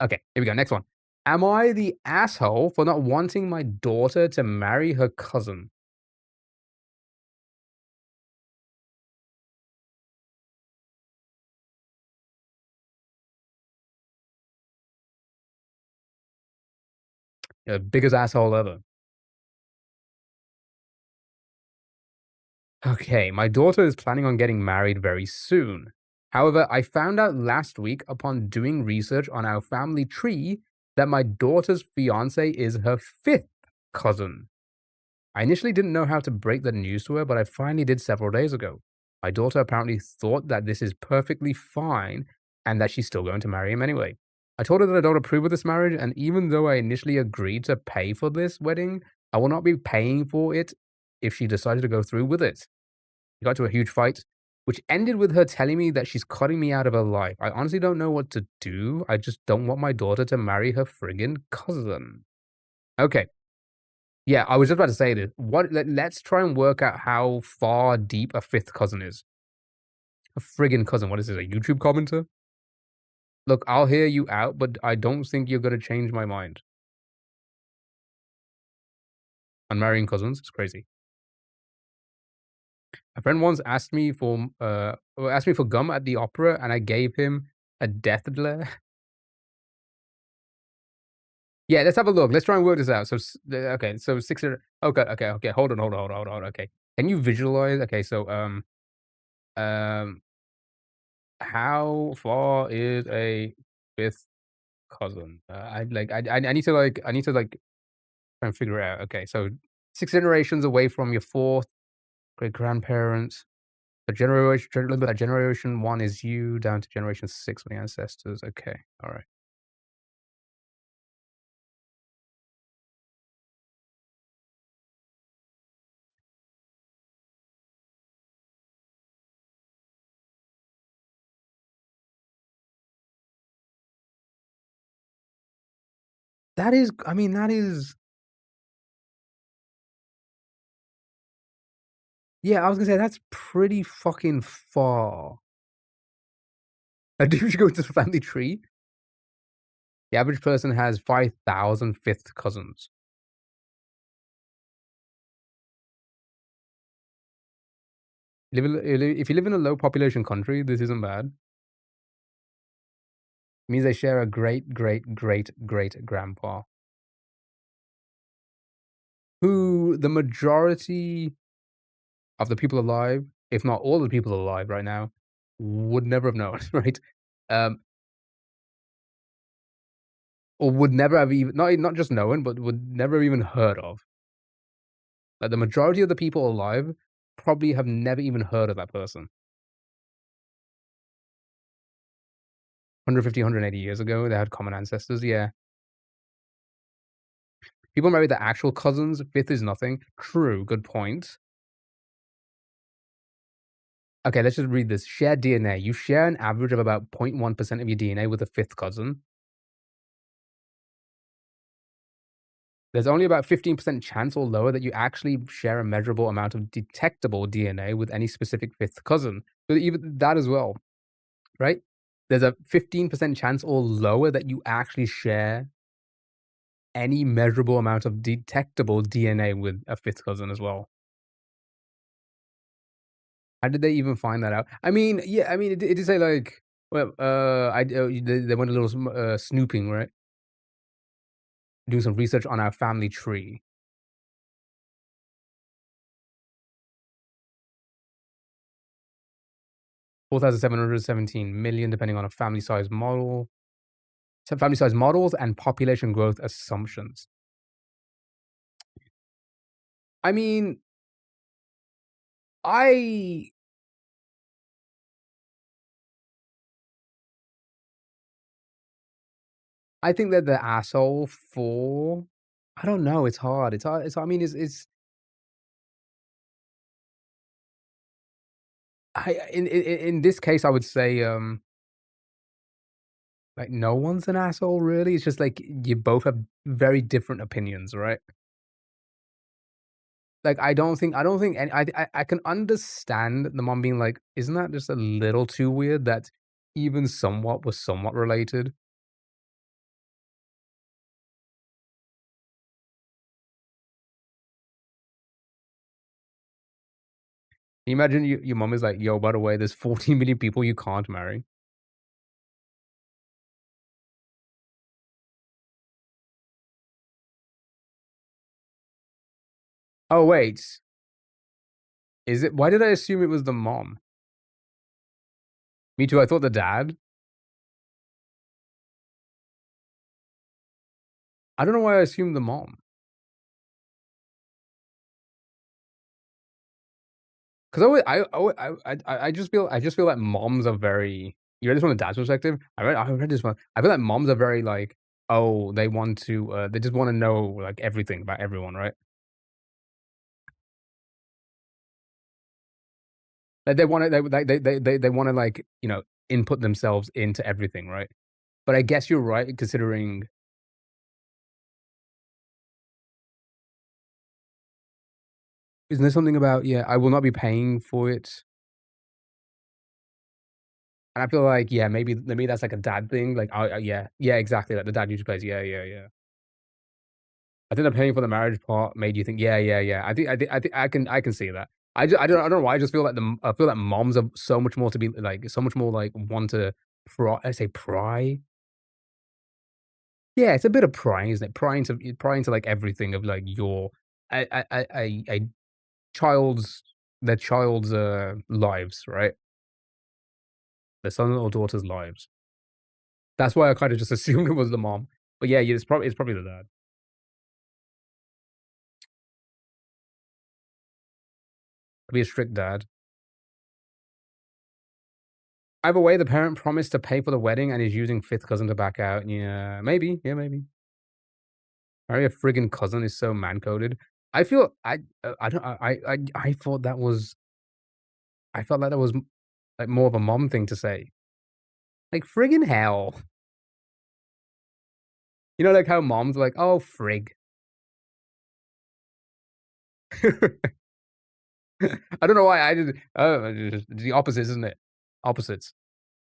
Okay, here we go. Next one. Am I the asshole for not wanting my daughter to marry her cousin? Biggest asshole ever. Okay, my daughter is planning on getting married very soon. However, I found out last week upon doing research on our family tree that my daughter's fiance is her fifth cousin. I initially didn't know how to break the news to her, but I finally did several days ago. My daughter apparently thought that this is perfectly fine and that she's still going to marry him anyway. I told her that I don't approve of this marriage, and even though I initially agreed to pay for this wedding, I will not be paying for it if she decided to go through with it. We got to a huge fight, which ended with her telling me that she's cutting me out of her life. I honestly don't know what to do. I just don't want my daughter to marry her friggin' cousin. Okay. Yeah, I was just about to say this. Let's try and work out how far deep a fifth cousin is. A friggin' cousin. What is this? A YouTube commenter? Look, I'll hear you out, but I don't think you're gonna change my mind. On marrying cousins, it's crazy. A friend once asked me for gum at the opera, and I gave him a death glare. Yeah, let's have a look. Let's try and work this out. So, okay, so 600. Okay. Hold on. Okay, can you visualize? Okay, so um, how far is a fifth cousin? I need to try and figure it out. Okay, so 6 generations away from your fourth great grandparents. Generation one is you down to generation six with the ancestors. Okay, all right. That is, I mean, that is Yeah, I was gonna say that's pretty fucking far. I do you go into the family tree? The average person has 5,000 fifth cousins. If you live in a low population country, this isn't bad. It means they share a great, great, great, great grandpa. Who the majority of the people alive, if not all the people alive right now, would never have known, right? Um, or would never have even not just known, but would never have even heard of. Like the majority of the people alive probably have never even heard of that person. 150, 180 years ago, they had common ancestors, yeah. People marry their actual cousins, fifth is nothing. True, good point. Okay, let's just read this. Share DNA. You share an average of about 0.1% of your DNA with a fifth cousin. There's only about 15% chance or lower that you actually share a measurable amount of detectable DNA with any specific fifth cousin. So even that as well, right? There's a 15% chance or lower that you actually share any measurable amount of detectable DNA with a fifth cousin as well. How did they even find that out? I mean, yeah, I mean, it did say like, well, they went a little snooping, right? Doing some research on our family tree. 4,717 million, depending on a family size model. So family size models and population growth assumptions. I mean, I I think that the asshole for I don't know, it's hard. It's hard. It's I mean, it's in this case, I would say, like, no one's an asshole, really. It's just, like, you both have very different opinions, right? Like, I don't think and I can understand the mom being like, "Isn't that just a little too weird that even somewhat was somewhat related?" Can you imagine your mom is like, "Yo, by the way, there's 14 million people you can't marry." Oh, wait. Is it why did I assume it was the mom? Me too, I thought the dad. I don't know why I assumed the mom. 'Cause I just feel like moms are very you read this from the dad's perspective? I read this one. I feel like moms are very like, oh, they want to, they just wanna know, like, everything about everyone, right? Like, they wanna they wanna, like, input themselves into everything, right? But I guess you're right considering isn't there something about, yeah, I will not be paying for it? And I feel like, yeah, maybe that's like a dad thing, like, yeah, yeah, exactly, like the dad usually plays, yeah, yeah, yeah. I think the paying for the marriage part made you think, yeah, yeah, yeah. I think I can see that. I don't know why, I just feel like I feel like moms are so much more to be like, so much more like want to I say pry? Yeah, it's a bit of prying, isn't it? Prying to like everything of like your a child's their child's, lives, right? Their son or daughter's lives. That's why I kinda just assumed it was the mom. But yeah, it's probably the dad. Be a strict dad. Either way, the parent promised to pay for the wedding and is using fifth cousin to back out. Yeah, maybe. Yeah, maybe. Marry a friggin' cousin is so man coded. I feel I don't I thought that was I felt like that was like more of a mom thing to say. Like friggin' hell. You know, like how moms are like, oh frig. I don't know why I did. It's the opposites, isn't it? Opposites.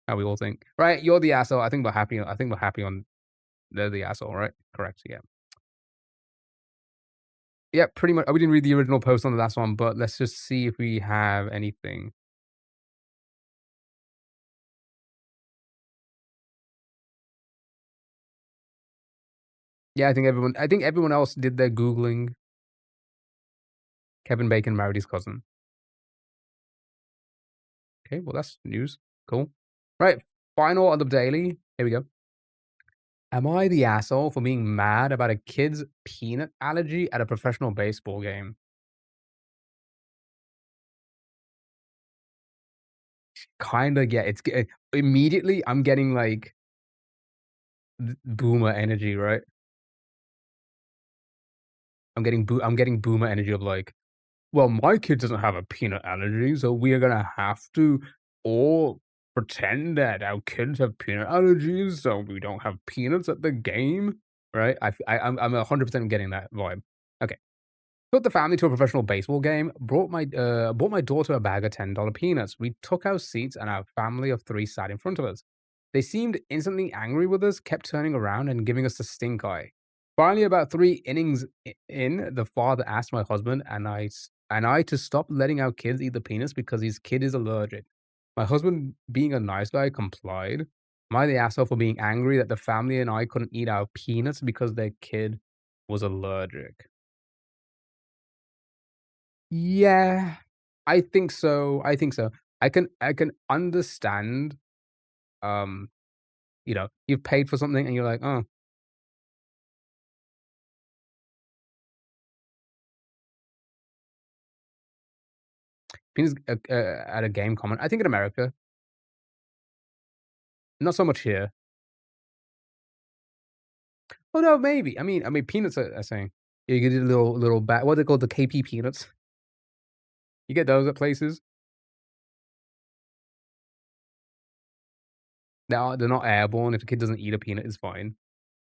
How we all think. Right? You're the asshole. I think we're happy. I think we're happy on they're the asshole, right? Correct. Yeah. Yeah, pretty much. We didn't read the original post on the last one, but let's just see if we have anything. Yeah, I think everyone else did their Googling. Kevin Bacon married his cousin. Okay, well that's news. Cool. Right. Final of the daily. Here we go. Am I the asshole for being mad about a kid's peanut allergy at a professional baseball game? Kinda, yeah. Immediately I'm getting like boomer energy, right? I'm getting boomer energy of like, well, my kid doesn't have a peanut allergy, so we are gonna have to all pretend that our kids have peanut allergies, so we don't have peanuts at the game, right? I'm 100% getting that vibe. Okay. Took the family to a professional baseball game, bought my daughter a bag of $10 peanuts. We took our seats and our family of 3 sat in front of us. They seemed instantly angry with us, kept turning around and giving us the stink eye. Finally, about 3 innings in, the father asked my husband and I to stop letting our kids eat the peanuts because his kid is allergic. My husband, being a nice guy, complied. Am I the asshole for being angry that the family and I couldn't eat our peanuts because their kid was allergic? Yeah, I think so, I think so. I can understand, um, you've paid for something and you're like, "Oh, peanuts at a game common." I think in America, not so much here. Oh, no, maybe. I mean, peanuts are saying you get a little bag what are they called? The KP peanuts. You get those at places. They're not airborne. If a kid doesn't eat a peanut, it's fine.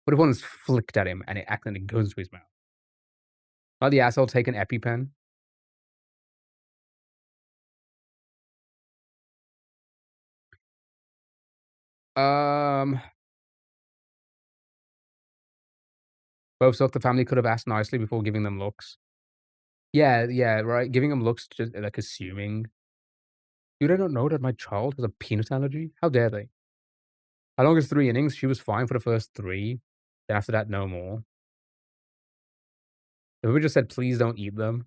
What if one's flicked at him and it accidentally goes into his mouth? Like the asshole take an EpiPen? Um, both so the family could have asked nicely before giving them looks. Yeah, yeah, right, giving them looks just like assuming. "Do they not know that my child has a peanut allergy? How dare they?" How long is 3 innings? She was fine for the first 3, then after that, no more. If we just said, "Please don't eat them."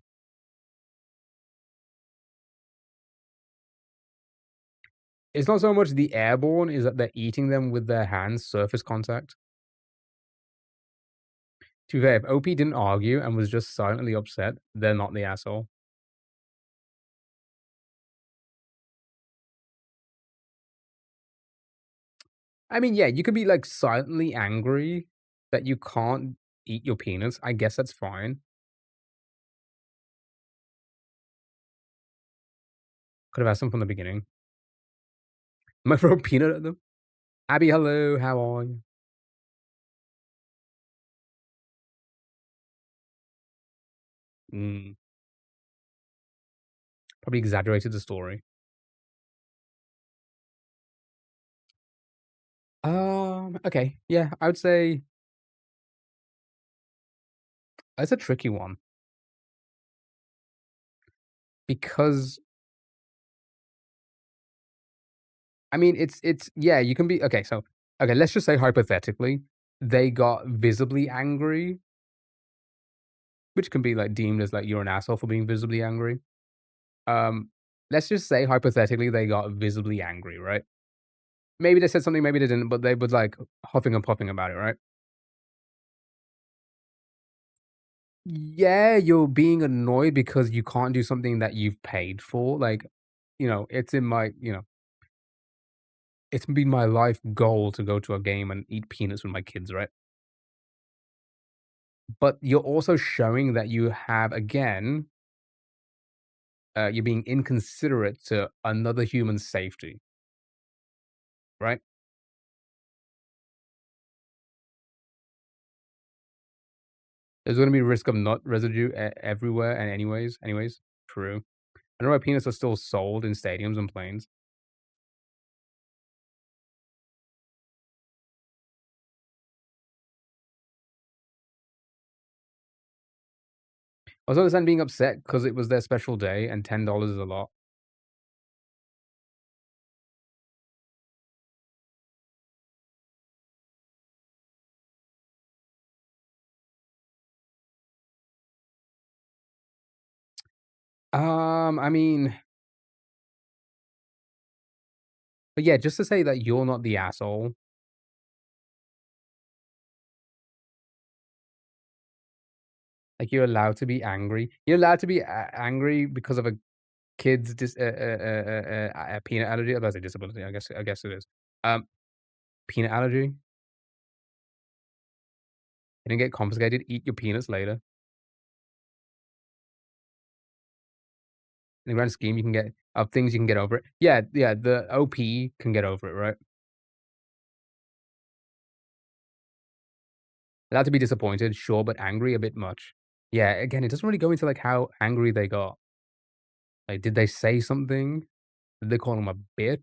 It's not so much the airborne, is that they're eating them with their hands, surface contact. To be fair, if OP didn't argue and was just silently upset, they're not the asshole. I mean, yeah, you could be, like, silently angry that you can't eat your peanuts. I guess that's fine. Could have asked them from the beginning. Am I throw a peanut at them? "Abby, hello, how are you?" Mm, probably exaggerated the story. Okay, yeah, I would say it's a tricky one because I mean, it's yeah, you can be okay, so okay, let's just say hypothetically, they got visibly angry, which can be, like, deemed as, like, you're an asshole for being visibly angry. Um, let's just say hypothetically they got visibly angry, right? Maybe they said something, maybe they didn't, but they was, like, huffing and puffing about it, right? Yeah, you're being annoyed because you can't do something that you've paid for, like, it's in my it's been my life goal to go to a game and eat peanuts with my kids, right? But you're also showing that you have, again, you're being inconsiderate to another human's safety, right? There's gonna be risk of nut residue everywhere and anyways. True. I don't know why peanuts are still sold in stadiums and planes. I also understand being upset because it was their special day and $10 is a lot. I mean, but yeah, just to say that you're not the asshole. Like, you're allowed to be angry. You're allowed to be angry because of a kid's peanut allergy. I was about to say disability. I guess it is. Um, Peanut allergy. You didn't get confiscated. Eat your peanuts later. In the grand scheme, you can get of things you can get over it. Yeah, yeah. The OP can get over it, right? Allowed to be disappointed, sure, but angry a bit much. Yeah. Again, it doesn't really go into like how angry they got. Like, did they say something? Did they call him a bitch?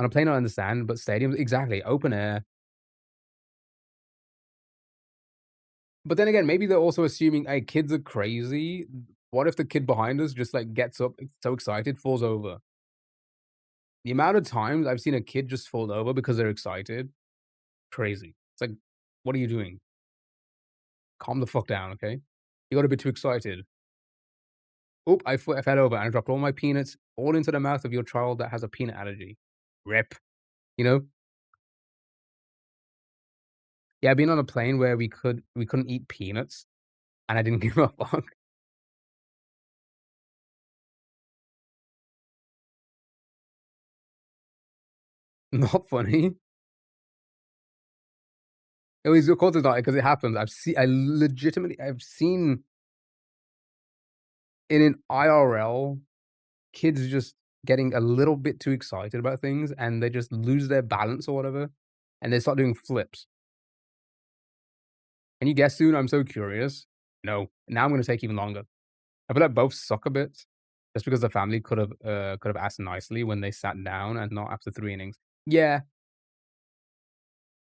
On a plane, I understand, but stadiums, exactly, open air. But then again, maybe they're also assuming, hey, kids are crazy. What if the kid behind us just like gets up so excited, falls over? The amount of times I've seen a kid just fall over because they're excited, crazy. It's like, what are you doing? Calm the fuck down, okay? You got a bit too excited. Oop, I fell over and I dropped all my peanuts all into the mouth of your child that has a peanut allergy. Rip. You know? Yeah, I've been on a plane where we couldn't eat peanuts and I didn't give a fuck. Not funny. It was of course it's not because it happens. I've seen in an IRL kids just getting a little bit too excited about things and they just lose their balance or whatever and they start doing flips. Can you guess soon? I'm so curious. No. Now I'm gonna take even longer. I feel like both suck a bit just because the family could have asked nicely when they sat down and not after 3 innings. Yeah,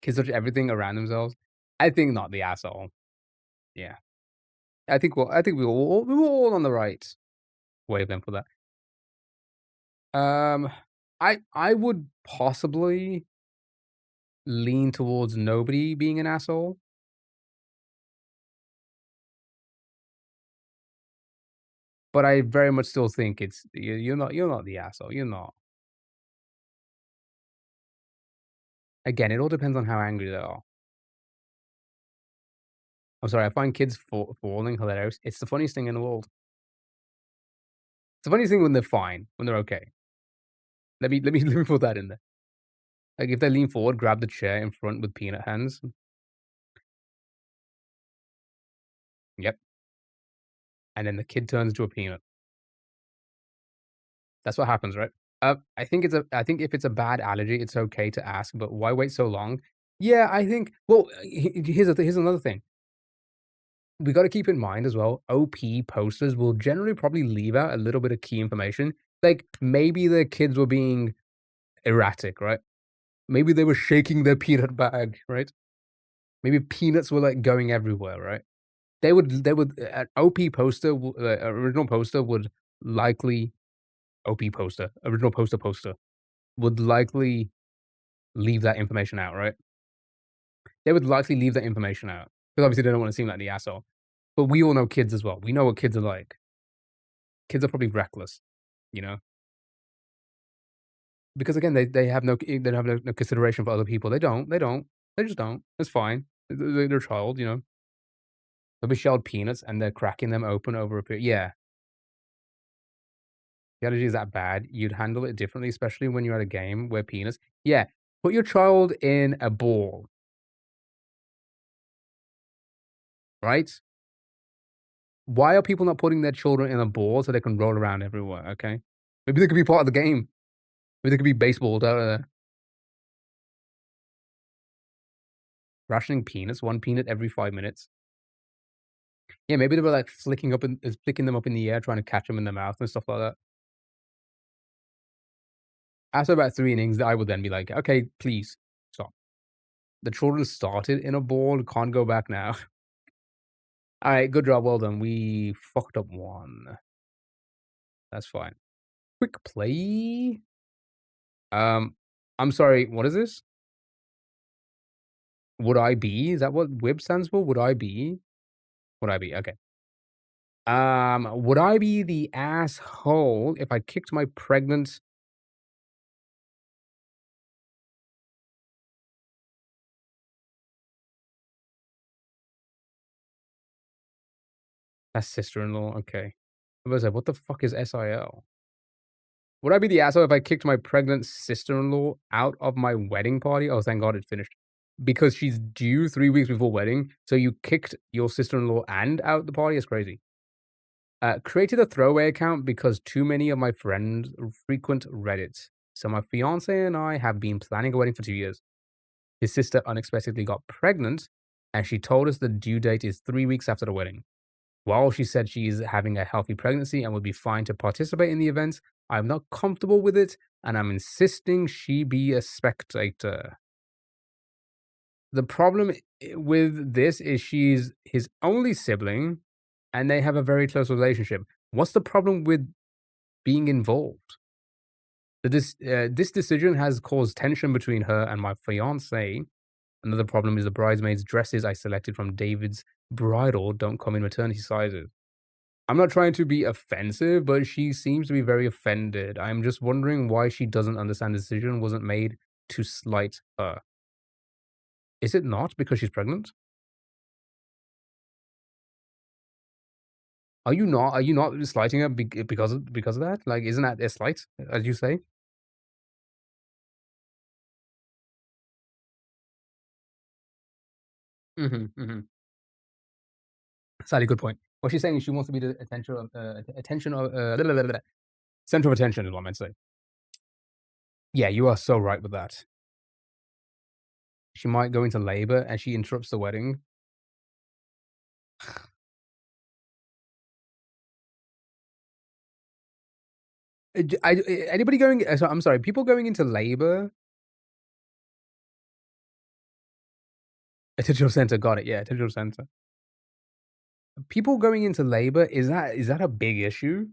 kids touch everything around themselves. I think not the asshole. Yeah. I think we were all on the right wavelength for that. Um, I would possibly lean towards nobody being an asshole, but I very much still think it's you're not the asshole, you're not. Again, it all depends on how angry they are. I'm sorry, I find kids falling hilarious. It's the funniest thing in the world. It's the funniest thing when they're fine, when they're okay. Let me put that in there. Like, if they lean forward, grab the chair in front with peanut hands. Yep, and then the kid turns into a peanut. That's what happens, right? I think if it's a bad allergy, it's okay to ask, but why wait so long? Yeah, I think well, here's another thing. We gotta keep in mind as well, OP posters will generally probably leave out a little bit of key information. Like, maybe the kids were being erratic, right? Maybe they were shaking their peanut bag, right? Maybe peanuts were, like, going everywhere, right? They would an OP poster, original poster would likely OP poster, original poster would likely leave that information out, right? They would likely leave that information out because obviously they don't want to seem like the asshole. But we all know kids as well. We know what kids are like. Kids are probably reckless, you know, because again they have no consideration for other people. They just don't. It's fine. They're a child, you know. They'll be shelled peanuts and they're cracking them open over a period. Yeah, the allergy is that bad. You'd handle it differently, especially when you're at a game where peanuts. Yeah, put your child in a ball, right? Why are people not putting their children in a ball so they can roll around everywhere, okay? Maybe they could be part of the game. Maybe they could be baseballed out of there. Rationing peanuts, 1 peanut every 5 minutes. Yeah, maybe they were, like, flicking them up in the air, trying to catch them in the mouth and stuff like that. After about 3 innings, I would then be like, "Okay, please stop. The children started in a ball, can't go back now." Alright, good job, well done. We fucked up 1. That's fine. Quick play? I'm sorry, what is this? Would I be? Is that what WIB stands for? Would I be? Would I be? Okay. Would I be the asshole if I kicked my pregnant that's sister-in-law? Okay. I was like, what the fuck is SIL? Would I be the asshole if I kicked my pregnant sister-in-law out of my wedding party? Oh, thank God it finished. Because she's due 3 weeks before wedding, so you kicked your sister-in-law and out the party? It's crazy. Created a throwaway account because too many of my friends frequent Reddit. So my fiance and I have been planning a wedding for 2 years. His sister unexpectedly got pregnant, and she told us the due date is 3 weeks after the wedding. While she said she is having a healthy pregnancy and would be fine to participate in the event, I'm not comfortable with it, and I'm insisting she be a spectator. The problem with this is she's his only sibling, and they have a very close relationship. What's the problem with being involved? This decision has caused tension between her and my fiance. Another problem is the bridesmaids' dresses I selected from David's bridal don't come in maternity sizes. I'm not trying to be offensive, but she seems to be very offended. I'm just wondering why she doesn't understand the decision wasn't made to slight her. Is it not because she's pregnant? Are you not slighting her because of that? Like, isn't that a slight, as you say? Mhm, mhm. Slightly good point. What she's saying is she wants to be the attention of, center of attention is what I meant to say. Yeah, you are so right with that. She might go into labor and she interrupts the wedding. Anybody going so I'm sorry, people going into labor attentional center, got it, yeah, attentional center. People going into labor, is that a big issue?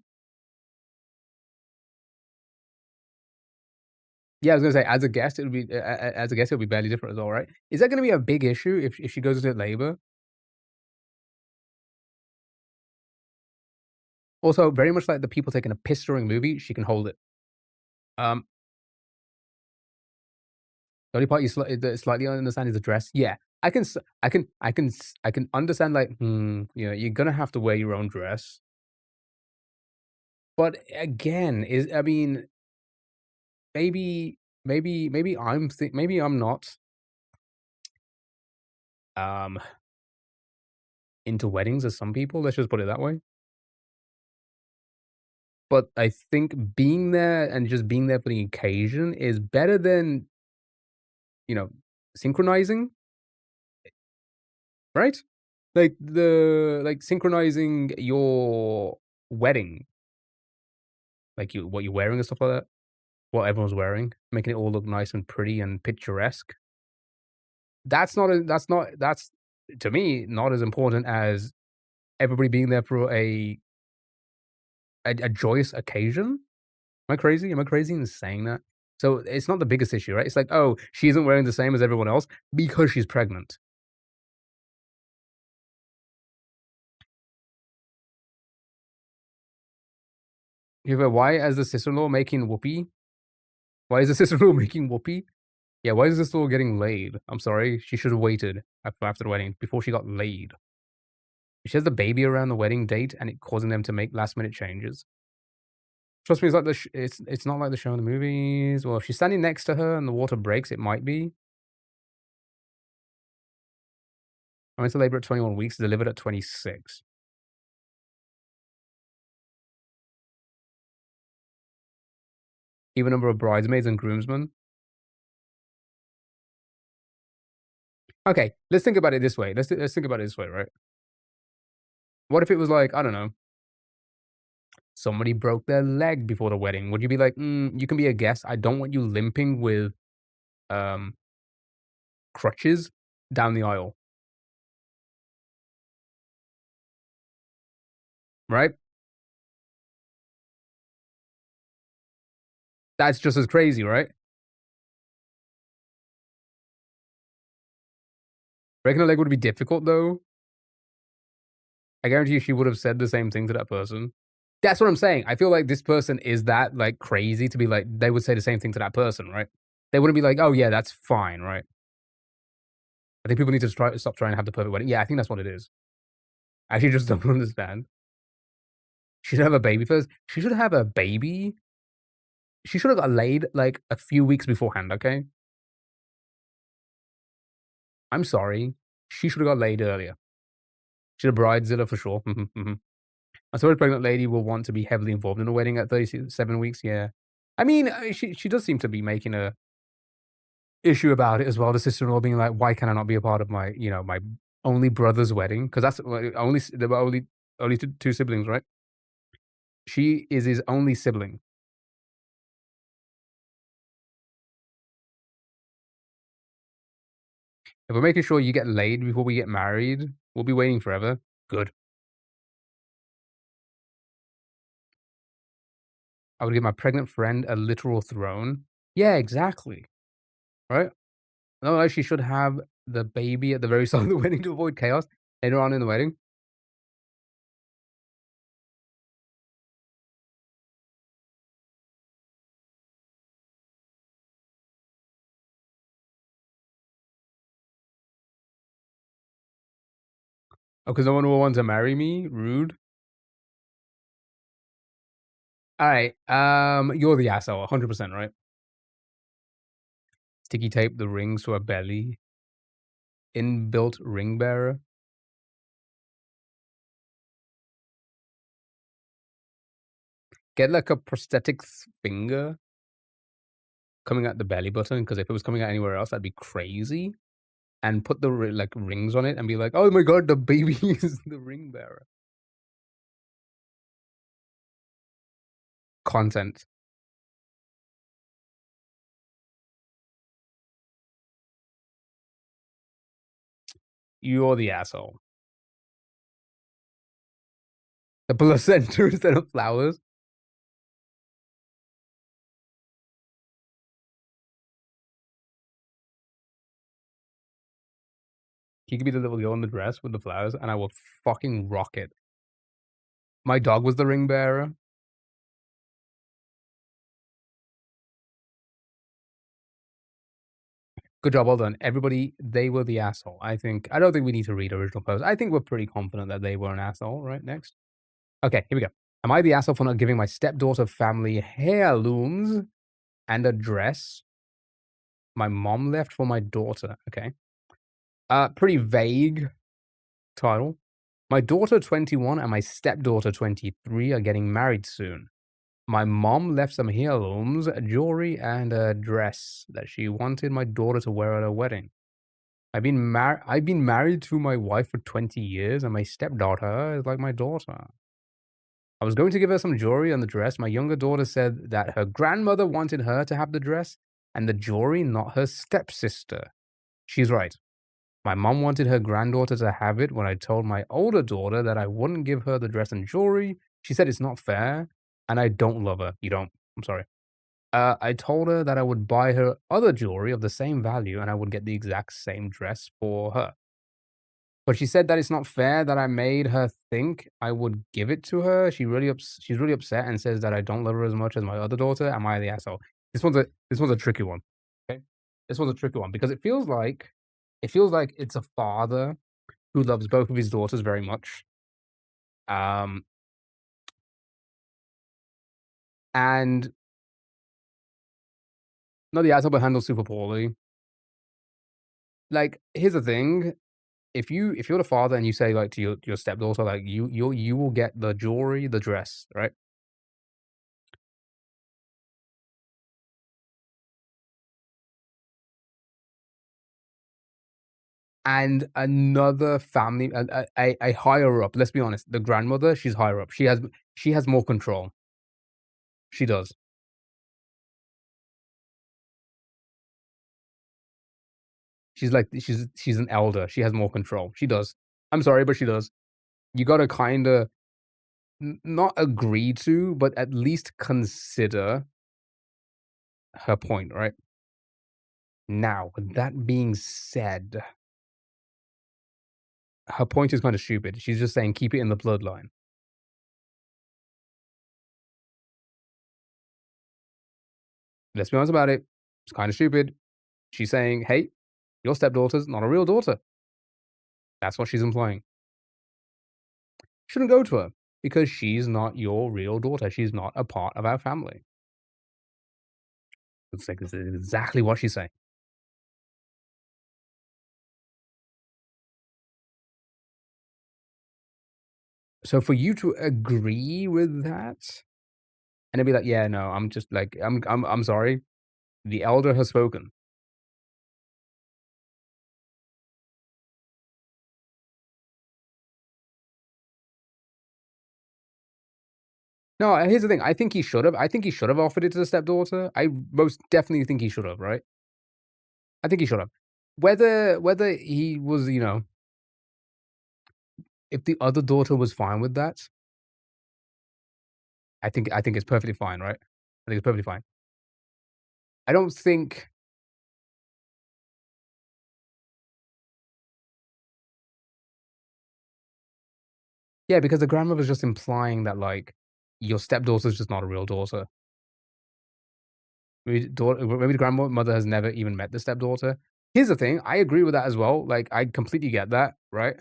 Yeah, I was gonna say, as a guest, it'll be as a guest, it'll be barely different as well, right? Is that gonna be a big issue if she goes into labor? Also, very much like the people taking a piss during a movie, she can hold it. Um, the only part that slightly understand is the dress. Yeah, I can s I can understand, like, you know, you're gonna have to wear your own dress. But again, I mean, maybe I'm not, um, into weddings as some people, let's just put it that way. But I think being there and just being there for the occasion is better than, you know, synchronizing, right? Like synchronizing your wedding, like what you're wearing and stuff like that, what everyone's wearing, making it all look nice and pretty and picturesque. That's to me not as important as everybody being there for a joyous occasion. Am I crazy? Am I crazy in saying that? So it's not the biggest issue, right? It's like, oh, she isn't wearing the same as everyone else because she's pregnant. You go, why is the sister-in-law making whoopee? Why is the sister-in-law making whoopee? Yeah, why is the sister-in-law getting laid? I'm sorry, she should have waited after the wedding before she got laid. She has the baby around the wedding date and it causing them to make last minute changes. Trust me, it's like it's not like the show in the movies. Well, if she's standing next to her and the water breaks, it might be. I went to labor at 21 weeks, delivered at 26. Even number of bridesmaids and groomsmen. Okay, let's think about it this way. Let's think about it this way, right? What if it was like, I don't know, somebody broke their leg before the wedding? Would you be like, you can be a guest. I don't want you limping with um crutches down the aisle, right? That's just as crazy, right? Breaking a leg would be difficult though. I guarantee you she would have said the same thing to that person. That's what I'm saying. I feel like this person is that like crazy to be like they would say the same thing to that person, right? They wouldn't be like, "Oh yeah, that's fine," right? I think people need to stop trying to have the perfect wedding. Yeah, I think that's what it is. I actually just don't understand. She should have a baby first. She should have a baby. She should have got laid like a few weeks beforehand, okay? I'm sorry. She should have got laid earlier. She's a bridezilla for sure. I suppose a pregnant lady will want to be heavily involved in a wedding at 37 weeks. Yeah. I mean, she does seem to be making a issue about it as well. The sister-in-law being like, "Why can I not be a part of my, my only brother's wedding?" Because that's there were only two siblings, right? She is his only sibling. If we're making sure you get laid before we get married, we'll be waiting forever. Good. I would give my pregnant friend a literal throne. Yeah, exactly. Right? No, she should have the baby at the very start of the wedding to avoid chaos later on in the wedding. Oh, because no one will want to marry me? Rude. Alright, you're the asshole, 100%, right? Sticky tape the rings to her belly. Inbuilt ring bearer. Get like a prosthetic finger coming out the belly button, because if it was coming out anywhere else, that'd be crazy. And put the like rings on it and be like, "Oh my god, the baby is the ring bearer." Content. You're the asshole. The placenta instead of flowers. He could be the little girl in the dress with the flowers, and I will fucking rock it. My dog was the ring bearer. Good job, well done. Everybody, they were the asshole. I don't think we need to read original post. I think we're pretty confident that they were an asshole, right? Next. Okay, here we go. Am I the asshole for not giving my stepdaughter family heirlooms and a dress my mom left for my daughter? Okay. Pretty vague title. My daughter 21 and my stepdaughter 23 are getting married soon. My mom left some heirlooms, jewelry, and a dress that she wanted my daughter to wear at her wedding. I've been married to my wife for 20 years, and my stepdaughter is like my daughter. I was going to give her some jewelry and the dress. My younger daughter said that her grandmother wanted her to have the dress and the jewelry, not her stepsister. She's right. My mom wanted her granddaughter to have it. When I told my older daughter that I wouldn't give her the dress and jewelry, she said it's not fair, and I don't love her. You don't. I'm sorry. I told her that I would buy her other jewelry of the same value, and I would get the exact same dress for her. But she said that it's not fair that I made her think I would give it to her. She's really upset and says that I don't love her as much as my other daughter. Am I the asshole? This one's a tricky one. Okay? This one's a tricky one because it feels like it's a father who loves both of his daughters very much. Um and not the asshole but handles super poorly. Like, here's the thing. If you're the father and you say like to your stepdaughter, like you will get the jewelry, the dress, right? and another family, a higher up. Let's be honest, the grandmother, she's higher up. She has more control. She does. She's like she's an elder. She has more control. She does. I'm sorry, but she does. You gotta kinda not agree to, but at least consider her point, right? Now, with that being said, her point is kinda stupid. She's just saying keep it in the bloodline. Let's be honest about it. It's kinda stupid. She's saying, "Hey, your stepdaughter's not a real daughter." That's what she's implying. Shouldn't go to her because she's not your real daughter. She's not a part of our family. It's like, this is exactly what she's saying. So for you to agree with that and then be like, "Yeah, no, I'm just like, I'm sorry. The elder has spoken." No, here's the thing. I think he should have. I think he should have offered it to the stepdaughter. I most definitely think he should have, right? I think he should have. Whether he was, if the other daughter was fine with that, I think it's perfectly fine, right? I think it's perfectly fine. I don't think. Yeah, because the grandmother's just implying that, like, your stepdaughter's just not a real daughter. Maybe the grandmother has never even met the stepdaughter. Here's the thing, I agree with that as well, like, I completely get that, right?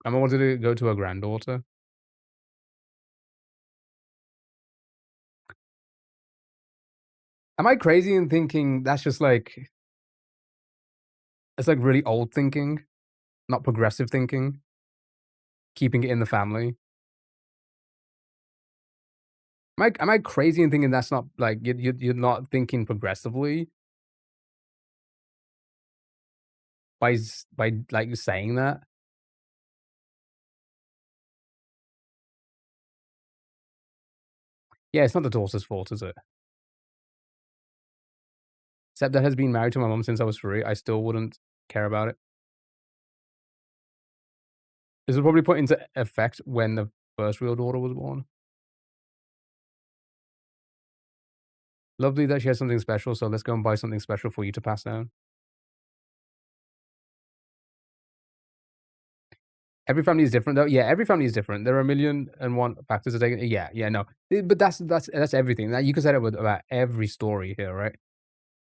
Grandma wanted to go to her granddaughter. Am I crazy in thinking that's just, like it's, like, really old thinking, not progressive thinking, keeping it in the family? Am I crazy in thinking that's not, like, you're not thinking progressively by, like, saying that? Yeah, it's not the daughter's fault, is it? Stepdad has been married to my mom since I was 3, I still wouldn't care about it. This will probably put into effect when the first real daughter was born. Lovely that she has something special, so let's go and buy something special for you to pass down. Every family is different, though. Yeah, every family is different. There are a million and one factors to take. Yeah, yeah, no, but that's everything. That you can say that with about every story here, right?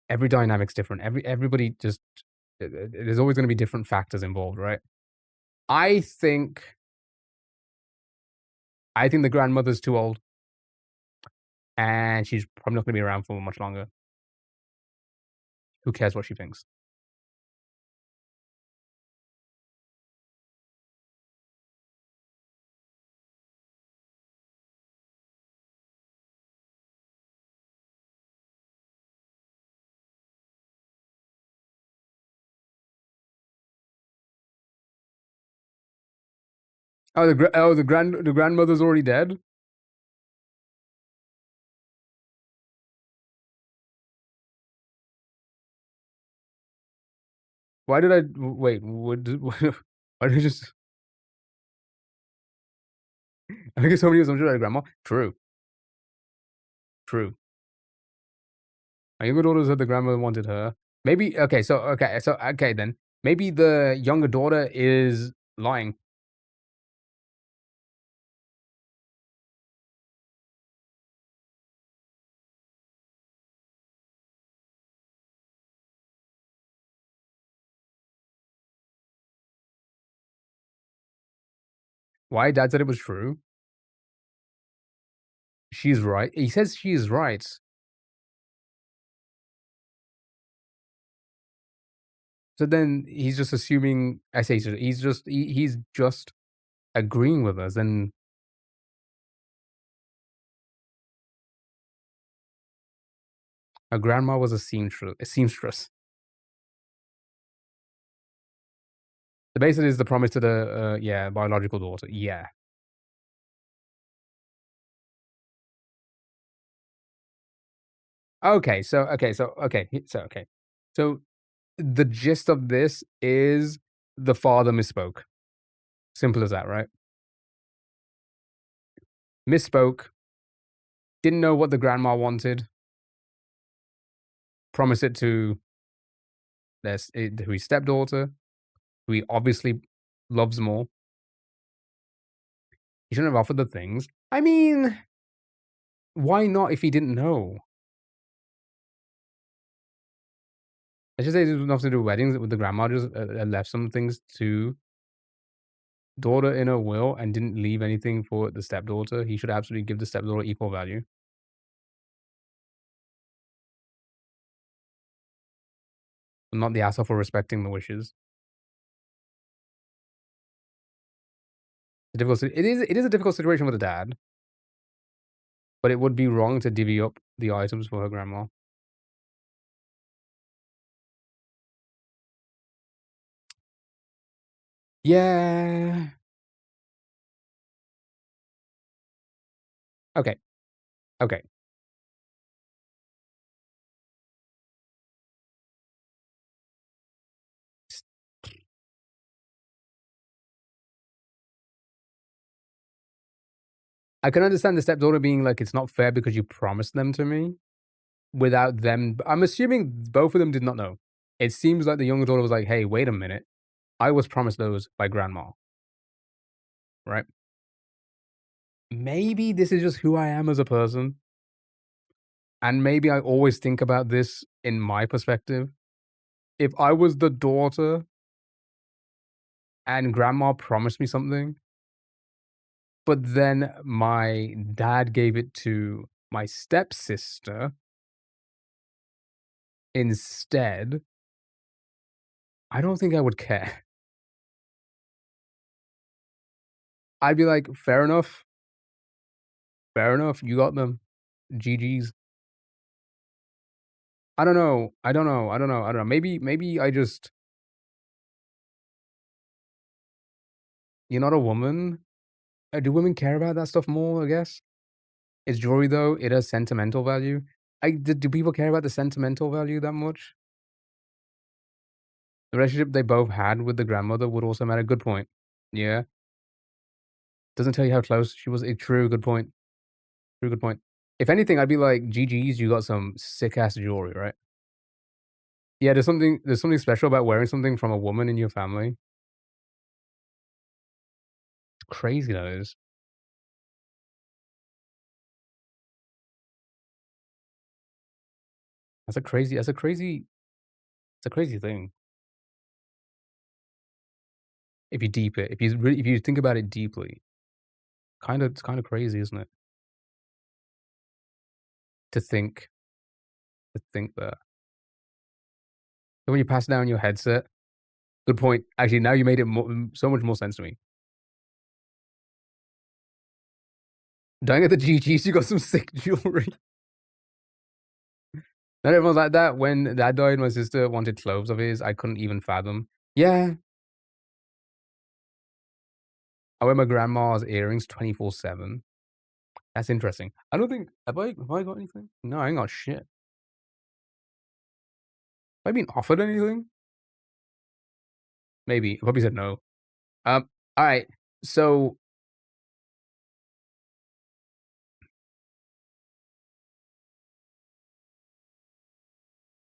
Every dynamic's different. Everybody just there's always going to be different factors involved, right? I think I think the grandmother's too old, and she's probably not going to be around for much longer. Who cares what she thinks? Oh, the grandmother's already dead. Why did I wait? Why did I just? I guess somebody was on about grandma. True, true. My younger daughter said the grandmother wanted her. Maybe okay then. Maybe the younger daughter is lying. Why dad said it was true? She's right. He says she is right. So then he's just assuming I say he's just agreeing with us, and her grandma was a seamstress. The basis is the promise to the biological daughter. Yeah. Okay, so the gist of this is the father misspoke. Simple as that, right? Misspoke, didn't know what the grandma wanted, promised it to his stepdaughter, who he obviously loves more. He shouldn't have offered the things. I mean, why not if he didn't know? I should say this was nothing to do with weddings. With the grandma just left some things to daughter in a will and didn't leave anything for the stepdaughter. He should absolutely give the stepdaughter equal value. Not the asshole for respecting the wishes. It is a difficult situation with a dad, but it would be wrong to divvy up the items for her grandma. Yeah. Okay. Okay. I can understand the stepdaughter being like, "It's not fair because you promised them to me," without them I'm assuming both of them did not know. It seems like the younger daughter was like, "Hey, wait a minute. I was promised those by grandma." Right? Maybe this is just who I am as a person, and maybe I always think about this in my perspective. If I was the daughter and grandma promised me something, but then my dad gave it to my stepsister instead, I don't think I would care. I'd be like, "Fair enough. Fair enough. You got them. GG's." I don't know. Maybe I just you're not a woman? Do women care about that stuff more, I guess? It's jewelry, though. It has sentimental value. Do people care about the sentimental value that much? The relationship they both had with the grandmother would also matter. Good point. Yeah. Doesn't tell you how close she was. A true good point. True good point. If anything, I'd be like, GG's, you got some sick ass jewelry, right? Yeah, there's something special about wearing something from a woman in your family. It's crazy that is. That's a crazy thing. If you deep it, if you think about it deeply, it's kind of crazy, isn't it? To think that. So when you pass down your headset, good point. Actually, now you made it so much more sense to me. Dying at the GGs, you got some sick jewelry. Not everyone's like that. When dad died, my sister wanted clothes of his. I couldn't even fathom. Yeah. I wear my grandma's earrings 24/7. That's interesting. I don't think have I got anything? No, I ain't got shit. Have I been offered anything? Maybe. I probably said no. Alright. So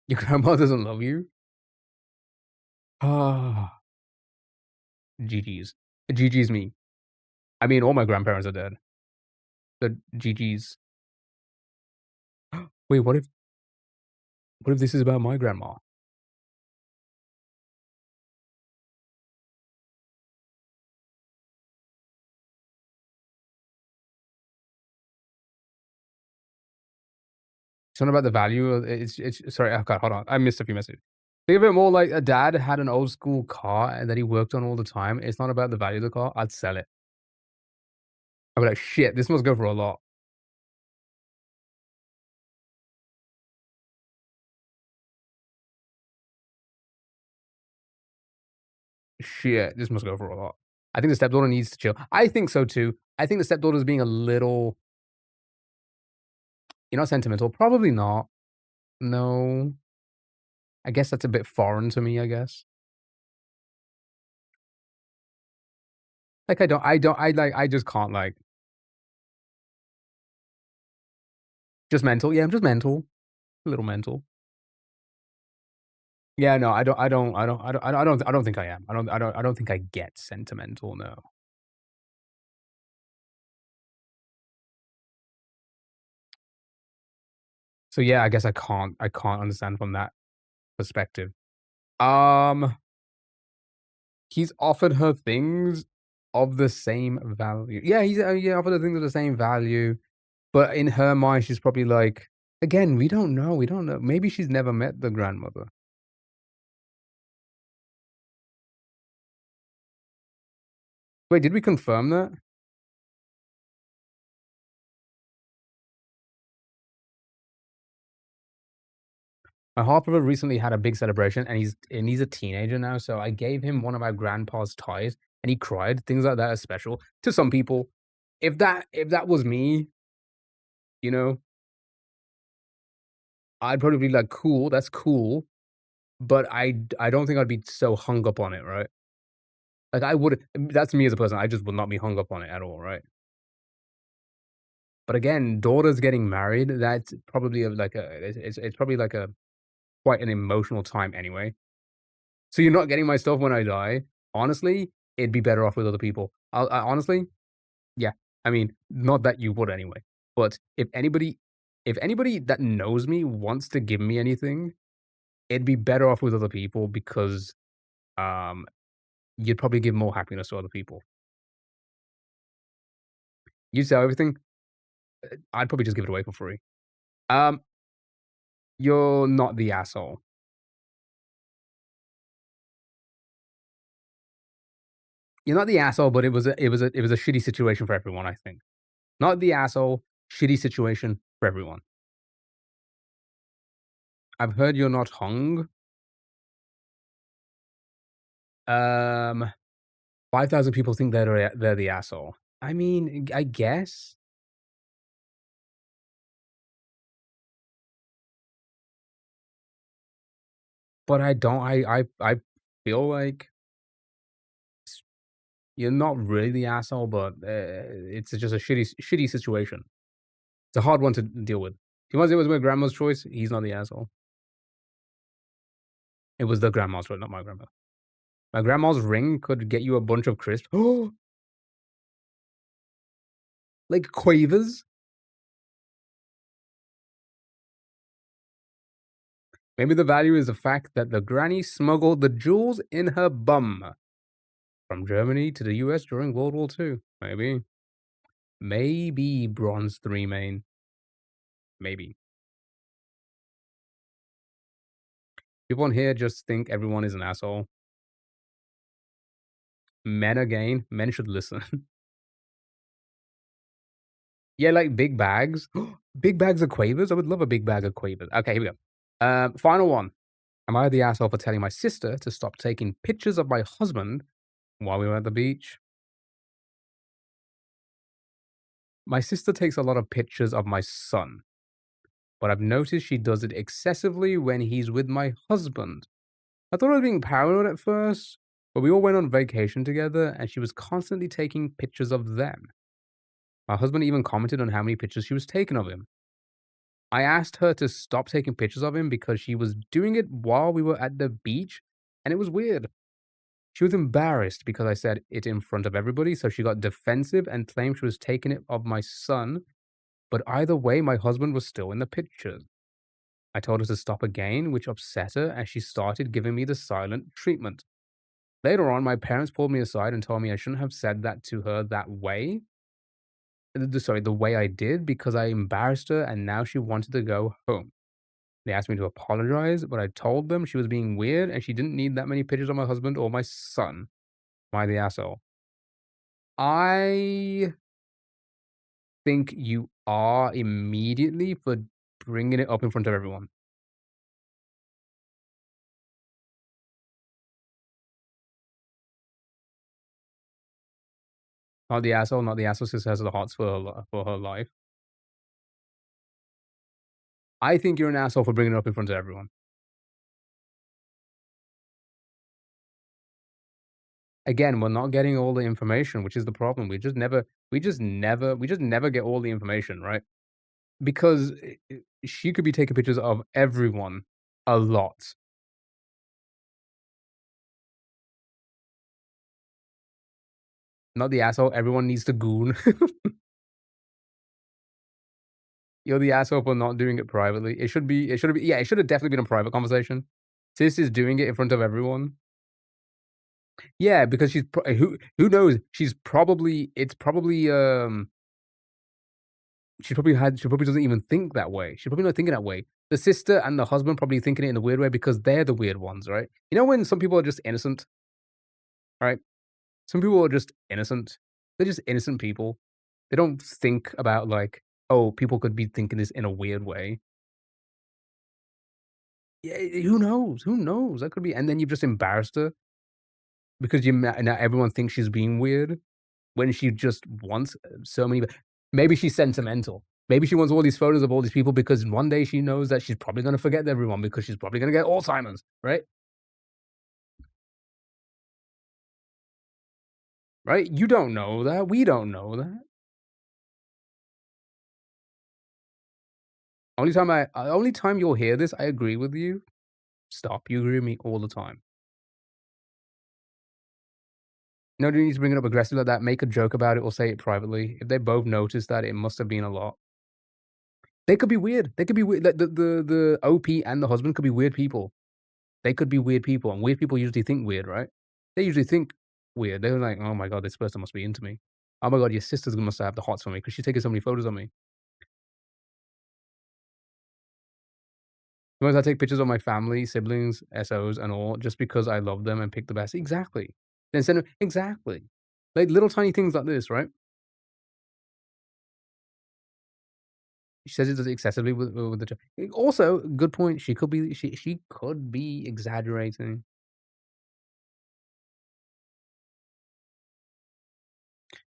your grandma doesn't love you? Ah. GG's. GG's me. I mean, all my grandparents are dead. The GG's. Wait, what if this is about my grandma? It's not about the value of it's sorry, oh god, hold on. I missed a few messages. Think of it more like a dad had an old school car and that he worked on all the time. It's not about the value of the car. I'd sell it. I'd be like, shit, this must go for a lot. Shit, this must go for a lot. I think the stepdaughter needs to chill. I think so too. I think the stepdaughter's being a little, you're not sentimental. Probably not. No. I guess that's a bit foreign to me, I guess. Like, I just can't, like, just mental. Yeah, I'm just mental. A little mental. Yeah, no, I don't think I am. I don't think I get sentimental, no. So yeah, I guess I can't understand from that perspective. Um, he's offered her things of the same value. Yeah, he's yeah, offered her things of the same value, but in her mind, she's probably like, again, we don't know. We don't know. Maybe she's never met the grandmother. Wait, did we confirm that? My half brother recently had a big celebration, and he's a teenager now. So I gave him one of our grandpa's ties, and he cried. Things like that are special to some people. If that was me, you know, I'd probably be like, cool, that's cool, but I don't think I'd be so hung up on it, right? Like I would. That's me as a person. I just would not be hung up on it at all, right? But again, daughters getting married, that's probably like a it's probably like a quite an emotional time anyway. So you're not getting my stuff when I die. Honestly, it'd be better off with other people. I honestly, yeah. I mean, not that you would anyway. But if anybody that knows me wants to give me anything, it'd be better off with other people because um you'd probably give more happiness to other people. You sell everything, I'd probably just give it away for free. Um, you're not the asshole. You're not the asshole, but it was a shitty situation for everyone, I think. Not the asshole, shitty situation for everyone. I've heard you're not hung. Um, 5,000 people think they're the asshole. I mean, I guess, but I don't. I feel like you're not really the asshole, but it's just a shitty situation. It's a hard one to deal with. He was it was my grandma's choice. He's not the asshole. It was the grandma's choice, not my grandma. My grandma's ring could get you a bunch of crisps. Like quavers. Maybe the value is the fact that the granny smuggled the jewels in her bum from Germany to the US during World War II. Maybe. Maybe Bronze 3 main. Maybe. People on here just think everyone is an asshole. Men again, men should listen. Yeah, like big bags. Big bags of quavers? I would love a big bag of quavers. Okay, here we go. Final one. Am I the asshole for telling my sister to stop taking pictures of my husband while we were at the beach? My sister takes a lot of pictures of my son, but I've noticed she does it excessively when he's with my husband. I thought I was being paranoid at first, but we all went on vacation together and she was constantly taking pictures of them. My husband even commented on how many pictures she was taking of him. I asked her to stop taking pictures of him because she was doing it while we were at the beach, and it was weird. She was embarrassed because I said it in front of everybody, so she got defensive and claimed she was taking it of my son, but either way, my husband was still in the pictures. I told her to stop again, which upset her, and she started giving me the silent treatment. Later on, my parents pulled me aside and told me I shouldn't have said that to her that way. Sorry, the way I did because I embarrassed her and now she wanted to go home. They asked me to apologize, but I told them she was being weird and she didn't need that many pictures of my husband or my son. Am I the asshole? I think you are immediately for bringing it up in front of everyone. Not the asshole, not the asshole sister has the hots for her life. I think you're an asshole for bringing it up in front of everyone. Again, we're not getting all the information, which is the problem. We just never get all the information, right? Because she could be taking pictures of everyone a lot. Not the asshole, everyone needs to goon. You're the asshole for not doing it privately. It should have definitely been a private conversation. Sis is doing it in front of everyone. Yeah, because who knows? She probably doesn't even think that way. She's probably not thinking that way. The sister and the husband probably thinking it in a weird way because they're the weird ones, right? You know when some people are just innocent, right? Some people are just innocent. They're just innocent people. They don't think about like, oh, people could be thinking this in a weird way. Yeah, who knows? Who knows? That could be, and then you've just embarrassed her because now everyone thinks she's being weird when she just wants so many. Maybe she's sentimental. Maybe she wants all these photos of all these people because one day she knows that she's probably gonna forget everyone because she's probably gonna get Alzheimer's, right? Right? You don't know that. We don't know that. Only time you'll hear this, I agree with you. Stop. You agree with me all the time. No, you need to bring it up aggressively like that. Make a joke about it or say it privately. If they both notice that, it must have been a lot. They could be weird. They could be weird. Like the OP and the husband could be weird people. They could be weird people, and weird people usually think weird, right? They usually think weird. They're like, "Oh my god, this person must be into me. Oh my god, your sister's must have the hots for me because she's taking so many photos of me." Sometimes I take pictures of my family, siblings, SOs, and all just because I love them and pick the best. Exactly. Then send 'em exactly. Like little tiny things like this, right? She says it does it excessively with the also, good point. She could be exaggerating.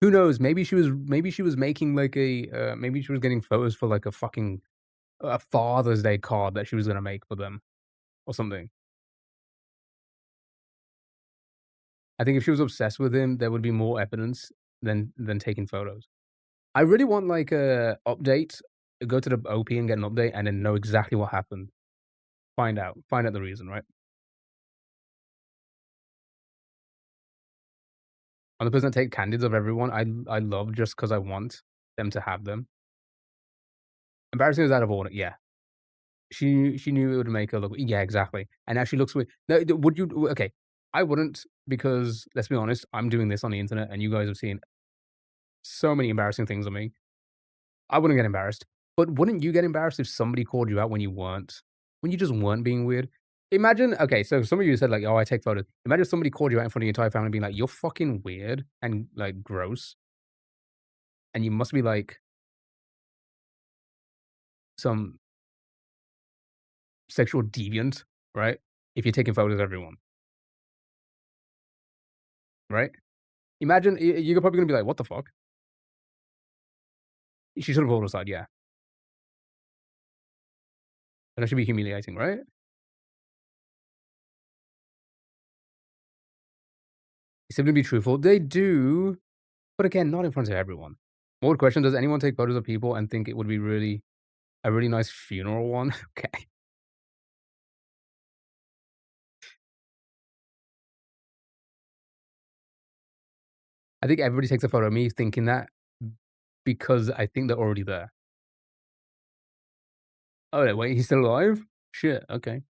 Who knows? Maybe she was making like maybe she was getting photos for like a Father's Day card that she was gonna make for them or something. I think if she was obsessed with him, there would be more evidence than taking photos. I really want like a update. Go to the OP and get an update, and then know exactly what happened. Find out the reason, right? I'm the person that take candids of everyone I love just because I want them to have them. Embarrassing is out of order. Yeah, she knew it would make her look. Yeah, exactly. And now she looks weird. No, would you? Okay, I wouldn't because let's be honest. I'm doing this on the internet, and you guys have seen so many embarrassing things of me. I wouldn't get embarrassed. But wouldn't you get embarrassed if somebody called you out when you just weren't being weird? Imagine, okay, so some of you said like, "Oh, I take photos." Imagine if somebody called you out in front of your entire family being like, "You're fucking weird and like gross, and you must be like some sexual deviant, right? If you're taking photos of everyone, right?" Imagine you're probably gonna be like, "What the fuck?" She should have pulled aside, yeah. And that should be humiliating, right? Simply be truthful. They do, but again, not in front of everyone. More question: does anyone take photos of people and think it would be a really nice funeral one? Okay. I think everybody takes a photo of me thinking that because I think they're already there. Oh, no, wait, he's still alive? Shit, okay.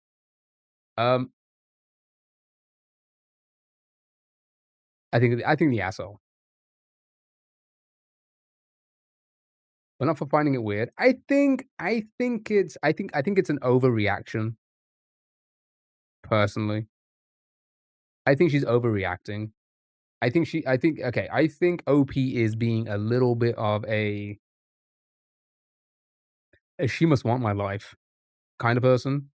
Um, I think the asshole. but not for finding it weird. I think it's an overreaction, personally. I think she's overreacting. I think OP is being a little bit of a "she must want my life" kind of person.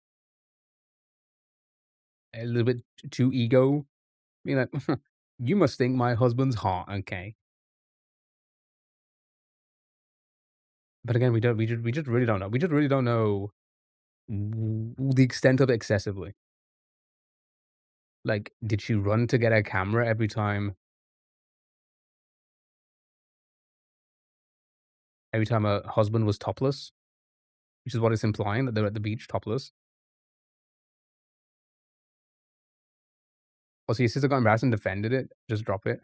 A little bit too ego. Being like, "You must think my husband's hot, okay." But again, we just really don't know. We just really don't know the extent of excessively. Like, did she run to get a camera every time her husband was topless? Which is what it's implying, that they're at the beach topless. Oh, so your sister got embarrassed and defended it? Just drop it.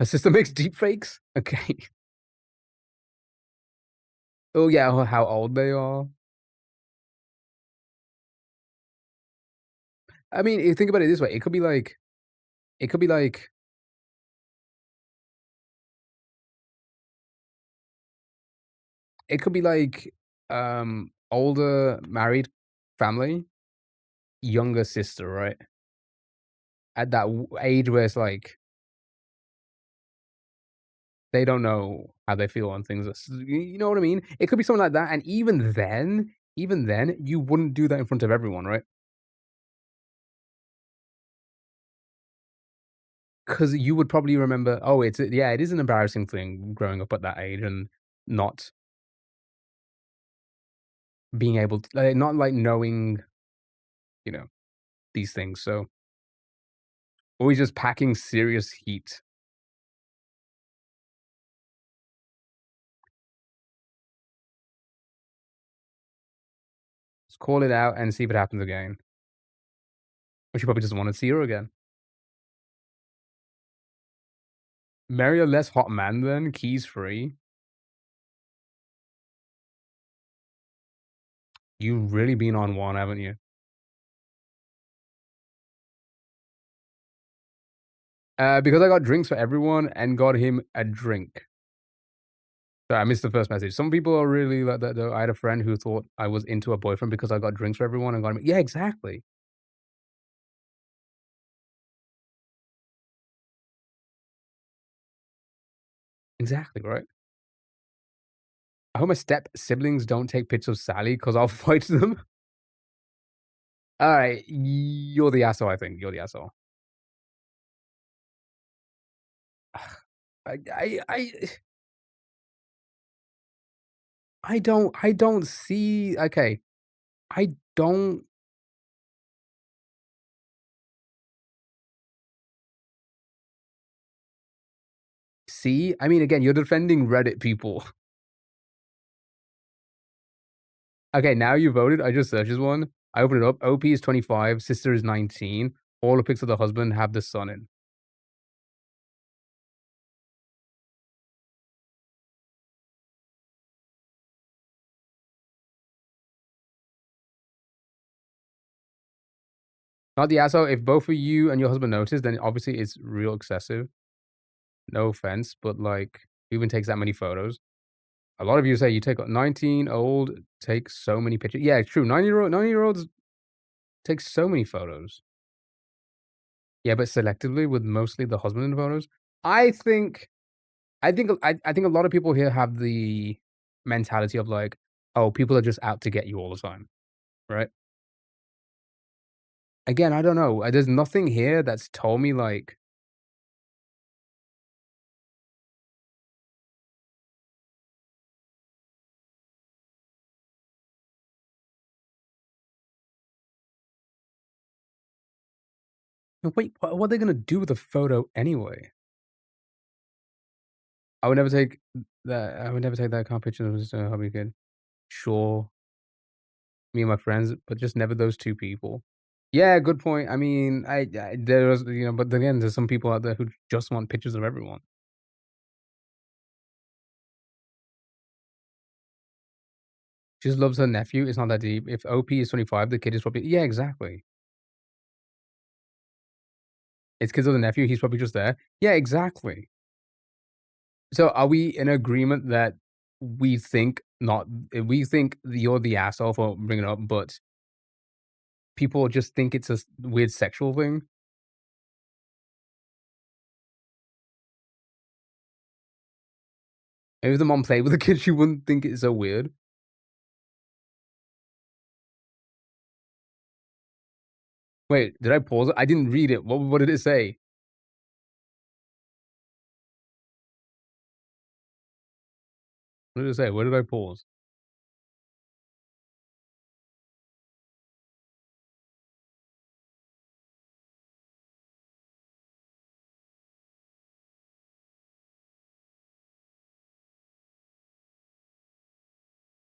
Her sister makes deep fakes? Okay. Oh, yeah, how old they are. I mean, think about it this way, it could be like it could be like it could be like, older married family, younger sister, right? At that age where it's like they don't know how they feel on things. You know what I mean? It could be something like that, and even then, you wouldn't do that in front of everyone, right? Because you would probably remember, oh, yeah, it is an embarrassing thing growing up at that age and not being able to, not like knowing, you know, these things. So always just packing serious heat. Just call it out and see if it happens again. Or she probably doesn't want to see her again. Marry a less hot man then, keys free. You've really been on one, haven't you? Because I got drinks for everyone and got him a drink. Sorry, I missed the first message. Some people are really like that though. I had a friend who thought I was into a boyfriend because I got drinks for everyone and got him. Yeah, exactly. Exactly, right? I hope my step siblings don't take pictures of Sally because I'll fight them. Alright, you're the asshole, I think. You're the asshole. I I I I don't see, okay, I don't see, I mean, again, you're defending Reddit people. Okay, now you voted, I just searched this one. I opened it up. OP is 25, sister is 19. All the pics of the husband have the son in. Not the asshole. If both of you and your husband notice, then obviously it's real excessive. No offense, but like, who even takes that many photos? A lot of you say you take 19-old take so many pictures. Yeah, it's true. 90-year-olds take so many photos. Yeah, but selectively with mostly the husband in the photos. I think I think a lot of people here have the mentality of like, oh, people are just out to get you all the time, right? Again, I don't know. There's nothing here that's told me like, wait, what are they gonna do with the photo anyway? I would never take I would never take that kind of picture of just a hobby kid. Sure, me and my friends, but just never those two people. Yeah, good point. I mean, there's, but then again, there's some people out there who just want pictures of everyone. She just loves her nephew. It's not that deep. If OP is 25, the kid is probably, yeah, exactly. It's kids of the nephew. He's probably just there. Yeah, exactly. So are we in agreement that we think you're the asshole for bringing it up, but people just think it's a weird sexual thing? Maybe if the mom played with the kid, she wouldn't think it's so weird. Wait, did I pause it? I didn't read it. What did it say? What did it say? Where did I pause?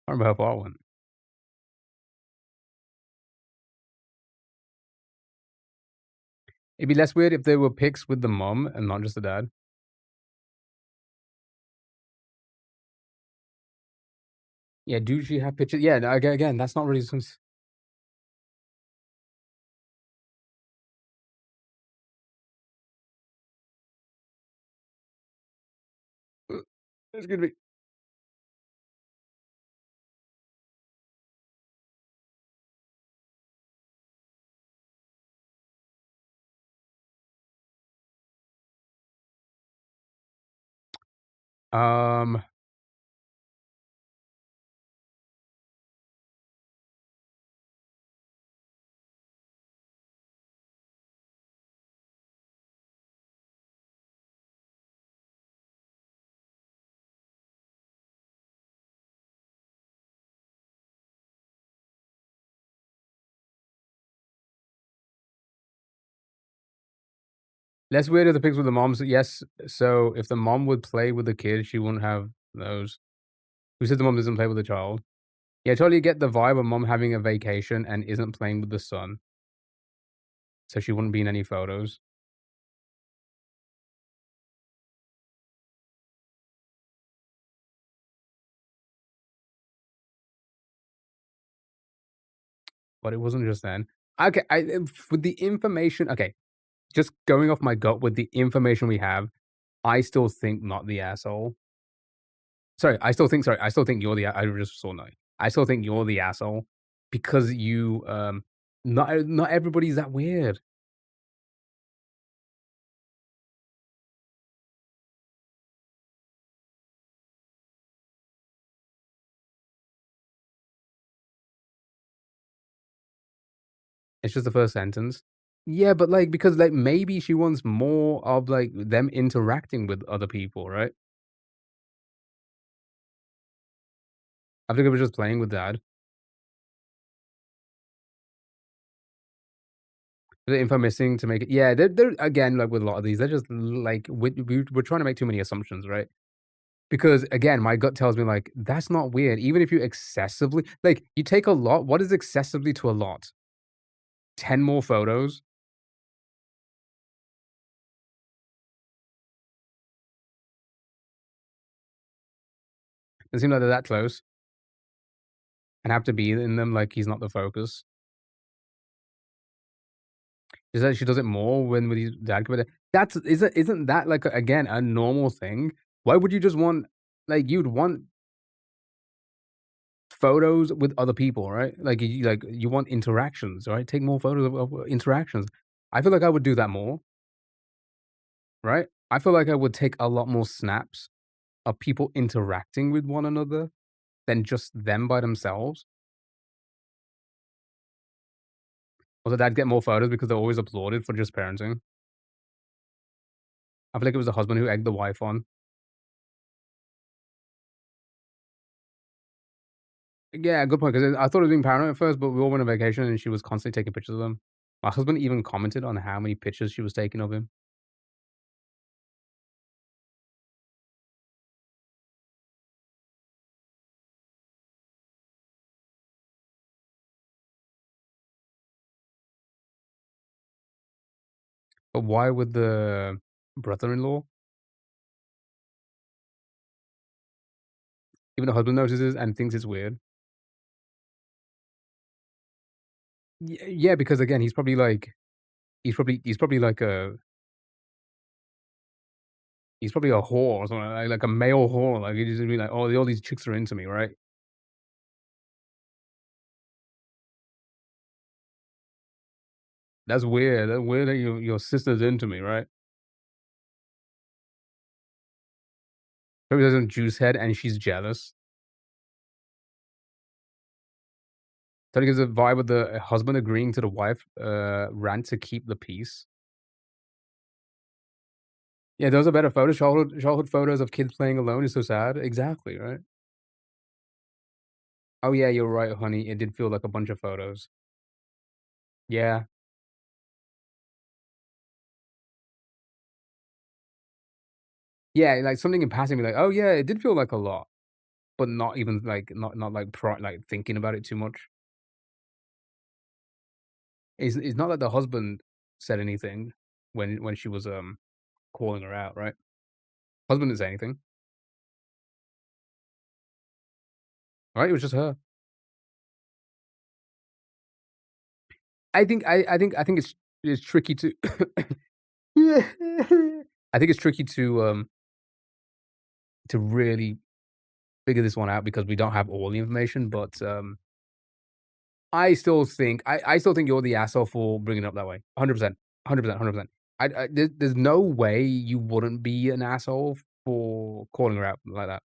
I don't remember how far I went. It'd be less weird if there were pics with the mom and not just the dad. Yeah, do she have pictures? Yeah, no, again, that's not really some. It's gonna be. Um, less weird if the pics with the moms. Yes. So if the mom would play with the kid, she wouldn't have those. Who said the mom doesn't play with the child? Yeah, I totally get the vibe of mom having a vacation and isn't playing with the son, so she wouldn't be in any photos. But it wasn't just then. Okay, with the information. Okay, just going off my gut with the information we have, I still think not the asshole. Sorry, I still think you're the I just saw no. I still think you're the asshole because not everybody's that weird. It's just the first sentence. Yeah, but, like, because, like, maybe she wants more of, like, them interacting with other people, right? I think it was just playing with dad. The info missing to make it yeah, they're again, like, with a lot of these, they're just, like, we're trying to make too many assumptions, right? Because, again, my gut tells me, like, that's not weird, even if you excessively like, you take a lot what is excessively to a lot? 10 more photos? It seem like they're that close and have to be in them like he's not the focus. Is that she does it more when with his dad come in That's isn't that like, again, a normal thing? Why would you just want like, you'd want photos with other people, right? Like, you want interactions, right? Take more photos of interactions. I feel like I would do that more, right? I feel like I would take a lot more snaps of people interacting with one another than just them by themselves. Or the dad get more photos because they're always applauded for just parenting. I feel like it was the husband who egged the wife on. Yeah, good point, 'cause I thought it was being paranoid at first, but we all went on vacation and she was constantly taking pictures of them. My husband even commented on how many pictures she was taking of him. But why would the brother-in-law, even the husband notices and thinks it's weird? Yeah, because again, he's probably like a He's probably a whore or something, like a male whore. Like he's just be like, "Oh, all these chicks are into me," right? That's weird. That's weird that your sister's into me, right? Maybe there's a juice head and she's jealous. So he gives a vibe of the husband agreeing to the wife rant to keep the peace. Yeah, those are better photos. Childhood photos of kids playing alone is so sad. Exactly, right? Oh yeah, you're right, honey. It did feel like a bunch of photos. Yeah. Yeah, like something in passing, be like, oh yeah, it did feel like a lot, but not even like not like like thinking about it too much. It's not that the husband said anything when she was calling her out, right? Husband didn't say anything, right? It was just her. I think it's tricky to I think it's tricky to really figure this one out because we don't have all the information, but I still think you're the asshole for bringing it up that way. 100%, 100%, 100%. There's no way you wouldn't be an asshole for calling her out like that.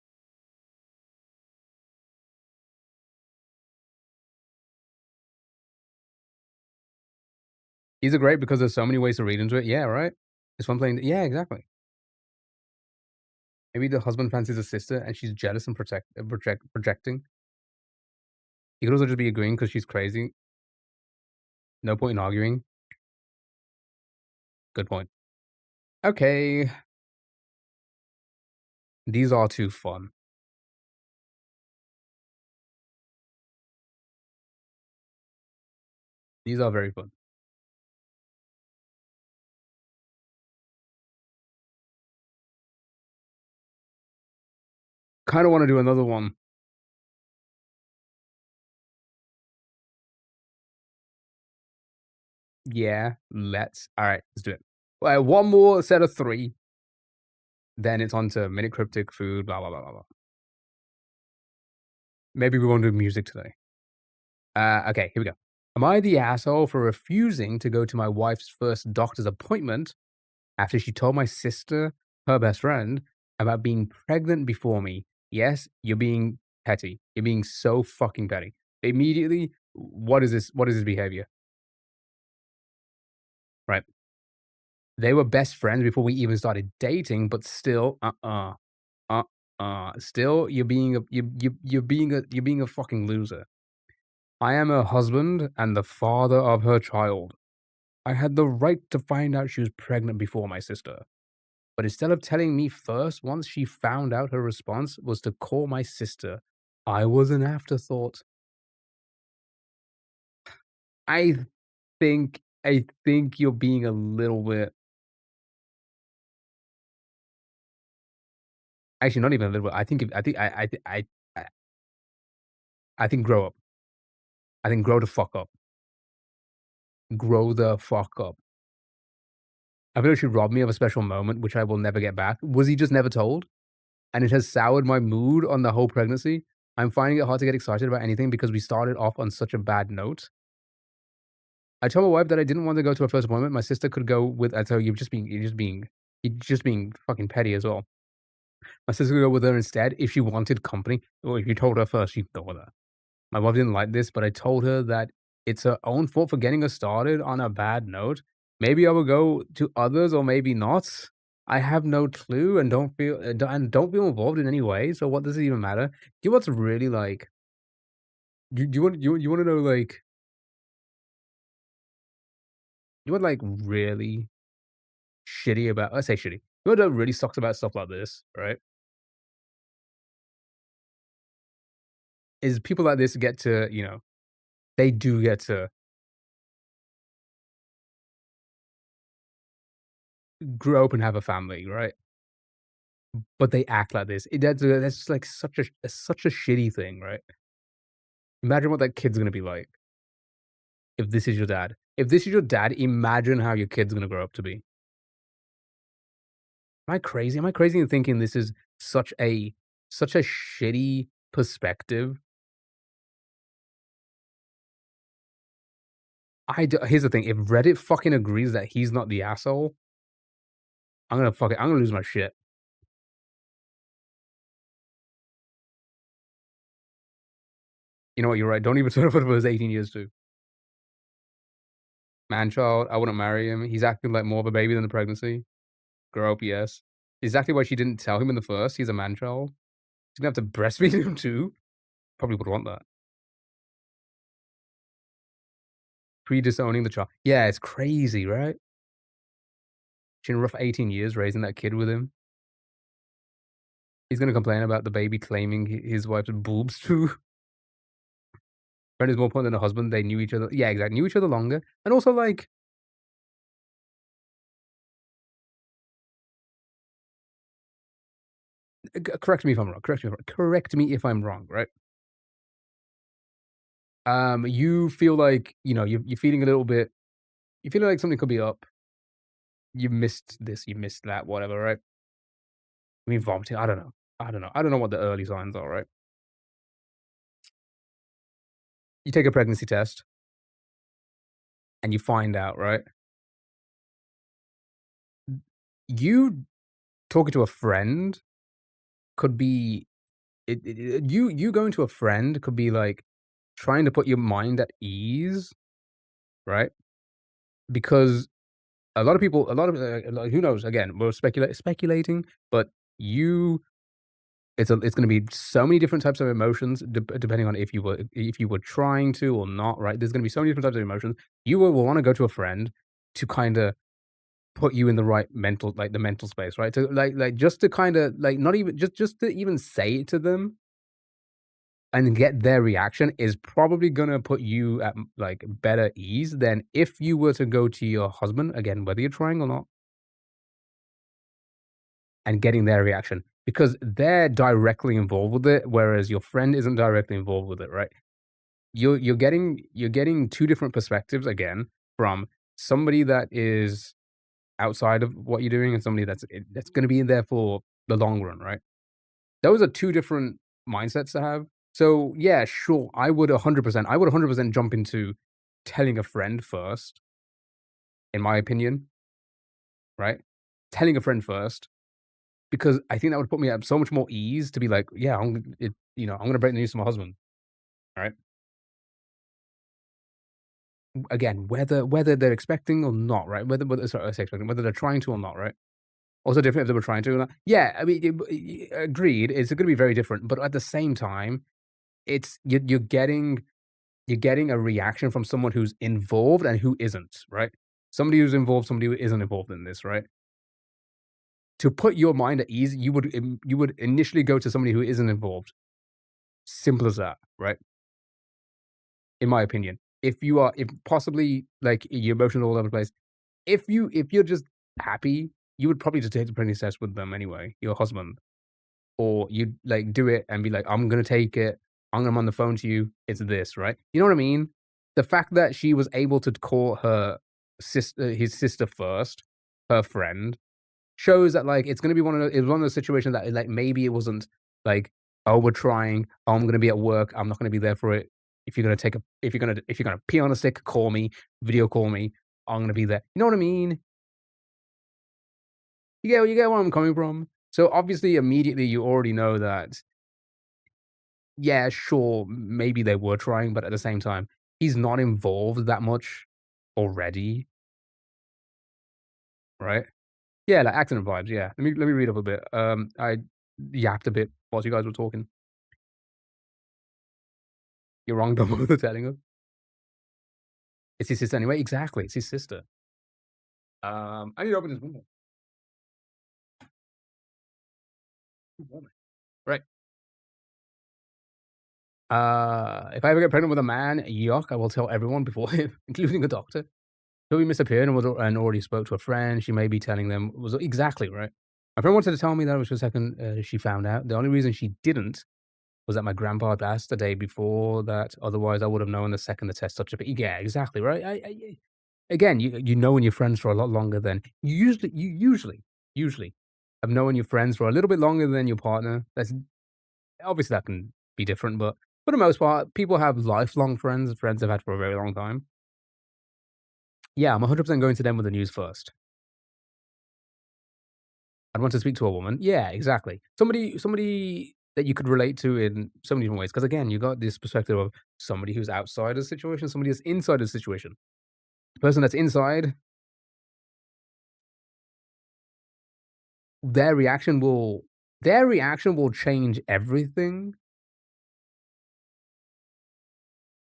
These are great because there's so many ways to read into it. Yeah, right? It's one playing yeah, exactly. Maybe the husband fancies a sister and she's jealous and projecting. He could also just be agreeing because she's crazy. No point in arguing. Good point. Okay. These are too fun. These are very fun. Kinda wanna do another one. Yeah, alright, let's do it. One more set of 3, then it's on to minute cryptic, food, blah, blah, blah, blah, blah. Maybe we won't do music today. Okay, here we go. Am I the asshole for refusing to go to my wife's first doctor's appointment after she told my sister, her best friend, about being pregnant before me? Yes, you're being petty. You're being so fucking petty. Immediately, what is this? What is this behavior? Right. They were best friends before we even started dating, but still, still, you're being a fucking loser. I am her husband and the father of her child. I had the right to find out she was pregnant before my sister. But instead of telling me first, once she found out, her response was to call my sister. I was an afterthought. I I think you're being a little bit actually not even a little bit. I think grow up. I think grow the fuck up. Grow the fuck up. I feel like she robbed me of a special moment, which I will never get back. Was he just never told? And it has soured my mood on the whole pregnancy. I'm finding it hard to get excited about anything because we started off on such a bad note. I told my wife that I didn't want to go to her first appointment. My sister could go with. I told you, you're just being fucking petty as well. My sister could go with her instead if she wanted company, or if you told her first, she'd go with her. My wife didn't like this, but I told her that it's her own fault for getting us started on a bad note. Maybe I will go to others, or maybe not. I have no clue and don't feel involved in any way. So what does it even matter? You know what's really like? You want to know like you want like really shitty about? I say shitty. You know what really sucks about stuff like this, right? Is people like this get to they do get to grow up and have a family, right? But they act like this. That's like such a shitty thing, right? Imagine what that kid's gonna be like if this is your dad. If this is your dad, imagine how your kid's gonna grow up to be. Am I crazy? Am I crazy in thinking this is such a shitty perspective? Here's the thing, if Reddit fucking agrees that he's not the asshole, I'm gonna lose my shit. You know what? You're right. Don't even turn up if it was 18 years too. Man-child, I wouldn't marry him. He's acting like more of a baby than the pregnancy. Grow up, yes. Exactly why she didn't tell him in the first. He's a man-child. She's gonna have to breastfeed him too. Probably would want that. Pre-disowning the child. Yeah, it's crazy, right? She's in a rough 18 years raising that kid with him. He's gonna complain about the baby claiming his wife's boobs too. Friend is more important than a husband. They knew each other. Yeah, exactly. Knew each other longer. And also, like, correct me if I'm wrong. Correct me if I'm wrong, right? You feel like, you're feeling a little bit, you feel like something could be up. You missed this, you missed that, whatever, right? I mean, vomiting, I don't know. I don't know what the early signs are, right? You take a pregnancy test and you find out, right? You talking to a friend could be you going to a friend could be like trying to put your mind at ease, right? Because a lot of people, who knows? Again, we're speculating, but you, it's going to be so many different types of emotions, depending on if you were trying to or not, right? There's going to be so many different types of emotions. You will want to go to a friend to kind of put you in the right mental, like the mental space, right? To just to kind of like not even just to even say it to them and get their reaction is probably gonna put you at like better ease than if you were to go to your husband again, whether you're trying or not, and getting their reaction because they're directly involved with it, whereas your friend isn't directly involved with it, right? You're getting two different perspectives again from somebody that is outside of what you're doing and somebody that's going to be in there for the long run, right? Those are two different mindsets to have. So yeah, sure, I would 100% jump into telling a friend first, in my opinion, right? Telling a friend first because I think that would put me at so much more ease to be like, yeah, I'm gonna break the news to my husband, right? Again, whether they're expecting or not, right? Whether sorry, I say expecting, whether they're trying to or not, right? Also different if they were trying to or not. Yeah, I mean, agreed. It's gonna be very different, but at the same time, it's you're getting a reaction from someone who's involved and who isn't, right? Somebody who's involved, somebody who isn't involved in this, right? To put your mind at ease, you would initially go to somebody who isn't involved. Simple as that, right? In my opinion. If possibly like your emotions all over the place, if you're just happy, you would probably just take the pregnancy test with them anyway, your husband. Or you'd like do it and be like, I'm gonna take it, I'm on the phone to you, it's this, right? You know what I mean? The fact that she was able to call his sister first, her friend, shows that like it's gonna be one of those situations that like maybe it wasn't like, oh, we're trying, oh, I'm gonna be at work, I'm not gonna be there for it. If you're gonna pee on a stick, call me, video call me, I'm gonna be there. You know what I mean? You get where I'm coming from? So, obviously, immediately, you already know that, yeah, sure, maybe they were trying, but at the same time, he's not involved that much already, right? Yeah, like, acting and vibes, yeah. Let me read up a bit. I yapped a bit whilst you guys were talking. You're wrong, don't bother telling her. It's his sister anyway. Exactly, it's his sister. I need to open this window. Right. If I ever get pregnant with a man, yuck, I will tell everyone before him, including a doctor. Toby misappeared and already spoke to a friend. She may be telling them was exactly right. My friend wanted to tell me that it was the second she found out. The only reason she didn't was that my grandpa passed the day before that. Otherwise, I would have known the second the test touched it. Yeah, exactly right. Again, you know when you're friends for a lot longer than usually. of knowing your friends for a little bit longer than your partner. That's obviously that can be different, but for the most part, people have lifelong friends, friends they've had for a very long time. Yeah, I'm 100% going to them with the news first. I'd want to speak to a woman. Yeah, exactly. Somebody that you could relate to in so many different ways. Because again, you got this perspective of somebody who's outside of the situation, somebody who's inside the situation. The person that's inside, their reaction will change everything.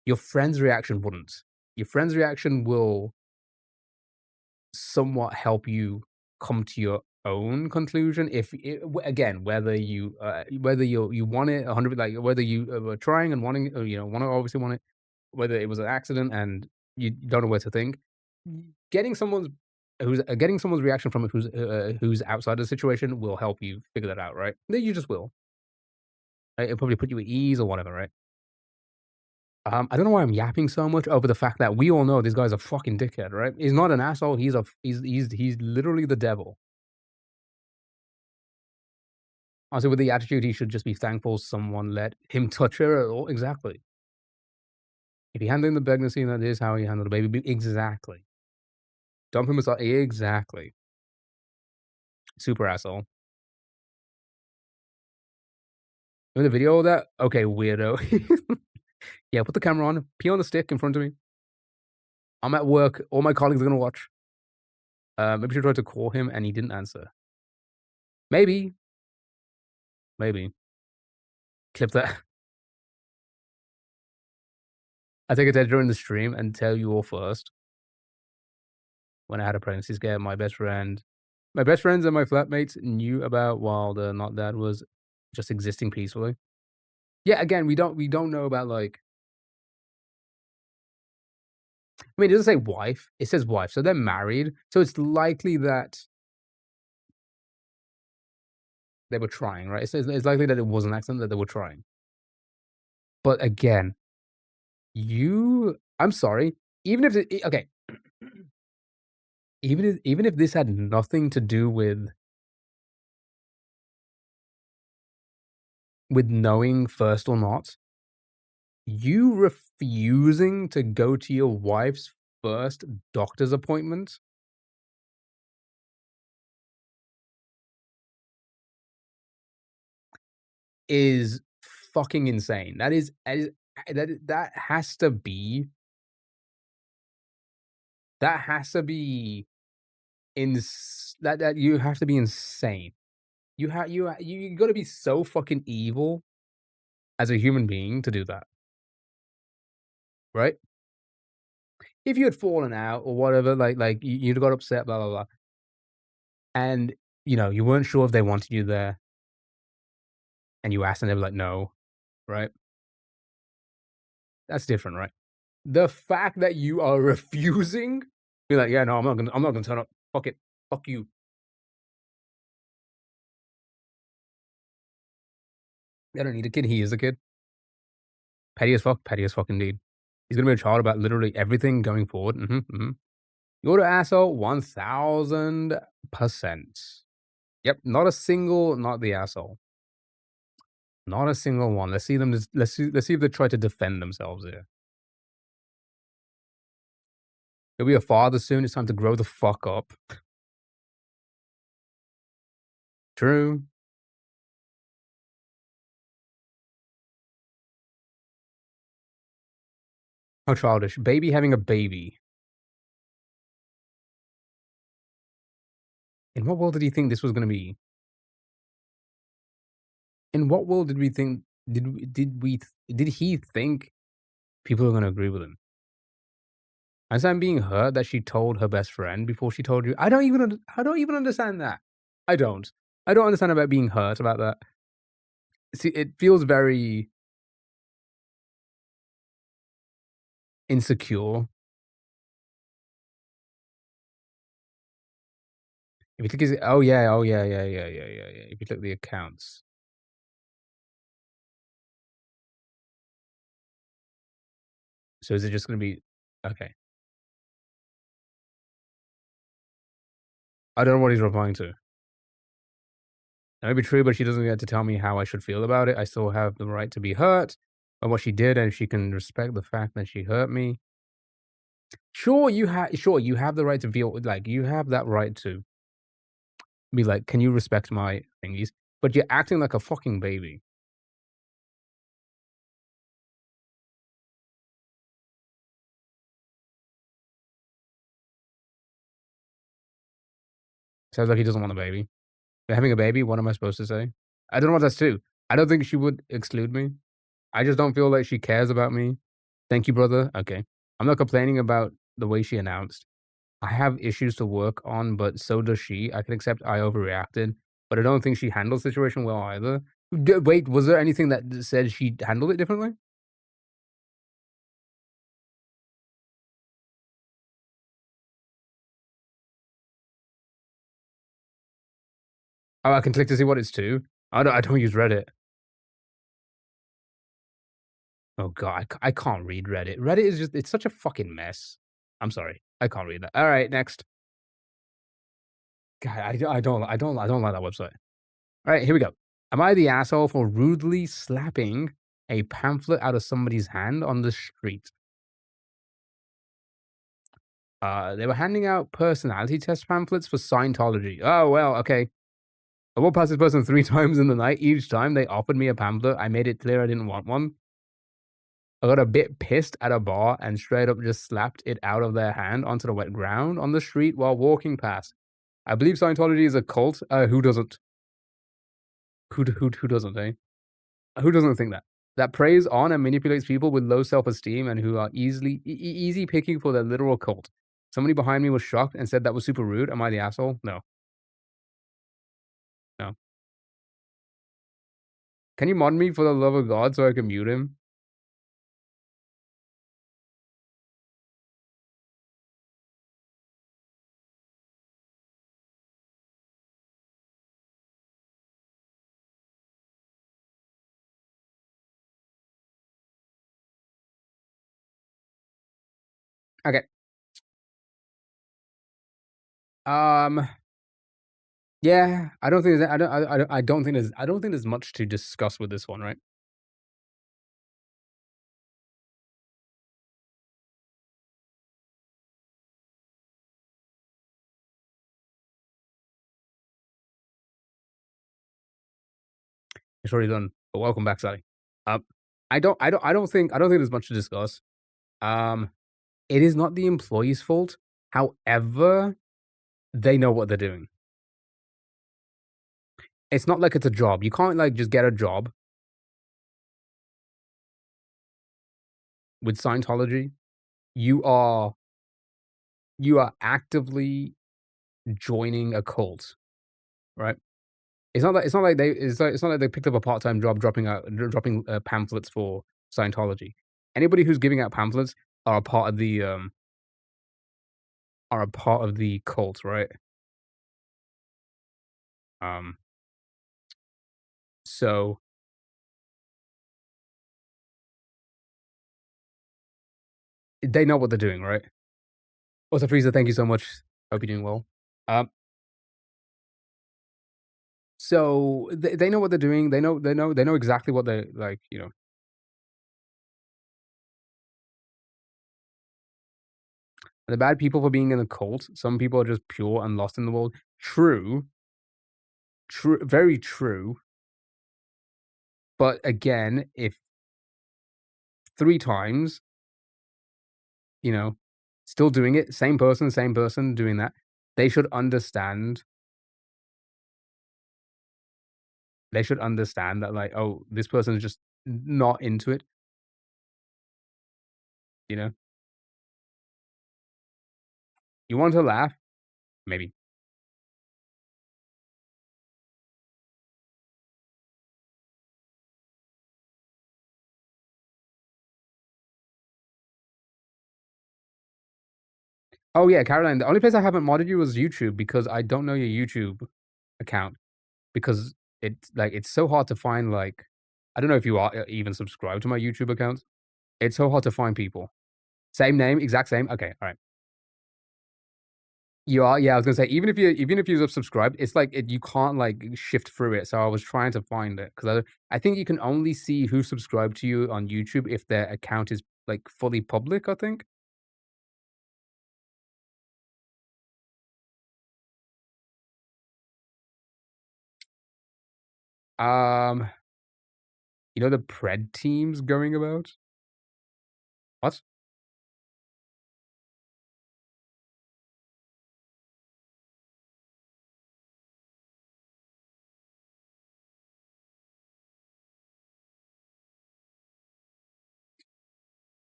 Your friend's reaction wouldn't. Your friend's reaction will somewhat help you come to your own conclusion. If again, whether you want it 100, like whether you are trying and wanting, want to obviously want it, whether it was an accident and you don't know where to think, getting someone's getting someone's reaction from it who's outside the situation will help you figure that out, right? Then you just will. It'll probably put you at ease or whatever, right? I don't know why I'm yapping so much over the fact that we all know this guy's a fucking dickhead, right? He's not an asshole. He's literally the devil. Also, with the attitude, he should just be thankful someone let him touch her at all. Exactly. If he handled the pregnancy, that is how he handled the baby. Exactly. Dump him aside. Exactly. Super asshole. In the video of that? Okay, weirdo. Yeah, put the camera on. Pee on the stick in front of me. I'm at work. All my colleagues are going to watch. Maybe she tried to call him and he didn't answer. Maybe. Maybe. Clip that. I take it during the stream and tell you all first. When I had a pregnancy scare, my best friends and my flatmates knew about while the not dad was just existing peacefully. Yeah, again, we don't know about like. I mean, it doesn't say wife. It says wife, so they're married. So it's likely that they were trying, right? It's likely that it was an accident that they were trying. But again, I'm sorry. Even if okay, even if this had nothing to do with knowing first or not, you refusing to go to your wife's first doctor's appointment is fucking insane. That has to be that you have to be insane. You gotta be so fucking evil as a human being to do that, right? If you had fallen out or whatever, like you'd got upset, blah blah blah, and you weren't sure if they wanted you there, and you asked and they were like, no, right? That's different, right? The fact that you are refusing, be like, yeah, no, I'm not gonna turn up. Fuck it, fuck you. I don't need a kid. He is a kid. Petty as fuck. Petty as fuck indeed. He's gonna be a child about literally everything going forward. You're the asshole 1000%. Yep, not a single, not the asshole. Not a single one. Let's see them. Let's see if they try to defend themselves here. You'll be a father soon. It's time to grow the fuck up. True. How childish. Baby having a baby. In what world did he think this was gonna be? In what world did we think did he think people are gonna agree with him? As I'm being hurt that she told her best friend before she told you. I don't even understand that. I don't. I don't understand about being hurt about that. See, it feels very insecure. If you click his, oh yeah, yeah. If you click the accounts. So is it just gonna be okay? I don't know what he's replying to. That may be true, but she doesn't get to tell me how I should feel about it. I still have the right to be hurt by what she did, and she can respect the fact that she hurt me. Sure, you have the right to feel like you have that right to be like, "Can you respect my thingies?" But you're acting like a fucking baby. Sounds like he doesn't want a baby. They're having a baby, what am I supposed to say? I don't know what that's to. I don't think she would exclude me. I just don't feel like she cares about me. Thank you, brother. Okay. I'm not complaining about the way she announced. I have issues to work on, but so does she. I can accept I overreacted, but I don't think she handled the situation well either. Wait, was there anything that said she handled it differently? Oh, I can click to see what it's to. I don't use Reddit. Oh god, I can't read Reddit. Reddit is just it's such a fucking mess. I'm sorry. I can't read that. All right, next. God, I don't like that website. All right, here we go. Am I the asshole for rudely slapping a pamphlet out of somebody's hand on the street? They were handing out personality test pamphlets for Scientology. Oh, well, okay. I walked past this person 3 times in the night. Each time they offered me a pamphlet, I made it clear I didn't want one. I got a bit pissed at a bar and straight up just slapped it out of their hand onto the wet ground on the street while walking past. I believe Scientology is a cult. Who doesn't? Who doesn't, eh? Who doesn't think that? That preys on and manipulates people with low self-esteem and who are easy picking for their literal cult. Somebody behind me was shocked and said that was super rude. Am I the asshole? No. No. Can you mod me for the love of God so I can mute him? Okay. Um. Yeah, I don't think there's, I don't think there's much to discuss with this one, right? It's already done. But welcome back, Sally. Um, I don't think there's much to discuss. Um, it is not the employee's fault. However, they know what they're doing. It's not like it's a job. You can't like just get a job with Scientology. You are actively joining a cult, right? It's not like they picked up a part-time job dropping pamphlets for Scientology. Anybody who's giving out pamphlets are a part of the cult, right? Um, so they know what they're doing, right? Also, Frieza, thank you so much. Hope you're doing well. Um, so they know what they're doing. They know exactly what they're like. The bad people for being in a cult. Some people are just pure and lost in the world. True, very true. But again, if 3 times, you know, still doing it, same person doing that, they should understand that, like, "Oh, this person is just not into it," you know? You want to laugh? Maybe. Oh, yeah, Caroline, the only place I haven't modded you was YouTube because I don't know your YouTube account because it's so hard to find, like I don't know if you are even subscribed to my YouTube account. It's so hard to find people. Same name, exact same? Okay, alright. You are, yeah. I was gonna say even if you're subscribed, it's like you can't like shift through it. So I was trying to find it because I think you can only see who subscribed to you on YouTube if their account is like fully public. I think. Um, you know the Pred teams going about what?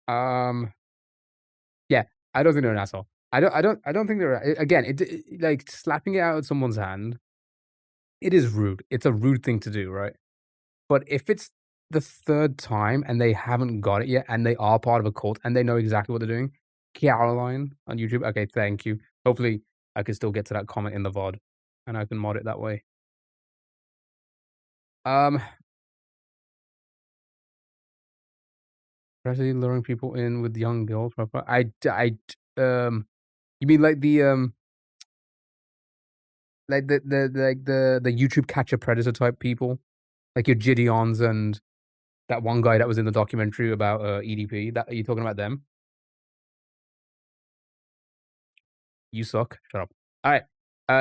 Um, yeah, I don't think they're an asshole. I don't think they're again. Like slapping it out of someone's hand. It is rude. It's a rude thing to do, right? But if it's the 3rd time and they haven't got it yet, and they are part of a cult, and they know exactly what they're doing, Caroline on YouTube, okay, thank you. Hopefully, I can still get to that comment in the VOD, and I can mod it that way. Um, Gradually luring people in with young girls, proper you mean like the YouTube catcher predator type people? Like your Gideons and that one guy that was in the documentary about, EDP, that are you talking about them? You suck. Shut up. Alright.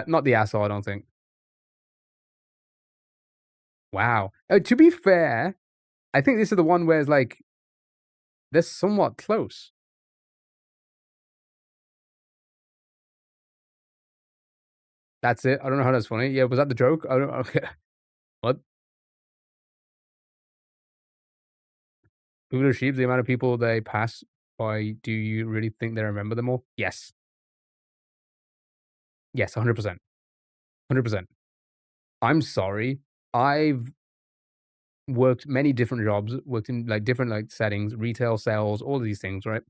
Not the asshole, I don't think. Wow. To be fair, I think this is the one where it's like, they're somewhat close. That's it. I don't know how that's funny. Yeah, was that the joke? I don't okay. What? People are sheep, the amount of people they pass by, do you really think they remember them all? Yes. Yes, 100%. 100%. I'm sorry. I've worked many different jobs, worked in, like, different, like, settings, retail, sales, all of these things, right?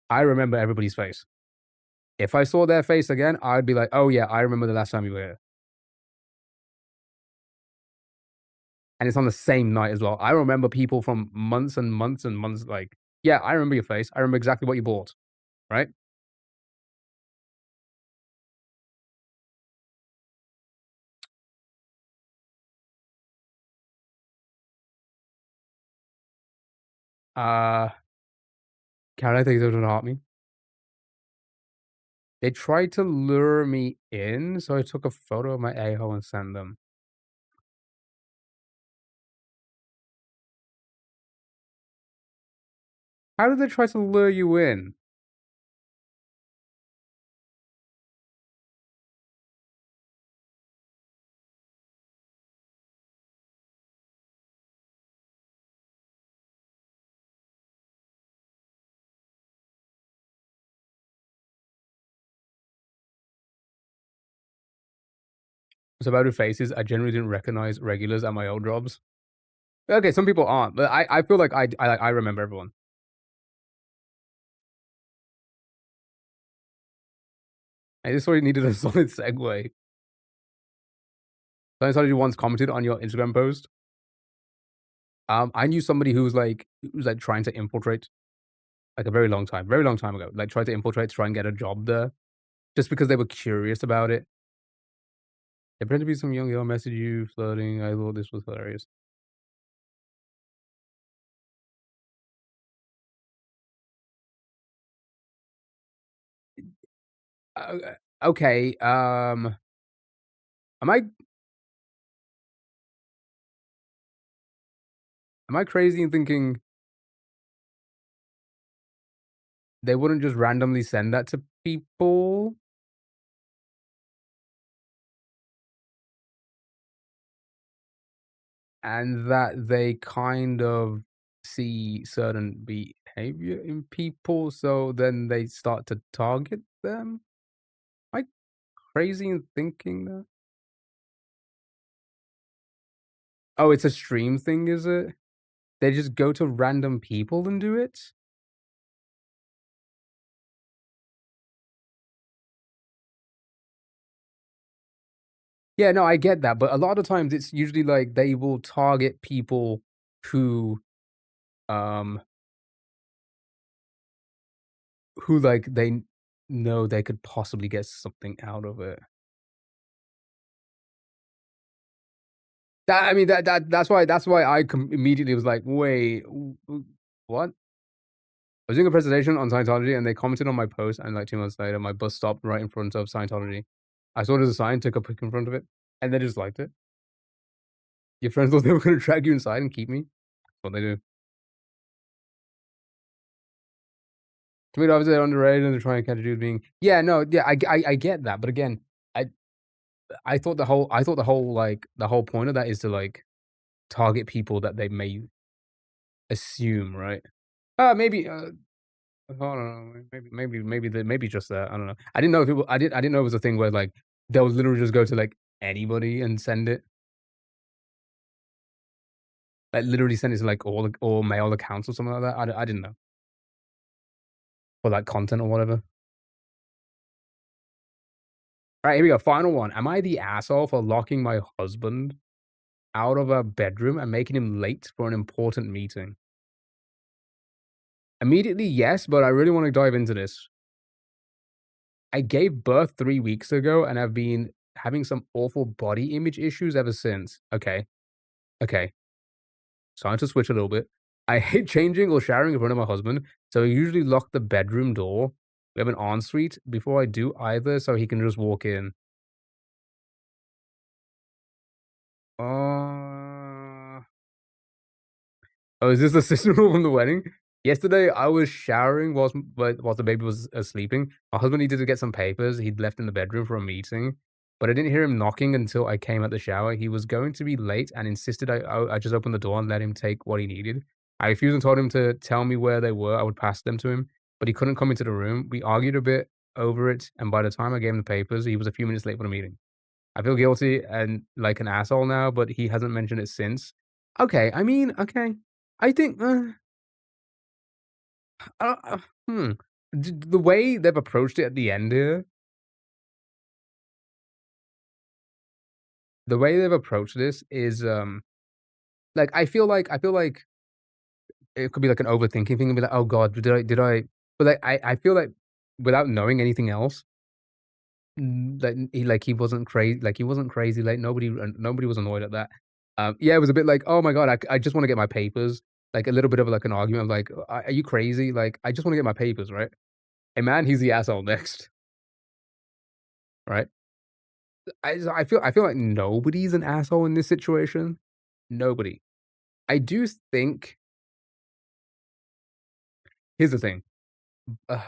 I remember everybody's face. If I saw their face again, I'd be like, "Oh, yeah, I remember the last time you were here." And it's on the same night as well. I remember people from months and months and months, like, "Yeah, I remember your face. I remember exactly what you bought." Right? Uh, Caroline thinks they're gonna haunt me. They tried to lure me in, so I took a photo of my a-hole and sent them. How did they try to lure you in? So about the faces, I generally didn't recognize regulars at my old jobs. Okay, some people aren't, but I feel like I remember everyone. I just sort of needed a solid segue. Somebody once commented on your Instagram post. I knew somebody who was trying to infiltrate, like a very long time ago. Like tried to infiltrate to try and get a job there, just because they were curious about it. There pretended to be some young girl message you flirting. I thought this was hilarious. Uh, okay. Am I crazy in thinking they wouldn't just randomly send that to people? And that they kind of see certain behavior in people, so then they start to target them? Am I crazy in thinking that? Oh, it's a stream thing, is it? They just go to random people and do it? Yeah, no, I get that, but a lot of times it's usually like they will target people who, um, who like know they could possibly get something out of it. I mean, that's why I immediately was like, "Wait, what?" I was doing a presentation on Scientology, and they commented on my post, and, like, 2 months later, my bus stopped right in front of Scientology. I saw there's a sign, took a pic in front of it, and they just liked it. Your friends thought they were gonna drag you inside and keep me? That's what they do. To me, obviously, they're underrated, and they're trying to catch a dude being yeah, no, yeah, I get that, but again, I the whole point of that is to, like, target people that they may assume, right? Maybe, I don't know, maybe just that, I don't know. I didn't know if it wa I didn't know it was a thing where, like, they'll literally just go to, like, anybody and send it. Like, literally send it to, like, all mail accounts or something like that. I didn't know. For, like, content or whatever. Alright, here we go, final one. Am I the asshole for locking my husband out of a bedroom and making him late for an important meeting? Immediately, yes, but I really wanna dive into this. I gave birth 3 weeks ago and have been having some awful body image issues ever since. Okay. Starting to switch a little bit. I hate changing or showering in front of my husband, so I usually lock the bedroom door. We have an ensuite before I do either, so he can just walk in. Uh Oh, is this the sister from the wedding? Yesterday, I was showering whilst the baby was sleeping. My husband needed to get some papers he'd left in the bedroom for a meeting, but I didn't hear him knocking until I came out the shower. He was going to be late and insisted I just open the door and let him take what he needed. I refused and told him to tell me where they were. I would pass them to him, but he couldn't come into the room. We argued a bit over it, and by the time I gave him the papers, he was a few minutes late for the meeting. I feel guilty and like an asshole now, but he hasn't mentioned it since. Okay, I mean, okay. I think, uh, uh, hmm, the way they've approached it at the end here, the way they've approached this is, like, I feel like it could be like an overthinking thing and be like, "Oh god, did I" but, like, I feel like without knowing anything else, he wasn't crazy. Like, he wasn't crazy, like, nobody was annoyed at that. Yeah, it was a bit like, "Oh my god, I just wanna get my papers." Like, a little bit of, like, an argument of like, Are you crazy? Like, I just wanna get my papers, right?" Hey, man, he's the asshole next, right? I feel like nobody's an asshole in this situation. Nobody. I do think here's the thing. Uh,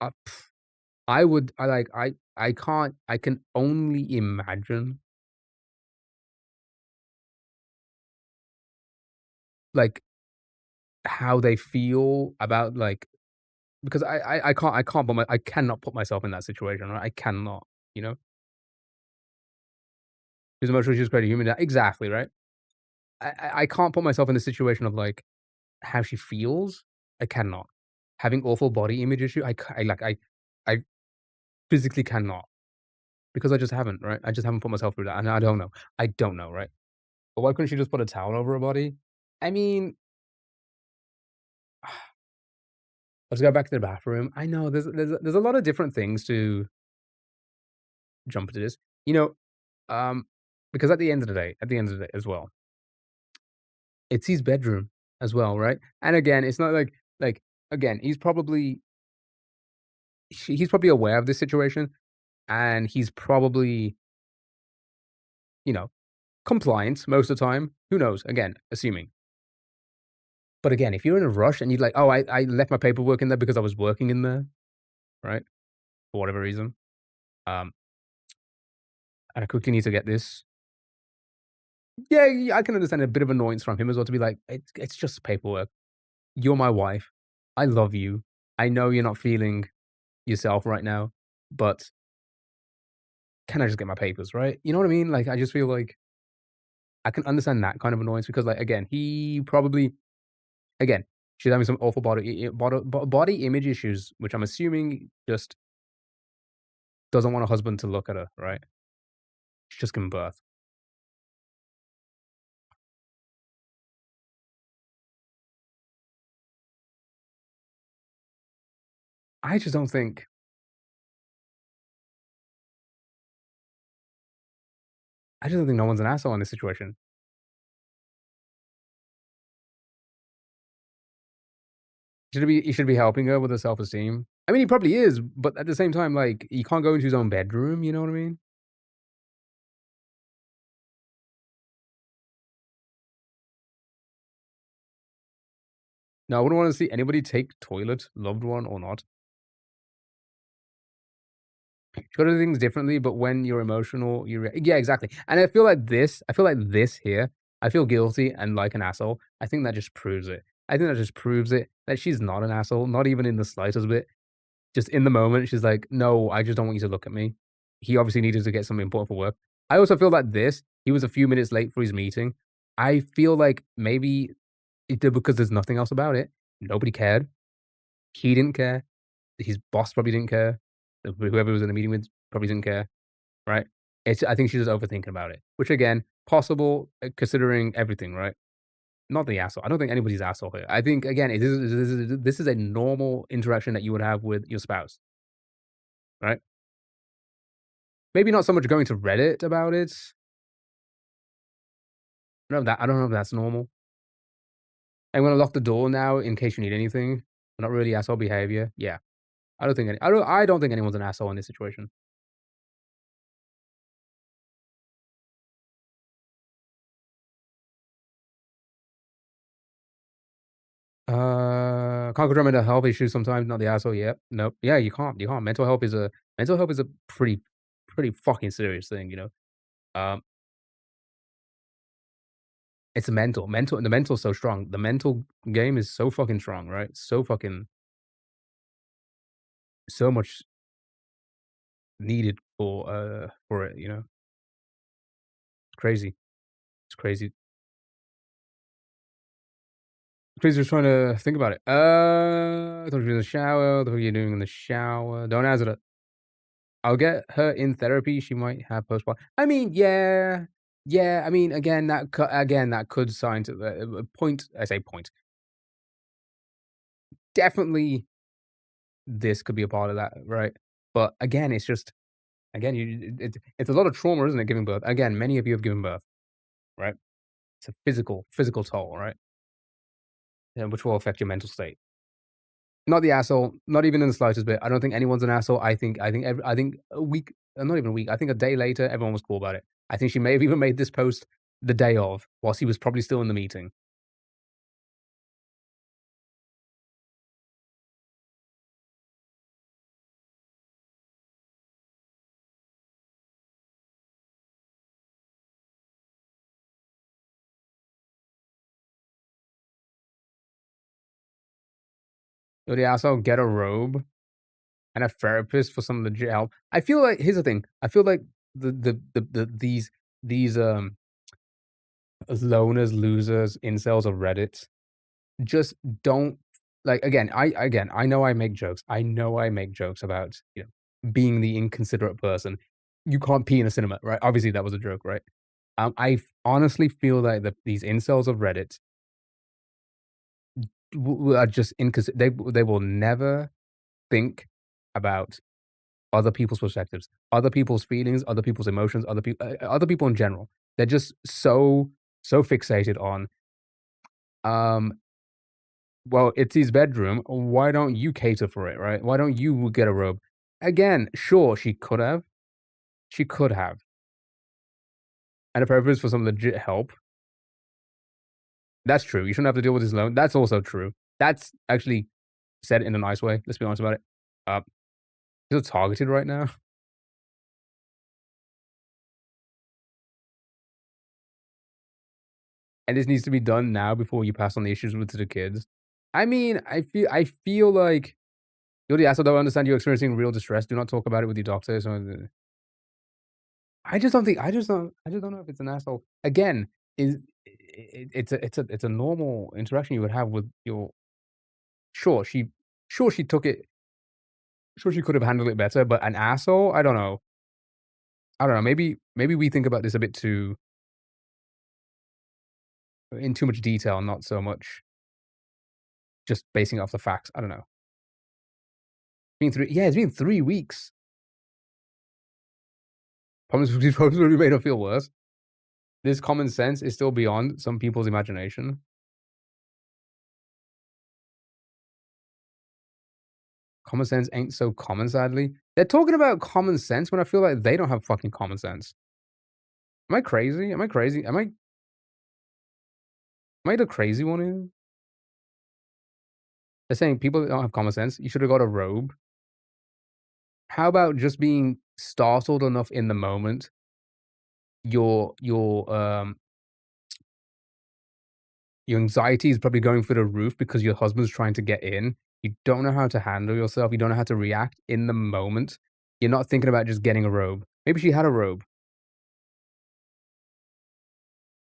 uh, I can only imagine, like, how they feel about, like because I cannot put myself in that situation, right? I cannot, you know? Who's emotionally choose create a human exactly, right? I can't put myself in the situation of, like, how she feels. I cannot. Having awful body image issue, I physically cannot because I just haven't, right? I just haven't put myself through that, and I don't know. I don't know, right? But why couldn't she just put a towel over her body? I mean, let's go back to the bathroom. I know there's a lot of different things to jump into this. You know, um, because at the end of the day as well, it's his bedroom as well, right? And again, it's not like again, he's probably aware of this situation, and he's probably, you know, compliant most of the time. Who knows? Again, assuming. But again, if you're in a rush and you're like, "Oh, I left my paperwork in there because I was working in there," right? For whatever reason, um, and I quickly need to get this. Yeah, I can understand a bit of annoyance from him as well to be like, it's just paperwork. You're my wife. I love you. I know you're not feeling yourself right now, but can I just get my papers, right?" You know what I mean? Like, I just feel like I can understand that kind of annoyance because, like, again, he probably again, she's having some awful body image issues, which I'm assuming just doesn't want a husband to look at her, right? She's just giving birth. I just don't think I just don't think no one's an asshole in this situation. He should be helping her with her self-esteem. I mean, he probably is, but at the same time, like, he can't go into his own bedroom, you know what I mean? No, I wouldn't wanna see anybody take toilet, loved one or not. You gotta do things differently, but when you're emotional, yeah, exactly. And I feel like this here, I feel guilty and like an asshole. I think that just proves it. I think that just proves it that she's not an asshole, not even in the slightest bit. Just in the moment, she's like, "No, I just don't want you to look at me." He obviously needed to get something important for work. I also feel like he was a few minutes late for his meeting. I feel like maybe it did because there's nothing else about it. Nobody cared. He didn't care. His boss probably didn't care. Whoever he was in the meeting with probably didn't care, right? I think she's just overthinking about it, which again, possible considering everything, right? Not the asshole. I don't think anybody's asshole here. I think again, this is a normal interaction that you would have with your spouse, right? Maybe not so much going to Reddit about it. I don't know if that's normal. I'm gonna lock the door now in case you need anything. Not really asshole behavior. Yeah. I don't think anyone's an asshole in this situation. Can't control mental health issues sometimes, not the asshole, yep. Nope. Yeah, you can't. You can't. Mental health is a pretty fucking serious thing, you know? Um, it's the mental is so strong. The mental game is so fucking strong, right? So much needed for it, you know? It's crazy. It's crazy. Crazy just trying to think about it. I thought you were in the shower. What are you doing in the shower? Don't answer that. I'll get her in therapy. She might have postpartum. I mean, yeah, yeah. I mean, again that could sign to the point. I say point. Definitely, this could be a part of that, right? But again, it's just again, it's a lot of trauma, isn't it? Giving birth. Again, many of you have given birth, right? It's a physical toll, right? Yeah, which will affect your mental state. Not the asshole, not even in the slightest bit. I don't think anyone's an asshole. I think a week, not even a week. I think a day later, everyone was cool about it. I think she may have even made this post the day of, whilst he was probably still in the meeting. So the asshole get a robe and a therapist for some legit help. I feel like here's the thing. I feel like these loners, losers, incels of Reddit just don't like again, I know I make jokes. I know I make jokes about, being the inconsiderate person. You can't pee in a cinema, right? Obviously, that was a joke, right? Honestly feel like these incels of Reddit are just they will never think about other people's perspectives, other people's feelings, other people's emotions, other people in general. They're just so fixated on, um, well, it's his bedroom. Why don't you cater for it, right? Why don't you get a robe? Again, sure, she could have. She could have. And if her for some legit help, that's true. You shouldn't have to deal with this alone. That's also true. That's actually said in a nice way. Let's be honest about it. Uh, Feel targeted right now. And this needs to be done now before you pass on the issues with to the kids. I mean, I feel like you're the asshole. Don't understand you're experiencing real distress. Do not talk about it with your doctor. So I just don't think. I just don't know if it's an asshole. Again, is it's a normal interaction you would have with your. Sure, she took it. Sure, she could have handled it better. But an asshole, I don't know. I don't know. Maybe we think about this a bit too in too much detail, not so much just basing it off the facts. I don't know. It's been 3 weeks. Problems probably made her feel worse. this common sense is still beyond some people's imagination. Common sense ain't so common, sadly. They're talking about common sense when I feel like they don't have fucking common sense. Am I crazy? Am I crazy? Am I the crazy one here? They're saying people that don't have common sense, you should have got a robe. How about just being startled enough in the moment? Your your anxiety is probably going through the roof because your husband's trying to get in. You don't know how to handle yourself. You don't know how to react in the moment. You're not thinking about just getting a robe. Maybe she had a robe,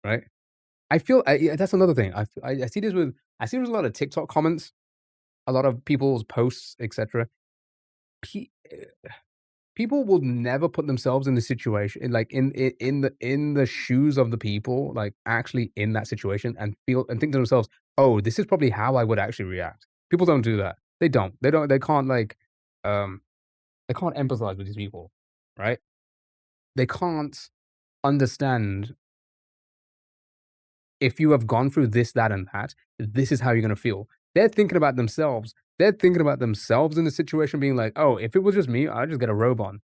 right? I feel yeah, that's another thing. I see this with I see there's a lot of TikTok comments, a lot of people's posts, etc. People will never put themselves in the situation, like in the shoes of the people, like actually in that situation, and feel and think to themselves, "Oh, this is probably how I would actually react." People don't do that. They don't. They don't. They can't like, um, they can't empathize with these people, right? They can't understand if you have gone through this, that, and that. This is how you're gonna feel. They're thinking about themselves. They're thinking about themselves in the situation, being like, "Oh, if it was just me, I'd just get a robe on."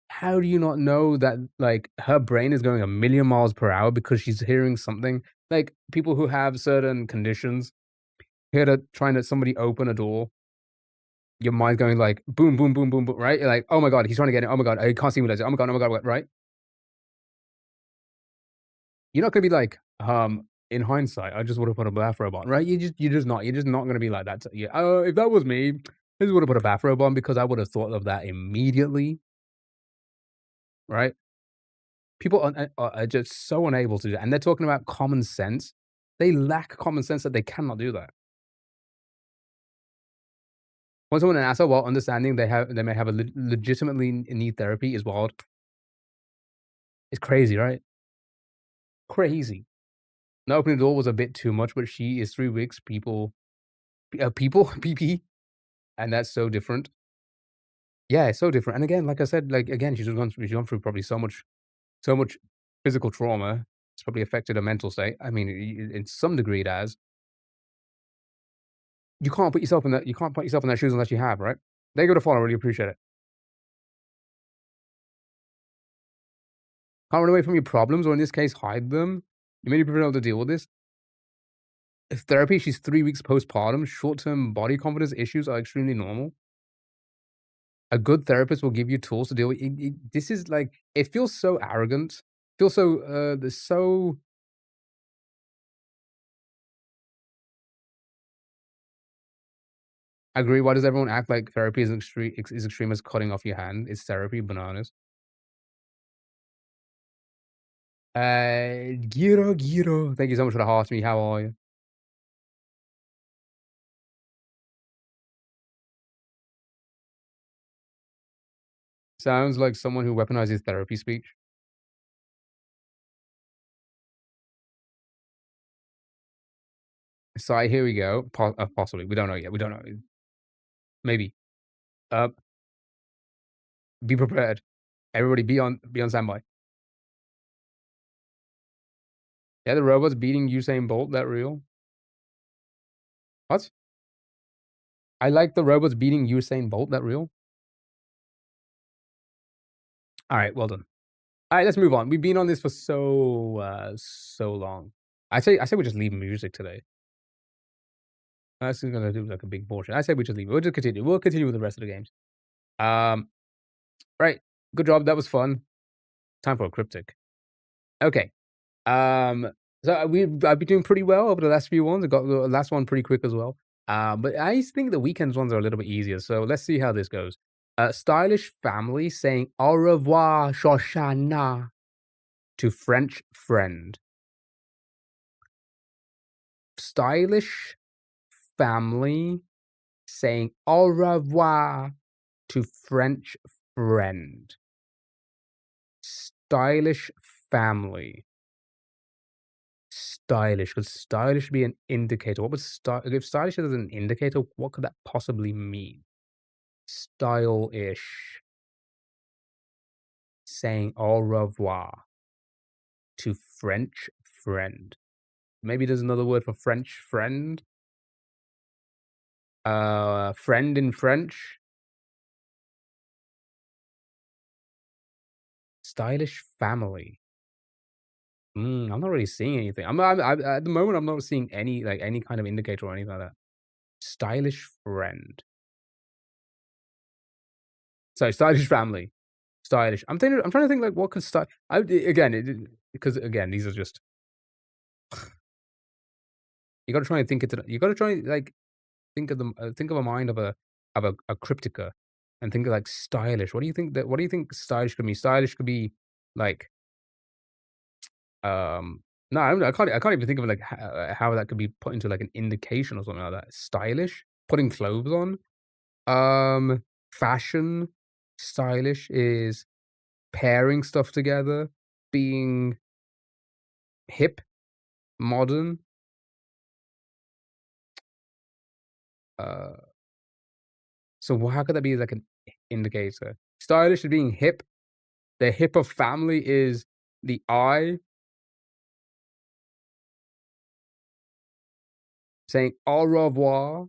How do you not know that, like, her brain is going a million miles per hour because she's hearing something? Like, people who have certain conditions, hear that trying to somebody open a door, your mind's going like, boom, boom, boom, boom, boom, right? You're like, "Oh my god, he's trying to get in. Oh my god, I can't see what I say. Oh my god, oh my god, what," right? You're not gonna be like, "In hindsight, I just would have put a bathrobe on," right? You're just not gonna be like that. Yeah, if that was me, I just would have put a bathrobe on because I would have thought of that immediately, right? People are just so unable to do that, and they're talking about common sense. They lack common sense that they cannot do that. When someone asks her while understanding they may have a legitimately need therapy is wild. It's crazy, right? Crazy. Not opening the door was a bit too much, but she is 3 weeks, people, PP, and that's so different. Yeah, it's so different, and again, like I said, like, again, she's gone through probably so much physical trauma. It's probably affected her mental state. I mean, in some degree it has. You can't put yourself in their shoes unless you have, right? Thank you for the follow, really appreciate it. Can't run away from your problems, or in this case, hide them. You may be able to deal with this. If therapy, she's 3 weeks postpartum. Short-term body confidence issues are extremely normal. A good therapist will give you tools to deal with this is like it feels so arrogant. Feels so there's so I agree. Why does everyone act like therapy is extreme as cutting off your hand? It's therapy, bananas. Giro. Thank you so much for the heart to me. How are you? Sounds like someone who weaponizes therapy speech. So here we go. Possibly. We don't know yet. We don't know. Maybe. Uh, be prepared. Everybody be on standby. Yeah, the robot's beating Usain Bolt. That real? What? I like the robots beating Usain Bolt. That real? All right. Well done. All right. Let's move on. We've been on this for so long. I say we just leave music today. That's gonna do like a big portion. I say we just leave it. We'll just continue. We'll continue with the rest of the games. Um. Right. Good job. That was fun. Time for a cryptic. Okay. Um, so I've been doing pretty well over the last few ones. I got the last one pretty quick as well. But I think the weekends ones are a little bit easier. So let's see how this goes. Stylish family saying au revoir, Shoshana, to French friend. Stylish family saying au revoir to French friend. Stylish family. Stylish. Could stylish be an indicator? What would if stylish is an indicator, what could that possibly mean? Stylish. Saying au revoir to French friend. Maybe there's another word for French friend. Friend in French. Stylish family. I'm not really seeing anything. I'm at the moment, I'm not seeing any, like, any kind of indicator or anything like that. Stylish friend. Sorry, stylish family. Stylish. I'm trying to think, like, what could because again, these are just you gotta try and think you gotta try and, like, think of a mind of a cryptica and think of, like, stylish. What do you think stylish could be? Stylish could be, like, no, I can't even think of, like, how that could be put into, like, an indication or something like that. Stylish? Putting clothes on? Fashion? Stylish is pairing stuff together, being hip, modern. So how could that be, like, an indicator? Stylish is being hip. The hip of family is the I. Saying au revoir.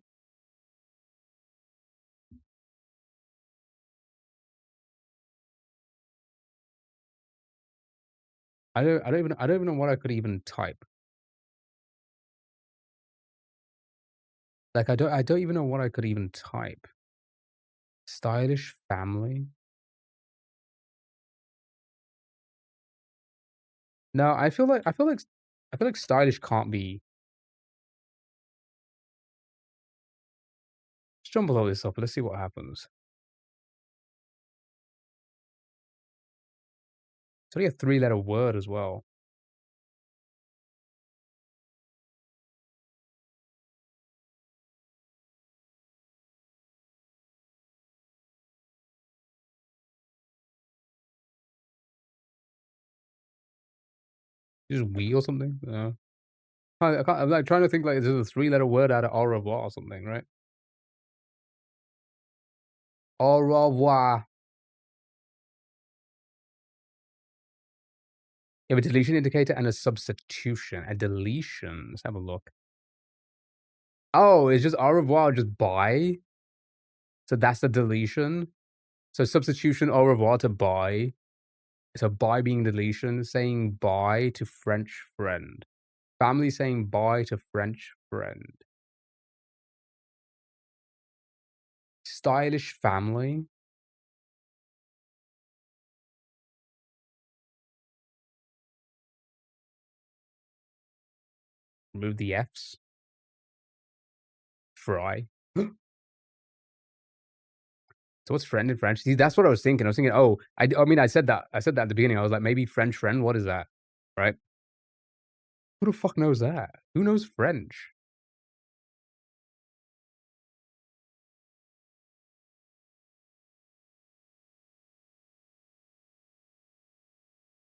I don't even know what I could even type. Like, I don't even know what I could even type. Stylish family? No, I feel like stylish can't be. Let's jump below this up, let's see what happens. It's only a 3-letter word as well. Just we or something? I can't, I'm, like, trying to think, like, there's a 3-letter word out of au revoir or something, right? Au revoir. You have a deletion indicator and a substitution. A deletion. Let's have a look. Oh, it's just au revoir, just bye? So that's the deletion? So substitution au revoir to bye. So bye being deletion, saying bye to French friend. Family saying bye to French friend. Stylish family. Remove the F's. Fry. So what's friend in French? See, that's what I was thinking. I was thinking, oh, I mean, I said that at the beginning. I was like, maybe French friend. What is that? Right? Who the fuck knows that? Who knows French?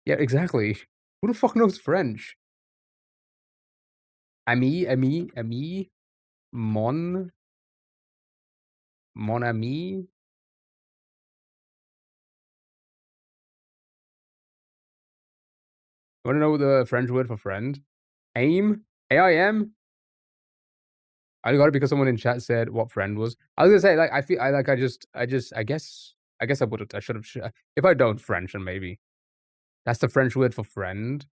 Yeah, exactly. Who the fuck knows French? Ami, mon ami. Want to know the French word for friend? Aim? AIM? I got it because someone in chat said what friend was. I was gonna say, like, I feel I guess I should have. If I don't French, then maybe that's the French word for friend.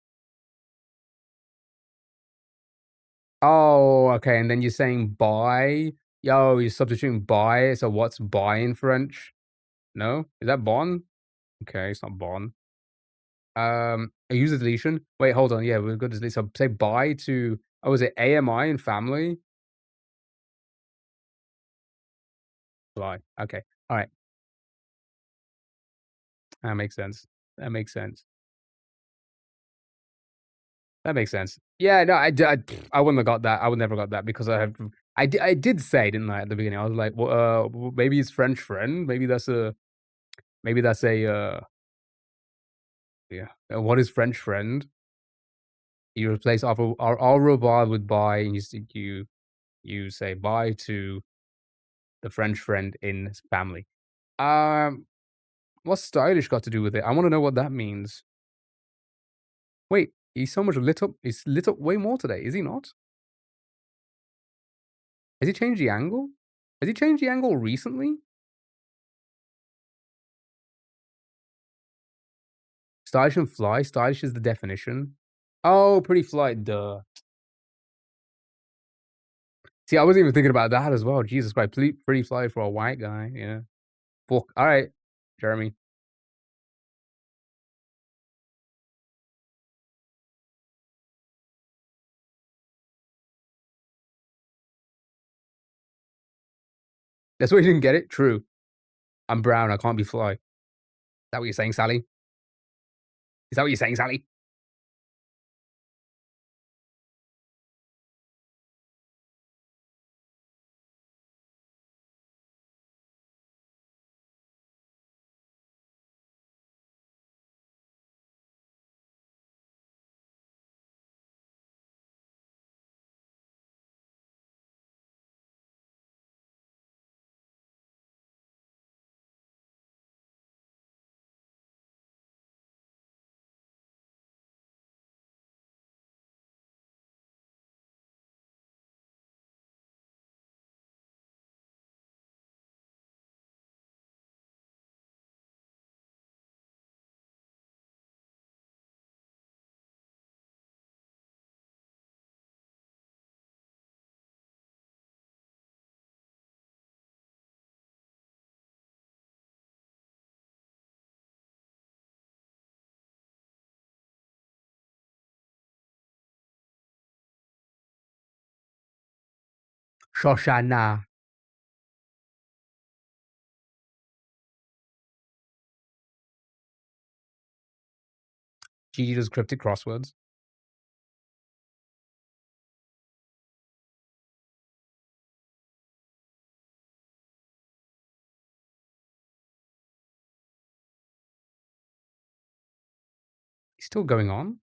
Oh, okay. And then you're saying bye. Yo, you're substituting bye. So what's bye in French? No, is that bon? Okay, it's not bon. I use a deletion. Wait, hold on. Yeah, we're good to delete. So say bye to. Oh, is it AMI in family? Bye. Okay. All right. That makes sense. That makes sense. That makes sense. Yeah, no, I wouldn't have got that. I would never got that because I did say, didn't I, at the beginning? I was like, well, maybe it's French friend. Maybe that's a yeah. What is French friend? You replace au revoir with bye, and you say bye to the French friend in family. What's stylish got to do with it? I want to know what that means. Wait, He's so much lit up. He's lit up way more today, is he not? Has he changed the angle? Has he changed the angle recently? Stylish and fly. Stylish is the definition. Oh, pretty fly. Duh. See, I wasn't even thinking about that as well. Jesus Christ, pretty fly for a white guy. Yeah. Fuck. All right, Jeremy. That's why you didn't get it? True. I'm brown. I can't be fly. Is that what you're saying, Sally? Is that what you're saying, Sally? Shoshana. Gigi does cryptic crosswords. He's still going on?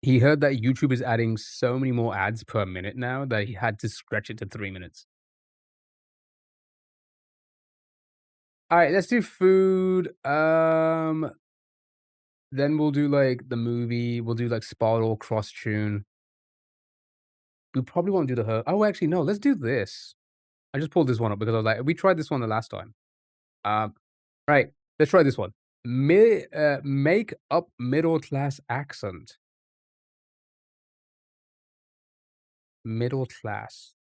He heard that YouTube is adding so many more ads per minute now that he had to stretch it to 3 minutes. Alright, let's do food. Then we'll do, like, the movie. We'll do, like, Spot or Cross Tune. We probably won't do the her oh, actually, no, let's do this. I just pulled this one up because I was like, we tried this one the last time. Right, let's try this one. Make up middle class accent. Middle class.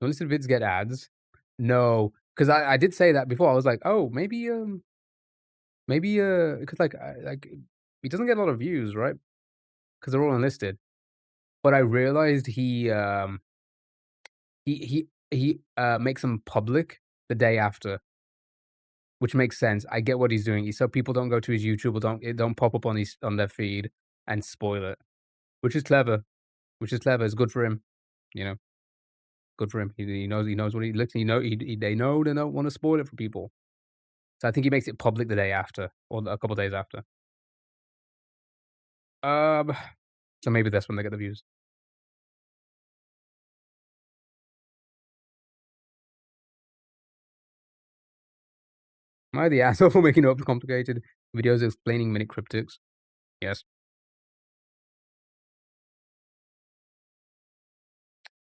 Don't listen to vids get ads. No, because I did say that before. I was like, oh, maybe, because like he doesn't get a lot of views, right? Because they're all unlisted. But I realized he makes them public the day after, which makes sense. I get what he's doing. So people don't go to his YouTube or it don't pop up on their feed and spoil it, which is clever. Which is clever. It's good for him, you know. Good for him. He knows what he looks. They know they don't want to spoil it for people. So I think he makes it public the day after or a couple days after. Um, so maybe this one they get the views. Am I the asshole for making up complicated videos explaining many cryptics? Yes.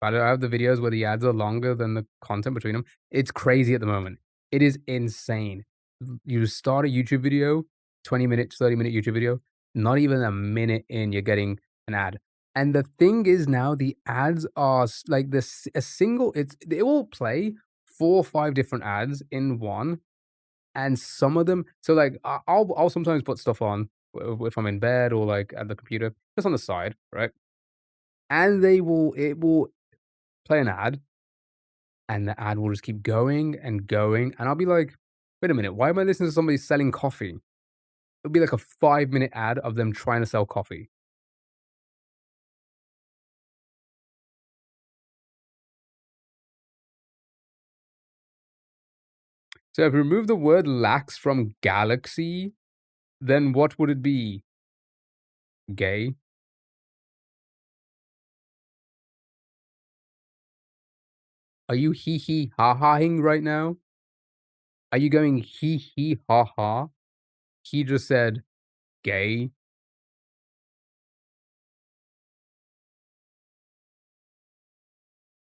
I have the videos where the ads are longer than the content between them. It's crazy at the moment. It is insane. You start a YouTube video, 20 minutes, 30-minute YouTube video, not even a minute in, you're getting an ad. And the thing is now the ads are like this a single it will play 4 or 5 different ads in one. And some of them, so like I'll sometimes put stuff on if I'm in bed or like at the computer, just on the side, right? And it will play an ad, and the ad will just keep going and going, and I'll be like, "Wait a minute, why am I listening to somebody selling coffee?" It'll be like a 5-minute ad of them trying to sell coffee. So if you remove the word lax from galaxy, then what would it be? Gay? Are you hee hee ha haing right now? Are you going hee hee ha ha? He just said gay.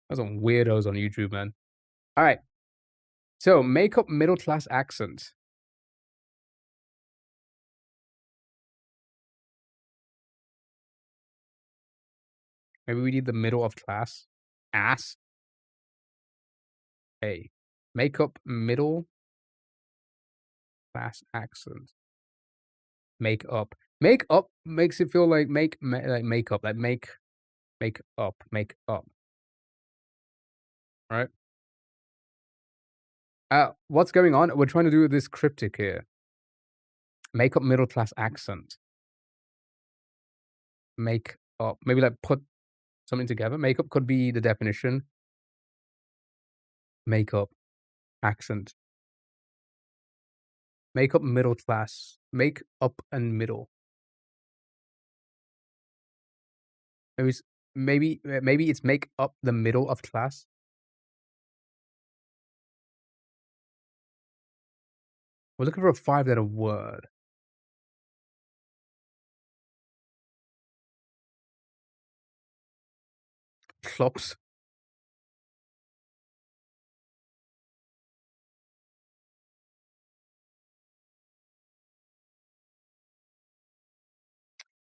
There's some weirdos on YouTube, man. All right. So make up middle class accent. Maybe we need the middle of class. Ass. Hey. Make up middle class accent. Make up. Make up makes it feel like like makeup. Like make up. Make up. Right? What's going on? We're trying to do this cryptic here. Make up middle class accent. Make up. Maybe like put something together. Makeup could be the definition. Makeup. Accent. Make up middle class. Make up and middle. Maybe maybe it's make up the middle of class. We're looking for a 5-letter word. Clops.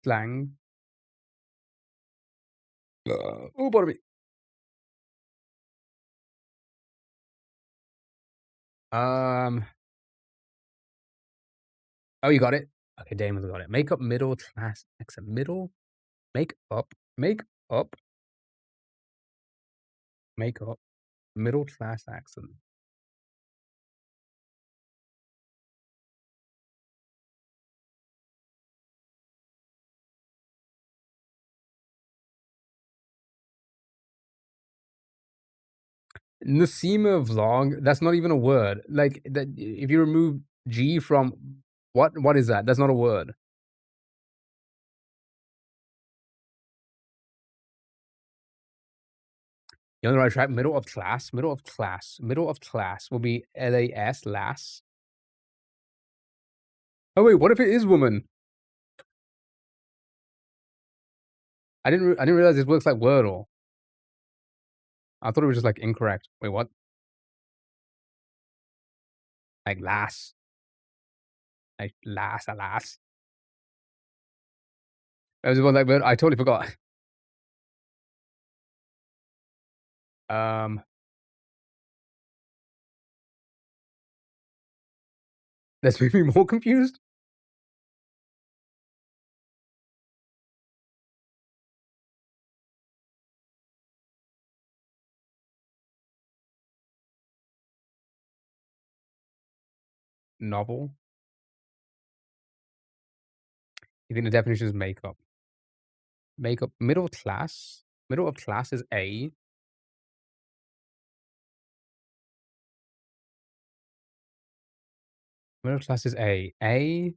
Slang. Oh, bother me. Oh, you got it? Okay, Damon's got it. Make up middle class accent. Middle? Make up. Make up. Make up. Middle class accent. Nasima vlog, that's not even a word. Like that if you remove G from what is that? That's not a word. You're on the right track. Middle of class. Middle of class. Middle of class will be LAS, lass. Oh wait, what if it is woman? I didn't realize this works like Wordle. I thought it was just like incorrect. Wait, what? Like lass. Like lass, alas. That was the one like I totally forgot. That's made me more confused. Novel. You think the definition is makeup? Makeup. Middle class. Middle of class is A. Middle class is A. A.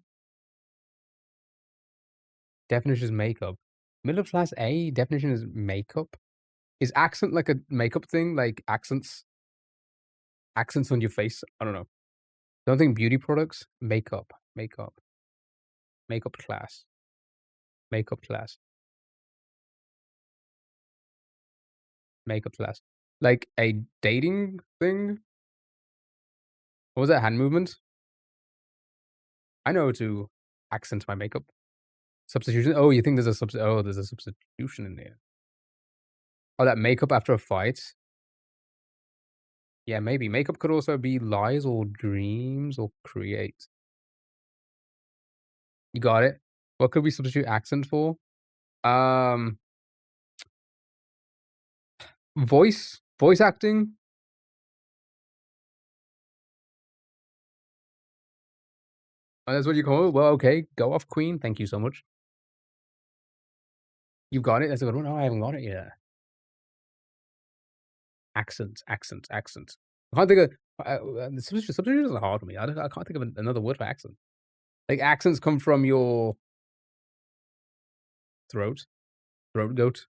Definition is makeup. Middle class A, definition is makeup. Is accent like a makeup thing? Like accents on your face? I don't know. Don't think beauty products. Makeup. Makeup class. Makeup class. Makeup class. Like a dating thing? What was that? Hand movement? I know to accent my makeup. Substitution? Oh, you think there's a there's a substitution in there. Oh, that makeup after a fight? Yeah, maybe. Makeup could also be lies or dreams or create. You got it. What could we substitute accent for? Voice acting? Oh, that's what you call it? Well, okay. Go off, queen. Thank you so much. You got it? That's a good one. Oh, I haven't got it yet. Accent. I can't think of substitution is hard for me. I can't think of another word for accent. Like accents come from your throat goat.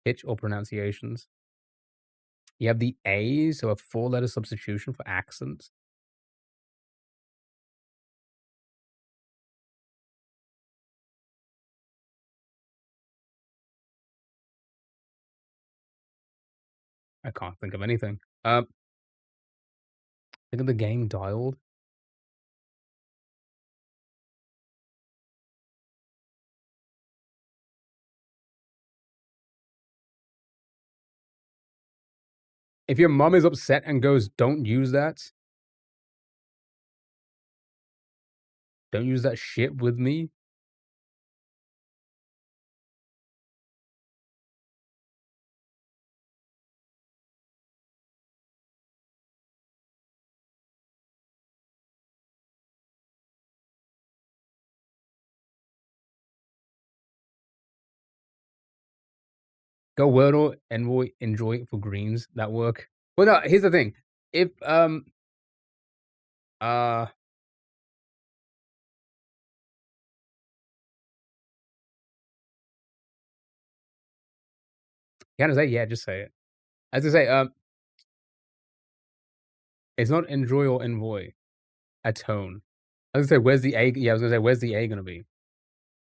Pitch or pronunciations. You have the A, so a 4-letter substitution for accents. I can't think of anything. Think of the game dialed. If your mom is upset and goes, "Don't use that. Don't use that shit with me." Go Wordle, enjoy it for greens. That work. Well, no, here's the thing. If, you gotta say, yeah, just say it. As I say, it's not enjoy or envoy. A tone. I was gonna say, where's the A? Yeah, I was gonna say, where's the A gonna be?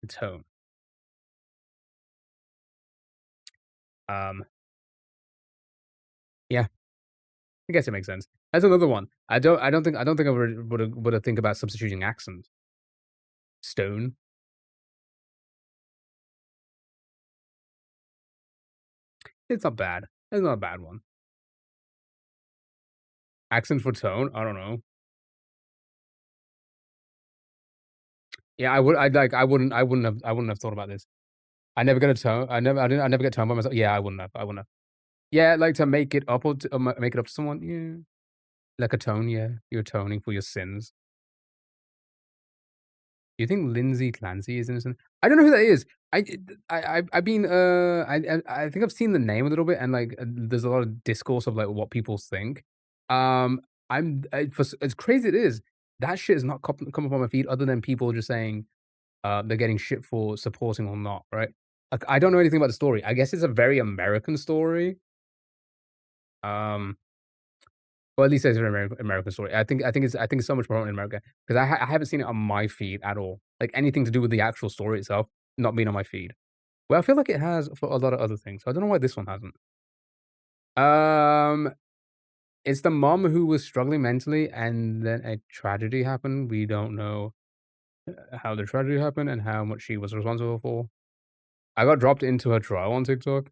A tone. Yeah, I guess it makes sense. That's another one. I don't think I would think about substituting accent. Stone. It's not bad. It's not a bad one. Accent for tone? I don't know. Yeah, I wouldn't have thought about this. I never get a tone. I never get tone by myself. Yeah, I wouldn't have. Yeah, like to make it up or to make it up to someone. Yeah, like a tone. Yeah, you're toning for your sins. Do you think Lindsay Clancy is innocent? I don't know who that is. I've been I think I've seen the name a little bit and like there's a lot of discourse of like what people think. As crazy it is, that shit is not come up on my feed other than people just saying they're getting shit for supporting or not, right? Like I don't know anything about the story. I guess it's a very American story. Or at least it's an American story. I think it's so much more in America because I haven't seen it on my feed at all. Like anything to do with the actual story itself, not being on my feed. Well, I feel like it has for a lot of other things. I don't know why this one hasn't. Um, it's the mom who was struggling mentally, and then a tragedy happened. We don't know how the tragedy happened and how much she was responsible for. I got dropped into her trial on TikTok.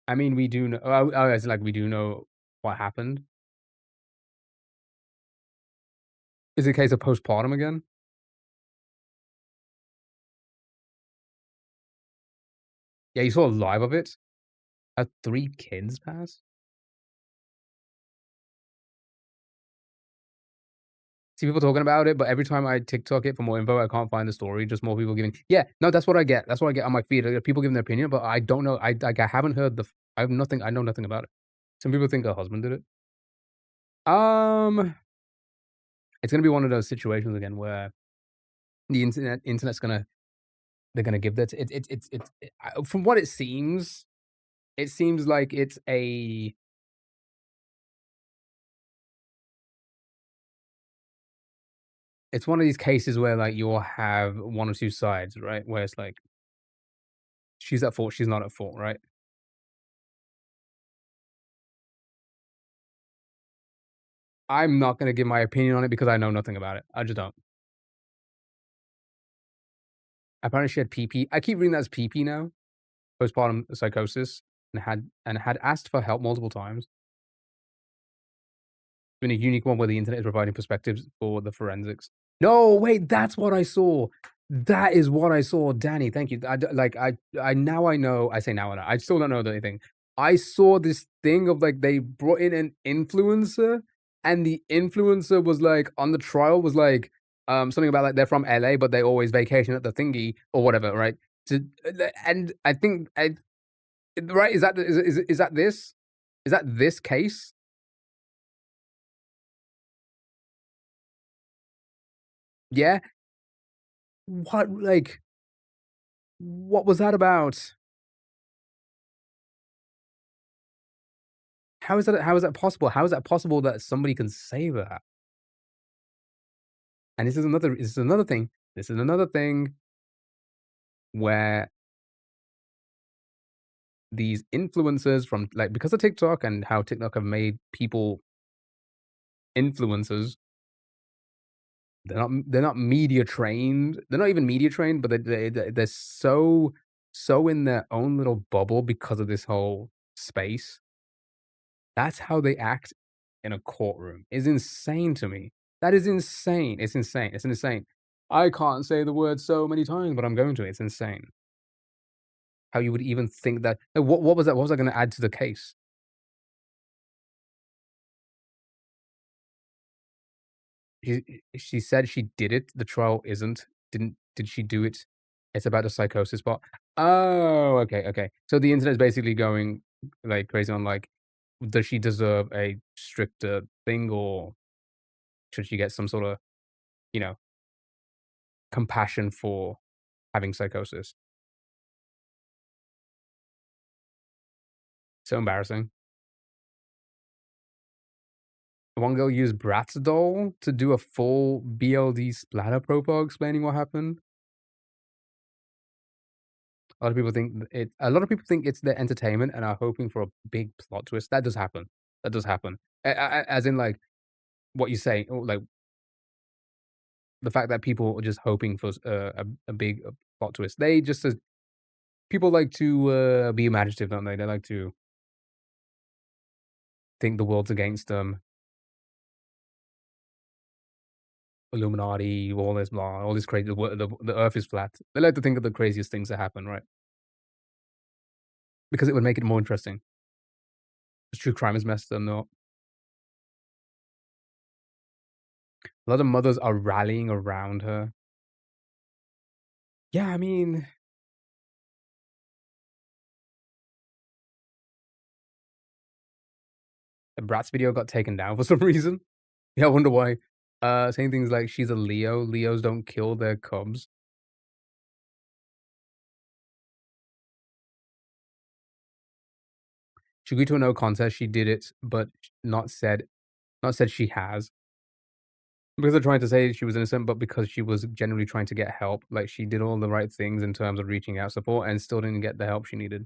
I mean, we do know. It's like we do know what happened. Is it a case of postpartum again? Yeah, you saw a live of it? Had 3 kids pass? See people talking about it, but every time I TikTok it for more info, I can't find the story, just more people giving yeah, no, that's what I get. That's what I get on my feed. I get people giving their opinion, but I don't know. I haven't heard I know nothing about it. Some people think her husband did it. It's gonna be one of those situations again where the internet's gonna they're gonna give that from what it seems like it's one of these cases where, like, you'll have one or two sides, right? Where it's like, she's at fault, she's not at fault, right? I'm not gonna give my opinion on it because I know nothing about it. I just don't. Apparently she had PP. I keep reading that as PP now, postpartum psychosis, and had asked for help multiple times. Been a unique one where the internet is providing perspectives for the forensics. No, wait, that's what I saw. That is what I saw, Danny. Thank you. I now I know. I say now I know. I still don't know anything. I saw this thing of like they brought in an influencer, and the influencer was like on the trial was like something about like they're from LA, but they always vacation at the thingy or whatever, right? To, and I think right is that this? Is that this case? Yeah. What like what was that about? How is that possible? How is that possible that somebody can say that? And this is another thing where these influencers from like because of TikTok and how TikTok have made people influencers, they're not media trained. They're not even media trained, but they're so in their own little bubble because of this whole space. That's how they act in a courtroom. Is insane to me. That is insane. It's insane. It's insane. I can't say the word so many times, but I'm going to. It's insane. How you would even think that what was that? What was I gonna add to the case? She said she did it. The trial isn't. Did she do it? It's about the psychosis part. Oh, okay, okay. So the internet is basically going like crazy on like, does she deserve a stricter thing or should she get some sort of, you know, compassion for having psychosis? So embarrassing. One girl used Bratz doll to do a full BLD splatter profile explaining what happened. A lot of people think a lot of people think it's their entertainment and are hoping for a big plot twist. That does happen. That does happen. As in, like, what you say, or, like, the fact that people are just hoping for a big plot twist. They just people like to be imaginative, don't they? They like to think the world's against them. Illuminati, all this blah, all this crazy. The Earth is flat. They like to think of the craziest things that happen, right? Because it would make it more interesting. 'Cause true crime is messed up, no. A lot of mothers are rallying around her. Yeah, I mean, the Bratz video got taken down for some reason. Yeah, I wonder why. Saying things like she's a Leo. Leos don't kill their cubs. She agreed to a no contest. She did it, but not said she has. Because they're trying to say she was innocent, but because she was genuinely trying to get help. Like she did all the right things in terms of reaching out support and still didn't get the help she needed.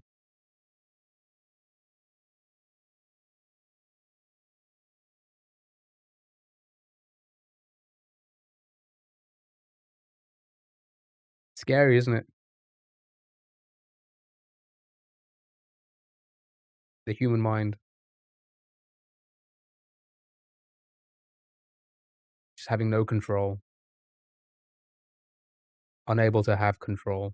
Scary, isn't it? The human mind. Just having no control. Unable to have control.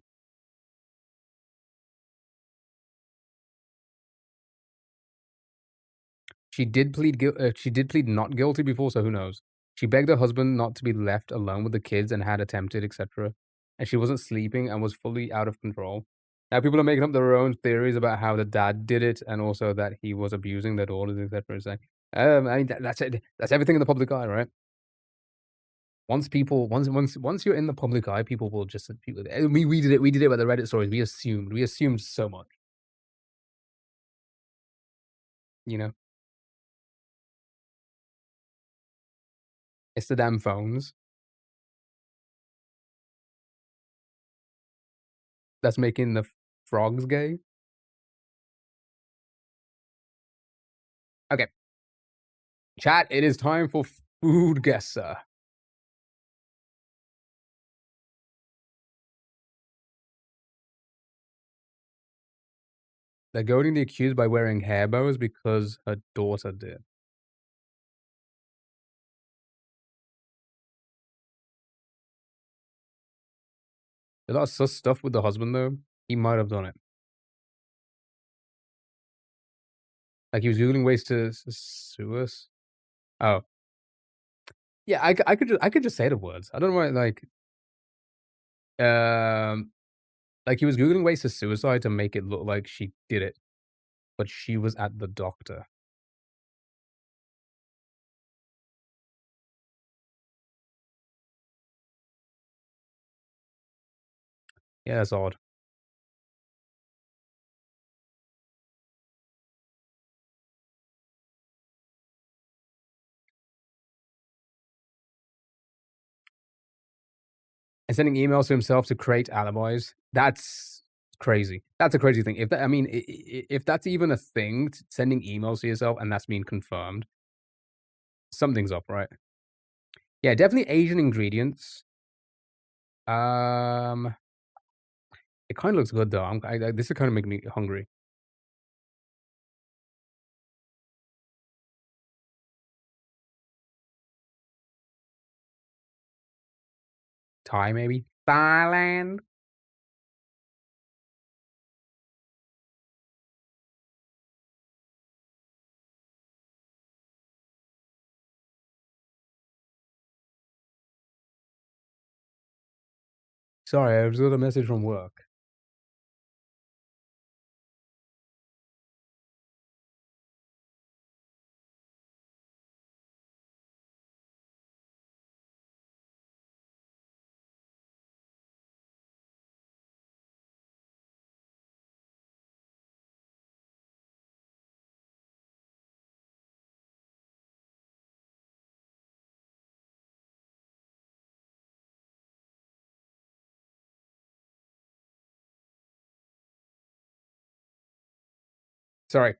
She did plead not guilty before, so who knows? She begged her husband not to be left alone with the kids and had attempted, etc. And she wasn't sleeping and was fully out of control. Now people are making up their own theories about how the dad did it and also that he was abusing their daughters, etc. I mean, that's it. That's everything in the public eye, right? Once you're in the public eye, people will just people. We did it. We did it with the Reddit stories. We assumed so much. You know, it's the damn phones that's making the frogs gay. Okay, chat. It is time for food guesser. They're goading the accused by wearing hair bows because her daughter did. A lot of sus stuff with the husband, though. He might have done it. Like, he was googling ways to sue us. Oh. Yeah, I could just say the words. I don't know why, like, he was googling ways to suicide to make it look like she did it, but she was at the doctor. Yeah, that's odd. And sending emails to himself to create alibis. That's crazy. That's a crazy thing. If that, I mean, if that's even a thing, sending emails to yourself and that's being confirmed, something's up, right? Yeah, definitely Asian ingredients. It kind of looks good though. This is kind of making me hungry. Thai, maybe? Thailand? Sorry, I just got a message from work. Sorry.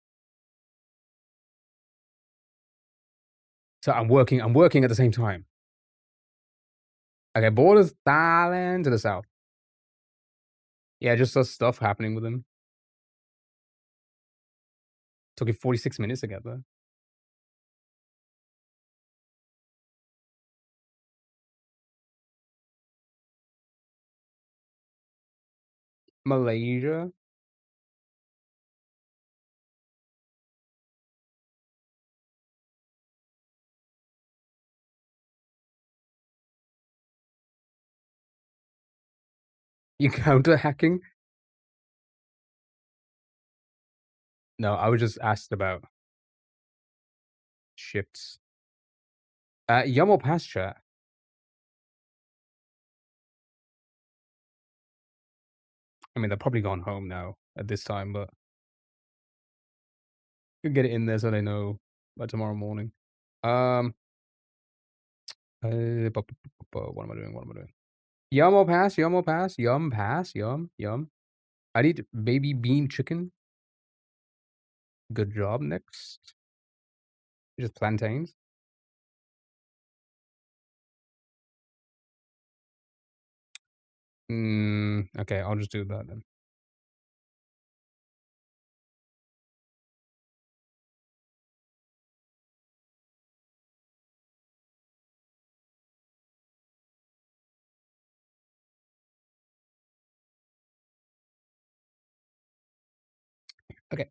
So I'm working at the same time. Okay, borders Thailand to the south. Yeah, just the stuff happening with him. Took it 46 minutes to get there. Malaysia? You counter hacking? No, I was just asked about shifts. Yum or pass chat? I mean, they're probably gone home now at this time, but could get it in there so they know by tomorrow morning. What am I doing? What am I doing? Yum or pass? Yum or pass? Yum, pass, yum, yum. I need baby bean chicken. Good job. Next. Just plantains. Okay, I'll just do that then. Okay.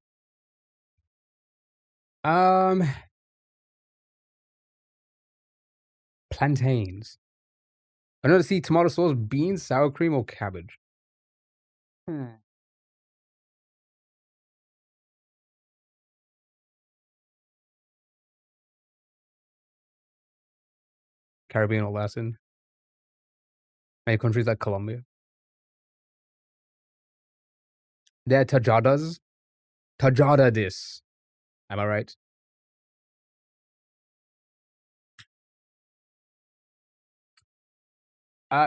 Plantains. I know to see tomato sauce, beans, sour cream, or cabbage. Caribbean or Latin. Many countries like Colombia. They're tajadas. Tajada this. Am I right?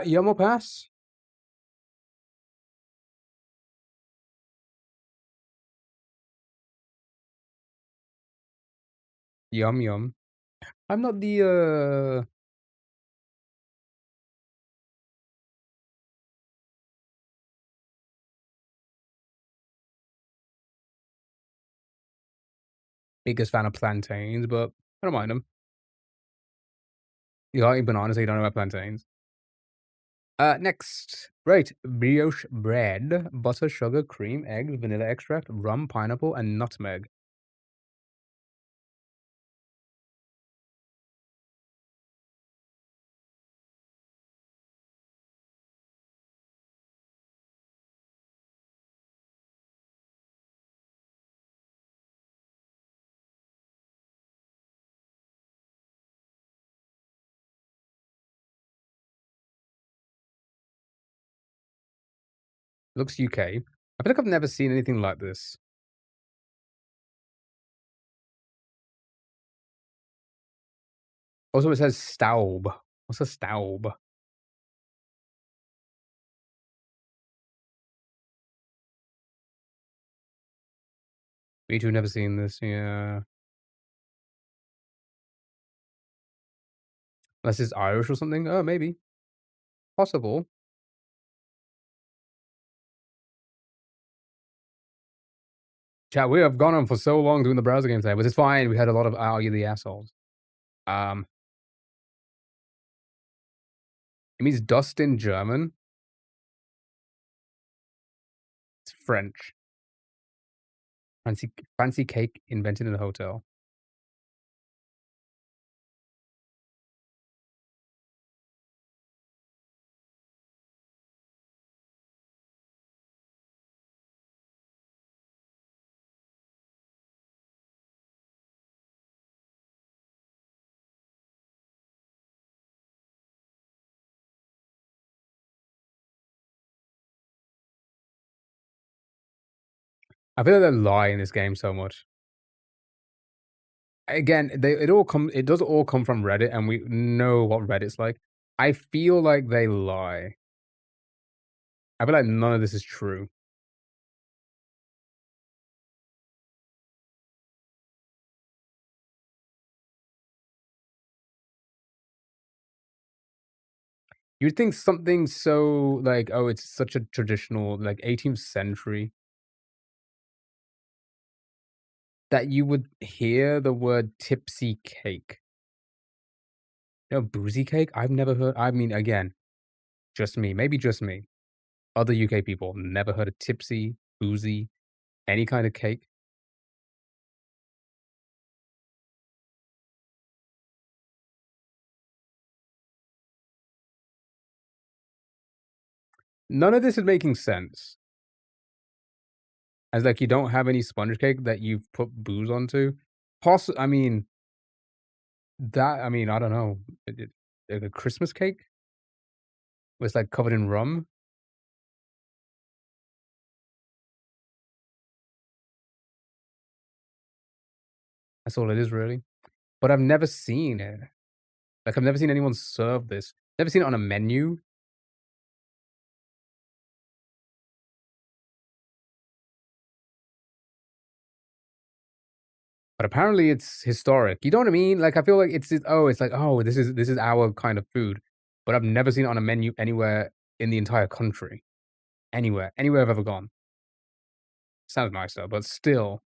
Yum or pass? Yum yum. I'm not the biggest fan of plantains, but I don't mind them. You like bananas, so you don't know about plantains. Next. Right. Brioche bread, butter, sugar, cream, eggs, vanilla extract, rum, pineapple, and nutmeg. Looks UK. I feel like I've never seen anything like this. Also, it says Staub. What's a Staub? Me too, never seen this, yeah. Unless it's Irish or something? Oh, maybe. Possible. Chat, we have gone on for so long doing the browser game today, but it's fine. We had a lot of "Are you the assholes?" It means dust in German. It's French. Fancy cake invented in a hotel. I feel like they lie in this game so much. Again, it does all come from Reddit, and we know what Reddit's like. I feel like they lie. I feel like none of this is true. You'd think something so like, oh, it's such a traditional, like 18th century, that you would hear the word tipsy cake. You know, boozy cake? I've never heard. I mean, again, just me. Maybe just me. Other UK people never heard of tipsy, boozy, any kind of cake. None of this is making sense. As like you don't have any sponge cake that you've put booze onto. I mean, I don't know. Like a Christmas cake was like covered in rum. That's all it is, really. But I've never seen it. Like I've never seen anyone serve this. Never seen it on a menu. But apparently it's historic. You know what I mean? Like I feel like it's like, oh, this is our kind of food. But I've never seen it on a menu anywhere in the entire country. Anywhere I've ever gone. Sounds nice though, but still.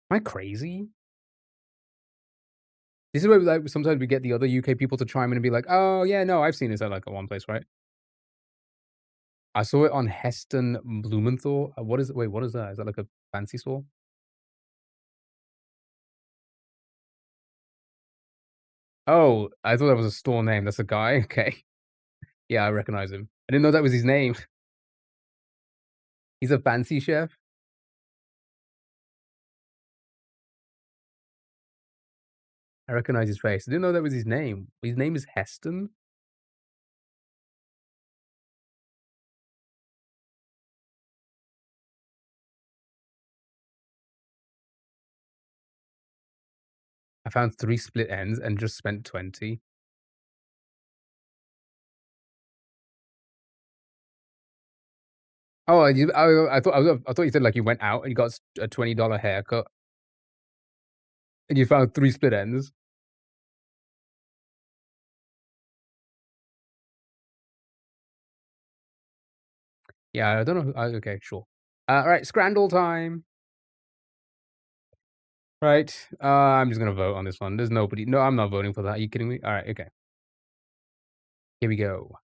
Am I crazy? This is where like sometimes we get the other UK people to chime in and be like, "Oh yeah, no, I've seen this at like at one place, right?" I saw it on Heston Blumenthal. What is it? Wait, what is that? Is that like a fancy store? Oh, I thought that was a store name. That's a guy. Okay. Yeah, I recognize him. I didn't know that was his name. He's a fancy chef. I recognize his face. I didn't know that was his name. His name is Heston? I found 3 split ends and just spent 20. Oh, I thought you said, like, you went out and you got a $20 haircut and you found 3 split ends. Yeah, I don't know. Okay, sure. Alright, Scrandle time. Right. I'm just gonna vote on this one. There's nobody. No, I'm not voting for that. Are you kidding me? Alright, okay. Here we go.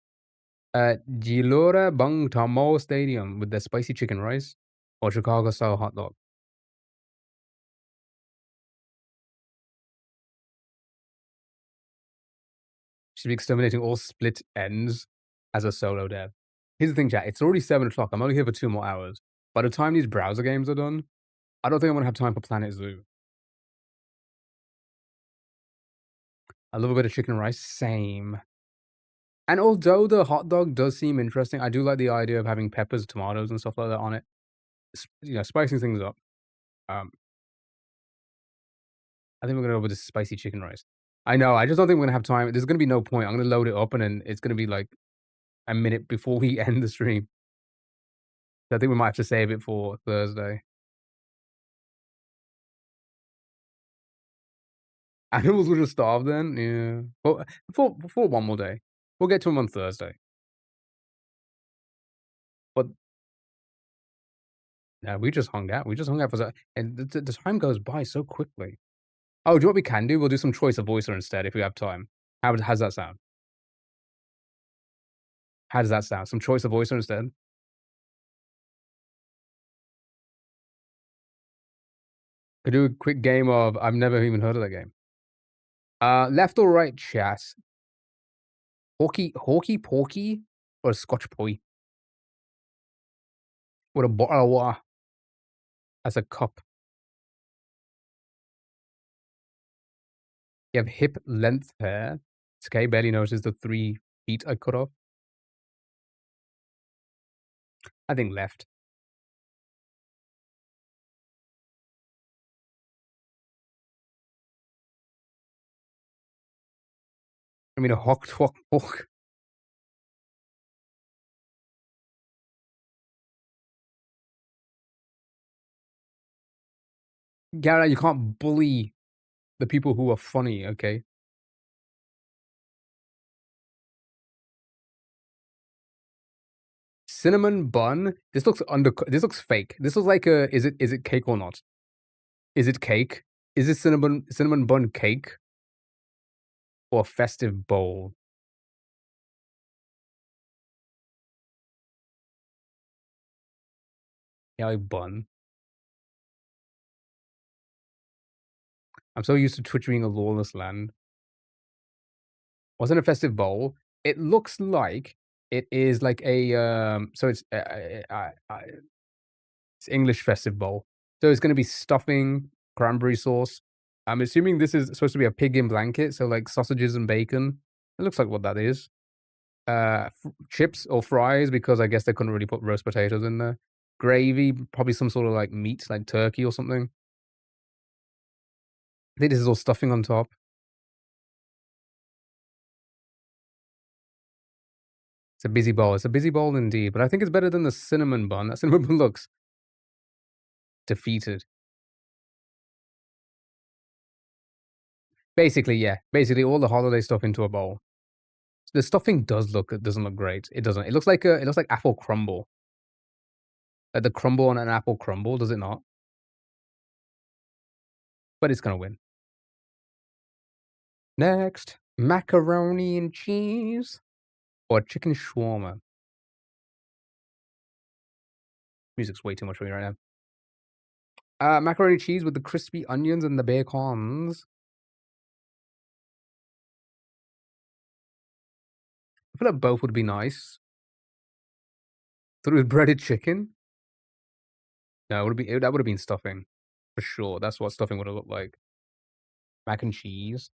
Gelora Bang Tamo Stadium with the spicy chicken rice or Chicago style hot dog. Should be exterminating all split ends as a solo dev. Here's the thing, chat. It's already 7 o'clock. I'm only here for 2 more hours. By the time these browser games are done, I don't think I'm gonna have time for Planet Zoo. I love a bit of chicken and rice. Same. And although the hot dog does seem interesting, I do like the idea of having peppers, tomatoes, and stuff like that on it. You know, spicing things up. I think we're gonna go with the spicy chicken rice. I know. I just don't think we're gonna have time. There's gonna be no point. I'm gonna load it up, and then it's gonna be like a minute before we end the stream. So I think we might have to save it for Thursday. Animals will just starve then. Yeah. Well, for one more day. We'll get to them on Thursday. But yeah, we just hung out. We just hung out for and the time goes by so quickly. Oh, do you know what we can do? We'll do some choice of voicer instead if we have time. How's that sound? How does that sound? Some choice of voicer instead? Could do a quick game of I've never even heard of that game. Left or right chat? Hawky Porky or a Scotch Poi? With a bottle of water as a cup. You have hip length hair. It's okay, barely noticed the 3 feet I cut off. I think left. I mean, a hawk twok pork. Garrett, you can't bully the people who are funny, okay? Cinnamon bun. This looks this looks fake. This looks like a is it cake or not? Is it cake? Is this cinnamon bun cake? Or a festive bowl? Yeah, like bun. I'm so used to Twitch being a lawless land. Wasn't a festive bowl. It looks like it is like a so it's English festive bowl. So it's gonna be stuffing, cranberry sauce. I'm assuming this is supposed to be a pig in blanket, so like sausages and bacon. It looks like what that is. Chips or fries because I guess they couldn't really put roast potatoes in there. Gravy, probably some sort of like meat, like turkey or something. I think this is all stuffing on top. It's a busy bowl. It's a busy bowl indeed, but I think it's better than the cinnamon bun. That cinnamon bun looks defeated. Basically, yeah. Basically, all the holiday stuff into a bowl. The stuffing doesn't look great. It doesn't. It looks like apple crumble. Like the crumble on an apple crumble, does it not? But it's gonna win. Next, macaroni and cheese or chicken shawarma. Music's way too much for me right now. Macaroni and cheese with the crispy onions and the bacons. I feel like both would be nice. Thought it was breaded chicken. No, that would have been stuffing for sure. That's what stuffing would have looked like. Mac and cheese.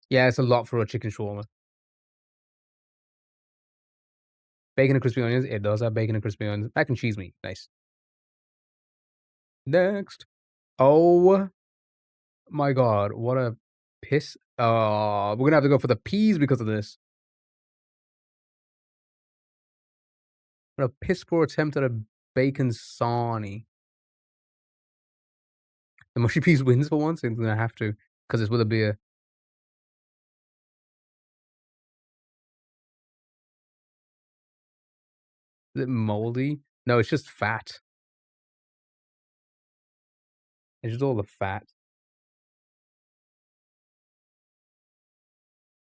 Yeah, it's a lot for a chicken shawarma. Bacon and crispy onions. It does have bacon and crispy onions. Mac and cheese meat. Nice. Next. Oh my god, what a piss. We're gonna have to go for the peas because of this. What a piss poor attempt at a bacon sarnie. The mushy peas wins for once. I'm gonna have to, because it's with a beer. Is it moldy? No, it's just fat. It's just all the fat.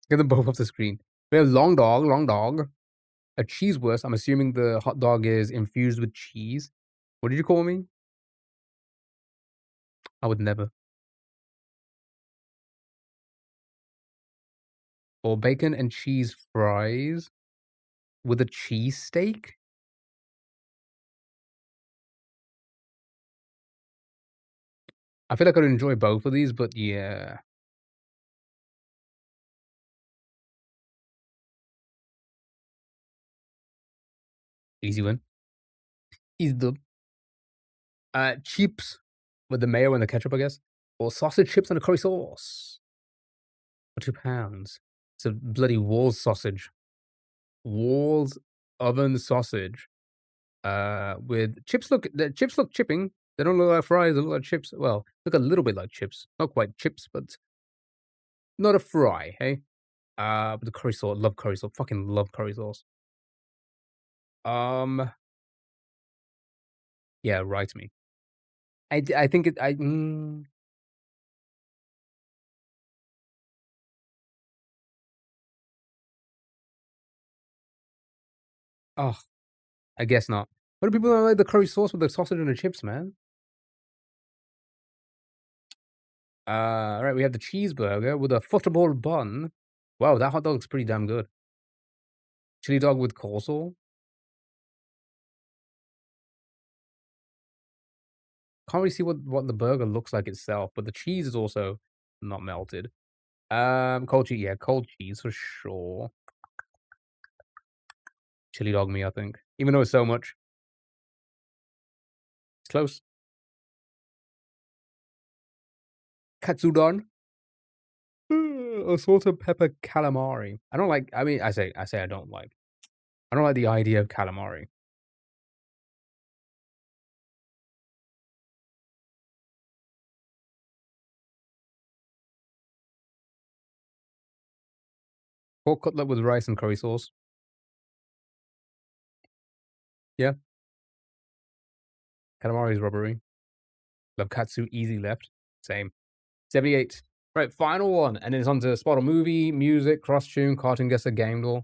Get them both off the screen. We have long dog. A cheesewurst. I'm assuming the hot dog is infused with cheese. What did you call me? I would never. Or bacon and cheese fries with a cheese steak? I feel like I'd enjoy both of these, but yeah. Easy win. Easy dub. Chips with the mayo and the ketchup, I guess. Or sausage chips and a curry sauce. For £2. It's a bloody Wall's sausage. Wall's oven sausage. With chips the chips look chipping. They don't look like fries, they look like chips. Well, look a little bit like chips. Not quite chips, but not a fry, hey? But the curry sauce, love curry sauce. Fucking love curry sauce. Yeah, right to me. I think it oh, I guess not. What do people not like the curry sauce with the sausage and the chips, man? Alright, we have the cheeseburger with a football bun. Wow, that hot dog looks pretty damn good. Chili dog with coleslaw. Can't really see what the burger looks like itself, but the cheese is also not melted. Cold cheese, yeah, cold cheese for sure. Chili dog me, I think. Even though it's so much. It's close. Katsudon. A salt and pepper calamari. I don't like. I mean, I say I don't like. I don't like the idea of calamari. Pork cutlet with rice and curry sauce. Yeah. Calamari is rubbery. Love katsu. Easy left. Same. 78. Right, final one, and then it's on to spot a movie, music, cross tune, cartoon guesser, game door.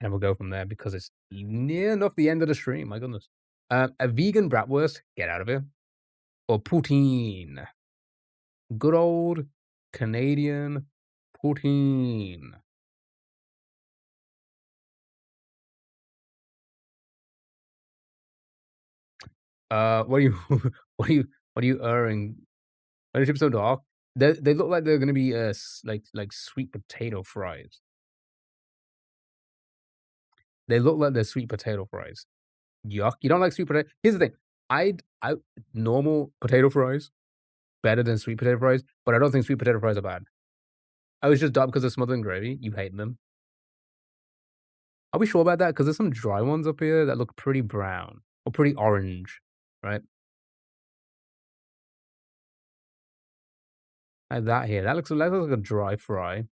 And we'll go from there because it's near enough the end of the stream. My goodness. A vegan bratwurst, get out of here. Or poutine. Good old Canadian poutine. What are you, what are you erring? Why are the chips so dark? They look like they're gonna be like sweet potato fries. They look like they're sweet potato fries. Yuck! You don't like sweet potato? Here's the thing. I normal potato fries better than sweet potato fries, but I don't think sweet potato fries are bad. I was just dumb because of smothered in gravy. You hate them. Are we sure about that? Because there's some dry ones up here that look pretty brown or pretty orange, right? Like that here. That looks like a dry fry.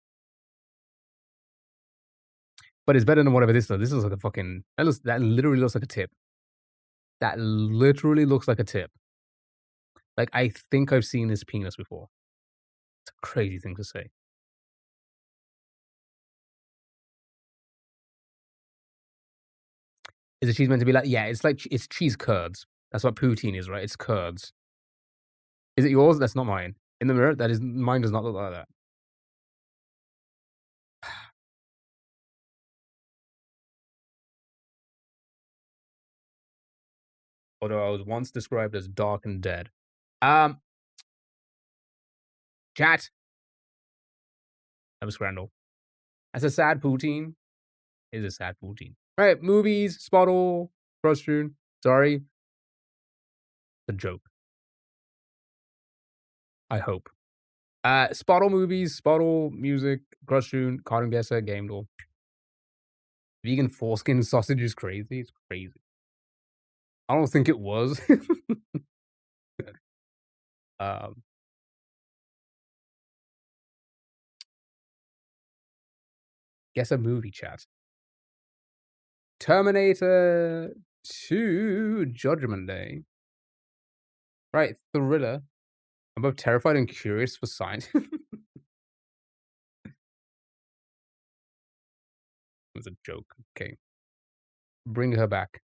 But it's better than whatever this does. This looks like a fucking that literally looks like a tip. That literally looks like a tip. Like I think I've seen this penis before. It's a crazy thing to say. Is the cheese meant to be like yeah, it's like it's cheese curds. That's what poutine is, right? It's curds. Is it yours? That's not mine. In the mirror, that is mine does not look like that. although I was once described as dark and dead. Chat. That was Scrandal. That's a sad poutine. It is a sad poutine. All right, movies, Spottle, Cross-Tune. Sorry. The joke. I hope. Spottle movies, Spottle music, Cross-Tune, Cartoon Guesser, Game Door. Vegan foreskin sausage is crazy. It's crazy. I don't think it was. Guess a movie, chat. Terminator 2 Judgment Day. Right, thriller. I'm both terrified and curious for science. It was a joke. Okay. Bring her back.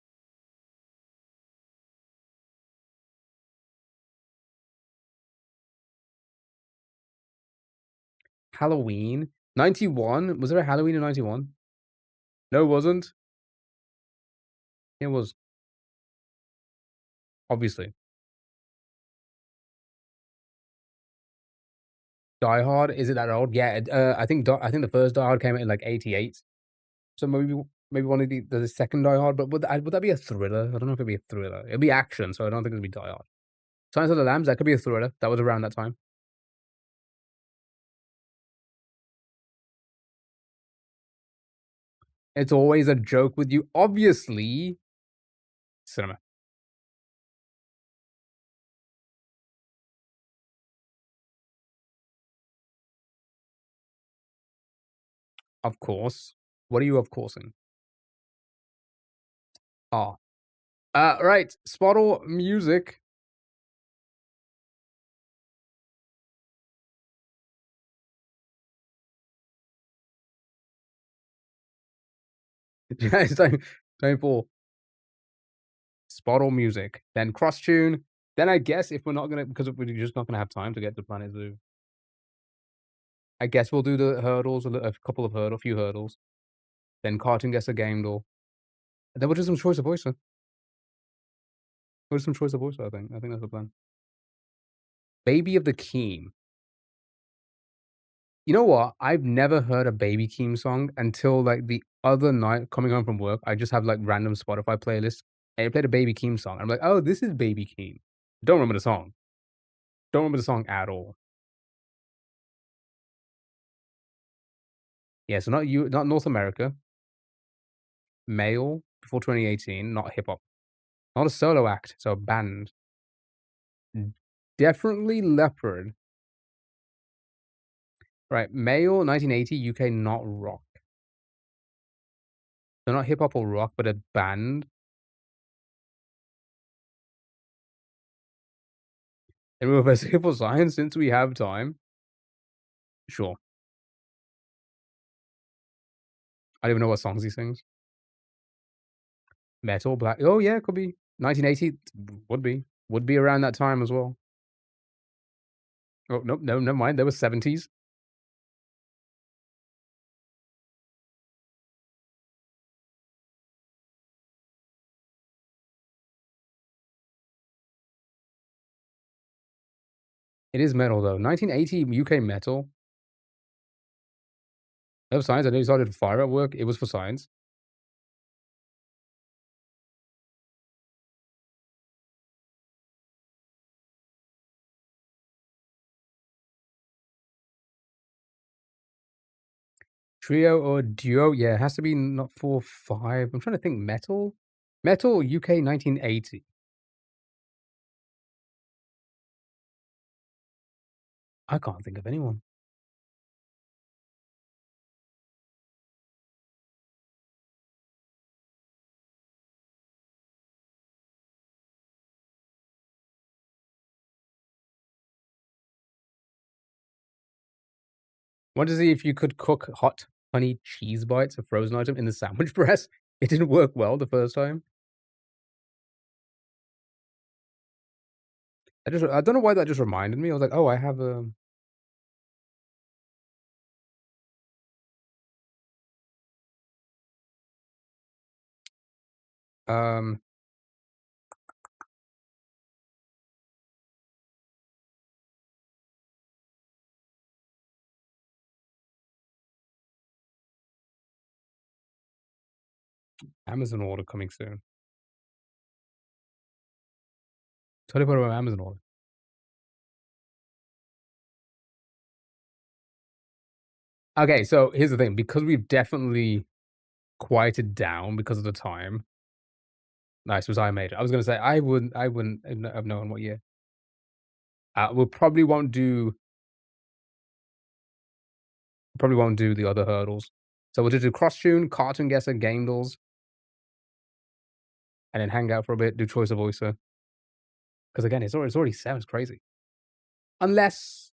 Halloween? 91? Was there a Halloween in 91? No, it wasn't. It was. Obviously. Die Hard? Is it that old? Yeah, I think the first Die Hard came out in like 88. So maybe one of the second Die Hard, but would that be a thriller? I don't know if it'd be a thriller. It'd be action, so I don't think it'd be Die Hard. Silence of the Lambs, that could be a thriller. That was around that time. It's always a joke with you. Obviously, cinema. Of course. What are you of coursing? Ah. Right. Spottle music. Yeah, it's time for Spottle music. Then cross tune. Then I guess if we're not gonna, because we're just not gonna have time to get to Planet Zoo. I guess we'll do the hurdles, a couple of hurdles, a few hurdles. Then Cartoon Guess a Game Door. And then we'll do some choice of voice. We'll do some choice of voice, I think. I think that's the plan. Baby of the Keem. You know what? I've never heard a Baby Keem song until like the other night coming home from work. I just have like random Spotify playlists and it played a Baby Keem song. I'm like, oh, this is Baby Keem. Don't remember the song. Don't remember the song at all. Yeah, so not North America. Male before 2018, not hip hop. Not a solo act, so a band. Definitely Leopard. Right, male 1980 UK, not rock. So not hip hop or rock, but a band. And we're investigating for science since we have time. Sure. I don't even know what songs he sings. Metal, black. Oh yeah, could be 1980. Would be around that time as well. Oh no, never mind. There was 70s. It is metal though. 1980 UK metal. That was science. I know you started fire at work. It was for science. Trio or duo? Yeah, it has to be not 4, 5. I'm trying to think. Metal? Metal UK 1980. I can't think of anyone. Want to see if you could cook hot honey cheese bites, a frozen item, in the sandwich press? It didn't work well the first time. I don't know why that just reminded me. I was like, oh, I have a. Um, Amazon order coming soon. Totally put it on Amazon order. Okay, so here's the thing. Because we've definitely quieted down because of the time. Nice, was I made it. I was gonna say I wouldn't have known what year. We probably won't do the other hurdles. So we'll just do cross tune, cartoon guesser, game dolls, and then hang out for a bit, do choice of voicer. Because again, it's already 7, it's crazy. Unless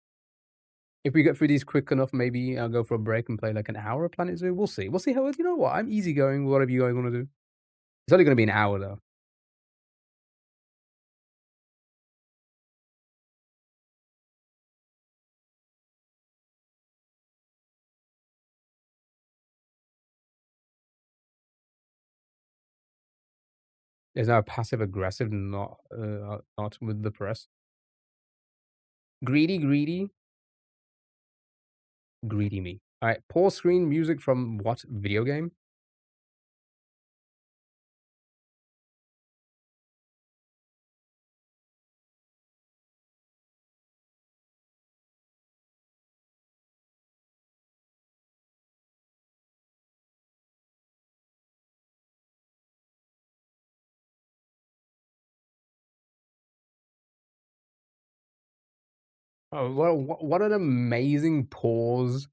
if we get through these quick enough, maybe I'll go for a break and play like an hour of Planet Zoo. We'll see. We'll see how you know what? I'm easygoing, whatever you guys want to do. It's only gonna be an hour though. There's now passive aggressive, not with the press. Greedy me. Alright, pause screen music from what video game? Oh, what an amazing pause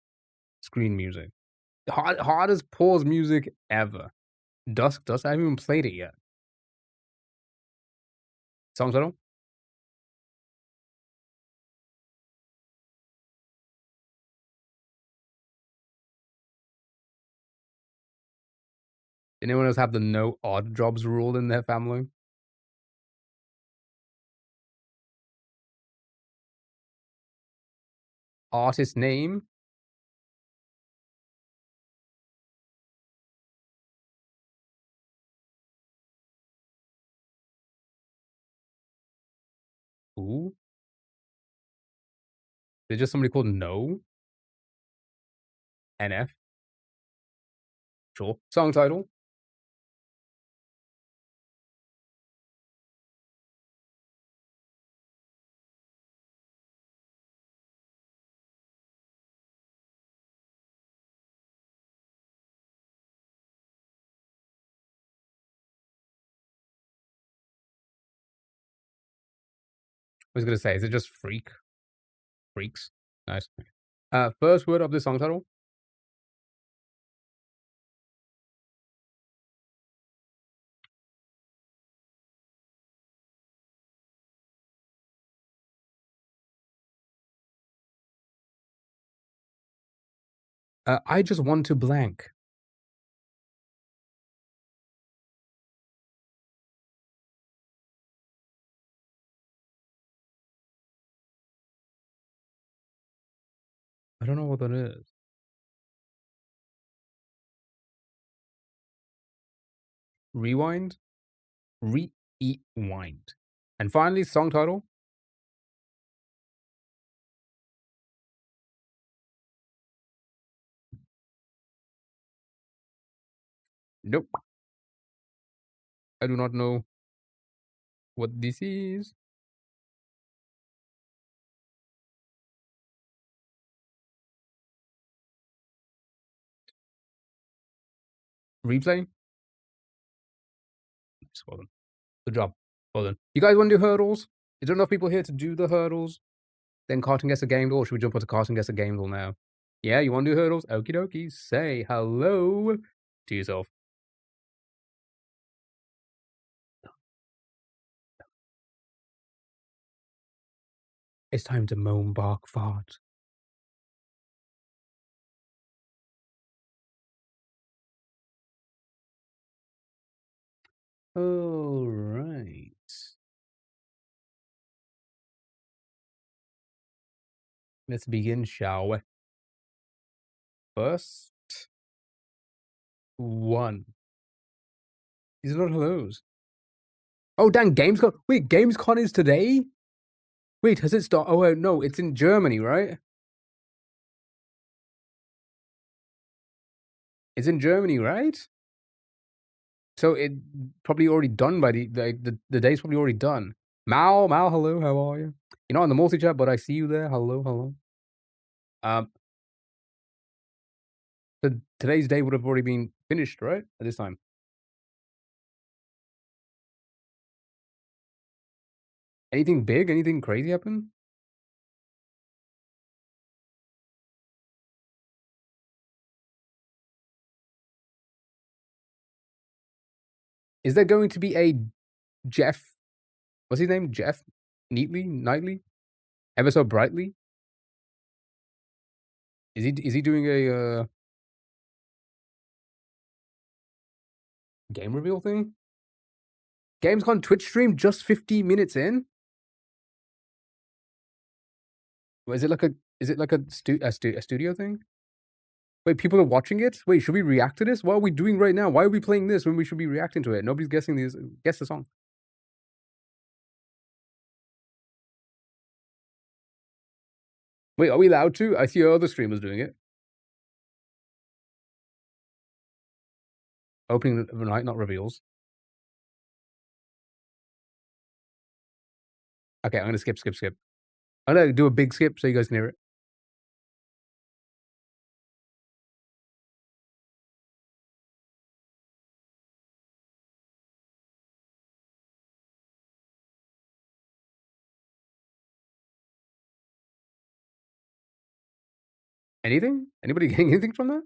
screen music. Hardest pause music ever. Dusk Dust, I haven't even played it yet. Song title? Did anyone else have the no odd jobs rule in their family? Artist name? Who? Is it just somebody called No? NF? Sure. Song title? I was gonna say, is it just Freaks? Nice. First word of the song title? I just want to blank. I don't know what that is. Rewind? Rewind. And finally, song title? Nope. I do not know what this is. Replay? Well done. Good job. Well done. You guys want to do hurdles? Is there enough people here to do the hurdles? Then cartoon guess a game door, or should we jump onto cartoon guess a game door now? Yeah, you want to do hurdles? Okie dokie. Say hello to yourself. It's time to moan, bark, fart. All right. Let's begin, shall we? First one. These are not hellos. Oh, dang, Gamescom. Wait, Gamescom is today? Wait, has it started? Oh, no, it's in Germany, right? It's in Germany, right? So it probably already done by the day's probably already done. Mal, hello, how are you? You're not in the multi chat, but I see you there. Hello, hello. Um, today's day would have already been finished, right? At this time. Anything big? Anything crazy happen? Is there going to be a Jeff? What's his name? Jeff Nightly? Ever so brightly? Is he doing a game reveal thing? Gamescom Twitch stream just 15 minutes in? Or is it like a studio thing? Wait, people are watching it? Wait, should we react to this? What are we doing right now? Why are we playing this when we should be reacting to it? Nobody's guessing these. Guess the song. Wait, are we allowed to? I see other streamers doing it. Opening of the night, not reveals. Okay, I'm gonna skip. I'm gonna do a big skip so you guys can hear it. Anything? Anybody getting anything from that?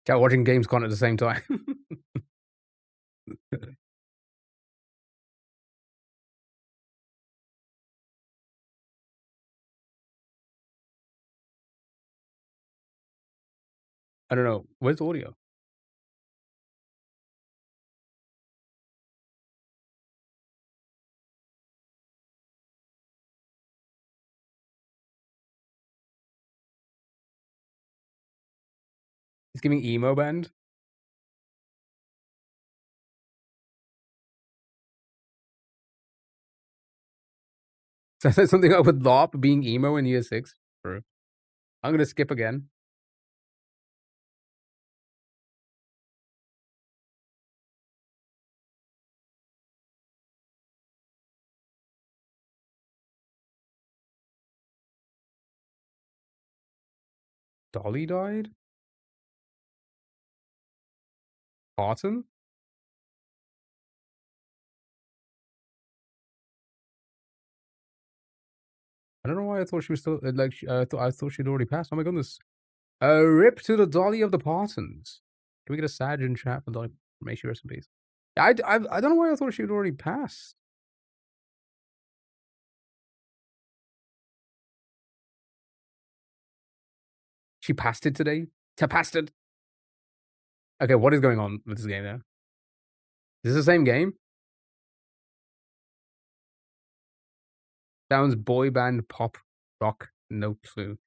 Chat watching Gamescom at the same time. I don't know. Where's the audio? It's giving emo band. So that's something up with LOP being emo in year 6. True. I'm gonna skip again. Dolly died? Barton? I don't know why I thought she was still I thought she'd already passed. Oh my goodness. Rip to the Dolly of the Partons. Can we get a Sag in chat for Dolly? May she rest in peace. I don't know why I thought she'd already passed. She passed it today? Passed it. Okay, what is going on with this game now? Is this the same game? Sounds boy band pop rock. No clue.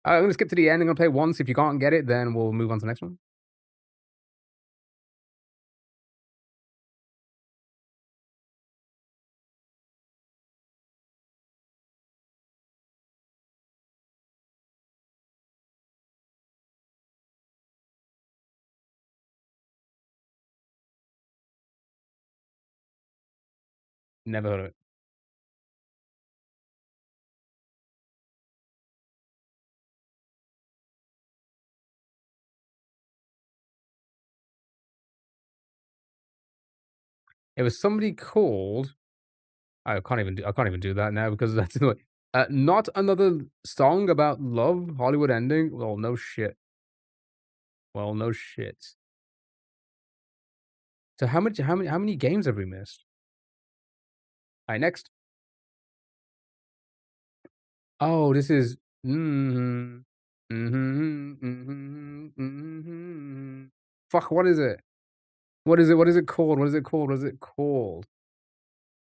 I'm gonna skip to the end. I'm gonna play once. If you can't get it, then we'll move on to the next one. Never heard of it. It was somebody called. I can't even do that now because that's annoying. Not another song about love, Hollywood ending. Well, no shit. So how many games have we missed? All right, next. Oh, this is. Fuck, what is it? What is it called? What is it called?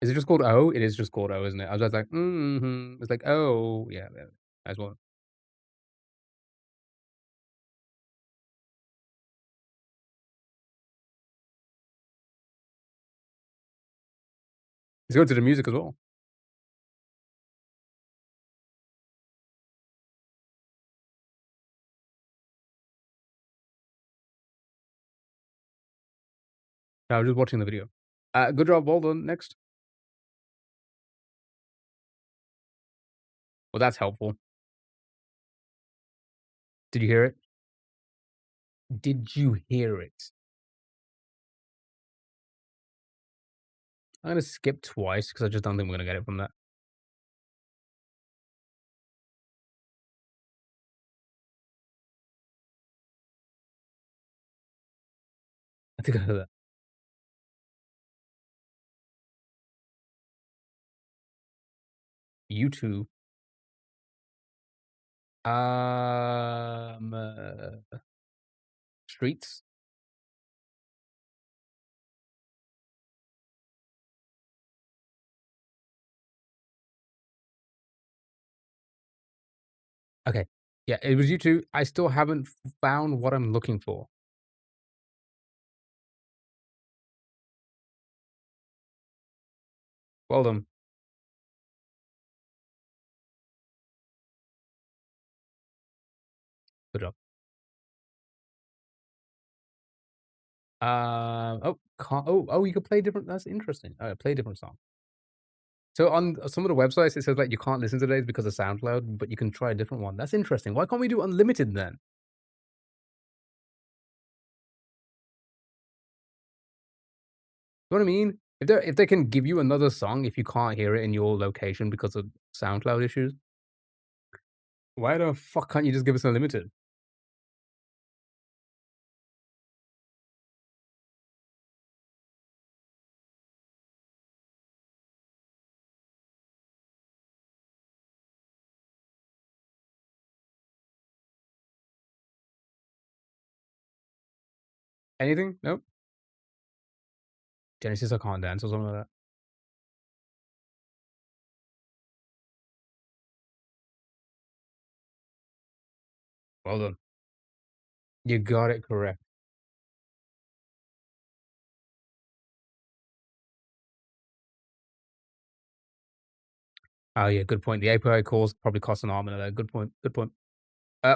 Is it just called O? It is just called O, isn't it? I was just like, mm-hmm. It's like, oh, yeah, yeah, as well. Let's go to the music as well. I was just watching the video. Good job, well done. Next. Well, that's helpful. Did you hear it? Did you hear it? I'm gonna skip twice because I just don't think we're gonna get it from that. I think I heard that. YouTube. Streets. Okay. Yeah, it was YouTube. I still haven't found what I'm looking for. Well done. Good job. You can play different. That's interesting. Play a different song. So on some of the websites, it says like you can't listen to these because of SoundCloud, but you can try a different one. That's interesting. Why can't we do unlimited then? You know what I mean? If they can give you another song if you can't hear it in your location because of SoundCloud issues, why the fuck can't you just give us unlimited? Anything? Nope. Genesis I can't dance or something like that. Well done. You got it correct. Oh yeah, good point. The API calls probably cost an arm and a leg. Good point. Good point.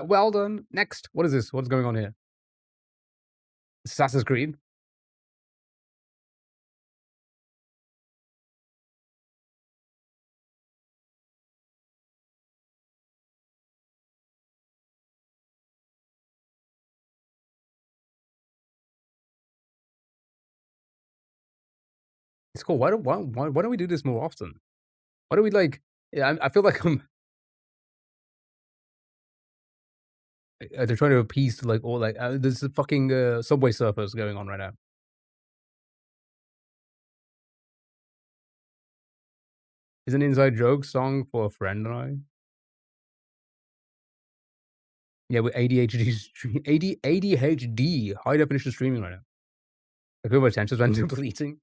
Well done. Next. What is this? What's going on here? Assassin's Creed. It's cool. Why don't we do this more often? Why don't we like? Yeah, I feel like I'm. They're trying to appease like all like there's a fucking Subway Surfers going on right now. Is an inside joke song for a friend and I. Yeah, with ADHD, ADHD, high definition streaming right now. I feel my attention span depleting.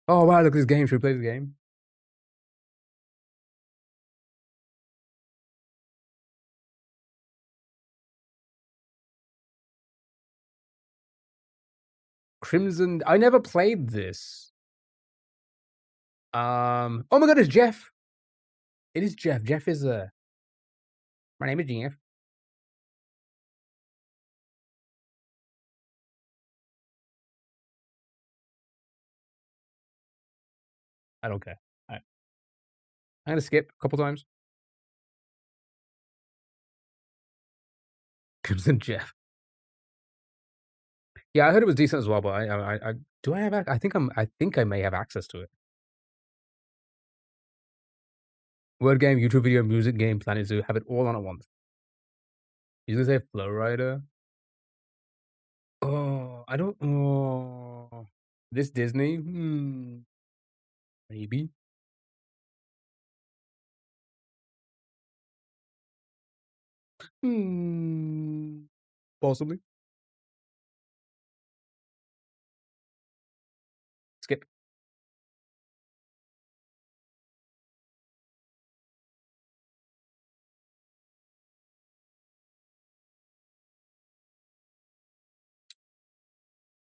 Oh wow, look at this game. Should we play this game? Crimson. I never played this. Oh my god, it's Jeff. It is Jeff. Jeff is my name is Jeff. I don't care. Alright. I'm gonna skip a couple times. Crimson Jeff. Yeah, I heard it was decent as well, but I do I have I think I may have access to it. Word game, YouTube video, music game, Planet Zoo, have it all on at once. You gonna say Flow Rider? Oh, I don't. Oh, this Disney? Maybe. Possibly.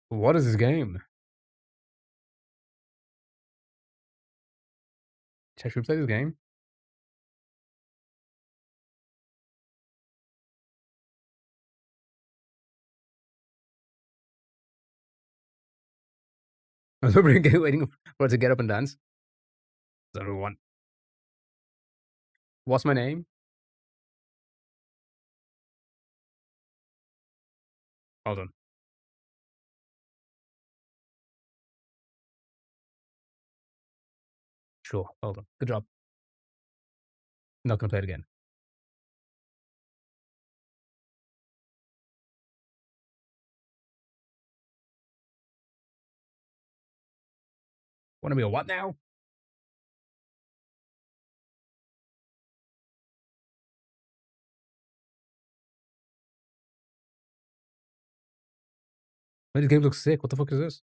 What is this game? Should we play this game? I was waiting for it to get up and dance. That's what we want. What's my name? Hold on. Sure. Hold on. Good job. Not gonna play it again. Wanna be a what now? Wait, this game looks sick. What the fuck is this?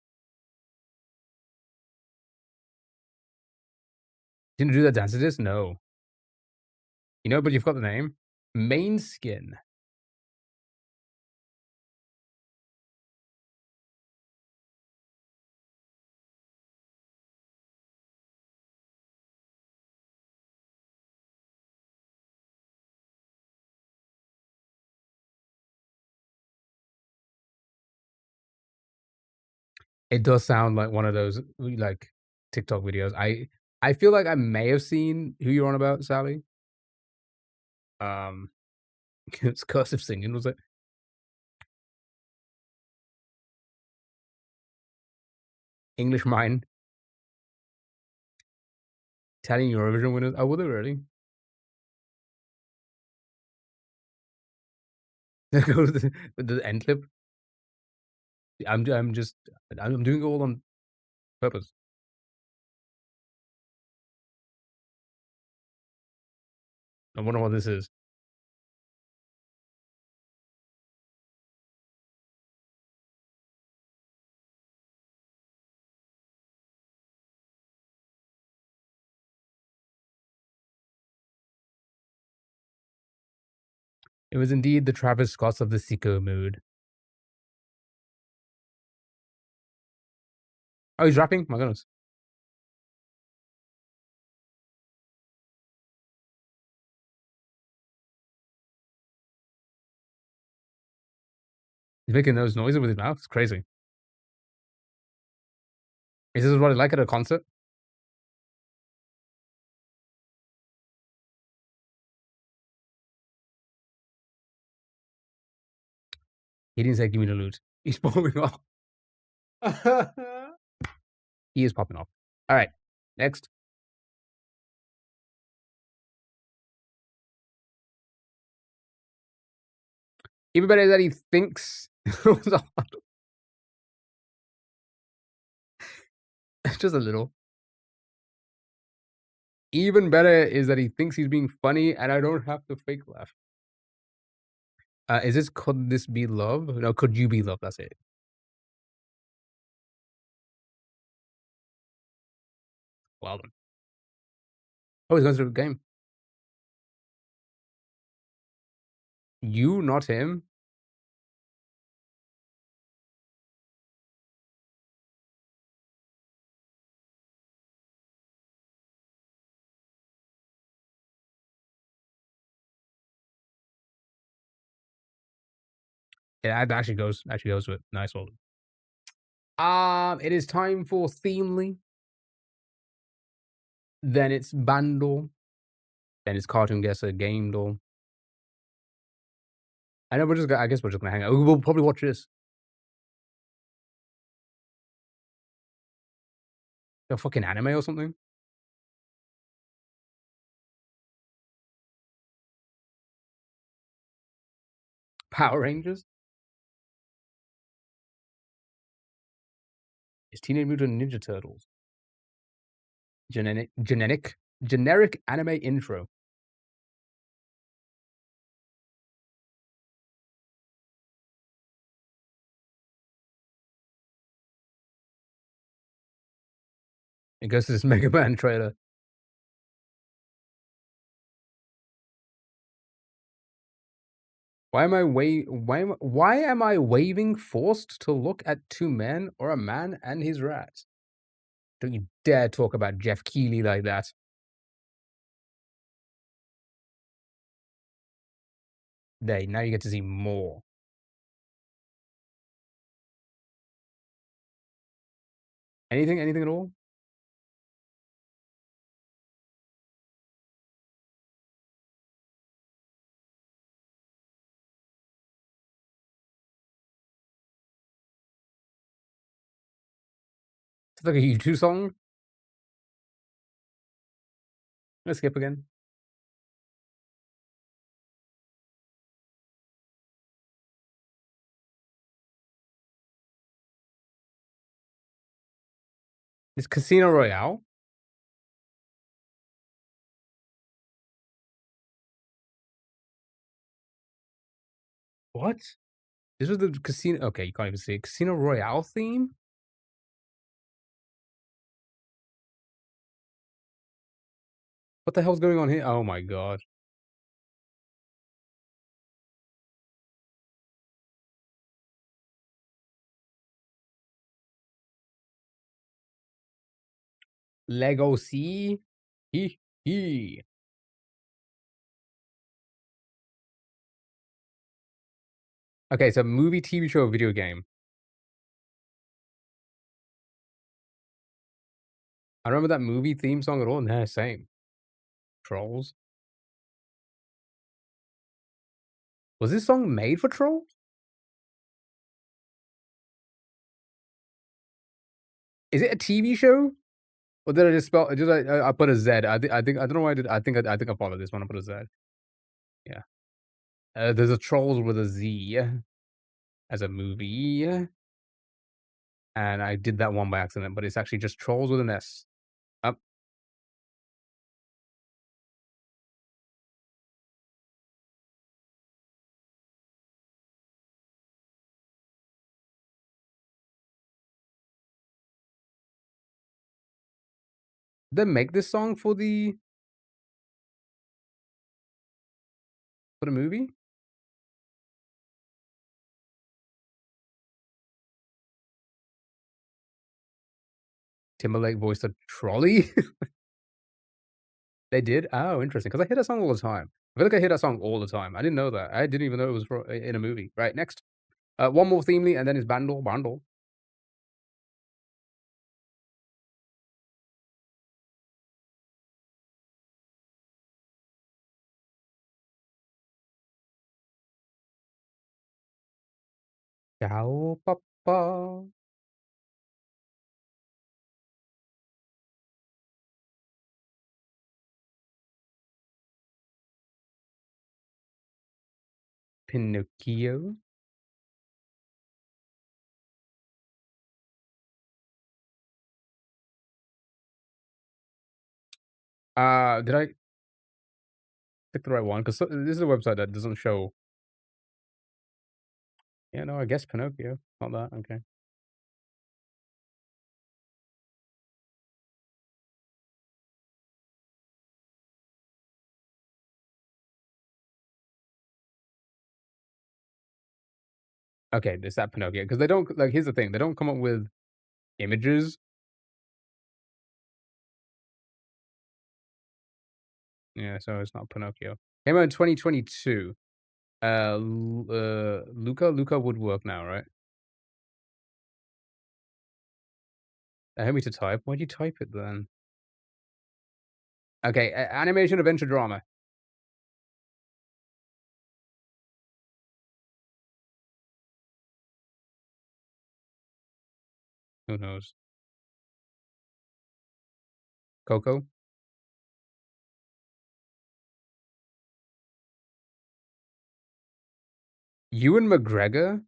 Didn't do that dance to this? No. You know, but you've got the name. Main skin. It does sound like one of those like TikTok videos. I feel like I may have seen who you're on about, Sally. It's cursive singing, was it? English Mine. Italian Eurovision winners. Oh, were they really? Go to the end clip. I'm doing it all on purpose. I wonder what this is. It was indeed the Travis Scott of the sicko mood. Oh, he's rapping? My goodness. He's making those noises with his mouth. It's crazy. Is this what it's like at a concert? He didn't say give me the loot. He's popping off. He is popping off. All right. Next. Everybody that he thinks just a little. Even better is that he thinks he's being funny and I don't have to fake laugh. Is this could this be love? No, could you be love? That's it. Well done. Oh, he's going through the game. You, not him. Yeah, that actually goes with it. Nice one. It is time for Themely. Then it's Bandor. Then it's Cartoon Guesser Game Door. I know I guess we're just gonna hang out. We'll probably watch this. A fucking anime or something. Power Rangers. It's Teenage Mutant Ninja Turtles. Generic anime intro. It goes to this Mega Man trailer. Why am I waving forced to look at two men or a man and his rat? Don't you dare talk about Jeff Keighley like that. There, now you get to see more. Anything at all? It's like a U2 song. Let's skip again. It's Casino Royale. What? This was the casino. Okay, you can't even see it. Casino Royale theme. What the hell's going on here? Oh my god. Lego C. Hee hee. Okay, so movie, TV show, video game. I remember that movie theme song at all. Nah, same. Trolls. Was this song made for Trolls? Is it a TV show? Or did I just spell? Just I put a Z. I think I don't know why I did. I think I followed this one. I put a Z. Yeah. There's a Trolls with a Z as a movie, and I did that one by accident, but it's actually just Trolls with an S. Up. Did they make this song for the movie? Timberlake voiced a trolley? They did? Oh, interesting. Because I hear that song all the time. I feel like I hear that song all the time. I didn't know that. I didn't even know it was for, in a movie. Right, next. One more themely, and then it's Bandle. Bandle. Ciao, papa. Pinocchio. Did I pick the right one? Because this is a website that doesn't show. Yeah, no, I guess Pinocchio. Not that. Okay. Okay, it's that Pinocchio. Because they don't, like, here's the thing. They don't come up with images. Yeah, so it's not Pinocchio. Came out in 2022. Luca would work now, right? Help me to type. Why'd you type it then? Okay, animation adventure drama. Who knows? Coco? Ewan McGregor?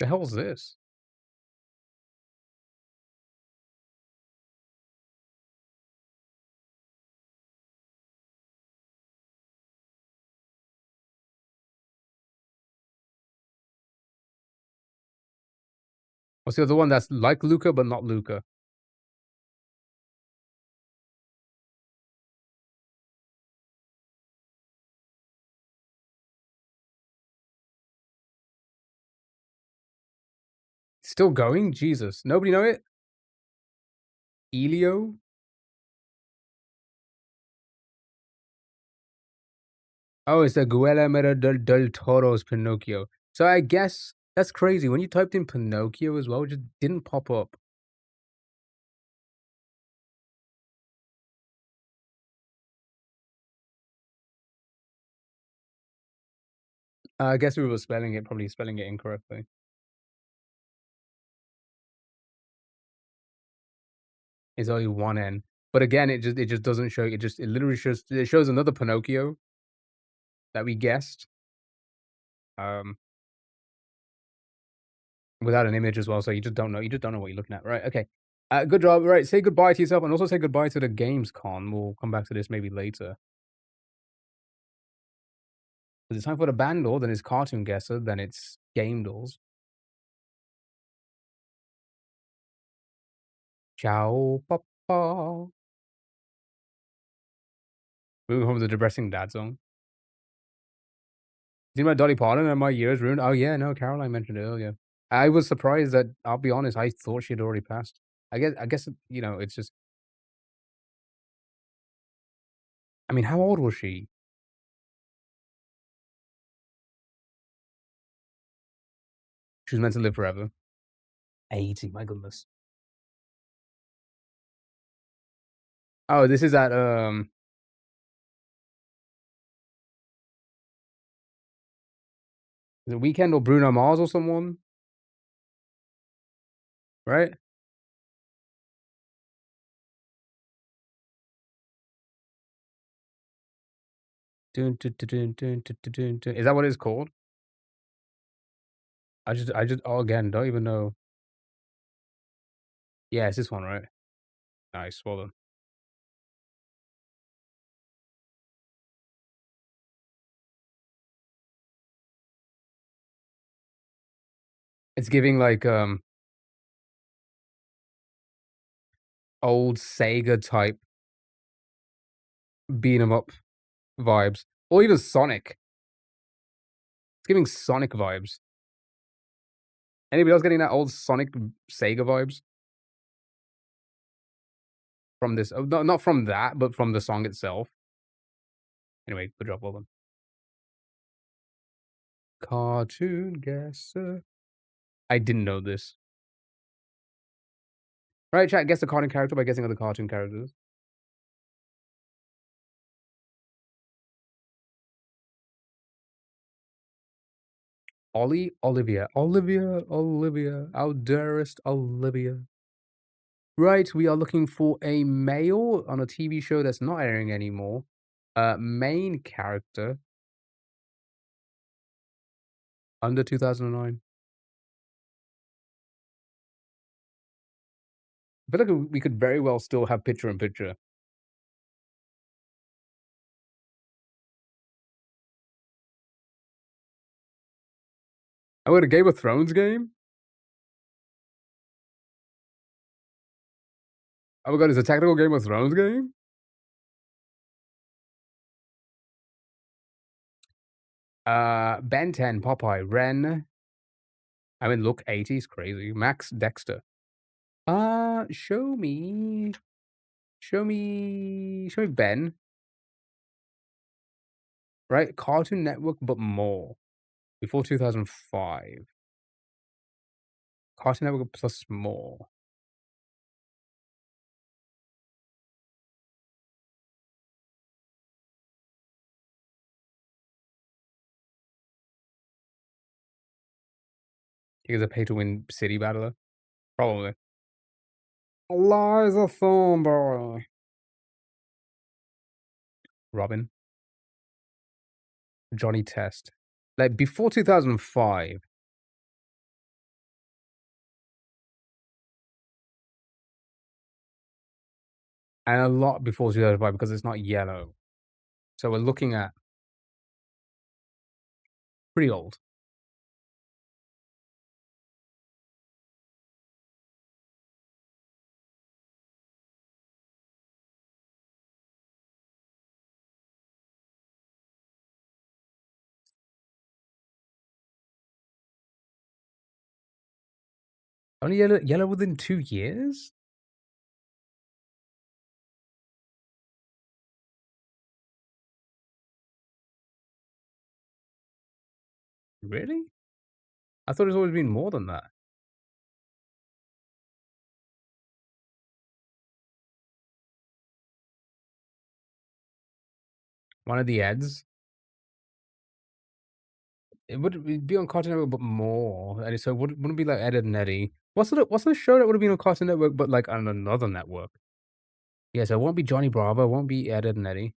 The hell's this? What's the other one that's like Luca but not Luca? Still going? Jesus. Nobody know it? Elio? Oh, it's the Guillermo del Toro's Pinocchio. So I guess that's crazy. When you typed in Pinocchio as well, it just didn't pop up. I guess we were probably spelling it incorrectly. It's only one N. But again, it just doesn't show. It literally shows another Pinocchio that we guessed. Without an image as well, so you just don't know. You just don't know what you're looking at, right? Okay. Good job. Right. Say goodbye to yourself, and also say goodbye to the Gamescom. We'll come back to this maybe later. Is it time for the Bandor? Then it's Cartoon Guesser. Then it's Game Dolls. Ciao, papa. Moving home with the depressing dad song. See my Dolly Parton and my years ruined. Oh yeah, no, Caroline mentioned it earlier. I was surprised that I'll be honest. I thought she had already passed. I guess you know it's just. I mean, how old was she? She was meant to live forever. 80. My goodness. Oh, this is at The Weeknd or Bruno Mars or someone? Right? Dun, dun, dun, dun, dun, dun, dun, dun, dun. Is that what it's called? Oh, again, don't even know. Yeah, it's this one, right? Nice, well done. It's giving like old Sega type beat 'em up vibes, or even Sonic. It's giving Sonic vibes. Anybody else getting that old Sonic Sega vibes from this? Oh, no, not from that, but from the song itself. Anyway, good job, well done. Cartoon Guesser. I didn't know this. Right, chat, guess the cartoon character by guessing other cartoon characters. Olivia. Our dearest Olivia. Right, we are looking for a male on a TV show that's not airing anymore. Main character. Under 2009. I feel like we could very well still have picture in picture. Oh, we got a Game of Thrones game? Oh my god, it's a tactical Game of Thrones game? Ben 10, Popeye, Ren. I mean, look, 80s, crazy. Max Dexter. Show me Ben. Right? Cartoon Network, but more. Before 2005. Cartoon Network plus more. He was a pay-to-win city battler? Probably. Eliza Thornberry. Robin. Johnny Test. Like, before 2005. and a lot before 2005 because it's not yellow. So we're looking at pretty old. Only yellow within 2 years? Really? I thought it's always been more than that. One of the ads. It would be on Cartoon Network, but more, and so wouldn't be like Ed, Edd n Eddy. What's the show that would've been on Cartoon Network, but, like, on another network? Yeah, so it won't be Johnny Bravo, it won't be Ed, Edd n Eddy.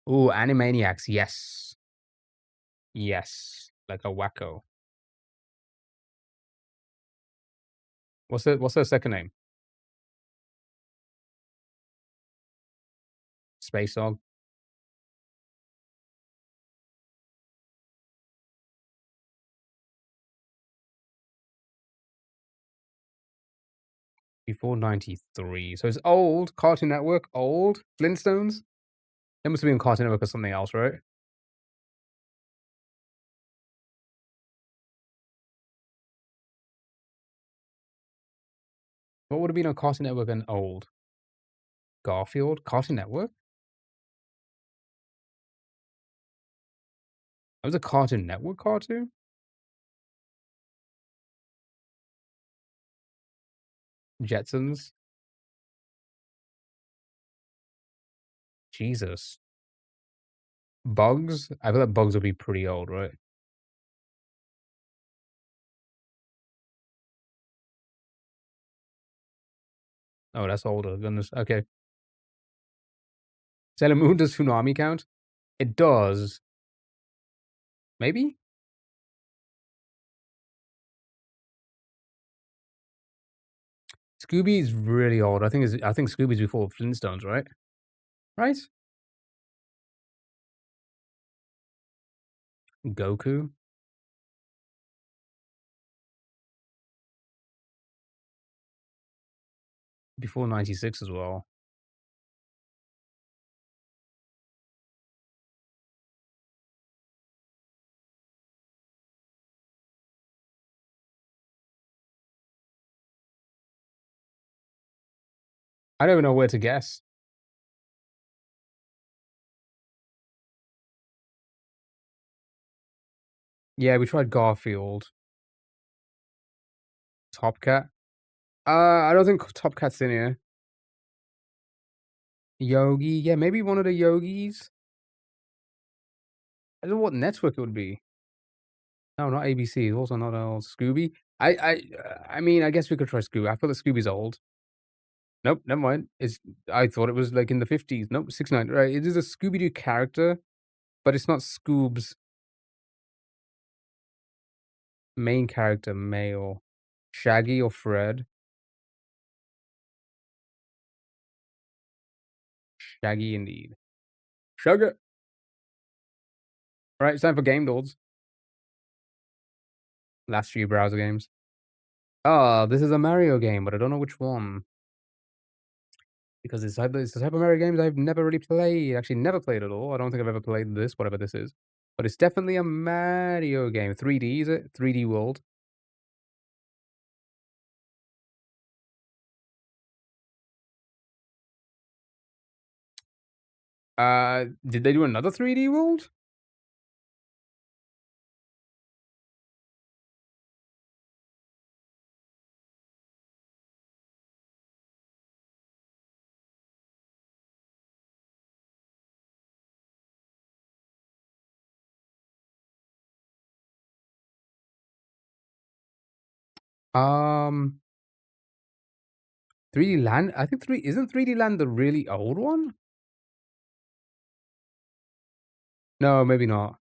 Ooh, Animaniacs, yes. Yes, like a wacko. What's their second name? Space Dog? Before 93, so it's old. Cartoon Network, old. Flintstones? They must have been on Cartoon Network or something else, right? What would've been on Cartoon Network and old? Garfield? Cartoon Network? That was a Cartoon Network cartoon? Jetsons? Jesus. Bugs? I feel like Bugs would be pretty old, right? Oh, that's older, goodness, okay. Sailor Moon, does Tsunami count? It does. Maybe? Scooby's really old. I think Scooby's before Flintstones, right? Right? Goku? Before 96 as well. I don't even know where to guess. Yeah, we tried Garfield. Top Cat? I don't think Top Cat's in here. Yogi? Yeah, maybe one of the Yogis? I don't know what network it would be. No, not ABC, also not old. Scooby? I mean, I guess we could try Scooby. I feel like Scooby's old. Nope, never mind. I thought it was, like, in the 50s. Nope, 69. Right, it is a Scooby-Doo character, but it's not Scoob's main character, male. Shaggy or Fred? Shaggy indeed. Sugar! Right, it's time for Game Lords. Last few browser games. Ah, this is a Mario game, but I don't know which one. Because it's the type of Mario games I've never really played. Actually, never played at all. I don't think I've ever played this, whatever this is. But it's definitely a Mario game. 3D, is it? 3D World. Did they do another 3D World? Um, 3D Land? I think isn't 3D Land the really old one? No, maybe not.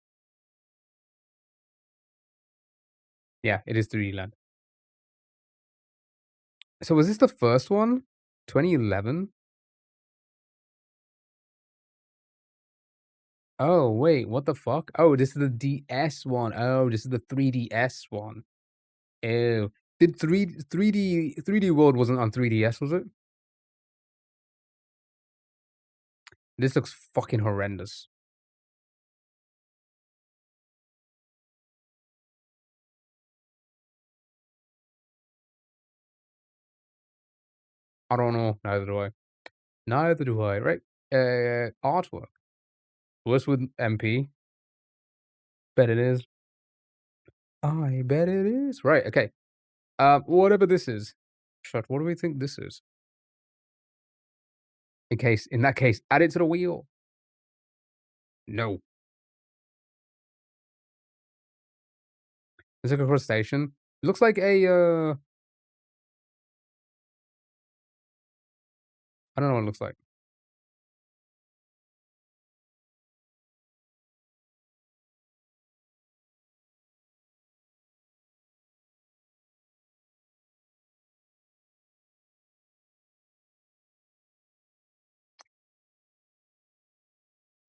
Yeah, it is 3D Land. So was this the first one? 2011? Oh, wait, what the fuck? Oh, this is the DS one. Oh, this is the 3DS one. Ew. Did 3D World wasn't on 3DS, was it? This looks fucking horrendous. I don't know. Neither do I. Neither do I. Right. Artwork. What's with MP? Bet it is. I bet it is. Right. Okay. Whatever this is. Shut. What do we think this is? In that case, add it to the wheel. No. It's like a crustacean. It looks like a. I don't know what it looks like.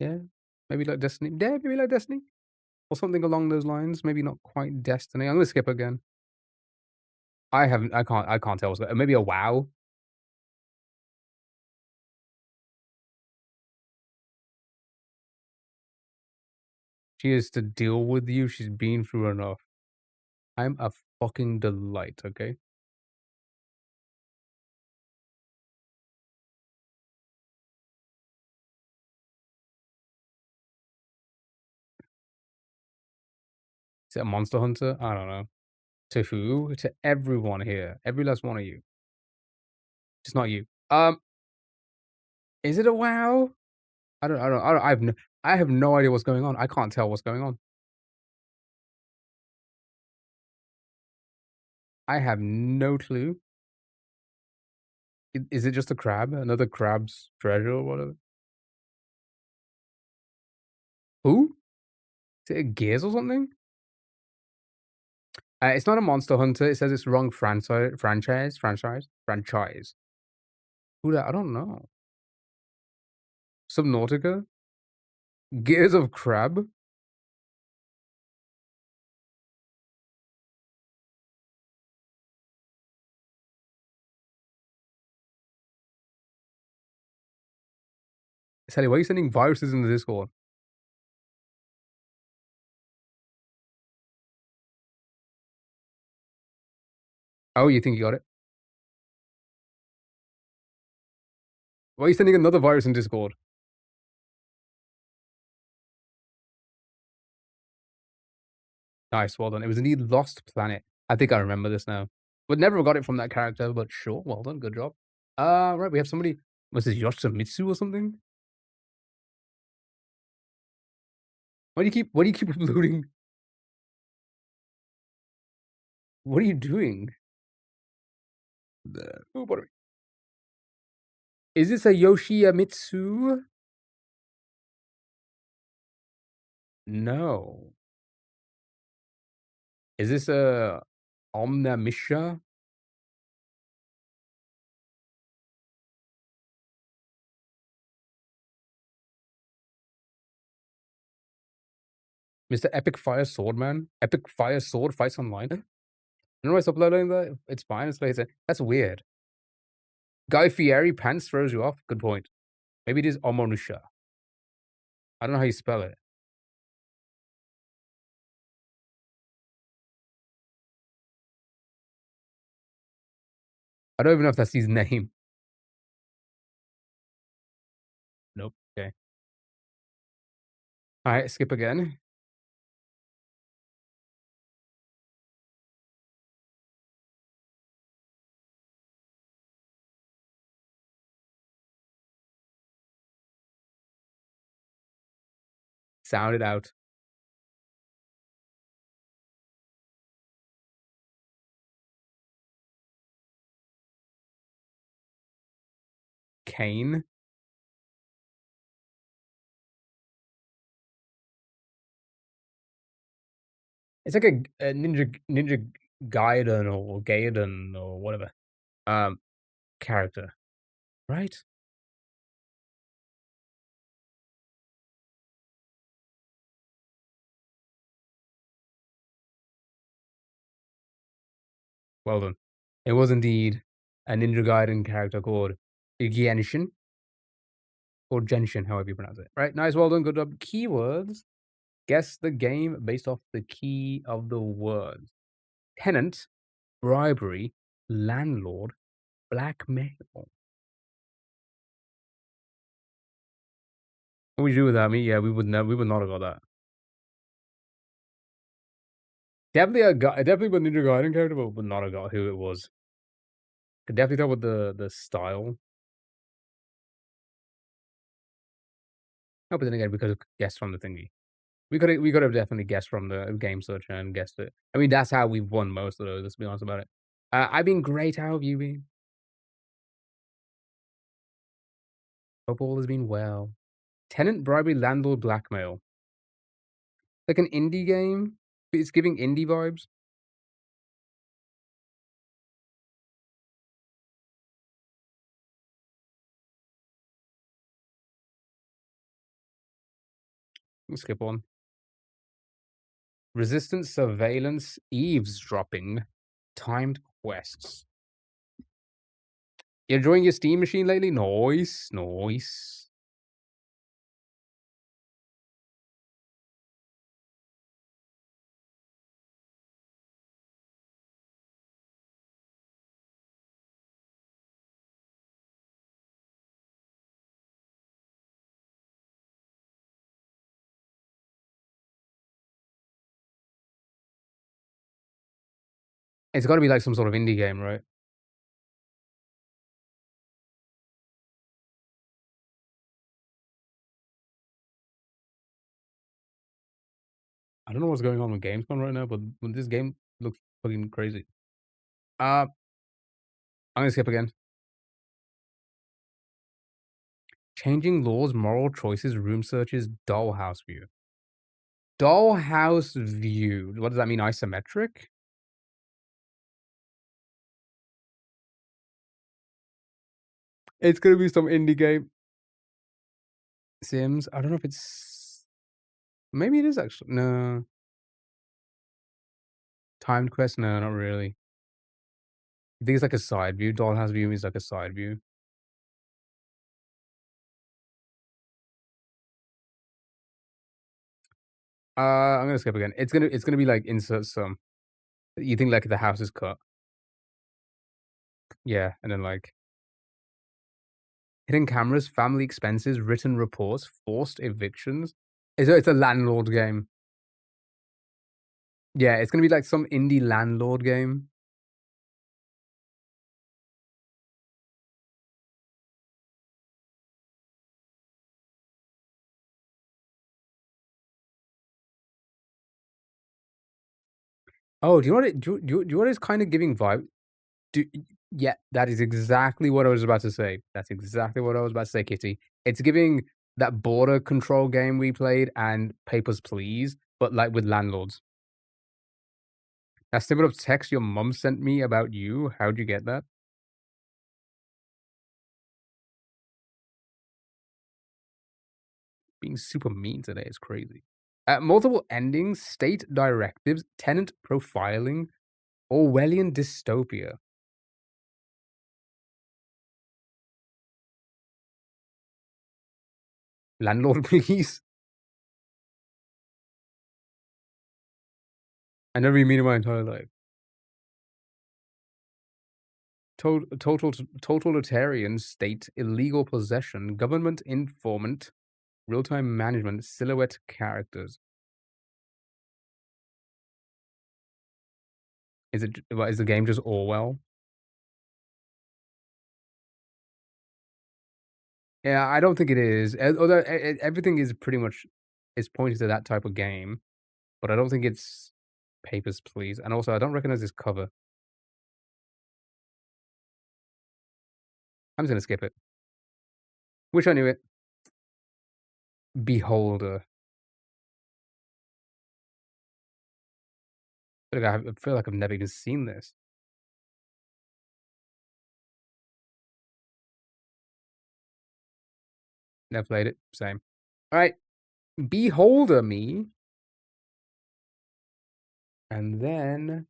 Yeah. Maybe like Destiny. Yeah, maybe like Destiny. Or something along those lines. Maybe not quite Destiny. I'm gonna skip again. I haven't. I can't tell what's going. Maybe a WoW. She is to deal with you. She's been through enough. I'm a fucking delight. Okay. Is it a Monster Hunter? I don't know. To who? To everyone here. Every last one of you. Just not you. Is it a WoW? I have no idea what's going on. I can't tell what's going on. I have no clue. Is it just a crab? Another crab's treasure or whatever? Who? Is it Gears or something? It's not a Monster Hunter. It says it's wrong franchise. Who that? I don't know. Subnautica? Gears of Crab? Sally, why are you sending viruses in the Discord? Oh, you think you got it? Why are you sending another virus in Discord? Nice, well done. It was indeed Lost Planet. I think I remember this now. Would never have got it from that character, but sure, well done, good job. Right, we have somebody. Was this Yoshimitsu or something? Why do you keep looting? What are you doing? Oh, what are we? Is this a Yoshimitsu? No. Is this a Omnamisha? Mr. Epic Fire Swordman? Epic Fire Sword fights online? You know why it's uploading that? It's fine, it's later. That's weird. Guy Fieri pants throws you off? Good point. Maybe it is Omonusha. I don't know how you spell it. I don't even know if that's his name. Nope. Okay. Alright, skip again. Sound it out. Kane? It's like a Ninja Gaiden or Gaiden or whatever, character, right? Well done. It was indeed a Ninja Gaiden character called Genshin, or Genshin, however you pronounce it. Right, nice, well done, good job. Keywords. Guess the game based off the key of the words. Tenant, bribery, landlord, blackmail. What would you do without me? Yeah, we would not have got that. Definitely definitely a Ninja Gaiden character, but would not have got who it was. Could definitely tell with the style. Oh, but then again, we could have guessed from the thingy. We could have definitely guessed from the game search and guessed it. I mean, that's how we've won most of those, let's be honest about it. I've been great, how have you been? Hope all has been well. Tenant, bribery, landlord, blackmail. Like an indie game? It's giving indie vibes. We'll skip on. Resistance, surveillance, eavesdropping, timed quests. You enjoying your Steam machine lately? Nice, nice. It's gotta be like some sort of indie game, right? I don't know what's going on with Gamescom right now, but this game looks fucking crazy. I'm gonna skip again. Changing laws, moral choices, room searches, dollhouse view. Dollhouse view. What does that mean? Isometric? It's gonna be some indie game. Sims. I don't know if it's. Maybe it is actually. No. Timed quest? No, not really. I think it's like a side view. Dollhouse view is like a side view. I'm gonna skip again. It's gonna be like insert some. You think like the house is cut. Yeah, and then like hidden cameras, family expenses, written reports, forced evictions. It's a landlord game. Yeah, it's gonna be like some indie landlord game. Oh, do you know what do you know what it's kind of giving vibe? Do Yeah, that is exactly what I was about to say. That's exactly what I was about to say, Kitty. It's giving that border control game we played and Papers, Please, but like with landlords. That snippet of text your mum sent me about you, how'd you get that? Being super mean today is crazy. Multiple endings, state directives, tenant profiling, Orwellian dystopia. Landlord, please. I never even mean in my entire life. Totalitarian state, illegal possession, government informant, real-time management, silhouette characters. Is the game just Orwell? Yeah, I don't think it is. Although everything is pretty much is pointing to that type of game, but I don't think it's Papers, Please. And also, I don't recognize this cover. I'm just gonna skip it. Wish I knew it. Beholder. I feel like I've never even seen this. Never played it. Same. All right. Beholder me. And then.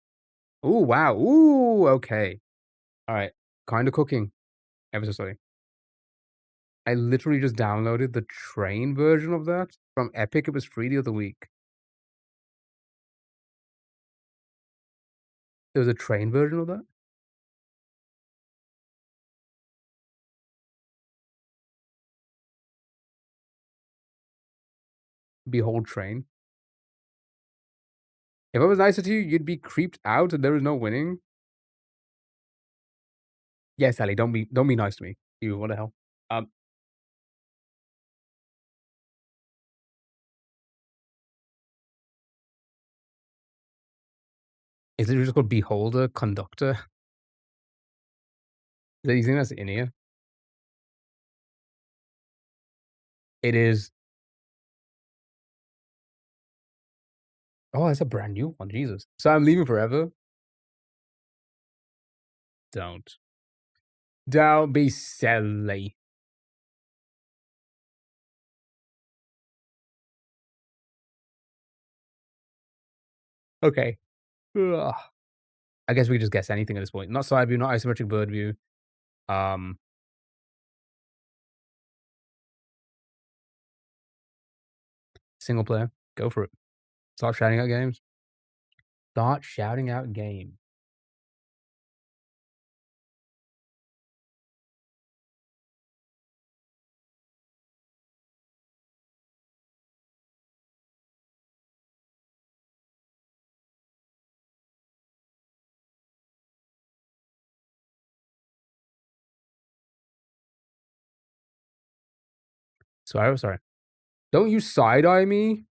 Ooh, wow. Ooh, okay. All right. Kind of cooking. Ever so sorry. I literally just downloaded the train version of that from Epic. It was free the other week. There was a train version of that? Behold train. If I was nicer to you, you'd be creeped out and there was no winning. Yes, Ellie, don't be nice to me. You, what the hell? Is it just called Beholder Conductor? Do you think that's in here? It is. Oh, it's a brand new one. Jesus. So I'm leaving forever. Don't. Don't be silly. Okay. Ugh. I guess we could just guess anything at this point. Not side view, not isometric bird view. Single player. Go for it. Start shouting out games. Start shouting out game. Sorry. Don't you side-eye me?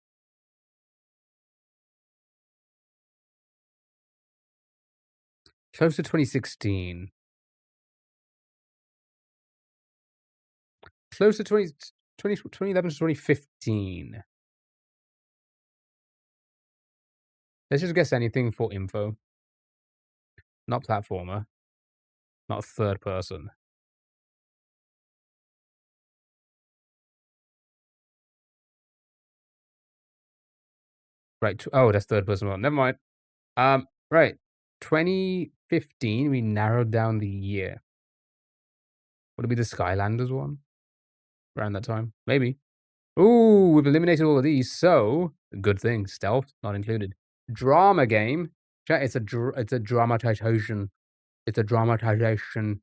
Close to 2016. Close to 2011 to 2015. Let's just guess anything for info. Not platformer. Not third person. Right. Oh, that's third person one. Never mind. Right. 2015, we narrowed down the year. Would it be the Skylanders one? Around that time? Maybe. Ooh, we've eliminated all of these, so good thing. Stealth not included. Drama game. Chat, it's a dramatization. It's a dramatization.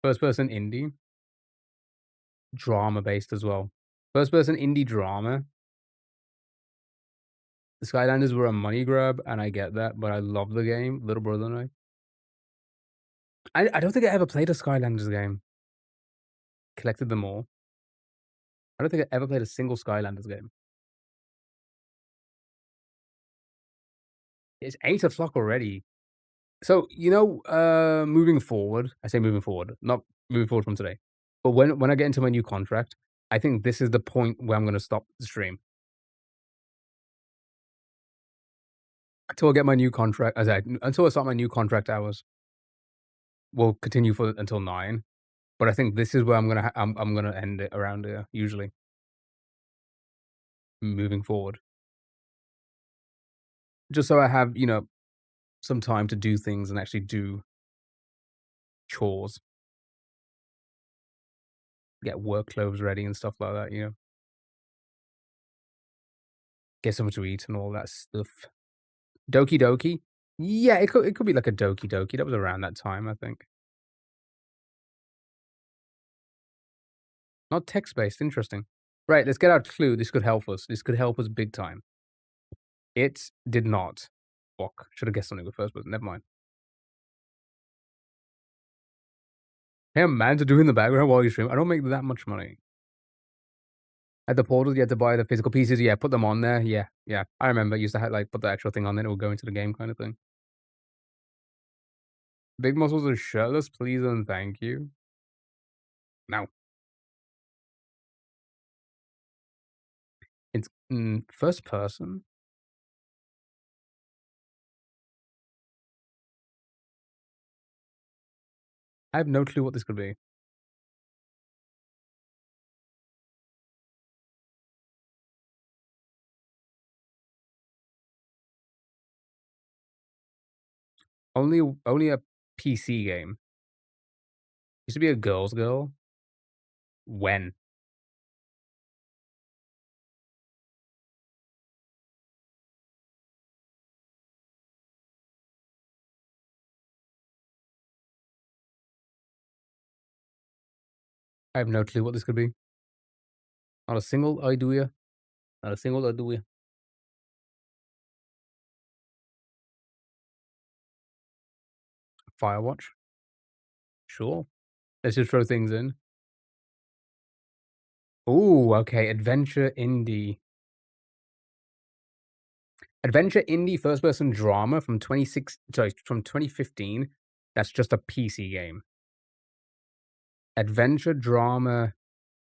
First person indie. Drama based as well. First person indie drama. The Skylanders were a money grab, and I get that, but I love the game. Little brother and I don't think I ever played a Skylanders game. Collected them all. I don't think I ever played a single Skylanders game. It's 8 o'clock already. So, moving forward, I say moving forward, not moving forward from today. But when I get into my new contract, I think this is the point where I'm gonna stop the stream. Until I get my new contract, until I start my new contract hours. We'll continue until 9. But I think this is where I'm gonna end it around here, usually. Moving forward. Just so I have, some time to do things and actually do chores. Get work clothes ready and stuff like that. Get something to eat and all that stuff. Doki Doki? Yeah, it could be like a Doki Doki. That was around that time, I think. Not text-based, interesting. Right, let's get our clue. This could help us. This could help us big time. It did not. Fuck. Should have guessed something with first person. Never mind. Hey, man, to do in the background while you stream. I don't make that much money. At the portals, you had to buy the physical pieces. Yeah, put them on there. Yeah. I remember. You used to have, put the actual thing on there. It would go into the game kind of thing. Big muscles are shirtless, please and thank you. No. First person? I have no clue what this could be. Only a PC game. Used to be a girl's girl. When? I have no clue what this could be. Not a single idea. Not a single idea. Firewatch? Sure. Let's just throw things in. Ooh, okay. Adventure indie. Adventure indie first person drama from 2015. That's just a PC game. Adventure drama,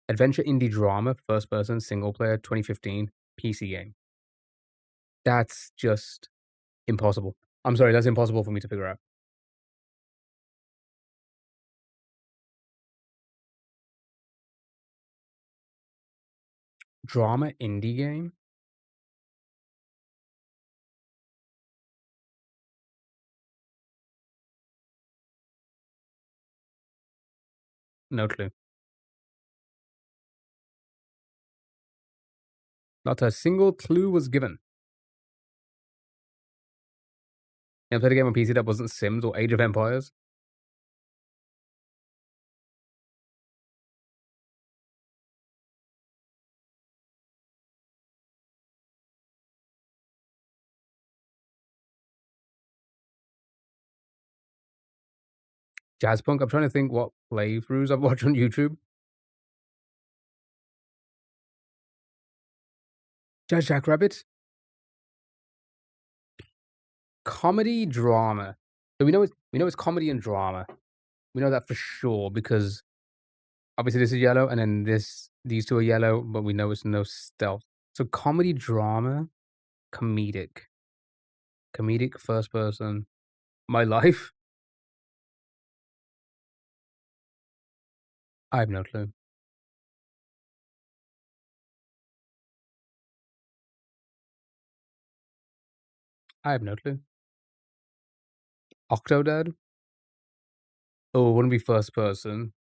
adventure indie drama, first person, single player, 2015, PC game. That's just impossible. I'm sorry, that's impossible for me to figure out. Drama indie game? No clue. Not a single clue was given. You played a game on PC that wasn't Sims or Age of Empires? Jazzpunk? I'm trying to think what playthroughs I've watched on YouTube. Jazz Jackrabbit? Comedy drama. So we know it's comedy and drama. We know that for sure because obviously this is yellow and then these two are yellow, but we know it's no stealth. So comedy drama, comedic. Comedic first person. My life? I have no clue. I have no clue. Octodad? Oh, it wouldn't be first person.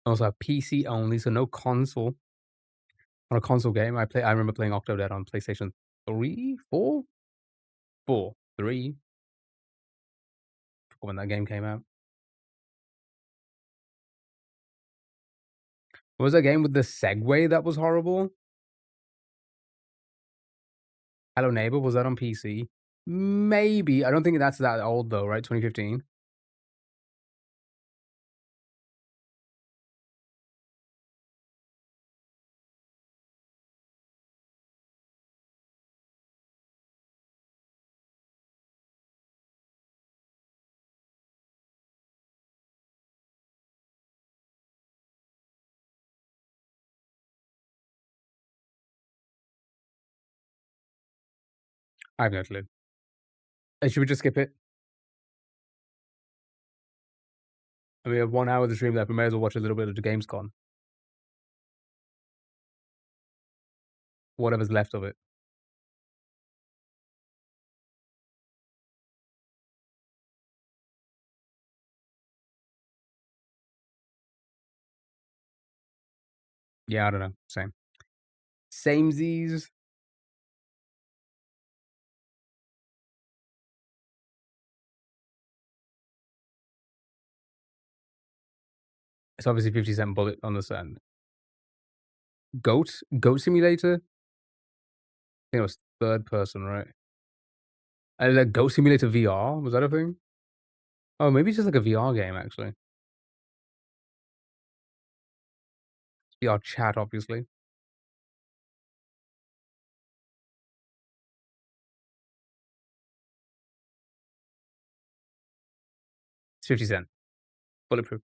Also PC only, so no console. On a console game, I remember playing Octodad on PlayStation 3, 4? 4. 3. Forgot when that game came out. What was that game with the Segway that was horrible? Hello Neighbor, was that on PC? Maybe. I don't think that's that old though, right? 2015? I have no clue. Should we just skip it? I mean, we have 1 hour of the stream left. We may as well watch a little bit of the Gamescom. Whatever's left of it. Yeah, I don't know. Same. Samesies. It's obviously 50-cent bullet on the sand. Goat? Goat Simulator? I think it was third person, right? Like Goat Simulator VR? Was that a thing? Oh, maybe it's just like a VR game, actually. VR chat, obviously. It's 50-cent. Bulletproof.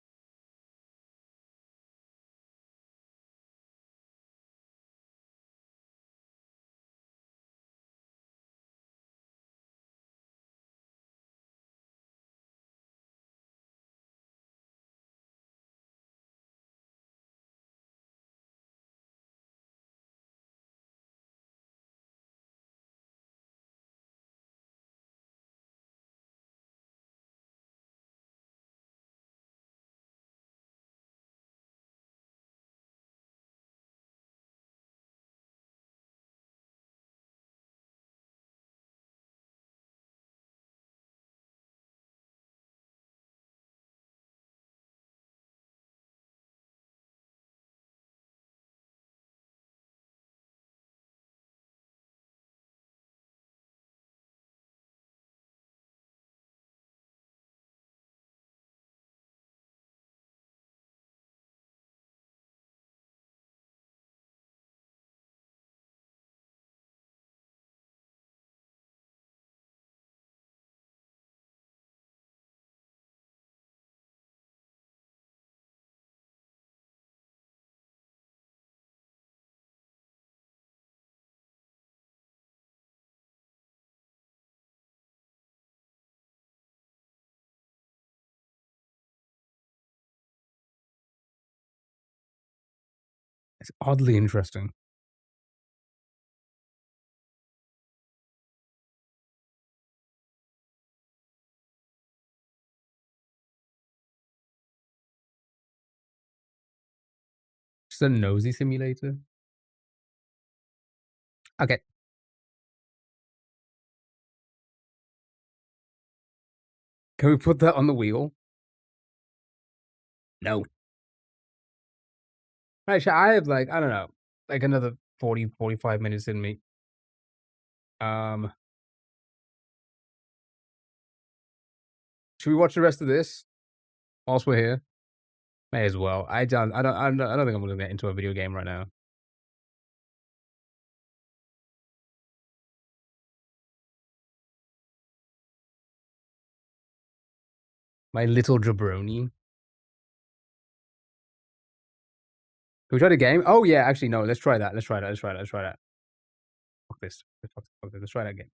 It's oddly interesting. Just a nosy simulator. Okay. Can we put that on the wheel? No. Actually, I have like, I don't know, like another 40, 45 minutes in me. Should we watch the rest of this whilst we're here? May as well. I don't think I'm gonna get into a video game right now. My little jabroni. Can we try the game? Oh yeah, actually no. Let's try that. Let's try that. Fuck this. Fuck this. Let's try that game.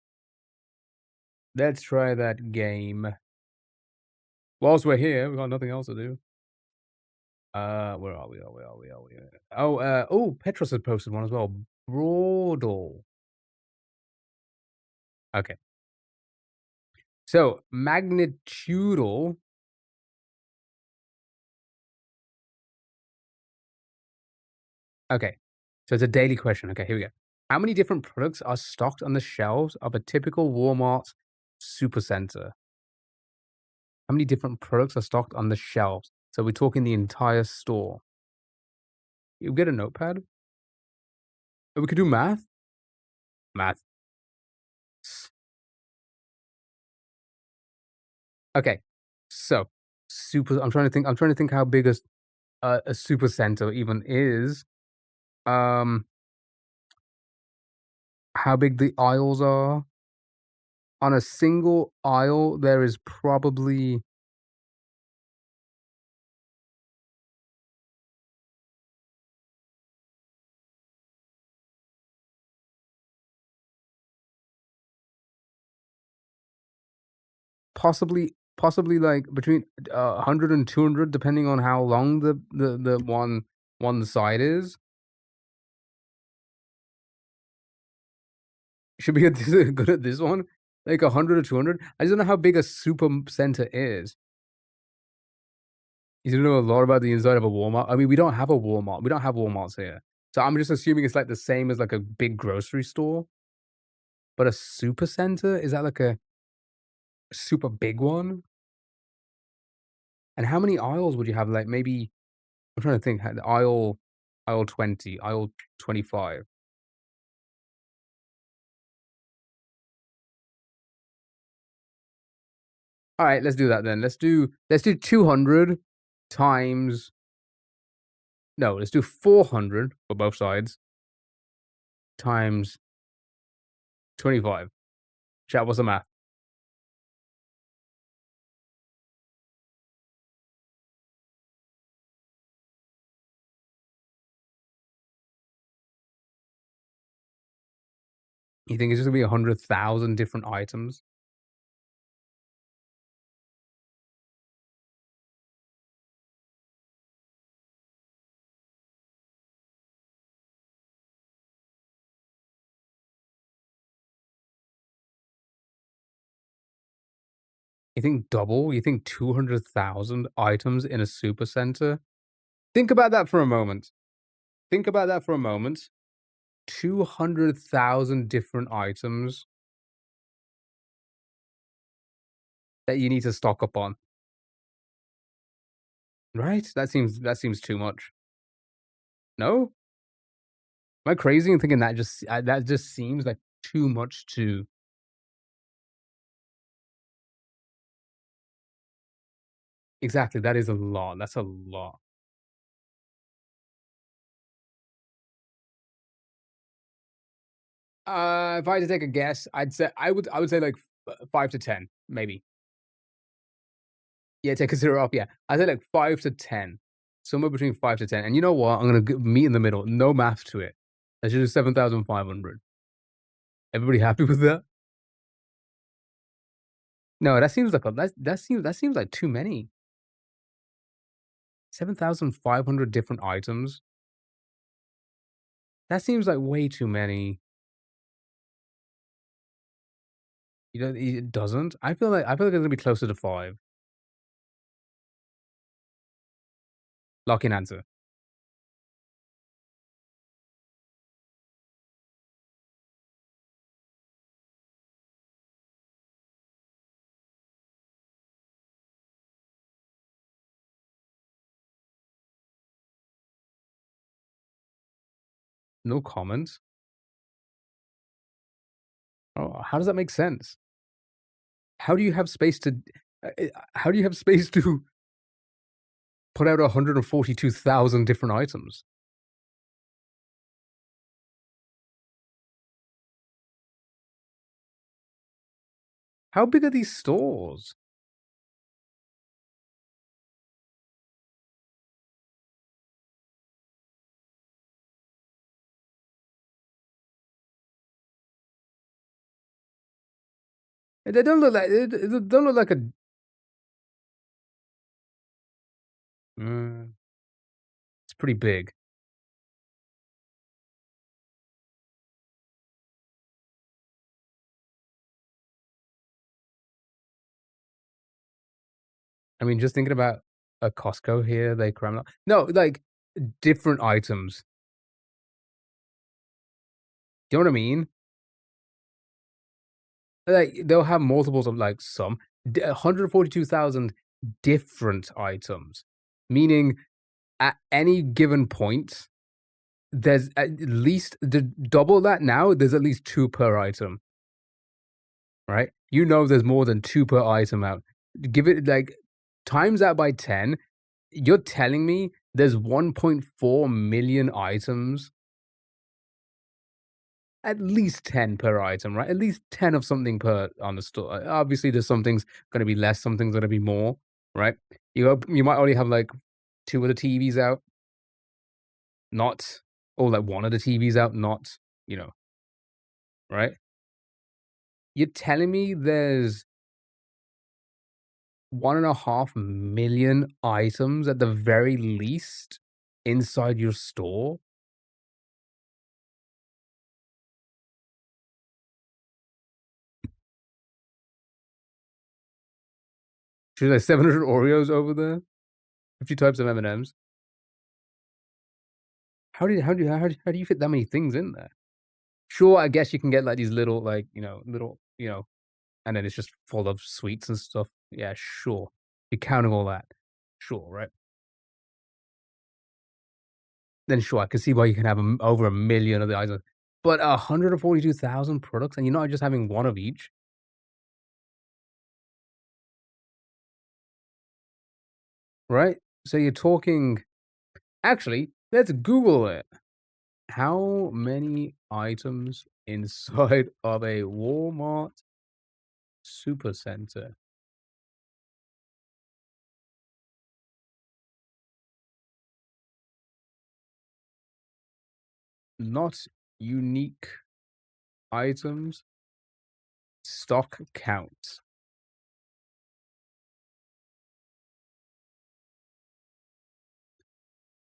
Let's try that game. Whilst we're here, we've got nothing else to do. Where are we? Oh, Petros has posted one as well. Broadal. Okay. So magnitudal. Okay. So it's a daily question. Okay, here we go. How many different products are stocked on the shelves of a typical Walmart supercenter? How many different products are stocked on the shelves? So we're talking the entire store. You get a notepad? We could do math. Math. Okay. So I'm trying to think how big a super center even is. How big the aisles are. On a single aisle, there is probably possibly like between 100 and 200 depending on how long the one side is. Should be good at this one. Like 100 or 200. I just don't know how big a super center is. You don't know a lot about the inside of a Walmart. I mean, we don't have a Walmart. We don't have Walmarts here. So I'm just assuming it's like the same as like a big grocery store. But a super center? Is that like a super big one? And how many aisles would you have? Like maybe I'm trying to think. Aisle 20, aisle 25. All right, let's do that then. Let's do 200 times. No, let's do 400 for both sides times 25. Chat, what's the math? You think it's just gonna be 100,000 different items? You think double? You think 200,000 items in a super center? Think about that for a moment. 200,000 different items that you need to stock up on. Right? That seems too much. No? Am I crazy in thinking that just seems like too much to Exactly, that is a lot. That's a lot. If I had to take a guess, I would say like 5 to 10, maybe. Yeah, take a 0 off, yeah. I'd say like 5 to 10. Somewhere between 5 to 10. And you know what? I'm gonna meet in the middle. No math to it. Let's just do 7,500. Everybody happy with that? No, that seems like that seems like too many. 7,500 different items. That seems like way too many. You know, it doesn't? I feel like it's gonna be closer to 5. Lock in answer. No comments? Oh, how does that make sense? How do you have space to how do you have space to put out 142,000 different items? How big are these stores? They don't look like they don't look like a mm, it's pretty big. I mean, just thinking about a Costco here, they cram out no, like, different items. You know what I mean? Like, they'll have multiples of, like, some 142,000 different items, meaning at any given point, there's at least the double that now, there's at least 2 per item, right? You know there's more than 2 per item out. Give it, like, times that by 10, you're telling me there's 1.4 million items? At least 10 per item, right? At least 10 of something per on the store. Obviously, there's some things gonna be less, some things gonna be more, right? You might only have, like, 2 of the TVs out, not or, like, 1 of the TVs out, not, you know, right? You're telling me there's 1.5 million items at the very least inside your store? Should I 700 Oreos over there? 50 types of M&Ms? How do you fit that many things in there? Sure, I guess you can get, like, these little, like, and then it's just full of sweets and stuff. Yeah, sure. You're counting all that. Sure, right? Then sure, I can see why you can have over 1,000,000 of the items. But 142,000 products, and you're not just having 1 of each, right? So you're talking actually, let's Google it. How many items inside of a Walmart supercenter? Not unique items, stock count.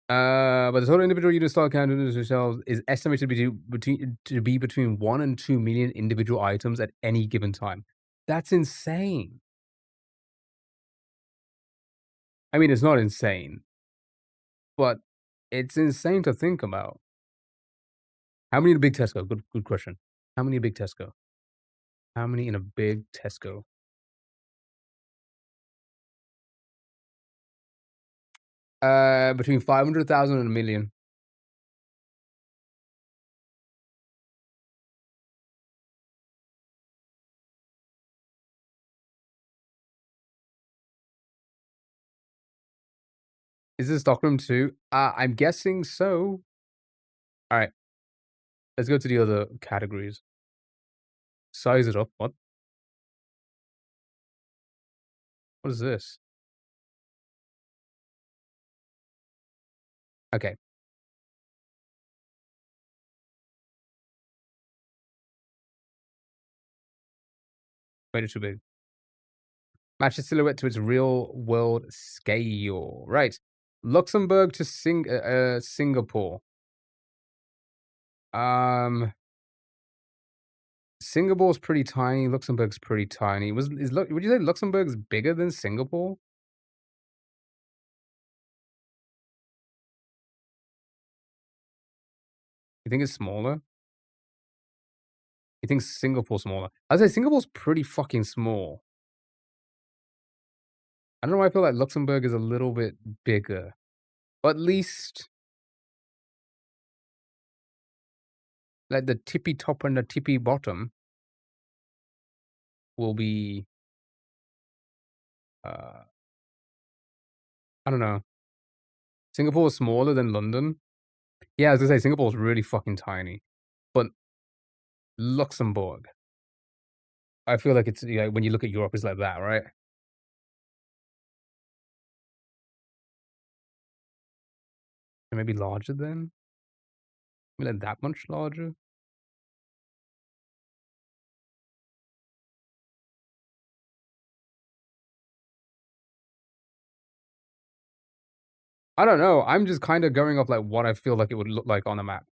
But the total individual unit stock count in themselves is estimated to be between 1 and 2 million individual items at any given time. That's insane. I mean, it's not insane, but it's insane to think about. How many in a big Tesco? Good question. How many in a big Tesco? How many in a big Tesco? Between 500,000 and a million. Is this Stockroom too? I'm guessing so. All right, let's go to the other categories. Size it up. What? What is this? Okay. Made it too big. Match the silhouette to its real world scale. Right. Luxembourg to Singapore. Singapore's pretty tiny. Luxembourg's pretty tiny. Would you say Luxembourg's bigger than Singapore? You think it's smaller? You think Singapore's smaller? I'd say Singapore's pretty fucking small. I don't know why I feel like Luxembourg is a little bit bigger. But at least like the tippy top and the tippy bottom will be I don't know. Singapore is smaller than London. Yeah, I was gonna say Singapore's really fucking tiny. But Luxembourg, I feel like it's when you look at Europe, it's like that, right? And maybe larger then? Maybe like that much larger? I don't know. I'm just kind of going off like what I feel like it would look like on a map.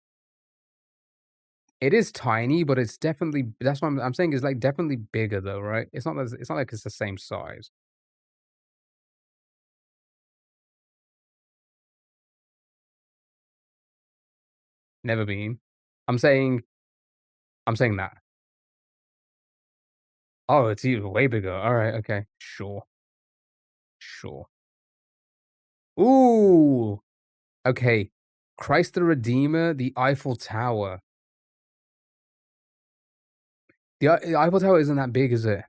It is tiny, but it's definitely that's what I'm saying is like definitely bigger though, right? It's not like it's the same size. Never been. I'm saying that. Oh, it's even way bigger. All right, okay. Sure. Sure. Ooh. Okay. Christ the Redeemer, the Eiffel Tower. The Eiffel Tower isn't that big, is it?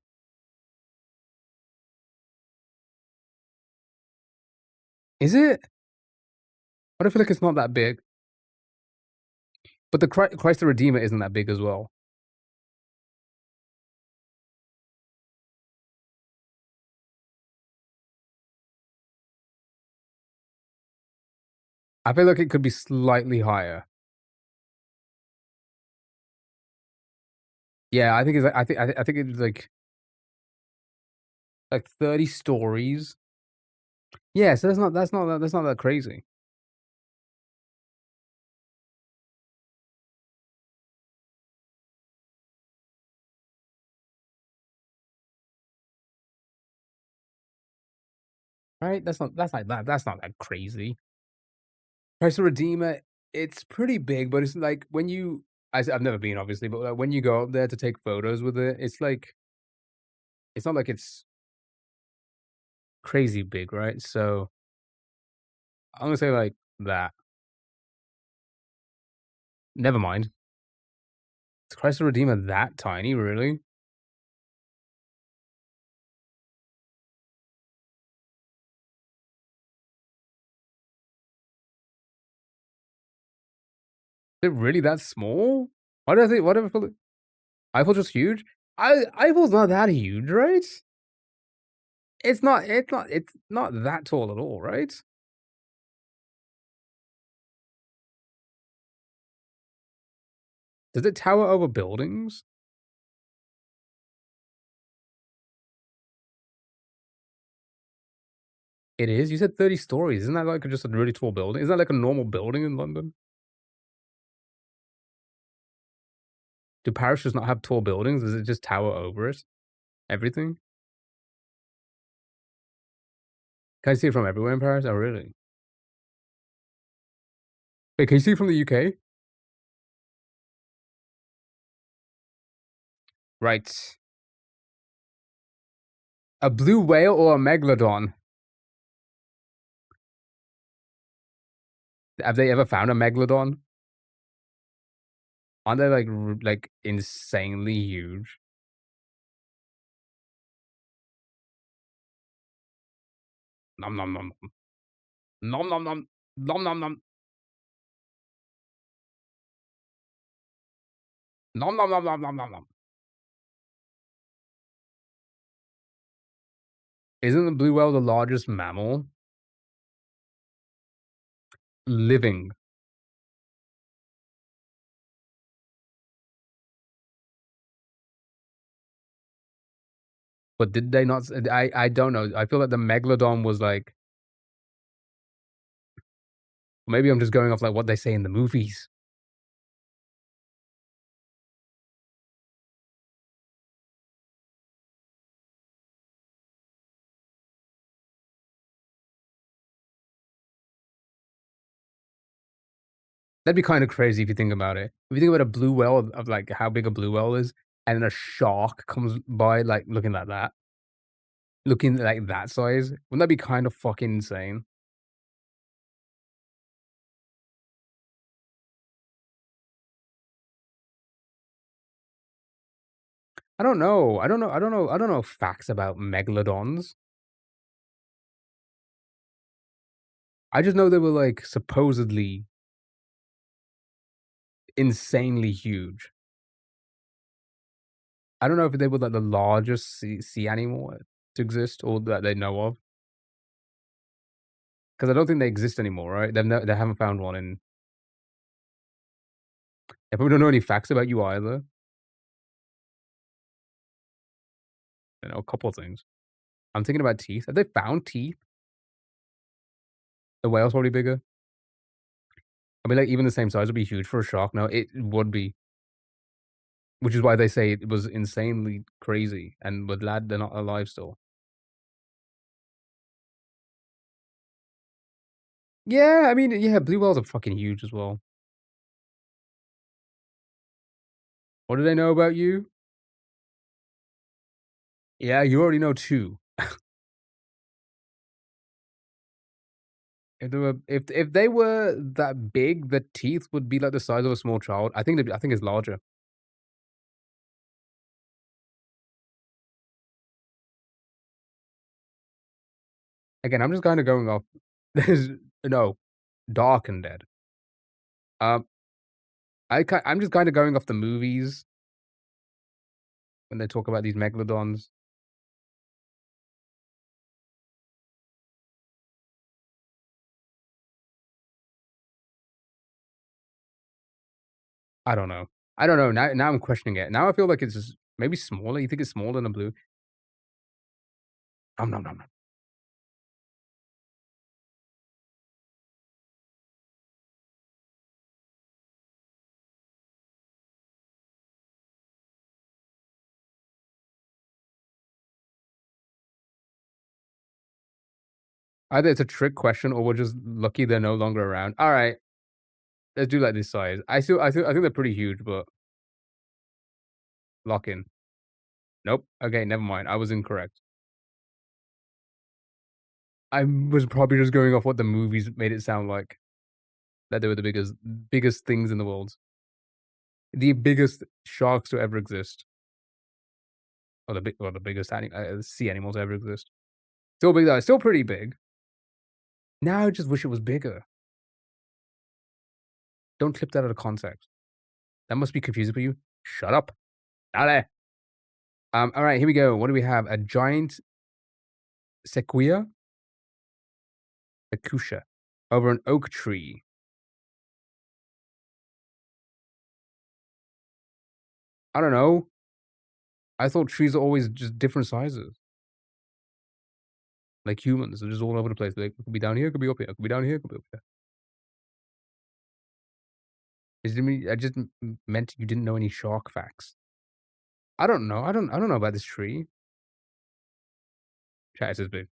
Is it? I feel like it's not that big. But the Christ the Redeemer isn't that big as well. I feel like it could be slightly higher. Yeah, I think it's I think it's like 30 stories. Yeah, so that's not that crazy. Right? That's not that crazy. Christ the Redeemer, it's pretty big, but it's like when you I've never been obviously, but like when you go up there to take photos with it, it's like it's not like it's crazy big, right? So I'm gonna say like that. Never mind. Is Christ the Redeemer that tiny, really? Is it really that small? Why do I think whatever feel Eiffel's just huge? Eiffel's not that huge, right? It's not that tall at all, right? Does it tower over buildings? It is? You said 30 stories. Isn't that like just a really tall building? Isn't that like a normal building in London? Do parishes not have tall buildings? Does it just tower over it? Everything? Can I see it from everywhere in Paris? Oh, really? Wait, can you see it from the UK? Right. A blue whale or a megalodon? Have they ever found a megalodon? Aren't they like insanely huge? Nom nom nom. Nom nom nom. Nom nom nom. Nom nom nom nom nom nom nom. Isn't the blue whale the largest mammal? Living. But did they not I don't know. I feel like the megalodon was like maybe I'm just going off like what they say in the movies. That'd be kind of crazy if you think about it. If you think about a blue whale of like how big a blue whale is, and then a shark comes by like looking like that size, wouldn't that be kind of fucking insane? I don't know. I don't know facts about megalodons. I just know they were like supposedly insanely huge. I don't know if they were like the largest sea animal to exist or that they know of. Because I don't think they exist anymore, right? They haven't found one, and they probably don't know any facts about you either. I know a couple of things. I'm thinking about teeth. Have they found teeth? The whale's probably bigger. I mean, like even the same size would be huge for a shark. No, it would be, which is why they say it was insanely crazy. And with lad, they're not alive still. Yeah, I mean, yeah, blue whales are fucking huge as well. What do they know about you? Yeah, you already know two. If they were that big, the teeth would be like the size of a small child. I think it's larger. Again, I'm just kind of going off. There's no Dark and Dead. Um, I'm just kind of going off the movies when they talk about these megalodons. I don't know. I don't know. Now I'm questioning it. Now I feel like it's just maybe smaller. You think it's smaller than a blue? Nom nom nom nom. Either it's a trick question or we're just lucky they're no longer around. All right, let's do like this size. I think they're pretty huge, but lock in. Nope. Okay, never mind. I was incorrect. I was probably just going off what the movies made it sound like. That they were the biggest things in the world. The biggest sharks to ever exist. Or the biggest sea animals to ever exist. Still big though. Still pretty big. Now I just wish it was bigger. Don't clip that out of context. That must be confusing for you. Shut up. Dale. All right, here we go. What do we have? A giant sequoia? Acacia. Over an oak tree. I don't know. I thought trees are always just different sizes. Like humans, they're just all over the place. Like, it could be down here, it could be up here. It could be down here, it could be up here. I just meant you didn't know any shark facts. I don't know. I don't know about this tree. Chat, it's this big.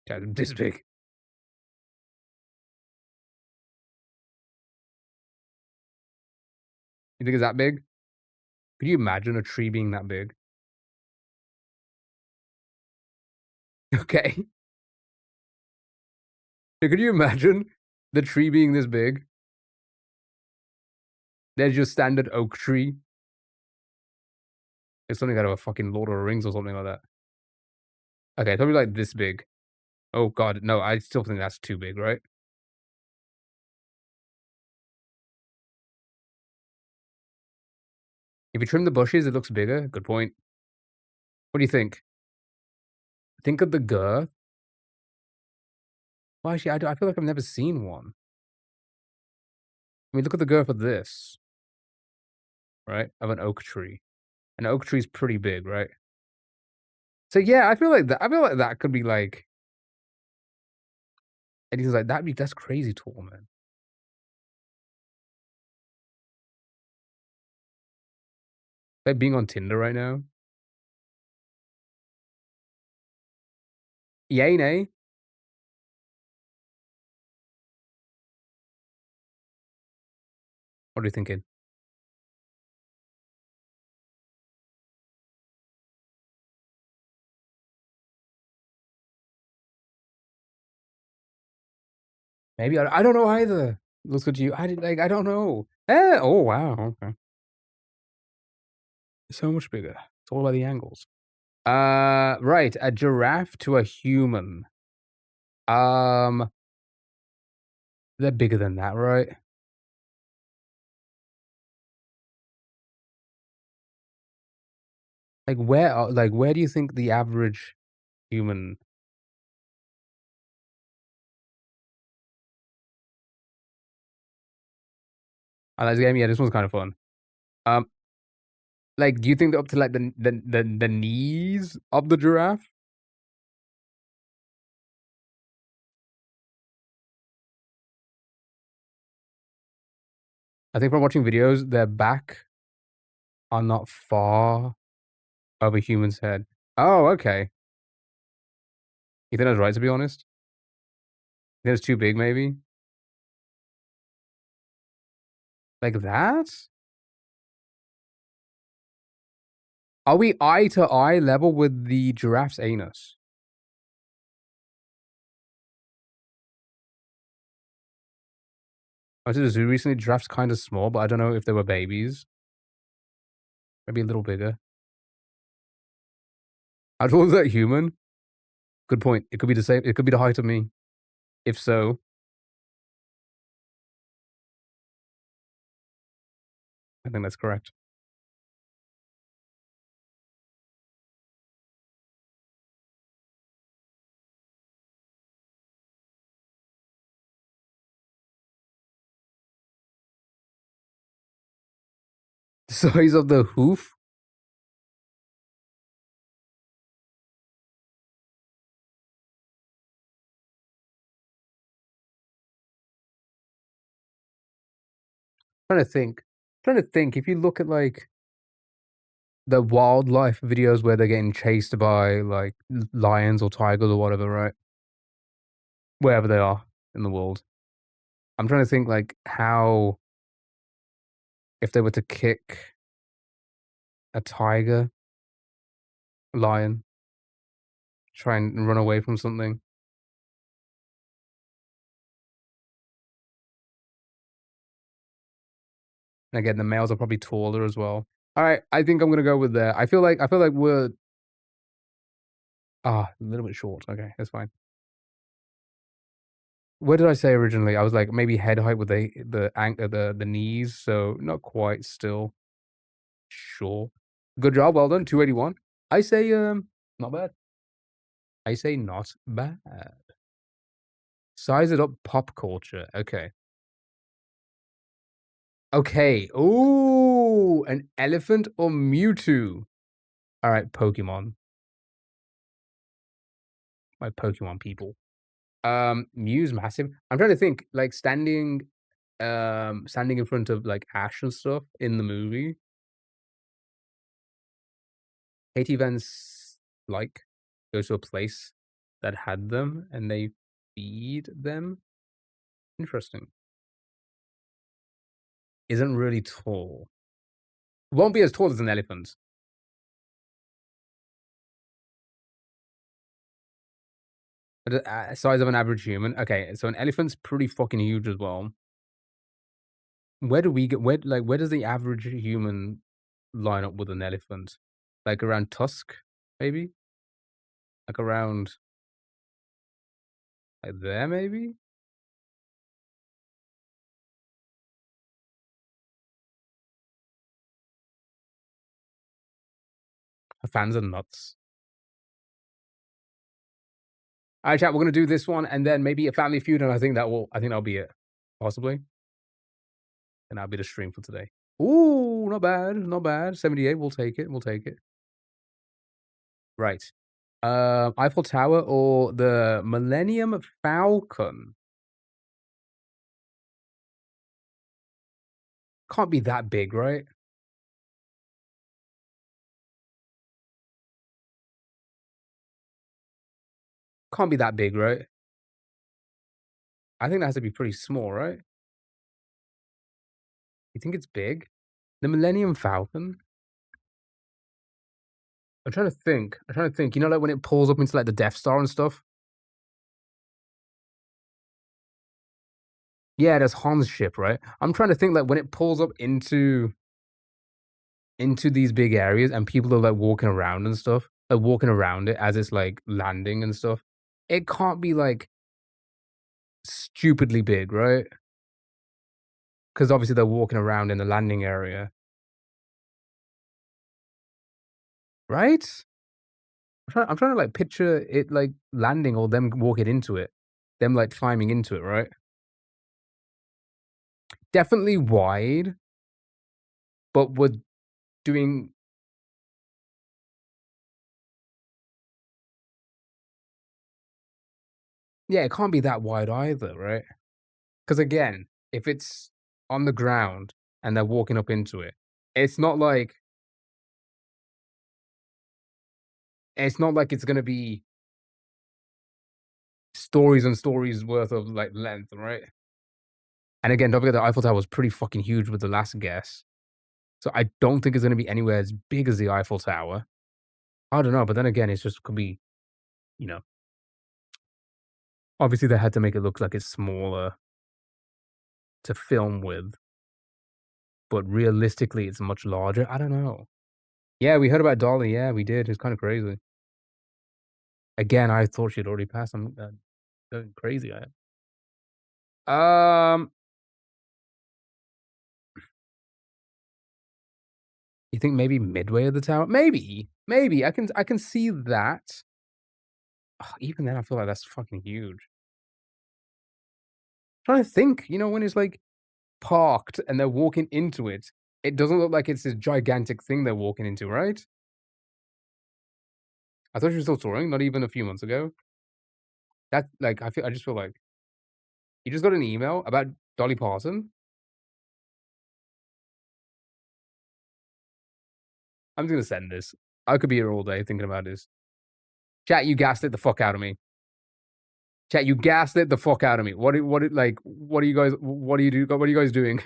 Chat, it's this big. You think it's that big? Could you imagine a tree being that big? Okay. Could you imagine the tree being this big? There's your standard oak tree. It's something out of a fucking Lord of the Rings or something like that. Okay, probably like this big. Oh god, no, I still think that's too big, right? If you trim the bushes, it looks bigger. Good point. What do you think? Think of the girth. Well, actually, I feel like I've never seen one. I mean, look at the girth of this, right? Of an oak tree. An oak tree is pretty big, right? So yeah, I feel like that could be like anything like that. That's crazy tall, man. Like being on Tinder right now. Yay, nay. What are you thinking? Maybe I don't know either. Looks good to you. I don't know. Oh wow. Okay. So much bigger. It's all about the angles. Right. A giraffe to a human. Um, they're bigger than that, right? Where do you think the average human? I like this game. Yeah, this one's kind of fun. Um, do you think they're up to like the knees of the giraffe? I think from watching videos, their back are not far of a human's head. Oh, okay. You think I was right, to be honest? You think it's too big, maybe? Like that? Are we eye to eye level with the giraffe's anus? I went to the zoo recently. Giraffes kind of small, but I don't know if they were babies. Maybe a little bigger. How tall is that human? Good point. It could be the same. It could be the height of me. If so, I think that's correct. The size of the hoof? Trying to think. Trying to think. If you look at like the wildlife videos where they're getting chased by like lions or tigers or whatever, right? Wherever they are in the world. I'm trying to think like how if they were to kick a tiger, lion, try and run away from something. And again, the males are probably taller as well. All right, I think I'm gonna go with that. I feel like we're a little bit short. Okay, that's fine. What did I say originally? I was like maybe head height with the knees, so not quite still. Sure. Good job, well done. 281. I say not bad. I say not bad. Size it up pop culture. Okay. Okay. Ooh, an elephant or Mewtwo? All right, Pokemon. My Pokemon people. Mew's massive. I'm trying to think, like standing in front of like Ash and stuff in the movie. Katie Vance like goes to a place that had them and they feed them. Interesting. Isn't really tall. Won't be as tall as an elephant. But size of an average human. Okay, so an elephant's pretty fucking huge as well. Where do we get where does the average human line up with an elephant? Like around tusk, maybe? Like around like there, maybe? Fans are nuts. All right, chat. We're gonna do this one and then maybe a Family Feud, and I think that'll be it, possibly. And that'll be the stream for today. Ooh, not bad, not bad. 78. We'll take it. We'll take it. Right. Eiffel Tower or the Millennium Falcon? Can't be that big, right? Can't be that big, right? I think that has to be pretty small, right? You think it's big? The Millennium Falcon? I'm trying to think. You know, like, when it pulls up into, like, the Death Star and stuff? Yeah, there's Han's ship, right? I'm trying to think, like, when it pulls up into these big areas and people are, like, walking around and stuff, like, walking around it as it's, like, landing and stuff, it can't be, like, stupidly big, right? Because obviously they're walking around in the landing area. Right? I'm trying to, like, picture it, like, landing or them walking into it. Them, like, climbing into it, right? Definitely wide, but we're doing yeah, it can't be that wide either, right? Because again, if it's on the ground and they're walking up into it, it's not like it's gonna be stories and stories worth of, like, length, right? And again, don't forget the Eiffel Tower was pretty fucking huge with the last guess. So I don't think it's gonna be anywhere as big as the Eiffel Tower. I don't know, but then again, it's just could be, you know, obviously they had to make it look like it's smaller to film with, but realistically it's much larger. I don't know. Yeah, we heard about Dolly. Yeah, we did. It's kind of crazy. Again, I thought she'd already passed. I'm going crazy. I am. You think maybe midway of the tower? Maybe. I can see that. Ugh, even then, I feel like that's fucking huge. Trying to think, you know, when it's like parked and they're walking into it, it doesn't look like it's a gigantic thing they're walking into, right? I thought she was still touring, not even a few months ago. That like I just feel like you just got an email about Dolly Parton. I'm just gonna send this. I could be here all day thinking about this. Chat, you gassed it the fuck out of me. Chat, you gassed it the fuck out of me. What are you guys doing?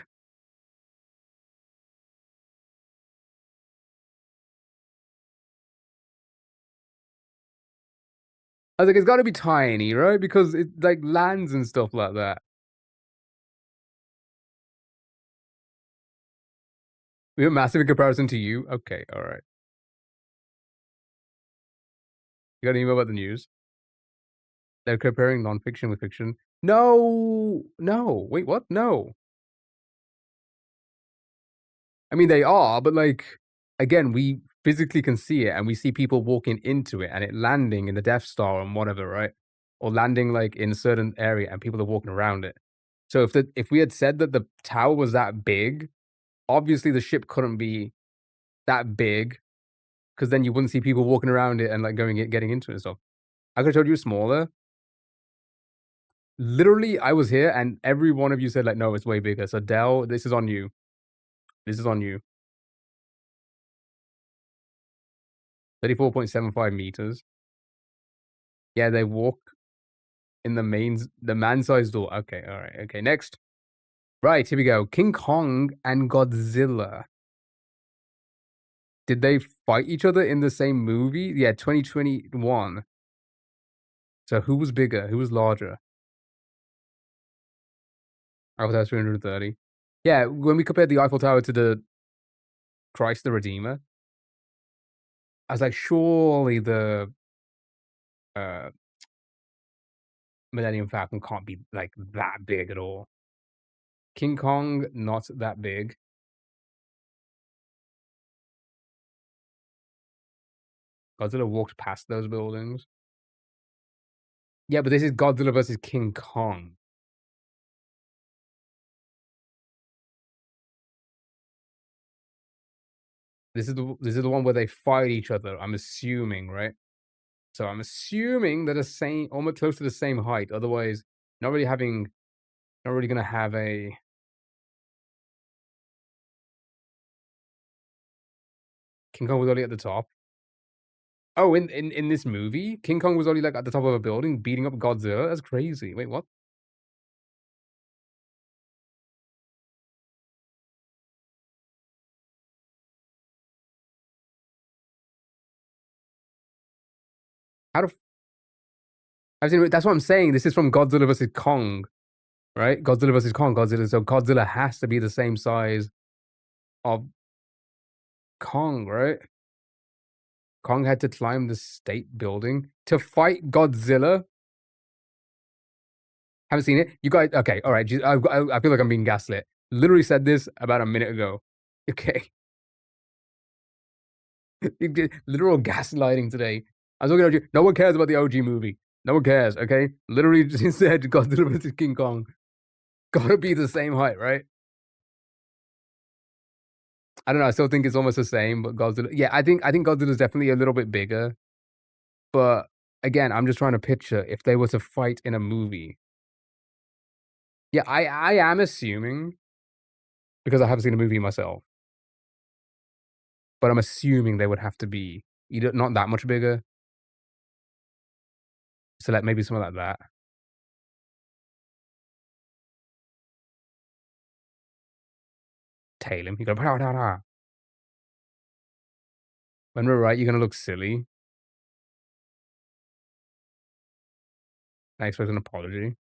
I was like, it's gotta be tiny, right? Because it like lands and stuff like that. We have massive in comparison to you. Okay, all right. You got an email about the news? They're comparing nonfiction with fiction. No, no. Wait, what? No. I mean, they are, but like, again, we physically can see it, and we see people walking into it, and it landing in the Death Star and whatever, right? Or landing like in a certain area, and people are walking around it. So if we had said that the tower was that big, obviously the ship couldn't be that big, because then you wouldn't see people walking around it and like getting into it and stuff. I could have told you smaller. Literally, I was here, and every one of you said like, no, it's way bigger. So Dell, this is on you. This is on you. 34.75 meters. Yeah, they walk in the man-sized door. Okay, all right. Okay, next. Right, here we go. King Kong and Godzilla. Did they fight each other in the same movie? Yeah, 2021. So who was bigger? Who was larger? Eiffel Tower 330. Yeah, when we compared the Eiffel Tower to the Christ the Redeemer, I was like, surely the uh, Millennium Falcon can't be like that big at all. King Kong, not that big. Godzilla walked past those buildings. Yeah, but this is Godzilla versus King Kong. This is the one where they fight each other, I'm assuming, right? So I'm assuming they're the same, almost close to the same height. Otherwise, not really gonna have a King Kong was only at the top. Oh, in this movie, King Kong was only like at the top of a building beating up Godzilla. That's crazy. Wait, what? How do... I've seen... That's what I'm saying. This is from Godzilla vs. Kong, right? Godzilla vs. Kong. So Godzilla has to be the same size of Kong, right? Kong had to climb the state building to fight Godzilla. Haven't seen it? You guys... Okay, all right. I feel like I'm being gaslit. Literally said this about a minute ago. Okay. Literal gaslighting today. I was talking about you. No one cares about the OG movie. No one cares, okay? Literally just said Godzilla vs. King Kong. Gotta be the same height, right? I don't know. I still think it's almost the same, but Godzilla... Yeah, I think Godzilla's definitely a little bit bigger. But again, I'm just trying to picture if they were to fight in a movie. Yeah, I am assuming, because I haven't seen a movie myself, but I'm assuming they would have to be either not that much bigger. So like maybe something like that. Tail him. You go, "Pow, da, da." When we're right, you're gonna look silly. I expect an apology.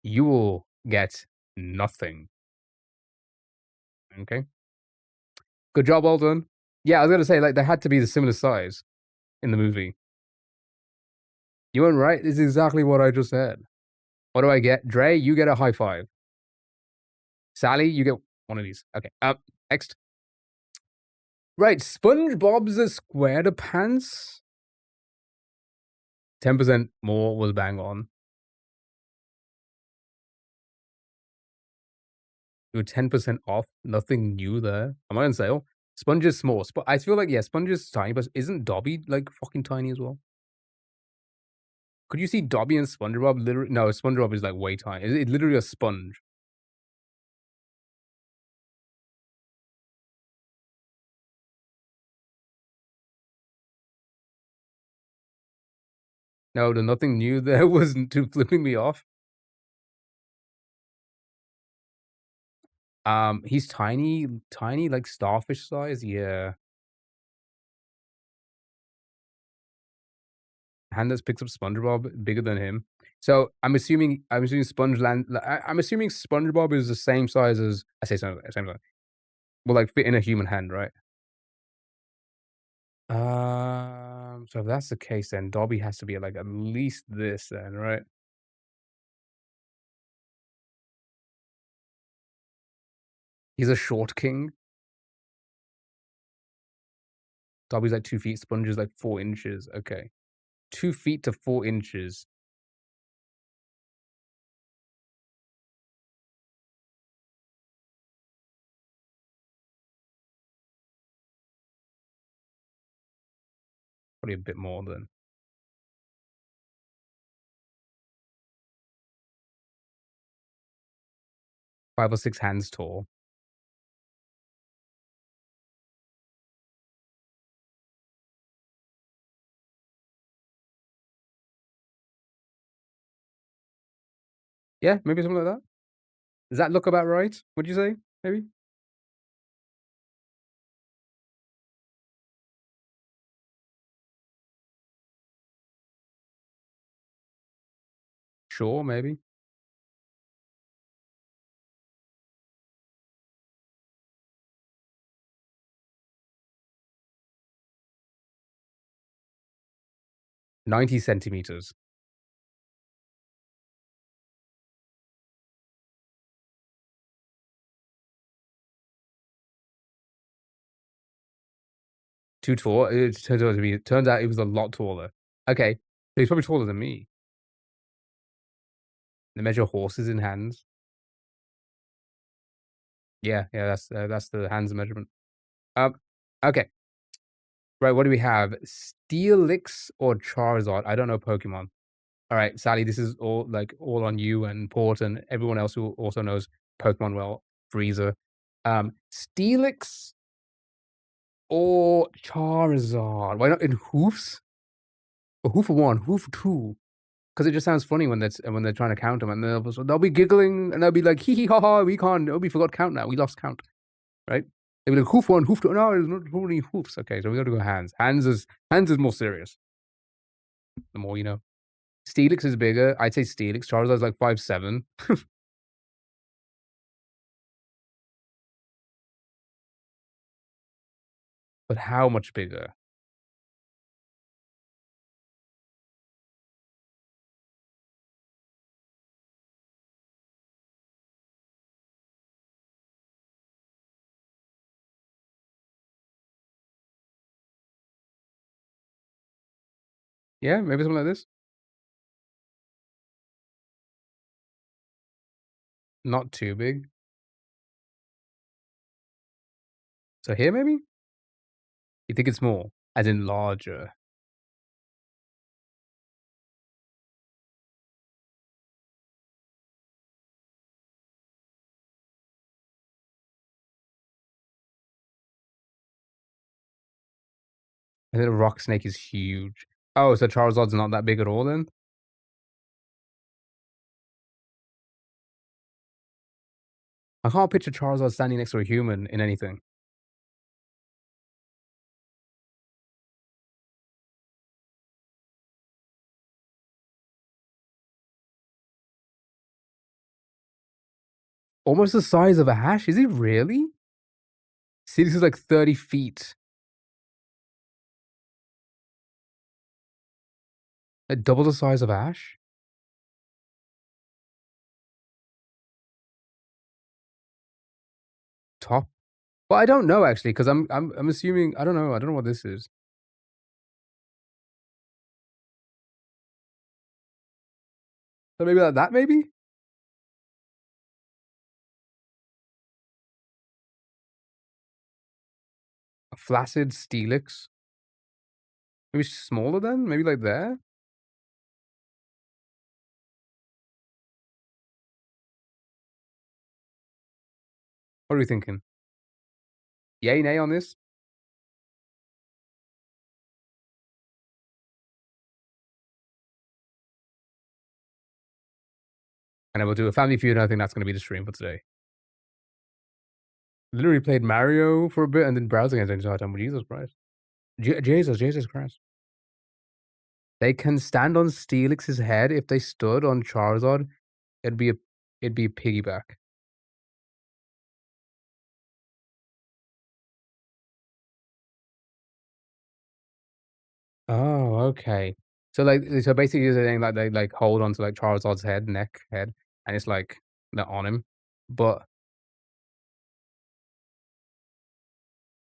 You will get nothing. Okay. Good job, well done. Yeah, I was gonna say, like, they had to be the similar size in the movie. You weren't right. This is exactly what I just said. What do I get? Dre, you get a high five. Sally, you get one of these. Okay. Next. Right, SpongeBob's SquarePants. 10% more was bang on. You were 10% off. Nothing new there. Am I on sale? Sponge is small. I feel like, yeah, Sponge is tiny, but isn't Dobby, like, fucking tiny as well? Could you see Dobby and SpongeBob literally... No, SpongeBob is, like, way tiny. It's literally a sponge. No, the nothing new there was too flipping me off. He's tiny, like starfish size. Yeah. Hand that picks up SpongeBob, bigger than him. So I'm assuming I'm assuming SpongeBob is the same size as... I say same size. Will like fit in a human hand, right? So if that's the case, then Dobby has to be like at least this then, right? He's a short king. Dobby's like 2 feet, Sponge is like 4 inches. Okay. 2 feet to 4 inches. Probably a bit more than. Five or 6 hands tall. Yeah, maybe something like that. Does that look about right? Would you say? Maybe? Sure, maybe. "90 centimeters." Too tall? It turns out he was a lot taller. Okay. So he's probably taller than me. They measure horses in hands. Yeah, that's the hands measurement. Okay. Right, what do we have? Steelix or Charizard? I don't know Pokemon. All right, Sally, this is all on you and Port and everyone else who also knows Pokemon well. Freezer. Steelix or Charizard? Why not in Hoofs? Or Hoof 1, Hoof 2. Because it just sounds funny when they're trying to count them, and they'll be giggling and they'll be like, hee hee ha ha, we forgot count now, we lost count, right? They'd be like, hoof one, hoof two. No, there's not only hoofs. Okay, so we gotta go hands. Hands is more serious. The more you know. Steelix is bigger. I'd say Steelix. Charizard's like 5'7". But how much bigger? Yeah, maybe something like this. Not too big. So here, maybe? You think it's more? As in larger? I think the rock snake is huge. Oh, so Charizard's not that big at all then? I can't picture Charizard standing next to a human in anything. Almost the size of a hash? Is he really? See, this is like 30 feet. Like double the size of Ash? Top? Well, I don't know actually, because I'm assuming I don't know what this is. So maybe like that maybe? A flaccid Steelix? Maybe smaller then? Maybe like there? What are we thinking? Yay, nay on this? And then we'll do a family feud, and I think that's gonna be the stream for today. Literally played Mario for a bit and then browsing at the entire time. Jesus Christ. Jesus Christ. They can stand on Steelix's head. If they stood on Charizard, it'd be a piggyback. Oh, okay. So basically you're saying like they like hold on to like Charizard's head, head, and it's like they're on him. But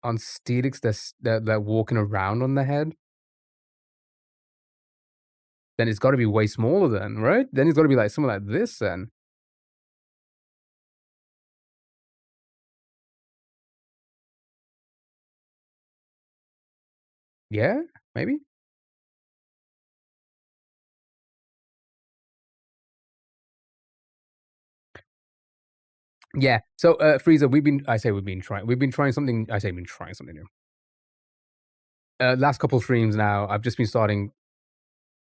on Steelix, they're walking around on the head. Then it's got to be way smaller, then, right? Then it's got to be like something like this, then. Yeah, maybe. Yeah. So, Frieza, we've been trying something. I say we've been trying something new. Last couple streams now, I've just been starting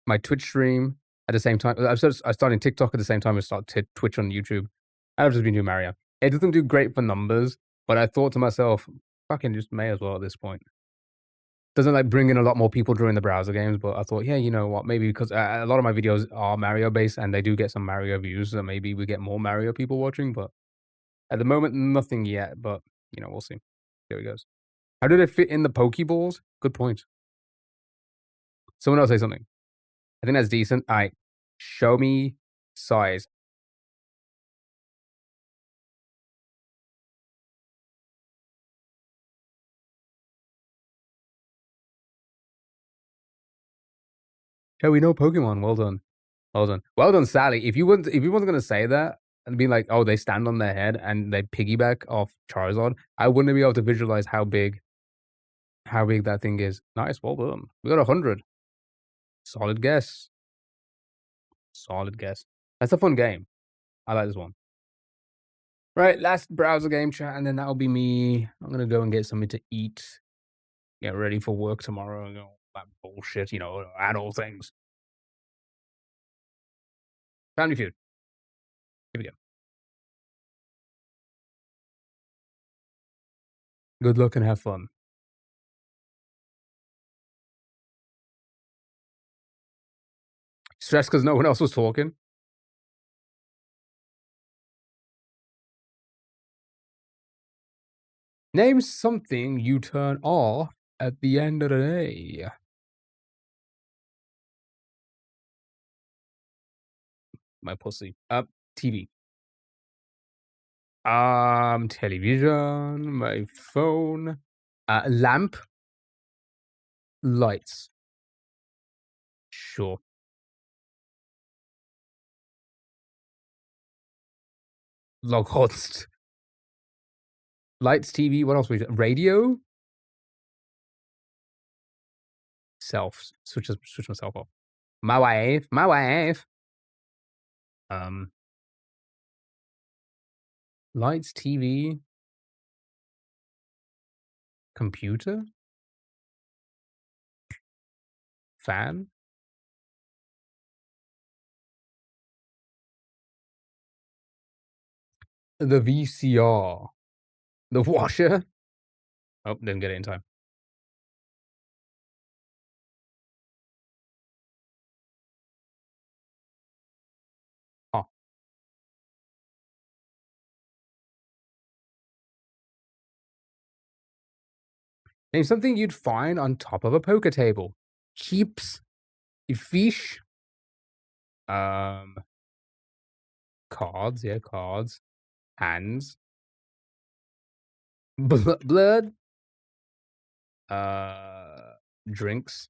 my Twitch stream at the same time. I started TikTok at the same time as Twitch on YouTube. I've just been doing Mario. It doesn't do great for numbers, but I thought to myself, fucking just may as well at this point. Doesn't like bring in a lot more people during the browser games, but I thought, yeah, you know what? Maybe because a lot of my videos are Mario based and they do get some Mario views, so maybe we get more Mario people watching. But at the moment, nothing yet. But you know, we'll see. Here it goes. How did it fit in the Pokeballs? Good point. Someone else say something. I think that's decent. All right, show me size. Yeah, we know Pokemon. Well done. Well done. Well done, Sally. If you weren't gonna say that and be like, oh, they stand on their head and they piggyback off Charizard, I wouldn't be able to visualize how big that thing is. Nice, well done. We got 100. Solid guess. Solid guess. That's a fun game. I like this one. Right, last browser game chat, and then that'll be me. I'm gonna go and get something to eat. Get ready for work tomorrow and all that bullshit, you know, adult things. Family Feud. Here we go. Good luck and have fun. Stressed because no one else was talking. Name something you turn off at the end of the day. My pussy. TV. Television, my phone, lamp, lights. Sure. Loghost. Lights, TV, what else we got? Radio? Switch myself off. My wife. Lights, TV, computer, fan. The VCR. The washer. Oh, didn't get it in time. Huh. Name something you'd find on top of a poker table. Chips. Fish. Cards. Yeah, cards. Hands. Blood. Drinks.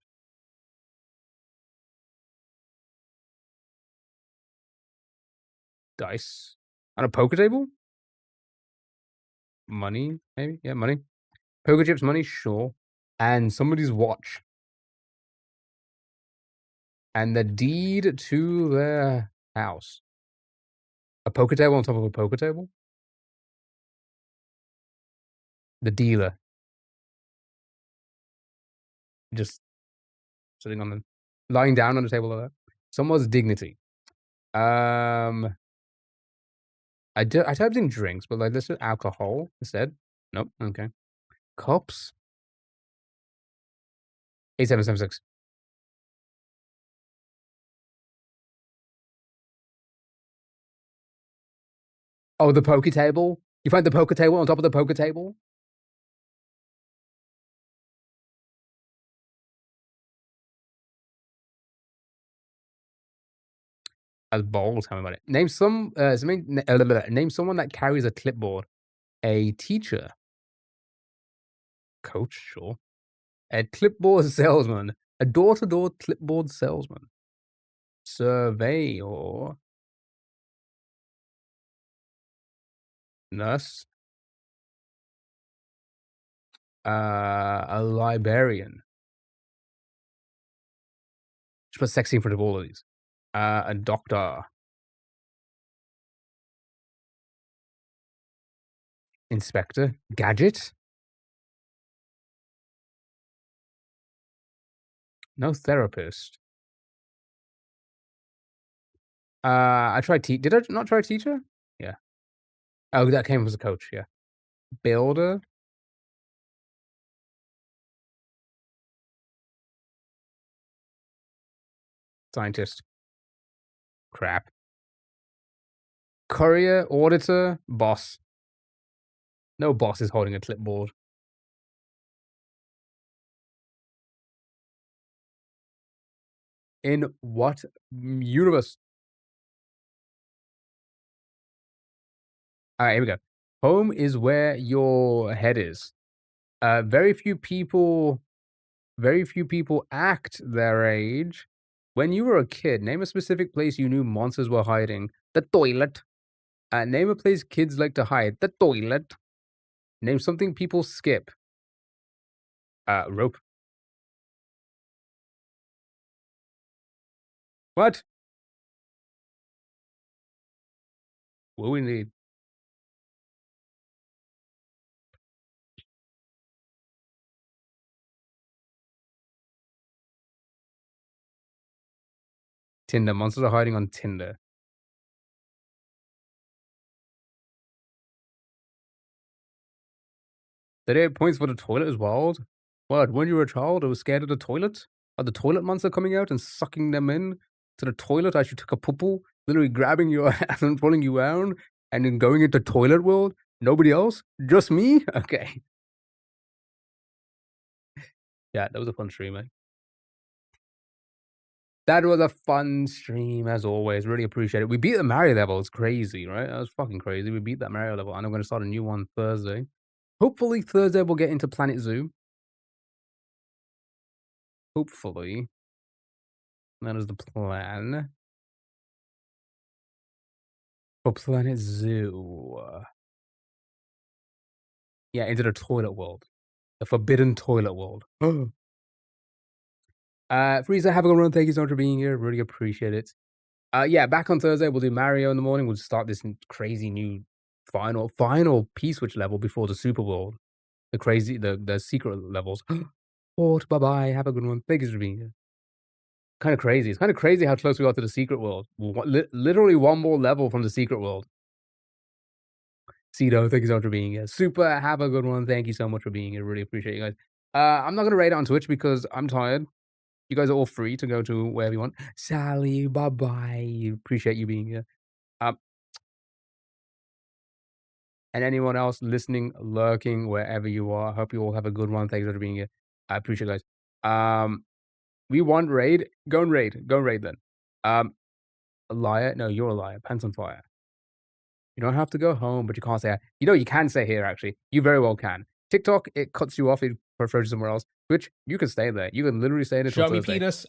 Dice. On a poker table? Money, maybe? Yeah, money. Poker chips, money, sure. And somebody's watch. And the deed to their house. A poker table on top of a poker table? The dealer. Just sitting on the... lying down on the table like that. Someone's dignity. I typed in drinks, but like, let's do alcohol instead. Nope, okay. Cups? 8776. Oh, the poker table? You find the poker table on top of the poker table? As bowl, tell me about it. Name name someone that carries a clipboard. A teacher. Coach, sure. A clipboard salesman. A door-to-door clipboard salesman. Surveyor. Nurse. A librarian. Just put sexy in front of all of these. A doctor. Inspector. Gadget. No therapist. I tried did I not try teacher? Yeah. Oh, that came as a coach, yeah. Builder. Scientist. Crap. Courier, auditor, boss. No boss is holding a clipboard. In what universe? All right, here we go. Home is where your head is. Very few people act their age. When you were a kid, name a specific place you knew monsters were hiding. The toilet. Name a place kids like to hide. The toilet. Name something people skip. Rope. What? What we need? Tinder. Monsters are hiding on Tinder. They did points for the toilet as well. What? When you were a child, I was scared of the toilet? Are the toilet monster coming out and sucking them in to the toilet as you took a poo-poo? Literally grabbing your ass and pulling you down and then going into toilet world? Nobody else? Just me? Okay. Yeah, that was a fun stream, man. That was a fun stream, as always. Really appreciate it. We beat the Mario level. It's crazy, right? That was fucking crazy. We beat that Mario level, and I'm going to start a new one Thursday. Hopefully, Thursday we'll get into Planet Zoo. Hopefully. That is the plan. For Planet Zoo. Yeah, into the toilet world. The forbidden toilet world. Frieza, have a good one. Thank you so much for being here. Really appreciate it. Yeah, back on Thursday, we'll do Mario in the morning. We'll start this crazy new final P-Switch level before the Super World. The secret levels. Port, bye-bye. Have a good one. Thank you for being here. Kind of crazy. It's kind of crazy how close we got to the secret world. Literally one more level from the secret world. Cedo, thank you so much for being here. Super, have a good one. Thank you so much for being here. Really appreciate you guys. I'm not going to raid it on Twitch because I'm tired. You guys are all free to go to wherever you want. Sally, bye-bye. Appreciate you being here. And anyone else listening, lurking, wherever you are, I hope you all have a good one. Thank you for being here. I appreciate you guys. We want raid. Go and raid. Go and raid then. A liar? No, you're a liar. Pants on fire. You don't have to go home, but you can't say. You know, you can say here, actually. You very well can. TikTok, it cuts you off. It prefers somewhere else. Twitch, you can stay there. You can literally stay there. Show me penis.